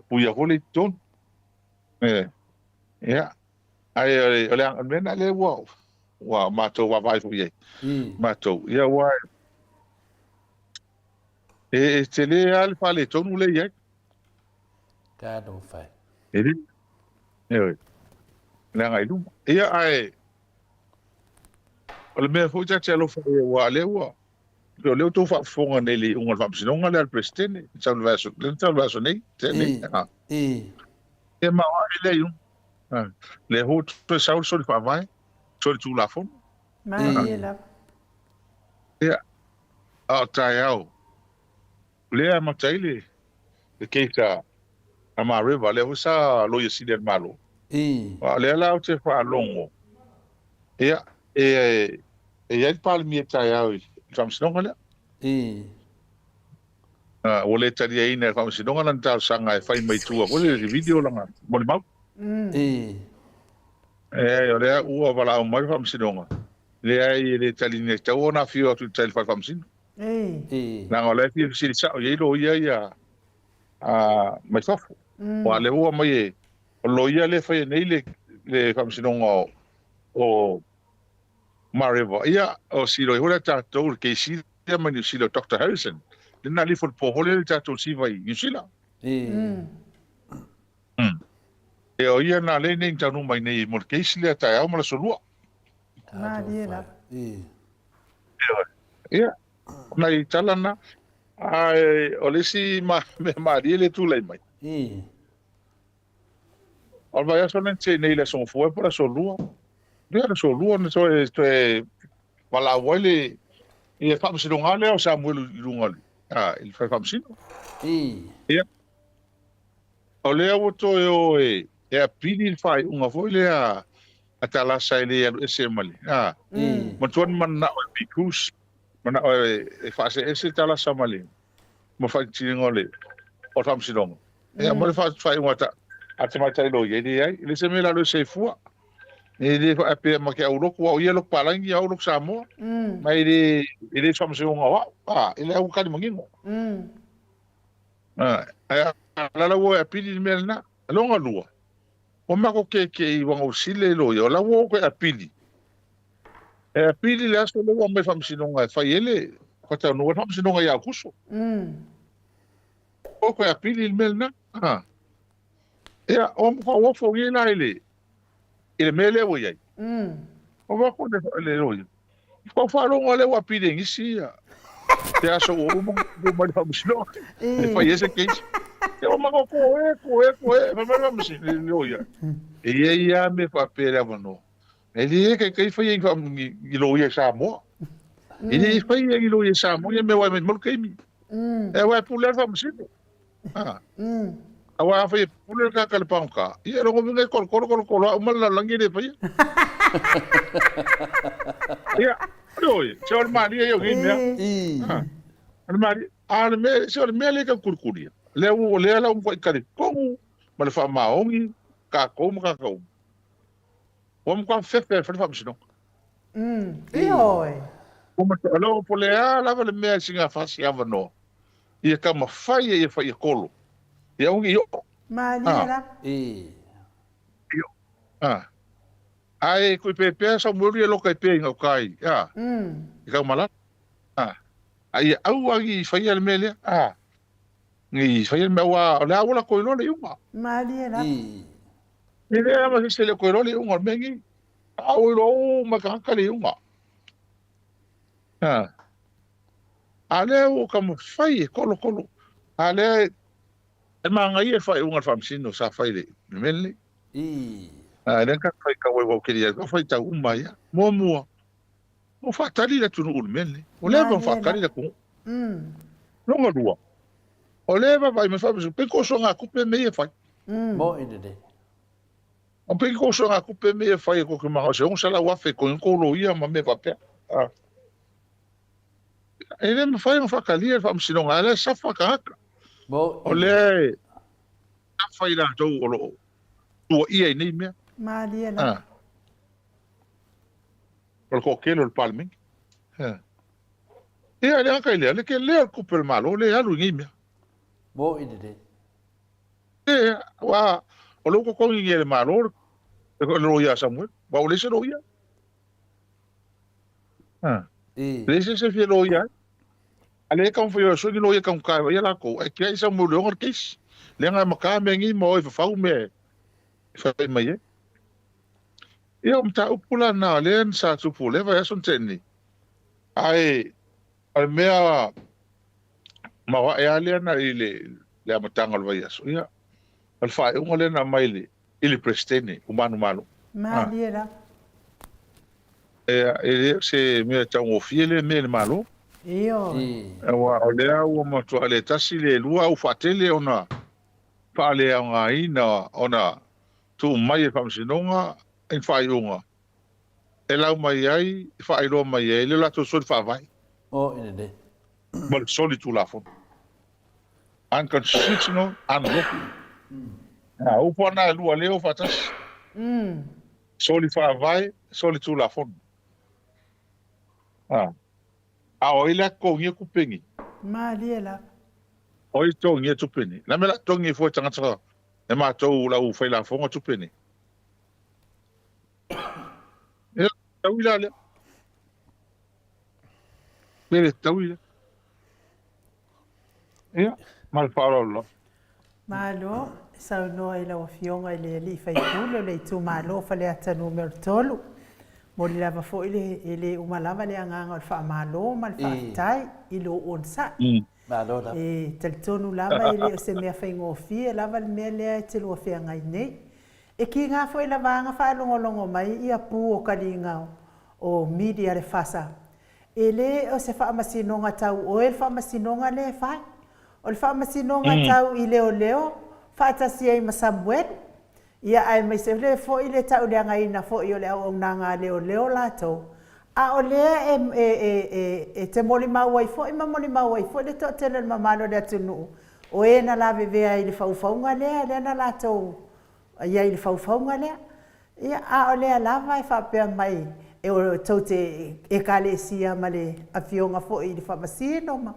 Puia hole ton. Ja. Ai ole an mena le wow. Wa mato wa vai fu ye. Mato ia wa te le al fale tonu le ye. Ka no fai. Ele. Le ngai lu. Ia ai. Ole me fu ja telo fa wa le wa. Le to fa fonga nele unga fa sinonga le presidente. Salvaso nei. Te ne. E ma wa le yu. Le ho to sa so fa vai. Sorry tu la fon. Mali la. Ja. Tai au. Le ma taile. Le keita ama river le usa lo yesi del malo. Le la o te fa longo. Ja. Ia parle mi tai au. Trams no ngala. O le tari ai na fa sinonga nan ta sanga fai mai tua. O le video langa. Mo le mau. Ole ua wala o mai fam sinonga. Le ai le tali ne tau na fio tu tali fam sin. Na ngole fi si sa o yelo ia mai sof. Wa le ua mai o lo ia le fai nei le fam sinonga o Mariva. Ia o si lo hola ta to ke si le mani si lo Dr. Harrison. Le na li fo po hole ta to si vai ni sila. E o ia na le nei tanu mai nei mo ke sile ta au mala solua. Mali la. Ia. Nai talana ai o le si ma le tu le mai. O vai aso nei nei le son fo por solua. Dia le solua ne so e wala wale e fa se longale o sa mo lungale. Il fa fa sino. Ia. O le o to e a pili fai unha foi le a atala sai le ese mali mo tuan man na pikus mana e fa ese tala samali mo fa ngole o tam sidong e mo fa ngota atama tai lo ye dia le se me la lo se fu e le fa pe ma ke aulo ko ye lo palangi aulo samo mai le som se ngo wa ele u ka mo ngingo la wo apili melna longa lua o ma ko ke i wanga usile lo yo la wo ko apili apili la so lo me fam sinonga fa yele ko ta no fam sinonga ya kuso o ko apili melna o mo wo fo ye na ile mele wo ye o ma ko le lo ko fa lo ngole wa apili ngisi ya ya so o mo fam sinonga fa yese ke eu mago koe, mas me loia. E ia me papel avano. Ele que foi em loia samo. Ele foi em loia samo, e me vai me molkei mi. É vai pular vamos sim. Agora foi pular cá aquele pão cá. E era como um colo, uma langue de pai. Oi, senhor Maria eu vim, Maria, me senhor me que curcuria. Le la un kwai kari kongu ma le fa maongi ka ko o mo kwa fefe fa fa msino oi o mo lo po le la le me singa fa si avano ia ka ma fai ia fa ia kolo ia ungi yo Maria yo ai ku pepe sa mo ri lo kai pe nga kai ka mala ai au agi fa ia le mele ni fai me wa la wala ko lo le uma Maria ni le ma se le ko lo le uma mengi au lo ma ka ka le uma ale o como fai kolo ale ma ngai fai uma famsino sa fai le mele ale ka fai ka wo ke dia ko fai ta uma ya mo fa tali le tunu mele o le fa kali le ko no ngua o leva vai me faz pe ko so nga kupe me fai mo inde o pe ko so nga kupe me fai ko ke ma se on sala wa fe ko lo ia ma me va pe ele me fai un fakali fa msino nga le sa faka mo o le fai la to o lo tu ia ni me Maria o ko ke lo palming e ale ka ile ke le kupe malo le alu ni me mo inde wa o lo ko ngi le malo lo ya Samuel wa o le se lo ya le se fi lo ya ale ka fo yo so ni lo ya ka ya la ko e ke sa mo lo ngor kis le nga maka me ngi mo fa me fa me ye o mta upula na le sa tu pule va son tenni ai al mea ma wa e ale na ile le amatanga lo ia so ia al fa e ngole na maile ile prestene umano malo Maria e se me tango fiele me malo io wa ole o mo to ale tasile lua u fatele ona fa le nga ina ona tu mai fa msinonga en fa yunga e la mai ai fa ilo mai ai le la to so fa vai inde mal soli tu la fo an constitutional an local o pona lua leo fatas soli fa vai soli tu la fo o ila ko ngi ku pengi Maria o i to ngi tu pengi na me la to ngi fo tanga tsa e ma to la u fa la fo tu pengi e tawila le Bere tawila mal parolo malo sa no ai la fionga ile li fai kulo le tu malo fa le ata numero tolu mo li lava fo ile uma lava le anga fa malo mal fa tai ilo onsa malo la tel tonu lava ile se me fa ngofi lava le mele te lo fe ngai nei e ki nga fo ile vanga fa longo mai ia pu o kalinga o media le fasa ele o se fa masinonga tau o el fa masinonga le fa o le fa masinonga tau i leo fa ta si ai Samuel Ia ai mai se le fo i le tau le ngaina fo i o le au nanga leo lato. A o le e te moli mau ai fo i ma moli mau ai fo le to tele le mamalo le atunu. O e na la vevea i le faufaunga le na lato. Ia i le faufaunga le. Ia a o le lava e whapea mai e o tau te e kale sia ma le awhionga fo i le whamasino ma.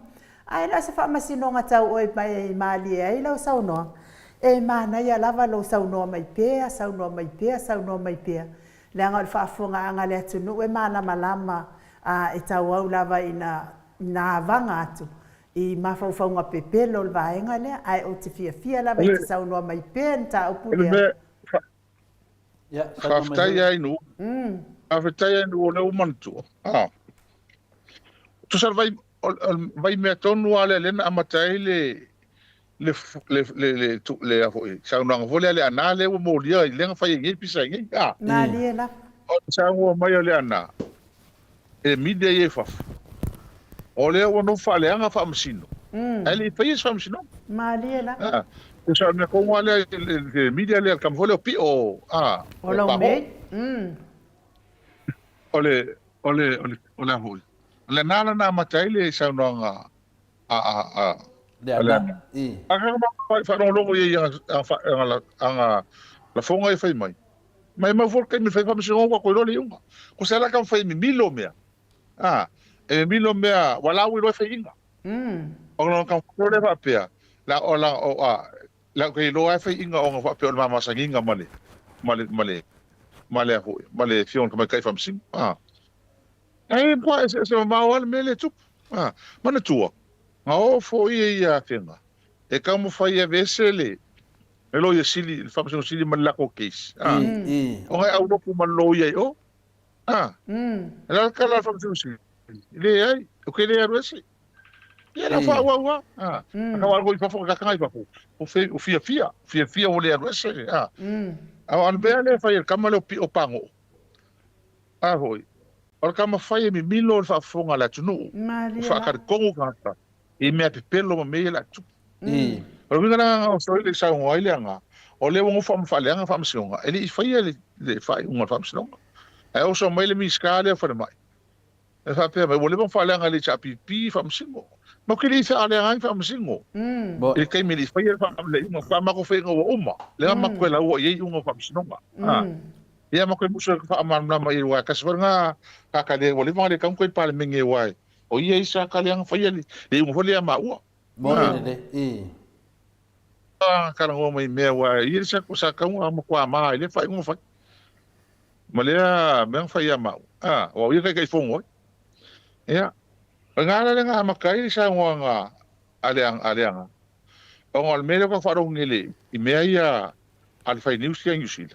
Ai la se whamasino nga tau oi mai maali e ai lau saunoa. E mana ia lava lo saunoa mai pea, saunoa mai pea, saunoa mai pea. Le anga le whaafunga anga le atunu e mana malama e tau au lava i na vanga atu. I mawhauwhaunga pepelo le vaenga lea, ai o te fia lava i te saunoa mai pea ni ta upu lea. Whaftai ai nu. Whaftai ai nu o leo mantua. Tusar vai mea tonu ale lena amatai le afoi. Saunanga vole ale ana le o molia i lenga whai ngai pisa ngai. Nā lia la. O saunga mai ale ana. E mide e whaf. O leo o no whaleanga whamasino. Ali whai es whamasino. Nā lia la. Sa me ko ngale le media le kam vole pi o o lo me ole hol le nana na matai le sa no nga le anga ma fa no lo ye anga la fonga e fai mai ma for ke me fai fa me so ko lo le unga ko sa la kam fai mi milo mea e milo mea wala wi lo fai inga o no kam ko le fa pea la la ke lo ai fai inga o nga fa pe ma masanginga male fion kuma kai fam sim ai po se ma wal mele tu mana tua o fo ia fenga e kam fai e vesele elo ye sili fam sili mala ko case o nga au no kuma lo ye o la kala fam sili le ai o ke le arwesi ia fa wa acaba algo ifa fo ka kai pa o fia o le arwesi an bele fai el kamalo pi o pango hoi o kama fai mi milo fa fonga la tunu fa ka kongo ka e me pelo ma me la tu o mi ngana o so le sa ngo ile nga o le ngo fam fa le nga fam singa ele fai le fai ngo fam singa ai o so mai le mi skale fa mai e fa pe me vole fa le nga le chapi pi fam singa ma ke le sa le nga fam singa e kai me le fai fa le ngo fa ma ko fe ngo uma le ma ko la o ye ngo fam singa ia ma ko muso fa ma na mai wa ka swa nga ka ka le vole ma le kam ko pa le menge wa o ye sa ka le nga fai le ngo vole ma u mo le ka ngo mai me wa ye sa ko sa ka ngo ma ko ma le fai ngo fai ma le me fai ma o ye ka fongo ia ngala le nga makai sa nga aleanga o ngol mele ko faro ngile I mea ia al fai news yang usila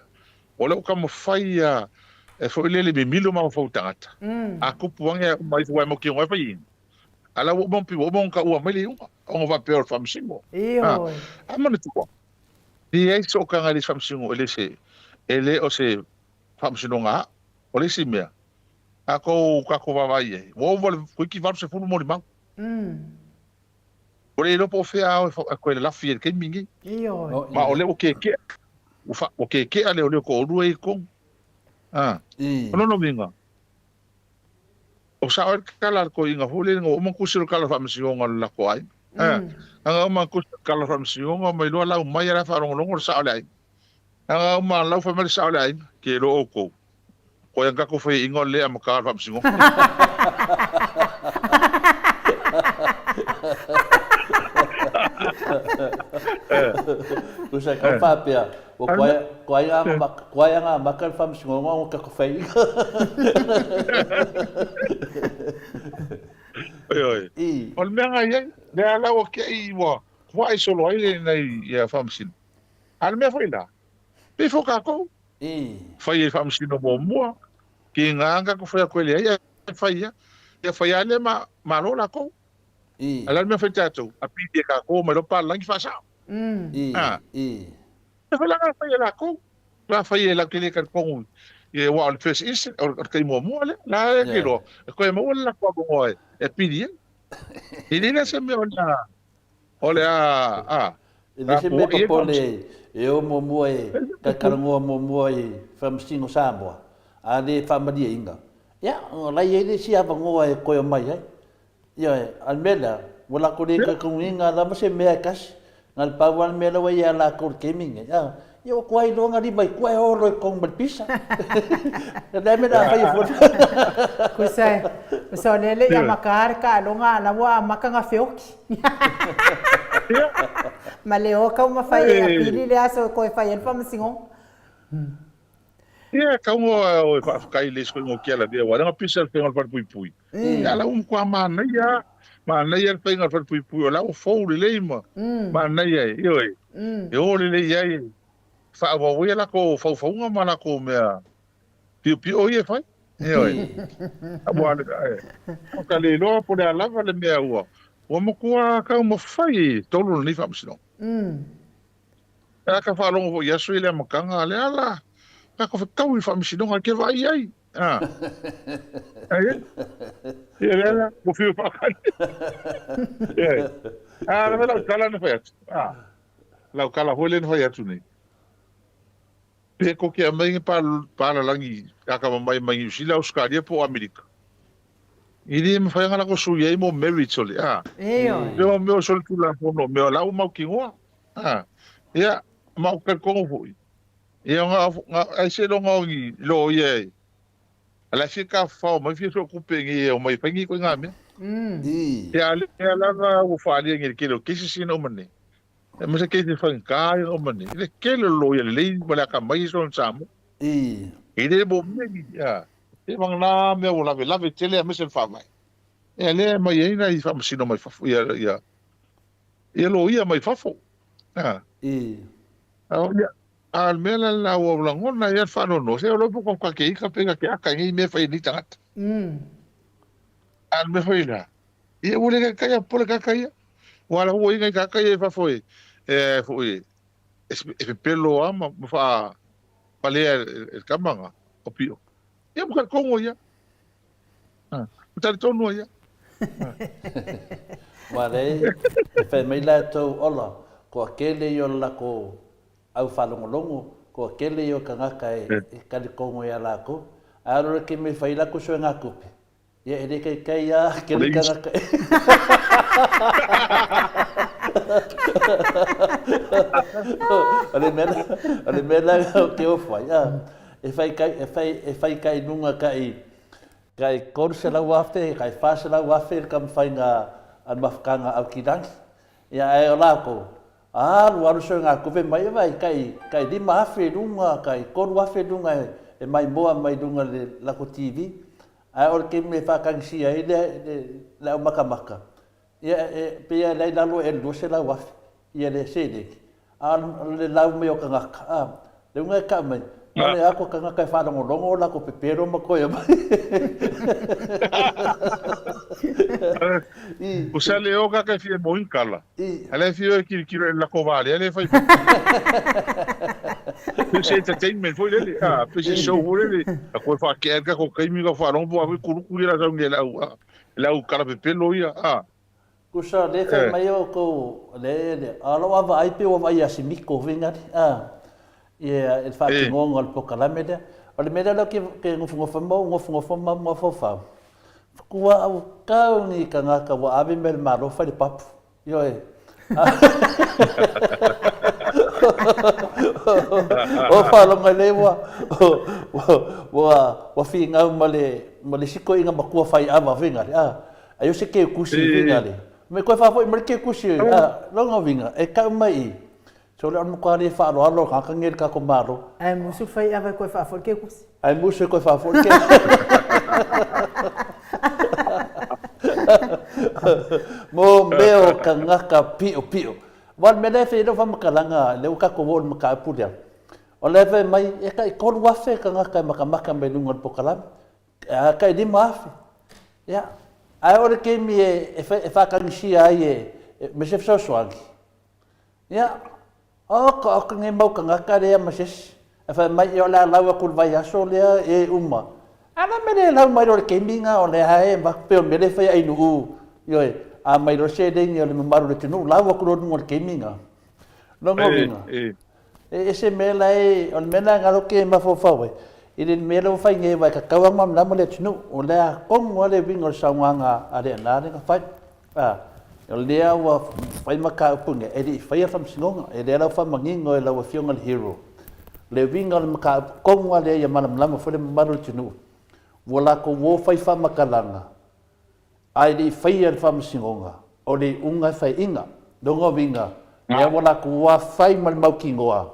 ola ka mo fai e fo le milo ma fo tangata a ku puanga mai fo mo ki ngoi fai ala wo bon pi wo bon ka o mele o va per fam singo amana tu ko di e so ka ngali fam singo ele o se fam singo nga o le si mea ako va vai wo ko ki va se fu mo limang o le no po fe a ko la fi ke mingi ma o le o ke ale o le ko ruai ko no minga o sa o kala ko inga hole ngo mo kusiro kala fa msi ngo la ko ai anga ma kusiro kala fa msi ngo mai lo la mai ra fa ngo sa ole ai anga ma la fa mai sa ole ai ke ro ko yang ka ko fa ingo le am ka fa msi ngo Kusa ka papia o kwai anga makal fam singonga o ka kofai oi ol menga ye le ala o ke I wa kwai solo ile nei ya fam sin al me foi la pe fo ka ko fai fam sin no mo ki nganga ko fa ko le ya fai ale ma lo la ko ala me foi tato a pide ka ko me lo pa lang fa sa la fai la ko la fai la que le ka ko e wa al first is o ka mo le la ke lo ko mo la ko mo e pide e ni se me ona ole Ele se me papole e o mo mo e ka karangoa mo mo e whamsingo Samoa. A le whamaria inga. Ia, lai ele si avangoa e koe mai ai. Ia, almela, wala ko le ka kunginga lama se mea kasi. Ngal pawan mela wa ia la ko keminga. Ia, o kuai longa li mai kuai oro e kong malpisa. Dai me da fai foto. Kusai nele ia makar ka longa na wa makanga feoki. Ma le oka uma fai a pili le aso ko e fai en fam singo. Ia ka o fa kai le sko ngo kiala dia wa nga pisa pe ngol par pui pui. Ya la kwa mana ya. Mana ya pe ngol par pui pui la o fo le ma. Mana ya yo e. Yo le ya. Fa wa we la ko fo nga mana ko mea. Pio pio ye fai. Yo e. Abo ale ka. Ka le lo po le lava le mea wa. Wa mo kua ka mo fai tolu ni fa msino. Ka fa longo ya so ile makanga le ala. Ka ko fa i fa msino ka ke vai ai. Ai. Ia mo fio pa ka. Ia. La kala na fa. La kala hole na fa tu ni. Pe ko ke mai pa la langi ka mai sila Australia po Amerika. Ini me fai ngala ko su ye mo merit sole yo me sol tu la fono me la mo ki ngo ya ma ko ko fo ya nga ai se lo ngi lo ye ala fika fa mo fi so ku pe ngi o mai pengi ko ngame ya la ga u fa ali ngi kilo kisi sino mane me se ke se fa ka o mane le ke lo ye le bala ka mai so samo ide bo me ya e mang na me o lave tele me se fa mai e le mai ina I fa sino mai fa ia lo ia mai fa fo al mela la o ngona ia fa no se lo po ka ke ka pega ke aka ngi me fa ni tangat al me foi la e o le ka ya por ka ya wala o inga ka ya fa foi foi e pelo ama fa pale el kamanga o pio ia mo ka kongo ia Tari tonu ia. Wale, fai mai la tau ola, ko akele yo la ko au whalongolongo, ko akele yo ka ngaka e kalikongo ia la ko, aro ke me fai la ko so ngā kupe. Ia ere kai ia, kele ka ngaka e. Ale mela ke o fai, e fai kai nunga kai korse la wafe, kai fase la wafe, kam fai nga an mafkanga au kidangi. Ia e o lako, waru so ngā kupe mai vai, kai di maafe dunga, kai koru wafe dunga, e mai moa mai dunga le lako TV. Ai or ke me whakang sia i le au makamaka. Ia pia lei lalo e lose la wafe, ia le sedeki. Le lau me o ka ngaka, le unga ka mai. Mane ako ka ngaka e whanongolongo la ko pepero ma koe mai. O sa le o ka kai fie moin kala. Ale fie kiro e la ko vale, ale fai. Pese entertainment foi lele, pese show lele. A ko fa ke ka ko kai mi ka whanong po a kuru kuri la sa nge la u kala pepelo ia. Kusa le fai mai o ko le alo ava ai pe o vai asimiko vingari. Ia e fa ki ngonga al pokalame de ole me lo ke ngofungo mo ngofofa kua au ka ni ka ngaka wa ave mel maro fa de pap yo e o fa lo ngale wa fi nga male siko inga makua fai ava vinga ayo se ke kusi vinga le me ko fa foi me ke kusi lo nga vinga e ka mai so le anu kare fa alo ka ngel ka ko maro ai musu fai ava ko fa for ke kus ai musu ko fa for ke mo meo ka ngaka pio wal me le fe do fa makalanga le ka ko wol maka pudia o le fe mai e ka ko wafe ka ngaka maka me nungol pokalam ka di mafi ya ai ora ke mi e fa ka ngia ai me se so swagi ya ko nge mau ka ngaka rea mases fa mai yo la lawa kul vai aso le e uma ana me le lau mai ro ke minga o le hae ba pe me le fa ai nu yo a mai ro se de ni le maru le tinu lawa kul no ke minga Longo vinga. E se mela e on mena ngalo ke mafofawe. Ile mela o fai nge vai ka kawang mam lamo le tunu o le kong o le vinga sa nganga are na le ka fai. O le wa fai maka punge e di fai fam singonga e le la fam mangingo e la wa fionga hero. Le vinga le maka kong o le ya manam lamo fo le maru tunu. Wala ko wo fai fam makalanga. Ai di fai fam singonga o le unga fai inga dongo vinga. Ya wala ko wa fai mal mau kingoa.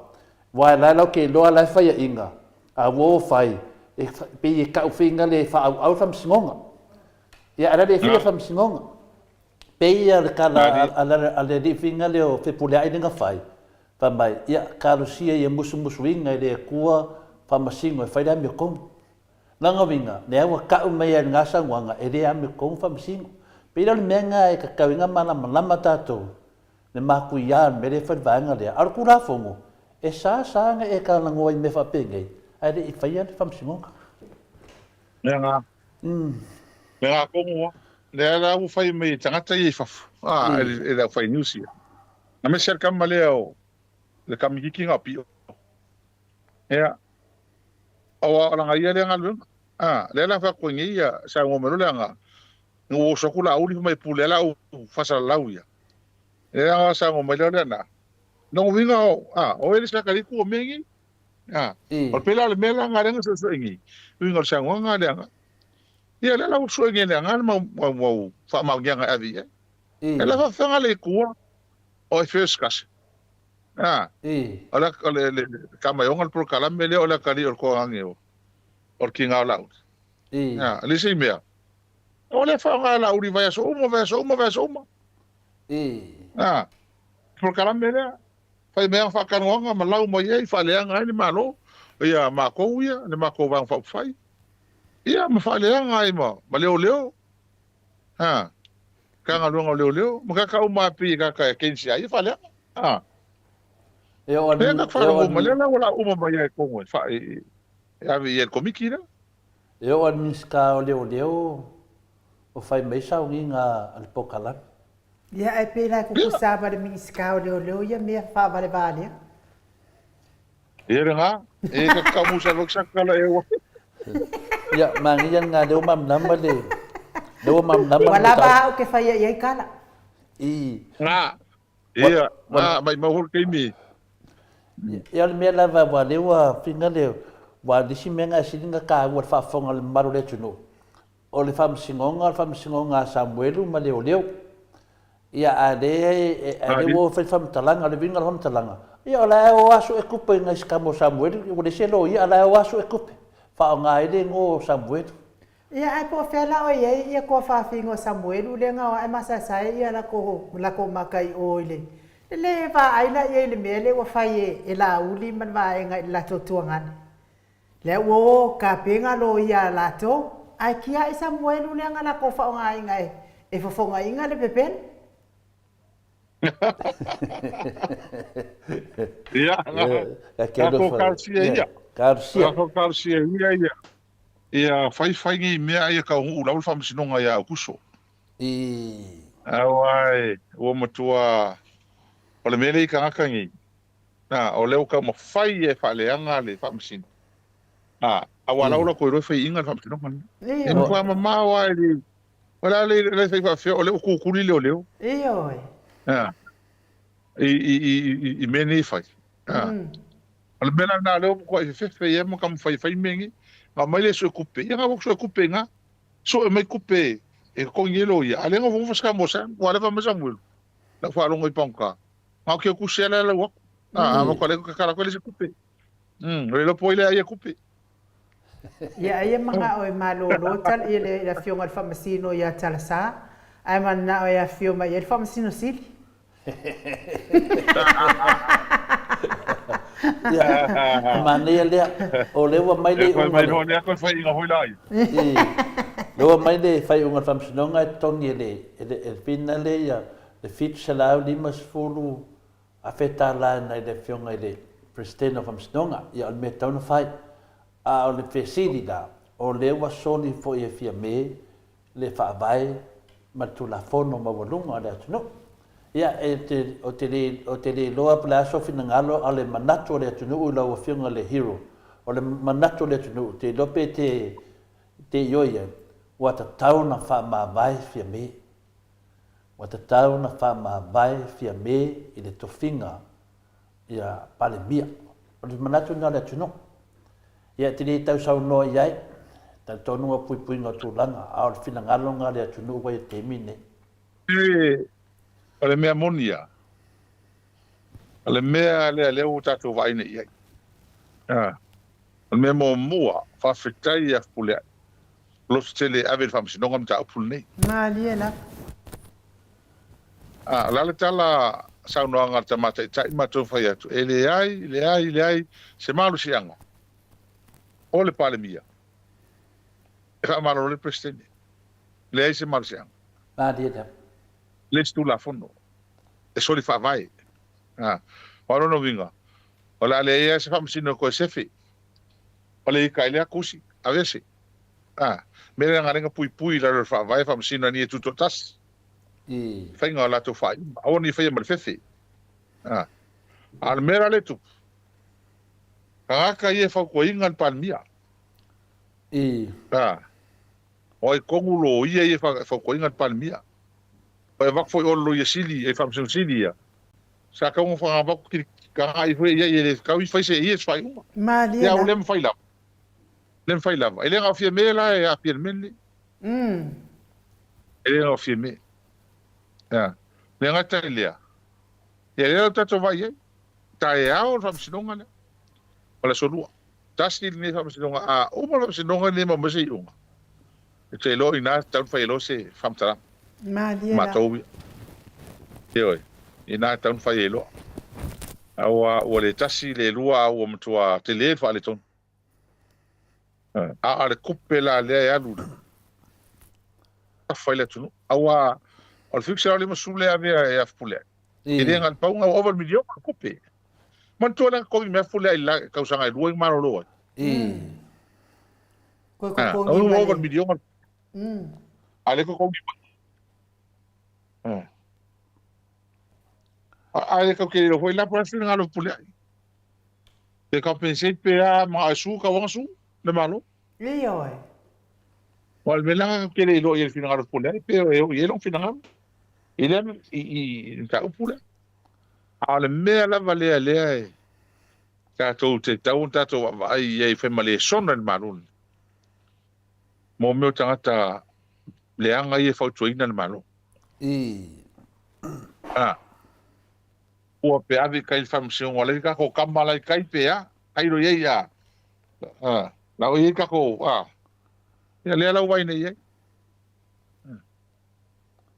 Wa la lo ke lo la fai inga. A wo fai e pe ka ufinga le fa au fam singonga. Ya ala de fai fam singonga. Pe ya kala ala de finga le o fe pule ai nga fai. Pa mai ya karusia ye musu winga le kua fa masingo fai da mi kom. Nanga winga le wa ka mai nga sangwanga e de am kom fam singo. Pe le menga e ka kawinga mana lama tato. Le maku ya me le fa vanga le ar kura fongo. E sa nga e ka ngoi me fa penge. Ai de fa ya fam singonga. Menga. Menga kongo. Le la u fai me tangata i fa. E la fai nusia. Na me ser kam maleo. Le kam hiki nga pi. Ya. Awa la ngai le ngal. Le la fa ko ngi ya sa ngo me le nga. Ngo so kula uli mai pule la u fa sa la u ya. E a sa ngo me le na. No winga o ele sa kali ku mengi. O pela le mela nga renga so ngi. Winga sa ngo nga le nga. Ia le la so ngi le nga ma fa ma nga avi. Ela fa fa le ku o first class. Ola le kama yongal pro kala mele ola kali or ko angeo. Or kinga la. Le sei mea. Ole fa nga la uri vai so uma. Pro kala mele fai mea fa kanonga ma lau mo ye fa le nga ni malo. Ia ma ko ia le ma ko vang fa fai. Ia ma fa le nga ai ma leo. Kanga luanga leo. Mo ka uma pi ka kensi ai fa le. E o ni malena wala uma mai ko mo fa ya vi el komiki na. E o ni ska leo o fai mai sa nga al pokalan. Ya ai pela ko kusaba de minska leo ya me fa vale. E nga e ka kamusa lo sakala e wa. Ya mangi yan nga do mam namba de. Do mam namba. Wala ba o ke fa ya kala. Ia mai mahur ke mi. Ya me lava wa lewa finga leo wa disi menga sininga ka wa fa fonga le maru le tuno o le fam singonga Samuelu ma leo ia ade wo fam talanga le vinga fam talanga ia la o aso e kupe nga skamo Samuelu o le selo ia la o aso e kupe fa nga ile ngo Samuelu ia ai po fela o ia ko fa fingo Samuelu le nga ai masa sai ia la ko makai o ile le va ai la ye le mele wa fai e la uli man va nga la totuangan le wo ka penga lo ia la to ai kia i Samuelu le nga la ko fa nga ngai e fo fo nga inga le pepen ia ka ko karsia ia fai ngi mea ia ka u la fam sinonga ia kuso ai o matua o le mele ka ngakangi o leo ka mo fai e fa le anga le fa msin awala ula ko ro fai inga fa msin man e mo ma ma wa le wala le fai fa o le ku ku le leo oi i mene fai o le mena na leo ko e fe e mo kam fai mengi ma mai le so kupe ia ga so kupe nga so e mai kupe e ko ngelo ia ale ngo fo ska mo sa wala fa mo sa mo la fa lo ngoi panka ma ke ku sela la wa ma ko le ka kala ko le se kupe le poile ai kupe ya ai mga o malolo tal ile la fiong al famasino ya talsa ai man na o ya fiong ya famasino sil mane le o le wa mai le o mai no le ko fai nga hoilai lo mai le fai un famasino nga toni le el finale ya le fit sala limas fulu afeta la na le fiong ile presidente of Amsterdam ya al metona fai a o le fesilida o le wa soni fo e fia me le fa vai ma tu la fono ma volunga le no Ia o te le loa pala so fina ngalo ale manato le tunu ula o fianga le hero. O le manato le tunu te lope te yoia wa ta tauna fa ma vai fia me. Wa ta tauna fa ma vai fia me i le tofinga ia pale mia. O le manato nga le tunu. Ia te le tau sau no iai ta tonu pui pui nga tulanga a o fina ngalo nga le tunu wa te mine. O le mea monia. O le mea le o tātou vaine iai. O le mea mo mua, whawhitai a pulea. Los tele ave whamsinonga mta upul nei. Malia la. Lale tala saunoanga ta mata tai matou whai atu. E le ai, se malu si anga. O le pale mia. E wha amaro le presidente. Le ai se malu si anga. Malia la. Le stu la fono. E soli fa vai. Ora no vinga. Ola le ia se famsino ko sefi. Ola i kai le kusi. Avese. Me le ngarenga pui la fa vai famsino ni tu totas. Fainga la to fai. Oni fai mal fefi. Al mera le tu. Ka ia fa ko ingan palmia. Oi kongulo ia fa ko ingan palmia. Pai vak foi olo ia sili e famsino sili ia. Sa ka un fa vak ki ka ai foi ia ia ka i fai se ia fai uma. Malia Ya la. ulem fai la. Lem fai la. Ele nga fie me la e a pien menli. Ele nga fie me. Ya. Le nga ta ilea. Ya le ta to vai ai. Ta e ao famsinonga le. Ola solua. Tasi ni famsinonga o ma famsinonga ni ma masi uma. Te lo ina ta fai lo se famtara. Malia la. Matowi. Oi. Ina ta fai lo. Awa o le tasi le lua o mtua te le fa le ton. Ale kuppela le alu. Fai le tunu. Awa o le fixa le masule ave e afpule. E le ngal paunga over million kuppe. Man tola ko me fule la kausanga luang maro lo. Ko over million. Ale ko ale ko ke lo foi la por fin ngalo pule. Te compensate pe a ma su ka wang su le malo. Leo. Wal mela ke le lo y el fin ngalo pule pero e lo fin ngalo. Ile i ta pule. Ale me la vale ale. Ka to te tau tato ai e fe male sona le malo. Mo me tangata le anga i fa tuina le malo. Ua pe ave kai famsion wala ka ko kamala kai pe a ai ro ye ya la o ye ka ko ya le la wai nei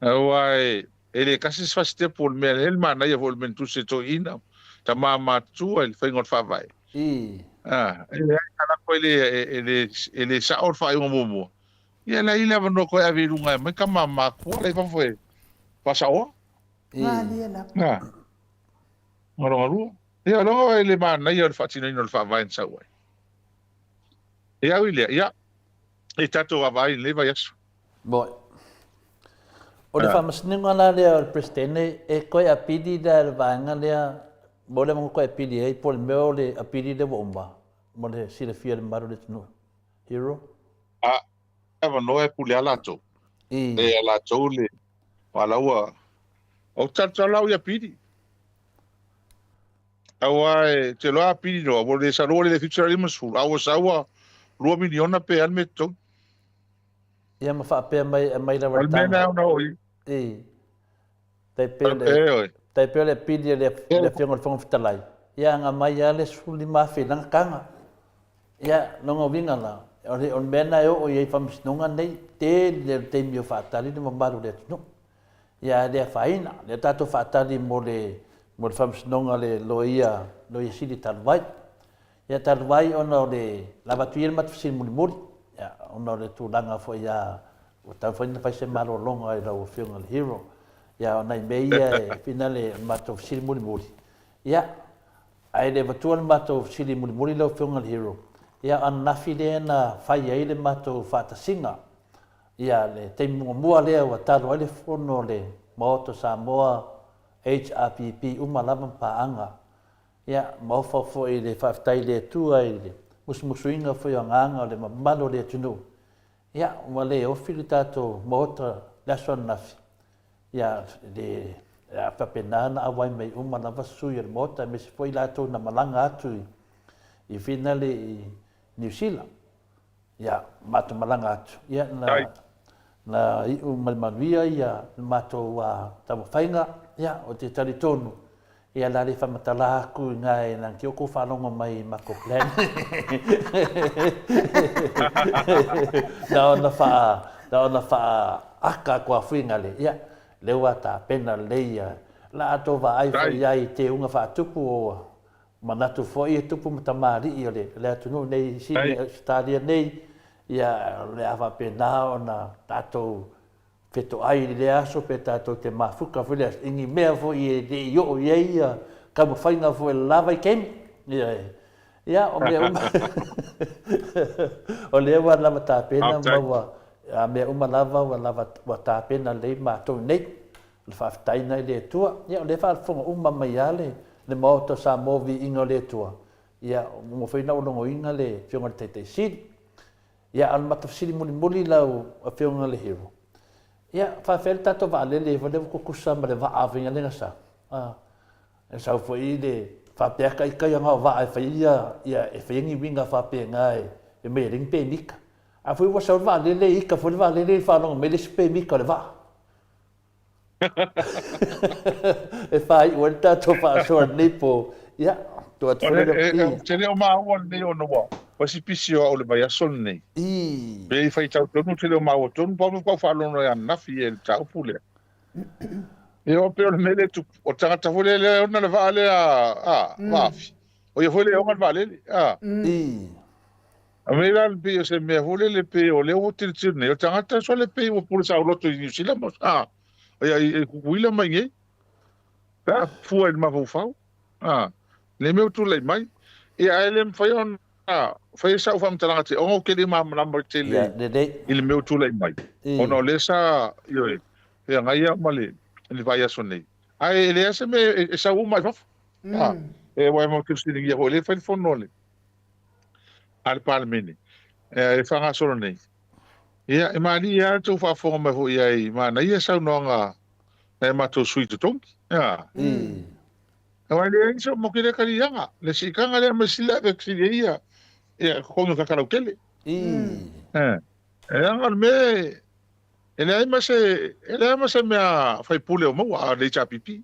wai ele kasi sfaste por me el mana ye vol mentu se to ina ta mama tu el fengot fa vai ele ala ko ele sa or fa un momo ye la ila no ko ave lunga me ka mama ko le fa foi pasa o Malia la. Ngoro ia longa ele mana ia fa tino no fa vai sa wai ia wile ia e tato vai leva yes Boy. O le whamasninga la lea o presidente e koe a pidi da vanga lea mo le mo koe a pidi e po le meo le a pidi le womba mo le sile fia le maru le tunu. Hero? eva no e pule alato e alato le wala ua o tato lau ia pidi awa e te loa pidi no o le sa roa le fixera le masul awa sawa 2 miliona pe al meto Ia ma whaapea mai la al mena una oi Tai peo le pidi le whionga le whonga whitalai. Ia ngā mai a le suli mawhi nanga kanga. Ia nonga winga la. O mena e o iei whamisnonga nei te le teimi o whaatari le mamaru le tunu. Ia le whaina, le tato whaatari mo le whamisnonga le loia sili talwai. Ia talwai ona o le lavatuia le matawhisiri mulimuri. Ia ona o le tūlanga fo ia o tau whaina whaise maro longa e rau whionga le hero. Ia ona i meia e fina le matawhisiri mulimuri. Ia ai le vatua le matawhisiri mulimuri lau whionga le hero. Ia anafi le na whai ai le matou whaatasinga. Ia le teimunga mua lea wa talo ai le whono le maoto Samoa HRPP umalava paanga ia maofo i le whaftai le tua i le musumusuinga foi anganga le mamalo le tunu ia wale ofi le tato mota laswan nafi ia le papenana awai mai umalava sui le mota me se foi lato na malanga atu i finale i New Zealand ia matu malanga atu ia na i malmanuia ia mato tamu whainga ia o te taritonu ia la le whamatala aku ngai nang ki oko whanonga mai mako plan na ona wha aka kua whinga le ia lewa ta pena leia la ato wa ai whai ai te unga wha tupu o manatu foi e tupu matamari i le atunu nei stadia nei ia le awa pena ona tatou feto ai le aso pe tatou te mafuka fule ingi mea fo i de yo ia ka mo fainga fo lava i kem ia o me o le wa lava ta pena ma a me uma lava wa ta pena le ma to nei le fa taina le tua ia le fa fo uma mai ale le moto sa movi ingo le tua ia mo faina o no inga le fionga te si ia al matafsiri muli lau a fionga le hero ia fa fel tato va le vole ko kusa ma le va avinga le ngasa e sa fo i le fa pe ka i nga va ai fa ia e fa ngi winga fa pe ngai e me ring pe nika a fo wa sa va le i ka fo va le fa no me le pe mika le va e fa i wa tato fa so ni po ia to at fo le tele o ma o ni o no wa o si pisio o le vai son nei be fai tau tonu tele o ma o tonu pa ko fa lo no ya na fi el tau pule e o pe o mele tu o tanga fole le ona le vale va fi o ye fole o vale a me la pe o se me fole le pe o le o til nei o tanga so le pe o pule sa o lo to ni sila mo o ya ku wila mai nge ta fu el ma fu fa le me tu le mai e a ele fai on fai sa ufam talanga te o ke le mam number te le il meu tu le mai ono le sa yo e ngai ya male ni vai aso nei ai le se me sa u mai fa e wa mo tu sini ya le fai fonole al palmeni e fa nga so nei ia e mani ya tu fa fo me fu ia i ma na ia sa no nga e ma to sui tu tong ya Awai le inso mo kire karianga le sikanga le mesila ke silia e kono ka karaukele anga me ele ai mase me fai pule o mo a le chapipi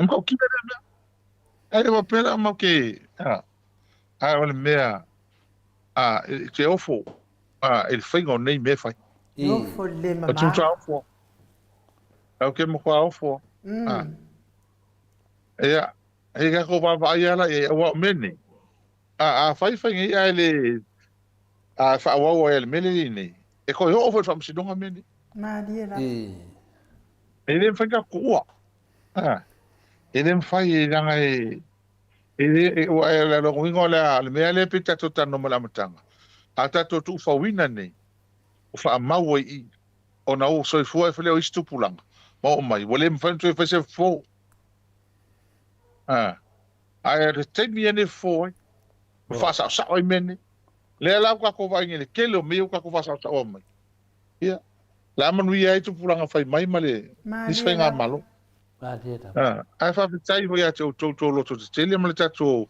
mo ki le me ai mo pela mo ke ai me ke ofo il fingo nei me fai ofo le mama tu ofo au ke mo kwa ofo ia e ga ko ba ia la e wa meni fai ngi ale fa wa ele meni ni e ko yo ofo fam sidonga meni ma dia la ele fa ka ko ele fai e nga ele wa ele lo ngo la me ale pita to tan no mala matanga ata to tu fa wina ni o fa mau i ona o so fu e fle o istupulang mo mai wole mfa to fa se fo ai te mi ene foi fa sa o meni le la ka ko va ngene kelo mi ka ko fa sa o mai ia la manu ia tu pulanga fai mai male nis fai nga malo ai fa tai vo ia to lo to tele male tato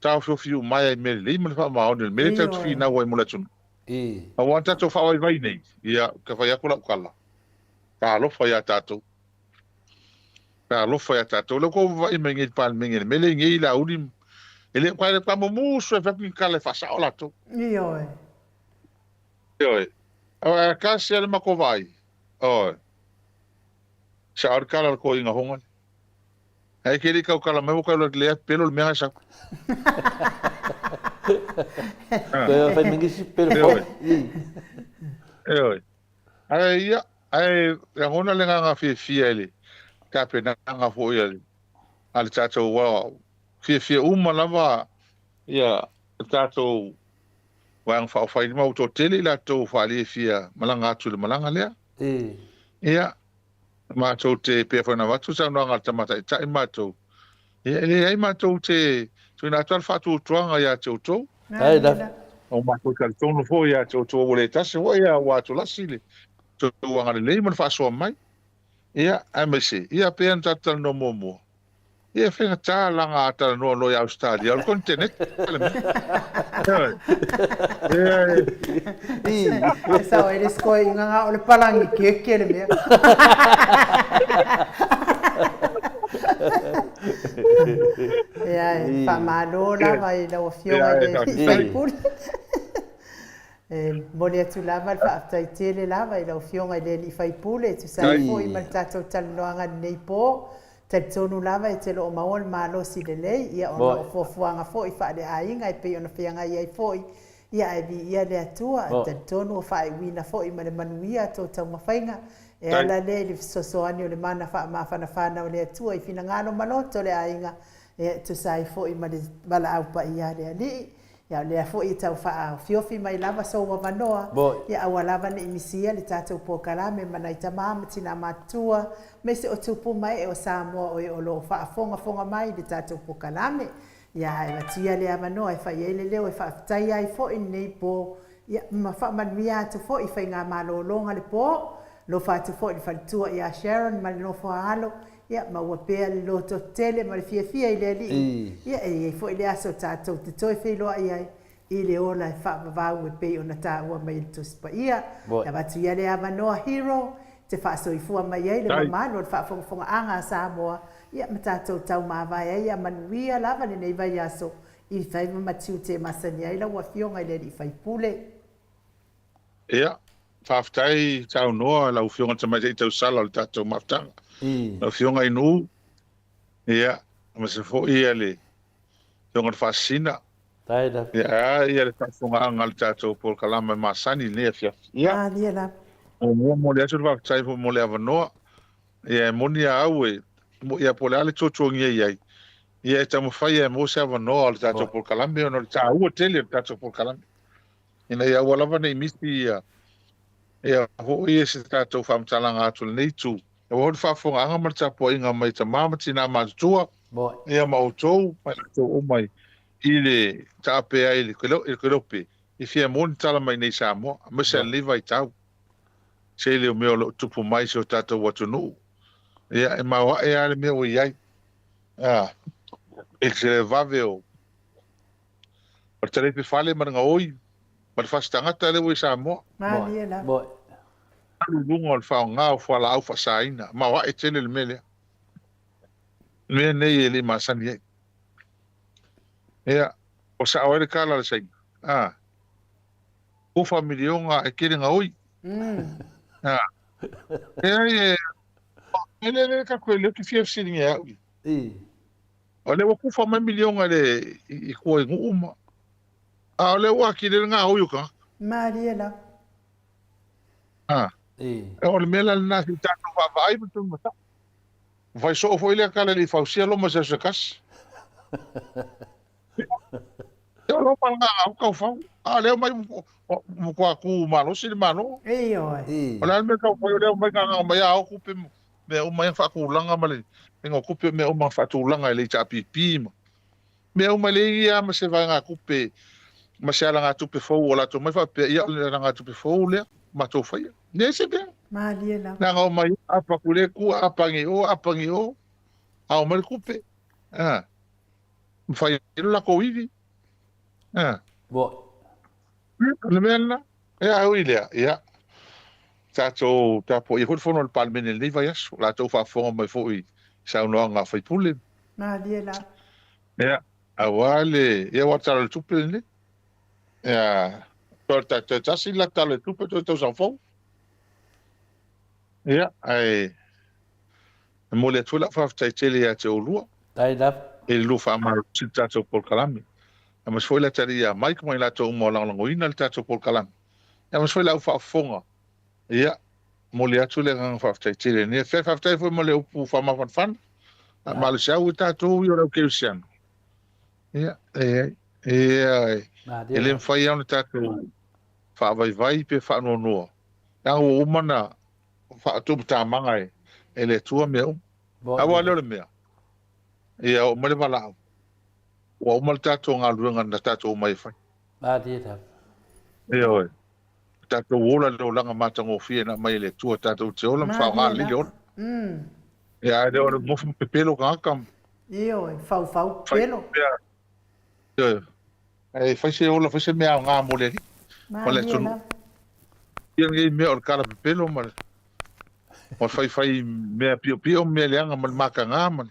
ta fiu mai me le me fa ma on me tato fi na wa mo la tun a wa tato fa vai nei ia ka fa ia kula kala ta lo fa ia tato lo foi atato lo ko vai mengi pal mengi mele ngi la uni ele kwa pa mo muso fa kin kala fa sa ola to yo a kasi ele ma ko vai sa ar kala ko inga honga ai ke ri ka kala me ko le pelo me sa ko fa mengi si pelo ai ya hona le nga fi ele ka pena nga fo ia al tato wa fi uma lava ia tato wa fa fa ni mo to tele la to fa le fi malanga tu le malanga le ia Mātou te pia whana watu sa noanga tamata i tai mātou. Ele ai mātou te tuina atal whatu tuanga ia te utou. Ai da. O mātou ka tono fo ia te utou o le tase o ia watu lasile. Tō anga le leiman whasoa mai. Ia amese, ia pia ntatal no momo. Ia whenga tā langa atala noa noi Australia. Al kontenet. Sa o eres koi nga o le palangi keke le mea. Ia, pa malo lava i lau fionga le faipuli. Mole atu lava le whaaftai tele lava i lau fionga le faipule. Tu sa i fo i man tatou talanoanga nei po. Tonu lava e te lo o maua le malo si le lei, ia ona o fofuanga fo i whaade ainga e pei ona whianga i ai fo i, ia e vi ia le atua, tonu o whae wina fo i ma le manuia tō tau mawhainga, e ala le li sosoani o le mana wha mawhana whana o le atua i whina ngano maloto le ainga, e tu sai fo i ma le bala aupa i a le ali, ia le fo i tau wha fiofi mai lava so wa manoa, ia awa lava ne imisia le tātou pōkalame manai tamama tina matua, me se o tupu mai e o Samoa o e o lo wha fonga mai le tātou pōkalame, ia e matia le amanoa e whai ele leo e whaafitai ai fo i nei po, ia ma wha manuia atu fo i whai ngā malo longa le po, lo whatu fo i le whalitua i a Sharon ma le no alo, ia ma ua pea le loto tele ma le fia i le ali, ia e fo i le aso tātou te toi whiloa i ai, i le ola e whaamavau e pei o na tā ua mai le tuspa ia, ia watu ia le amanoa hero, te whaasoifua mai ai le mamano, le whaafonga anga a Samoa, ia ma tātou tau mawai ai, ia manuia lava le nei vai aso, i whaima matiu te masani ai, la ua fionga i le li whaipule. Ia, whaaftai tau noa, lau fionga tamai te tau sala le tātou maftanga. Lau fionga i nu, ia, ma se fo ia le, fionga le whaasina. Ia le whaafonga anga le tātou por kalama masani lea fiafi. Ia, lia la. O mo le atu whaatai fo mo le avanoa, ia moni a au e, ia po le ale tōtuangia iai. Ia e tamu whai e mo se avanoa le tātou por kalame, ono le tā ua tele le tātou por kalame. Ina ia ua lava nei misi ia ho ia se tātou whaamtalanga atu le nei tū. Ia wahori whaafonga anga marita po inga mai ta mamati nā mātua, ia mautou, mai tō o mai, i le tāpea i le kelope, i fia moni tala mai nei Samoa, ma se liva i tau. Se leo meo lo tupu mai se o tātou watu nuu. Ia e maua e ale meo i ai. E se le vave o. O te reipe whale maranga oi. Ma le whastangata leo i Samoa. Malia la. Alu lunga o le whao ngā o whala au whasaina. Maua e tele le melea. Mea nei e le masani ai. Ia, o sa awere kala le saina. Ufa milionga e kiringa oi. Ele ka koe leo ki fia fsiringa au. O le wakufa mai milionga le i koe nguma. O le waki le ngā oi uka. Maria la. O le mela le nasi tātou whawai mutu mata. Vai so ofo ile kala li fausia loma se se kas. Yo lo panga au kau fau. Leo mai mo kwa ku malo si malo. Ola me ka foi leo mai ka mai au ku pe me o mai fa ku langa male. Ngo ku pe me o mai fa tu langa le cha pipi. Me o mai le ia ma se vai nga ku pe ma se langa tu pe fo ola to mai fa pe ia le langa tu pe fo le ma to fa. Ne se be. Malia la. Na ngo mai apa ku le ku apangi o. Au mai ku pe. Fa la ko ivi. Le mena, au ilea, ia. Tātou, tāpo, i hurfono le palmene le vai aso, la tau whaafonga mai fōi sa unoa ngā whaipule. Malia la. Ia, awale, ia watara le tupe le. Ia, tō tasi la tala le tupe tō sa fōu. Ia, ai, mo le tuela whaafitai tele ia te olua. Tai laf. E lu whaamaru si tātou por kalame. Ia mas foi la taria mai kuma la to mo lang langoina le tātou por kalam. Ia mas foi la whaafonga. Ia, mo le atu le ngang whaafitai tele. Nia whaafitai foi mo le upu whaamawhan. Ma le siau i tātou i ora keusiano. Ia, e le mwhai au le tātou whaavaivai pe whaanonoa. Ia o umana whaatupu tā manga e. e le tua mea awa leo le mea ia o mele wala o umal tato ngā luenga na tato mai fai ia oi tato wola leo langa matango fie na mai le tua tato te ola mwhao ngā lili ona ia leo le mofu pepelo kakam ia oi fau pelo ia ai fai se ola fai se mea ngā mole ma le tunu ia ngai mea o kala pepelo ma o fai mea pio mea leanga ma maka ngā ma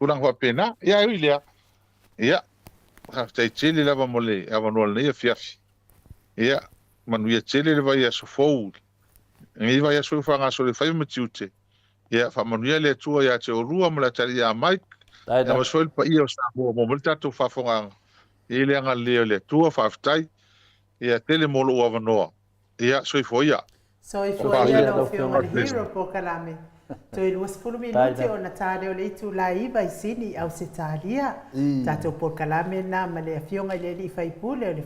kurang wa pena ia i lea ia tai tele lava mole ava no le fiafi ia manu ia tele le vai so fou ngai vai so fa nga so le fai matiute ia fa manu ia le tua ia te orua ma la tali a Mike na ma so pa ia sa mo multa to fa fonga ile nga le tua fa ftai ia tele molo ava no ia so fo ia no fiona hero po kalame to il was pulu minuti o natale o le tu laiva i sini au se talia tato por kalame na male fionga le li fai pule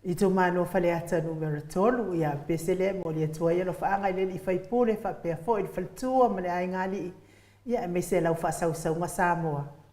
i tu mano fale ata numero tolu ia pesele mo le tuaia lo faanga le li fai pule fa pe fo il faltua male ai ngali ia me se lau fa sau nga Samoa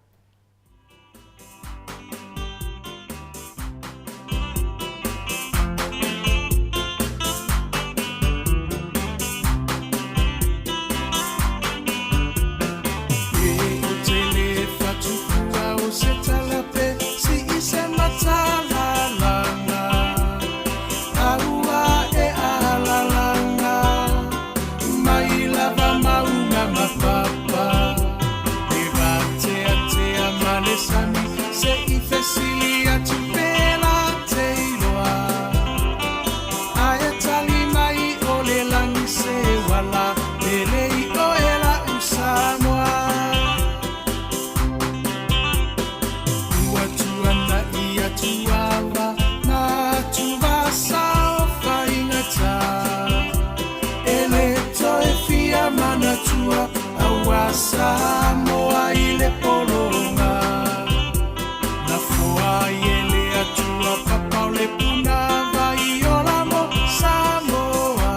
Samoa ile polonga na fua yele atua papa le puna vai ola mo Samoa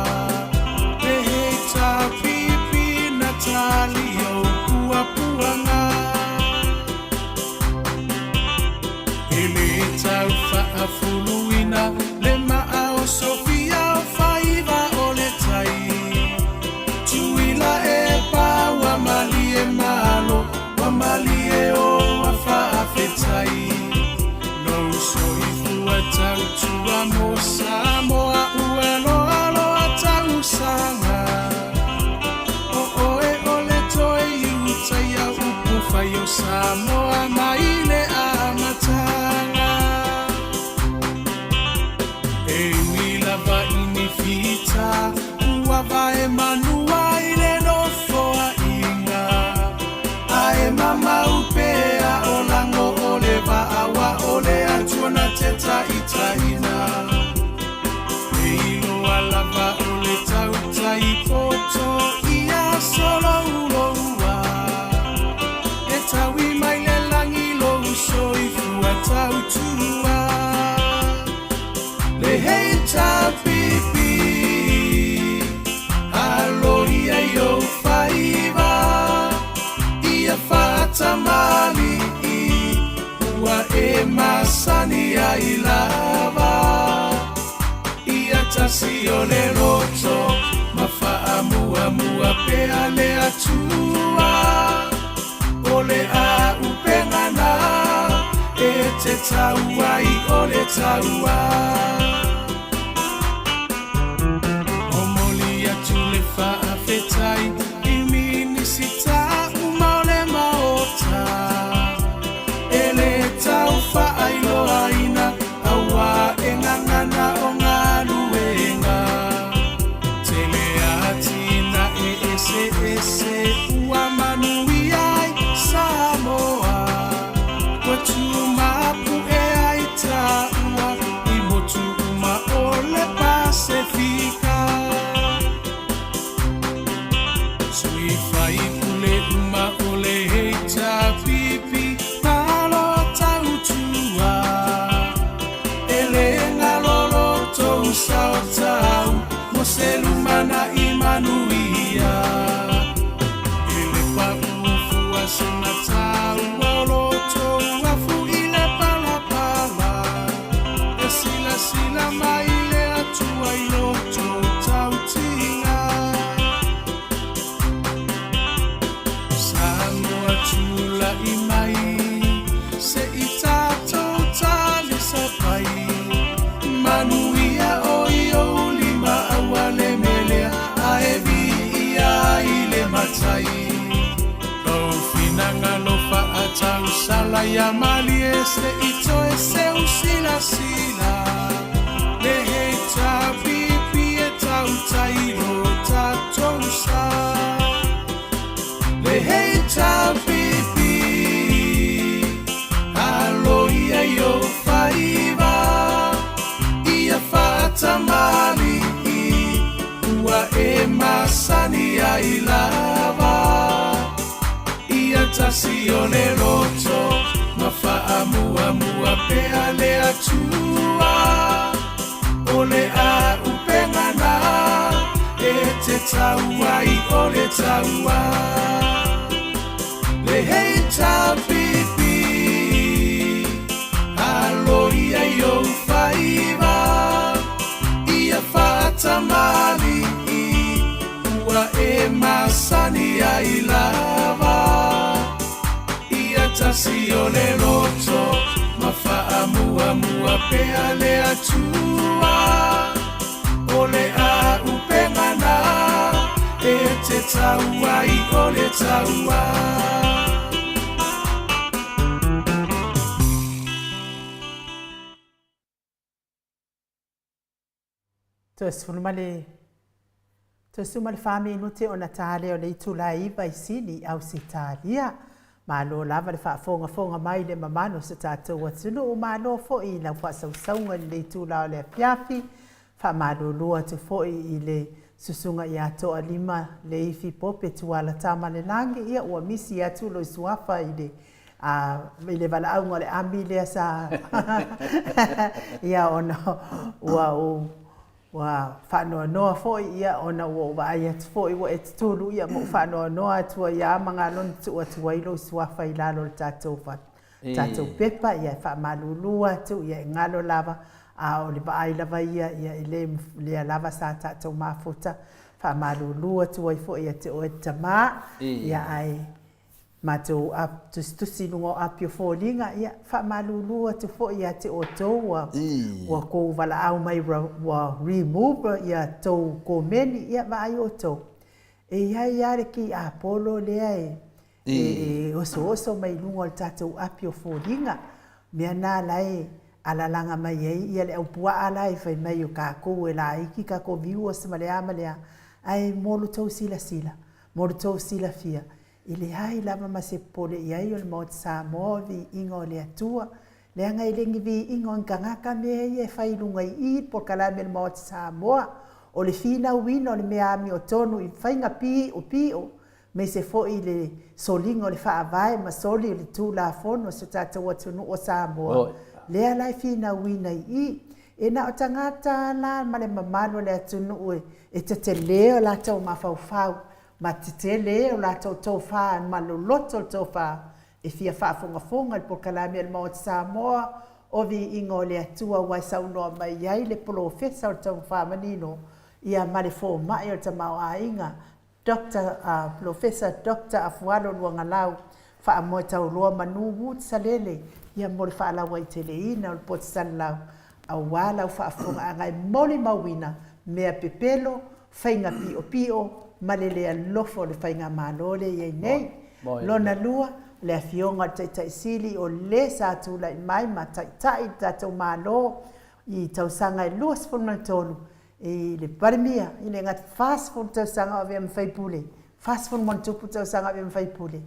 beheta pipi Natalio puanga ele taufa afuluina le maa Sofia faiva ole tai tuila malo wa malie o afa afetai no so ifua tautua mo Samoa uelo alo atausanga o ole toi utai ya upufa yo Samoa maile amatanga e wila va inifita uava Emanua ile no foa mama upea olango ole va awa ole atuana teta itaina eilo alava ole tauta ipoto ia solo uloua etawi maile langi lo uso ifua tautua le heita pipi alo ia yo faiva Tamali wa emasani ya ilava iatasi ole roto mafaamu amua peale atua ole a upengana ete taua I ole taua omoli atule faafetai imini sita ele taufa ailo aina awa engangana ongaluenga tele atina ese ua manuiai Samoa watu mapu e aita ua sena tau o loto afu i le palapala e sila mai le atua i loto tautinga Samoa tula i mai se i tātou tali sa pai manuia o i o lima awale melea a e vi ia i le matai Lo finanga lo fa a tau sala ia mali e se i toe se usila sila Le hei tā pipi e tau tairo tātou sa Le hei tā pipi Alo ia i o whaiva Ia whātamari Ua e masani ai lava Ia tasi o le roto Ma whaamua pea le atua O le a upengana E te taua i o le taua Le hei tā pipi Alo ia i o whaiva Ia whātamari Ua e masani ai lava Ia tasi o le roto Ma whaamua pea le atua O le a upengana E te taua i o le taua Tosumale fami nute o Natale o le itula iwa i sini au sitalia. Malo lava le whaafonga mai le mamano sa tātou atunu o malo fo i la whaasaunga le itula o le apiafi. Whaamalo lua tu fo i le susunga i ato a lima le ifi pope tuala tama le langi ia ua misi atu lo suafa i le walaunga le ami lea sa ia ona ua o wa whanoa noa fōi ia ona ua ai atu fōi ua e tūlu ia mo whanoa noa atua ia manga lon tu atua ilo suafa i lalo le tātou pepa ia whaamalulua atu ia ngalo lava a o le baai lava ia i le lava sa tātou mafuta whaamalulua atu ai fōi ate o e tamā ia ai Matou tusi lungo apio fōlinga ia whaamalulua tu fo ia te o tau wa kou wala au mai wa remove ia tau komeni ia vai o tau. E ia re ki a polo lea e oso mai lungo le tatou apio fōlinga. Mea nā lai alalanga mai ei ia le au pua ala e whai mai o kākou e la iki kako viu o samalea ai molu tau sila molu tau sila fia. I le hai lava ma se pole i ai o le maot Samoa vi inga o le atua. Le anga i lengi vi inga o nkangaka mea i e whailunga i po kalame le maot Samoa. O le fina uina o le mea ami o tonu i whainga pio. Me se fo i le solinga o le whaavai ma soli o le tūla fono se tātou atunu o Samoa. Lea lai fina uina i. E na o tangata la ma le mamalo le atunu e te leo la tau mawhauwhau. Ma te le o la tau tofa ma lo loto tofa e fia whaafonga le pokalame al maot Samoa o vi ingo le atua wai saunoa mai iai le profesa o tau whamanino ia mare fō mai o tamau a inga Professor Dr. Afualo Luangalau whaamoe tau roa manu wut salele ia mole whaalawa i te leina o le pot sanlau a wala o whaafonga angai mole mawina mea pepelo whainga pio malelea lofo le whainga malole iei nei. Lona lua, le afionga tai sili o le sa tula i mai ma tai tatou malo i tausanga i luas funa tolu. I le parimia, i le ngat fast food tausanga o vea mwhaipule. Fast food montupu tausanga o vea mwhaipule.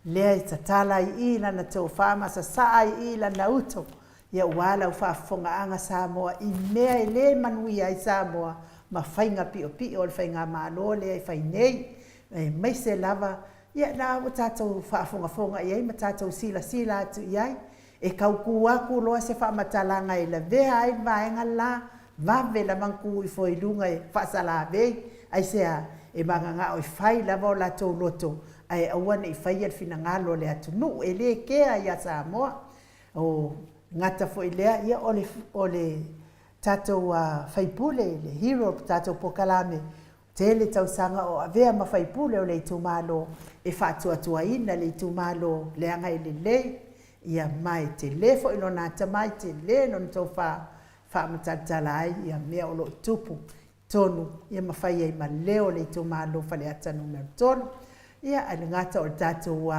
Lea i tatala i ila na tau whaama sa saa i ila na uto. Ia wala u whaafonga anga Samoa i mea i le manuia i Samoa. Ma whainga pio le whainga malole ai whainei. Mai se lava, ia na o tātou whaafonga iai, ma tātou sila atu iai. E kauku aku loa se whamatalanga i la vea ai vaenga la, vave la manku i fo i lunga e whaasala vei. Ai sea, e manganga o i whai lava o la tau loto. ai aua nei faia finagalo le atunuu e lē kea ia Samoa o ngata fo ilea ia ole tatou faipule le hero tatou pokalame tele tausaga o avea ma faipule o le itumalo e faatuatuaina le itumalo le aga i lelei ia mai te lē foʻi lona atamai te lē lona tou faamatalatala ai ia mea o loo tupu tonu ia mafai ai ma leo le itumalo faleata numero tolu ia ale gata o le tatou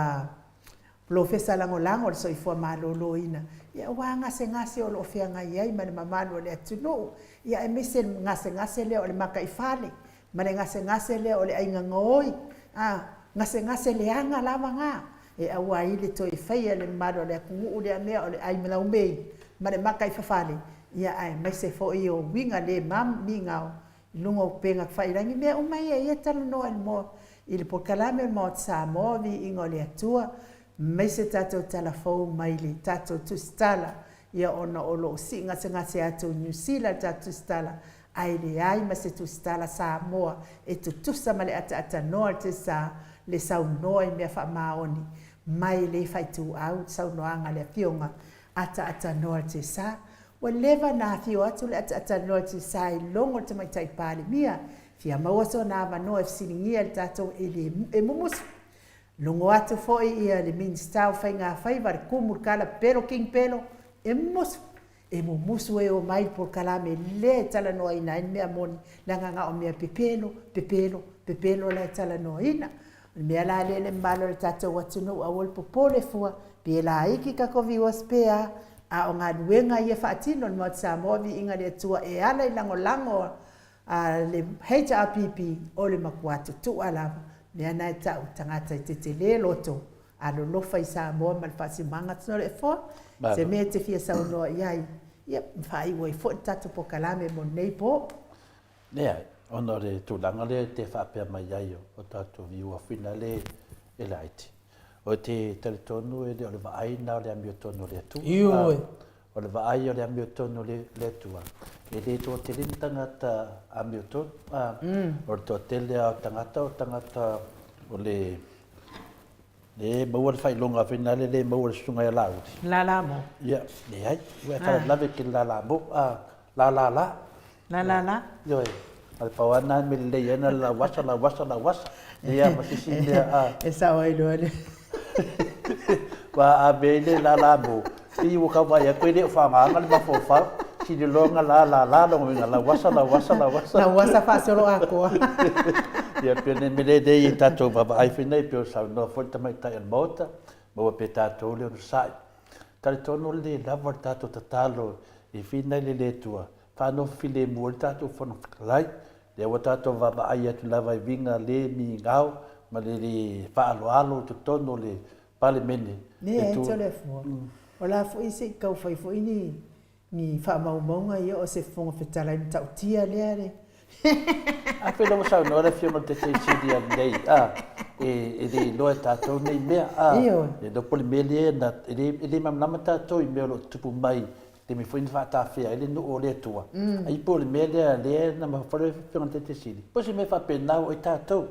Profesa Langolango o le soifua malōlōina ia ua gasegase o loo feagai ai ma le mamalu o le atunuu ia e mise gasegase lea o le makaʻifale ma le gasegase lea o le aigagooi gasegase leaga lavaga e aua ai le toe faia le mamalu o le akuguu lea mea o le aimalaumei ma le makaʻifafale ia ae maise foʻi o uiga lē migao i luga o pega failagi mea uma ia talanoa i le mo i le pokalame mo o Samoa viiga o le atua mai se tatou talafou mai le tatou tusitala ia ona o loo siʻigasegase atu New Zealand tatou tusitala ai leai ma se tusitala Samoa e tutusa ma le ataatanoa le saunoa i mea faamaoni mai le faituau saunoaga le afioga ataatanoa le tesā ua leva na afio atu le ataatanoa le tesā i logo le tamaitaʻi palemia fia maua sona avanoa e fesiligia le tatou e mumusu longo atu foʻi ia le minista o faigafai valekumu le kala pelo king pelo e mumusu e o mai le polokalame lē talanoaina ai mea moni le agagao mea pepelo le talanoaina le mea la lē le mamalo le tatou atunuu aua le popole fua pe la iki kakoviuas pea a o galuega ia faatino le moa Samoa viiga le atua e ala i lagolago le HRPP o le makuatutua lava mea na e taʻu tagata i tetelē loto alolofa i Samoa ma le faasimaga tino le foa se mea te fia saunoa i ai ia faaiua i foʻi tatou pokalame mo nei po lea ona o le tulaga lea te faapea mai ai o tatou viuafina lē e le aiti o te taletonu e o le vaaina o le amiotonu o le atua o le vaai o le amiotonu le atua e lē toʻatele tagata amiotonu o le toʻatele ao tagata o le maua le faailoga afina lē maua le susuga ia lauli lalamo ia leai ua falalave ke lalamo la ioe a le pauana me lelei ana lauasa ia ma sisi lea e saʻo ai loa le wa abe le lalamo i ua kauvai aku i le o faamaga le mafofau sililoga la logoiga lauasa faasolo akoa ia pea le melelei i tatou vavaai fainai pe o saunoa foi tamaitaʻi o le mota maua pe tatou le ona saʻi taletonu o le lava le tatou tatalo i finai le lē tua faanofa filemua le tatou fonofakalai le ua tatou vavaai atu lava i viga lē migao ma le faaaloalo totonu o le palemene ne to le fo o la fo isi kau fai fo ni faamaumauga ia o se foga fetalai matautia lea le a pelo mo sa no le fiona te sidi nei e de lo tatou nei mea e do polimele na e mamama tatou i mea lo tupu mai te mi foi fa ta fea ele no ole tua ai polimele le na ma fole fiona te sidi po se me fa pena o tatou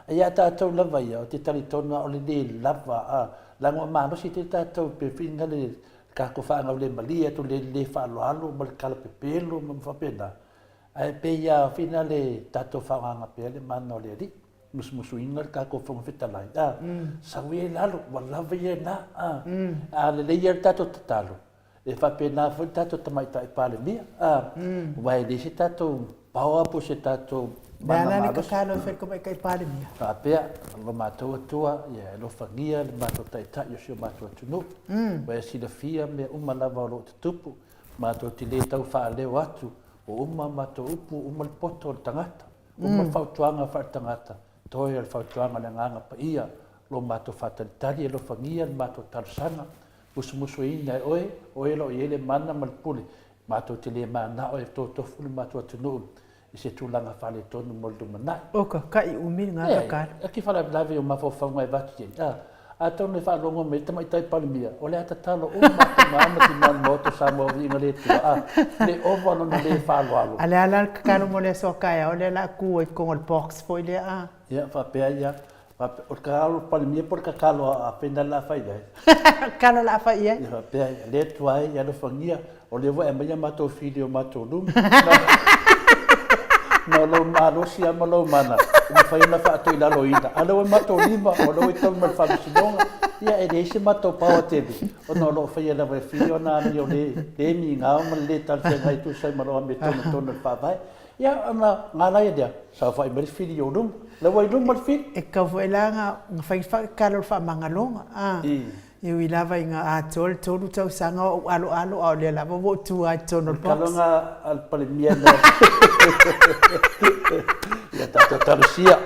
ia tatou lava ia o te talitona o le lava la ngo ma si te tatou pe finga le ka ko fa le malia to le fa lo mal kala pepelo ma fa pena ai pe ia finale tatou fa nga pe le mano le ri musuinga ka ko fa fitala sa we lalo wala ve na le ia tatou tatalo e fa pena fo tatou tamaita i pale mia vai le si tatou paua po se tatou Bana ni kakano fe ko kai pare mia. Papea, lo matou tua, ia lo fangia, le matou taita, yo sio matou tunu. Wa si le fia me uma lava lo tupu, matou tile tau fa le watu, o uma matou upu, uma le poto le tangata, uma fautuanga fa tangata, toi le fautuanga le nganga pa ia, lo matou fa tali lo fangia, le matou tarsanga, musu ina oe lo yele mana mal puli, matou tile mana o to fulu matou tunu. I se tūlanga whale tonu moldu manai. Oka, kai umi ngā kakar. Aki whale lawe o mawhawhanga e watu jen. A tonu e whaalongo me tamaitai palimia. O le ata talo o mata maama ki man moto sa mo vinga le tua. Le ovano na le whaaloalo. Ale ala kakaro mo le sokaia, o le la kua i kongo le box foi le a. Ia, whapea ia. O kakalo palimia por kakalo a pena la fai dai. Kalo la fai e? Ia pe le tuai ia no fangia o le wa e mai mato filho mato lum. No lo malo sia malo mana. Ma fai na fa to ila loina. Ala o mato lima o lo ito mal fa sinonga. Ia e de se mato pa o tebi. O no lo fai la wa filho na mi o le mi nga o le tal se ngai tu sai malo me to no fa vai. Ia ana ngala ia dia. Sa fa mai filho lum. Le wa lum mal fit. E ka voela nga fai fa kalo fa mangalonga. Ah. E wi lava inga a tol tolu tau sanga o alo o le lava wo tu a tono box. Kalonga al palimia na. Ia tato tarusia.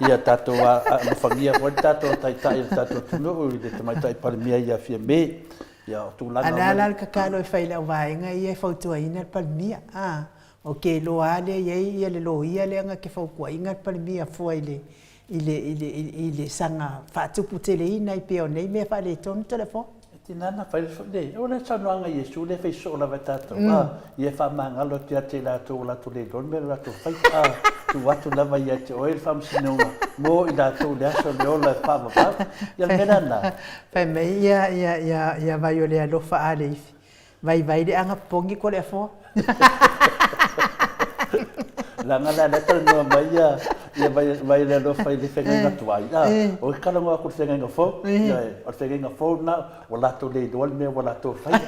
Ia tato a fagia o tato tai tato tunu i te mai tai palimia ia fia me. Ia tu langa. Ala ka kalo e fai la vainga ia fautu ina palimia. Ah. Okay, lo ale ia le lo ia le nga ke fau kwa inga palimia foi le. ile sanga fatupu tele ina i peo nei me fa le ton telefon tinana fa le o le sananga Yesu le fe so la vetato ia fa mangalo tia te la to le don me la to fa tu watu lava ia te oil fam sinonga mo ida to le so le ola fa ba ia menana fa me ia vai ole alo fa ale vai de anga pongi ko le fo la ngala le tal no mai ia vai le lo fai le fenga tuai o kala ngo ko fenga fo ia o fenga fo na o la to le do me o la to fai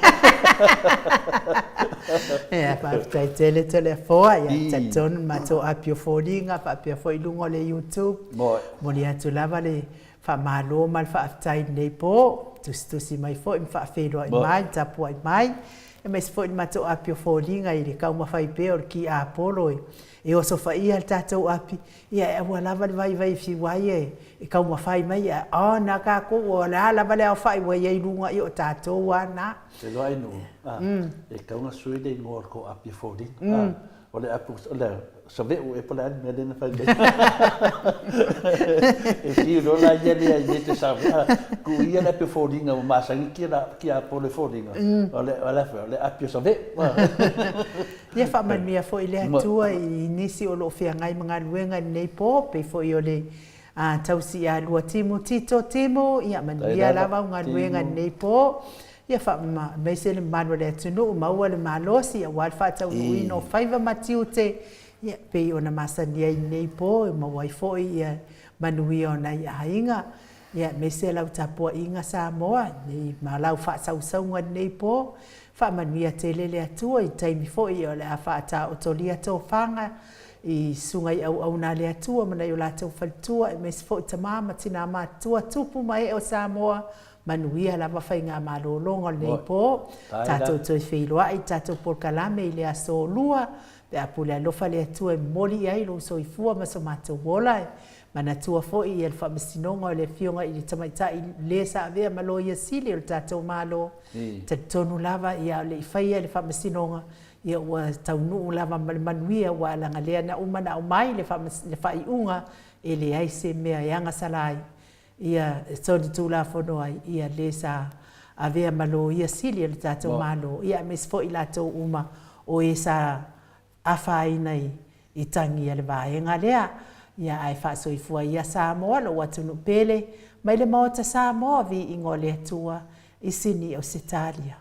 fa tai telefo ia taton mato apio folinga fa apio foi lungo le YouTube mo li atu lava le fa malo mal fa tai nei po tu si mai fo fa fedo mai tapu mai e mes fo mato apio folinga ile ka uma fai pe o ki apolo e o sofa ia tatou api ia e wa lava vai fi wai e ka uma fai mai o na ka ko o la lava le fai wai e lunga i o tatou ana se lo ai no e ka una sui de ngor ko api fodi o le apu o le sa ve o e pala me le na fai e fi lo la ia le te sa ku ia le api fodi nga ma sa ki a po le fodi nga o le api sa ve ia fa man mia fo ile atua i nisi o lo fia ngai mga luenga nei po pe fo i ole tausi a lua timo ia man mia lava nga luenga nei po ia fa ma me se le manu le tunu ma wa le malosi a wal fa tau i no faiva matiu te ia pe ona masania nei po ma wai fo ia manui ona ia hainga ia me se lau tapo inga sa moa nei ma lau fa sau nga nei po fa mania tele le atua i taimi fo i ole a fa ta o tolia to fanga i sunga i au na le atua mana i ola tau faltua e mes fo ta mama tina ma tua tupu mai o Samoa manuia lava fainga malolonga nei po tato to feilwa i tato por kalame i le aso lua pe apule alofa le atua e moli ai lo so i fua ma so mato wola mana tua fo i el fa sinonga le fionga i tamaita i le sa ave malo ia sili o tato malo te tonu lava ia le faia le fa sinonga ia wa taunu lava manuia wa la ngalea na umana o mai le fa i unga e le ai se mea yanga salai ia so tu la fono ai ia le sa ave malo ia sili o tato malo ia mes fo i lato uma o esa afai nei i tangi le vaenga lea ia ai fa so i fua ia Samoa lo watu no pele mai le mota Samoa vi ingole atua i sini o Italia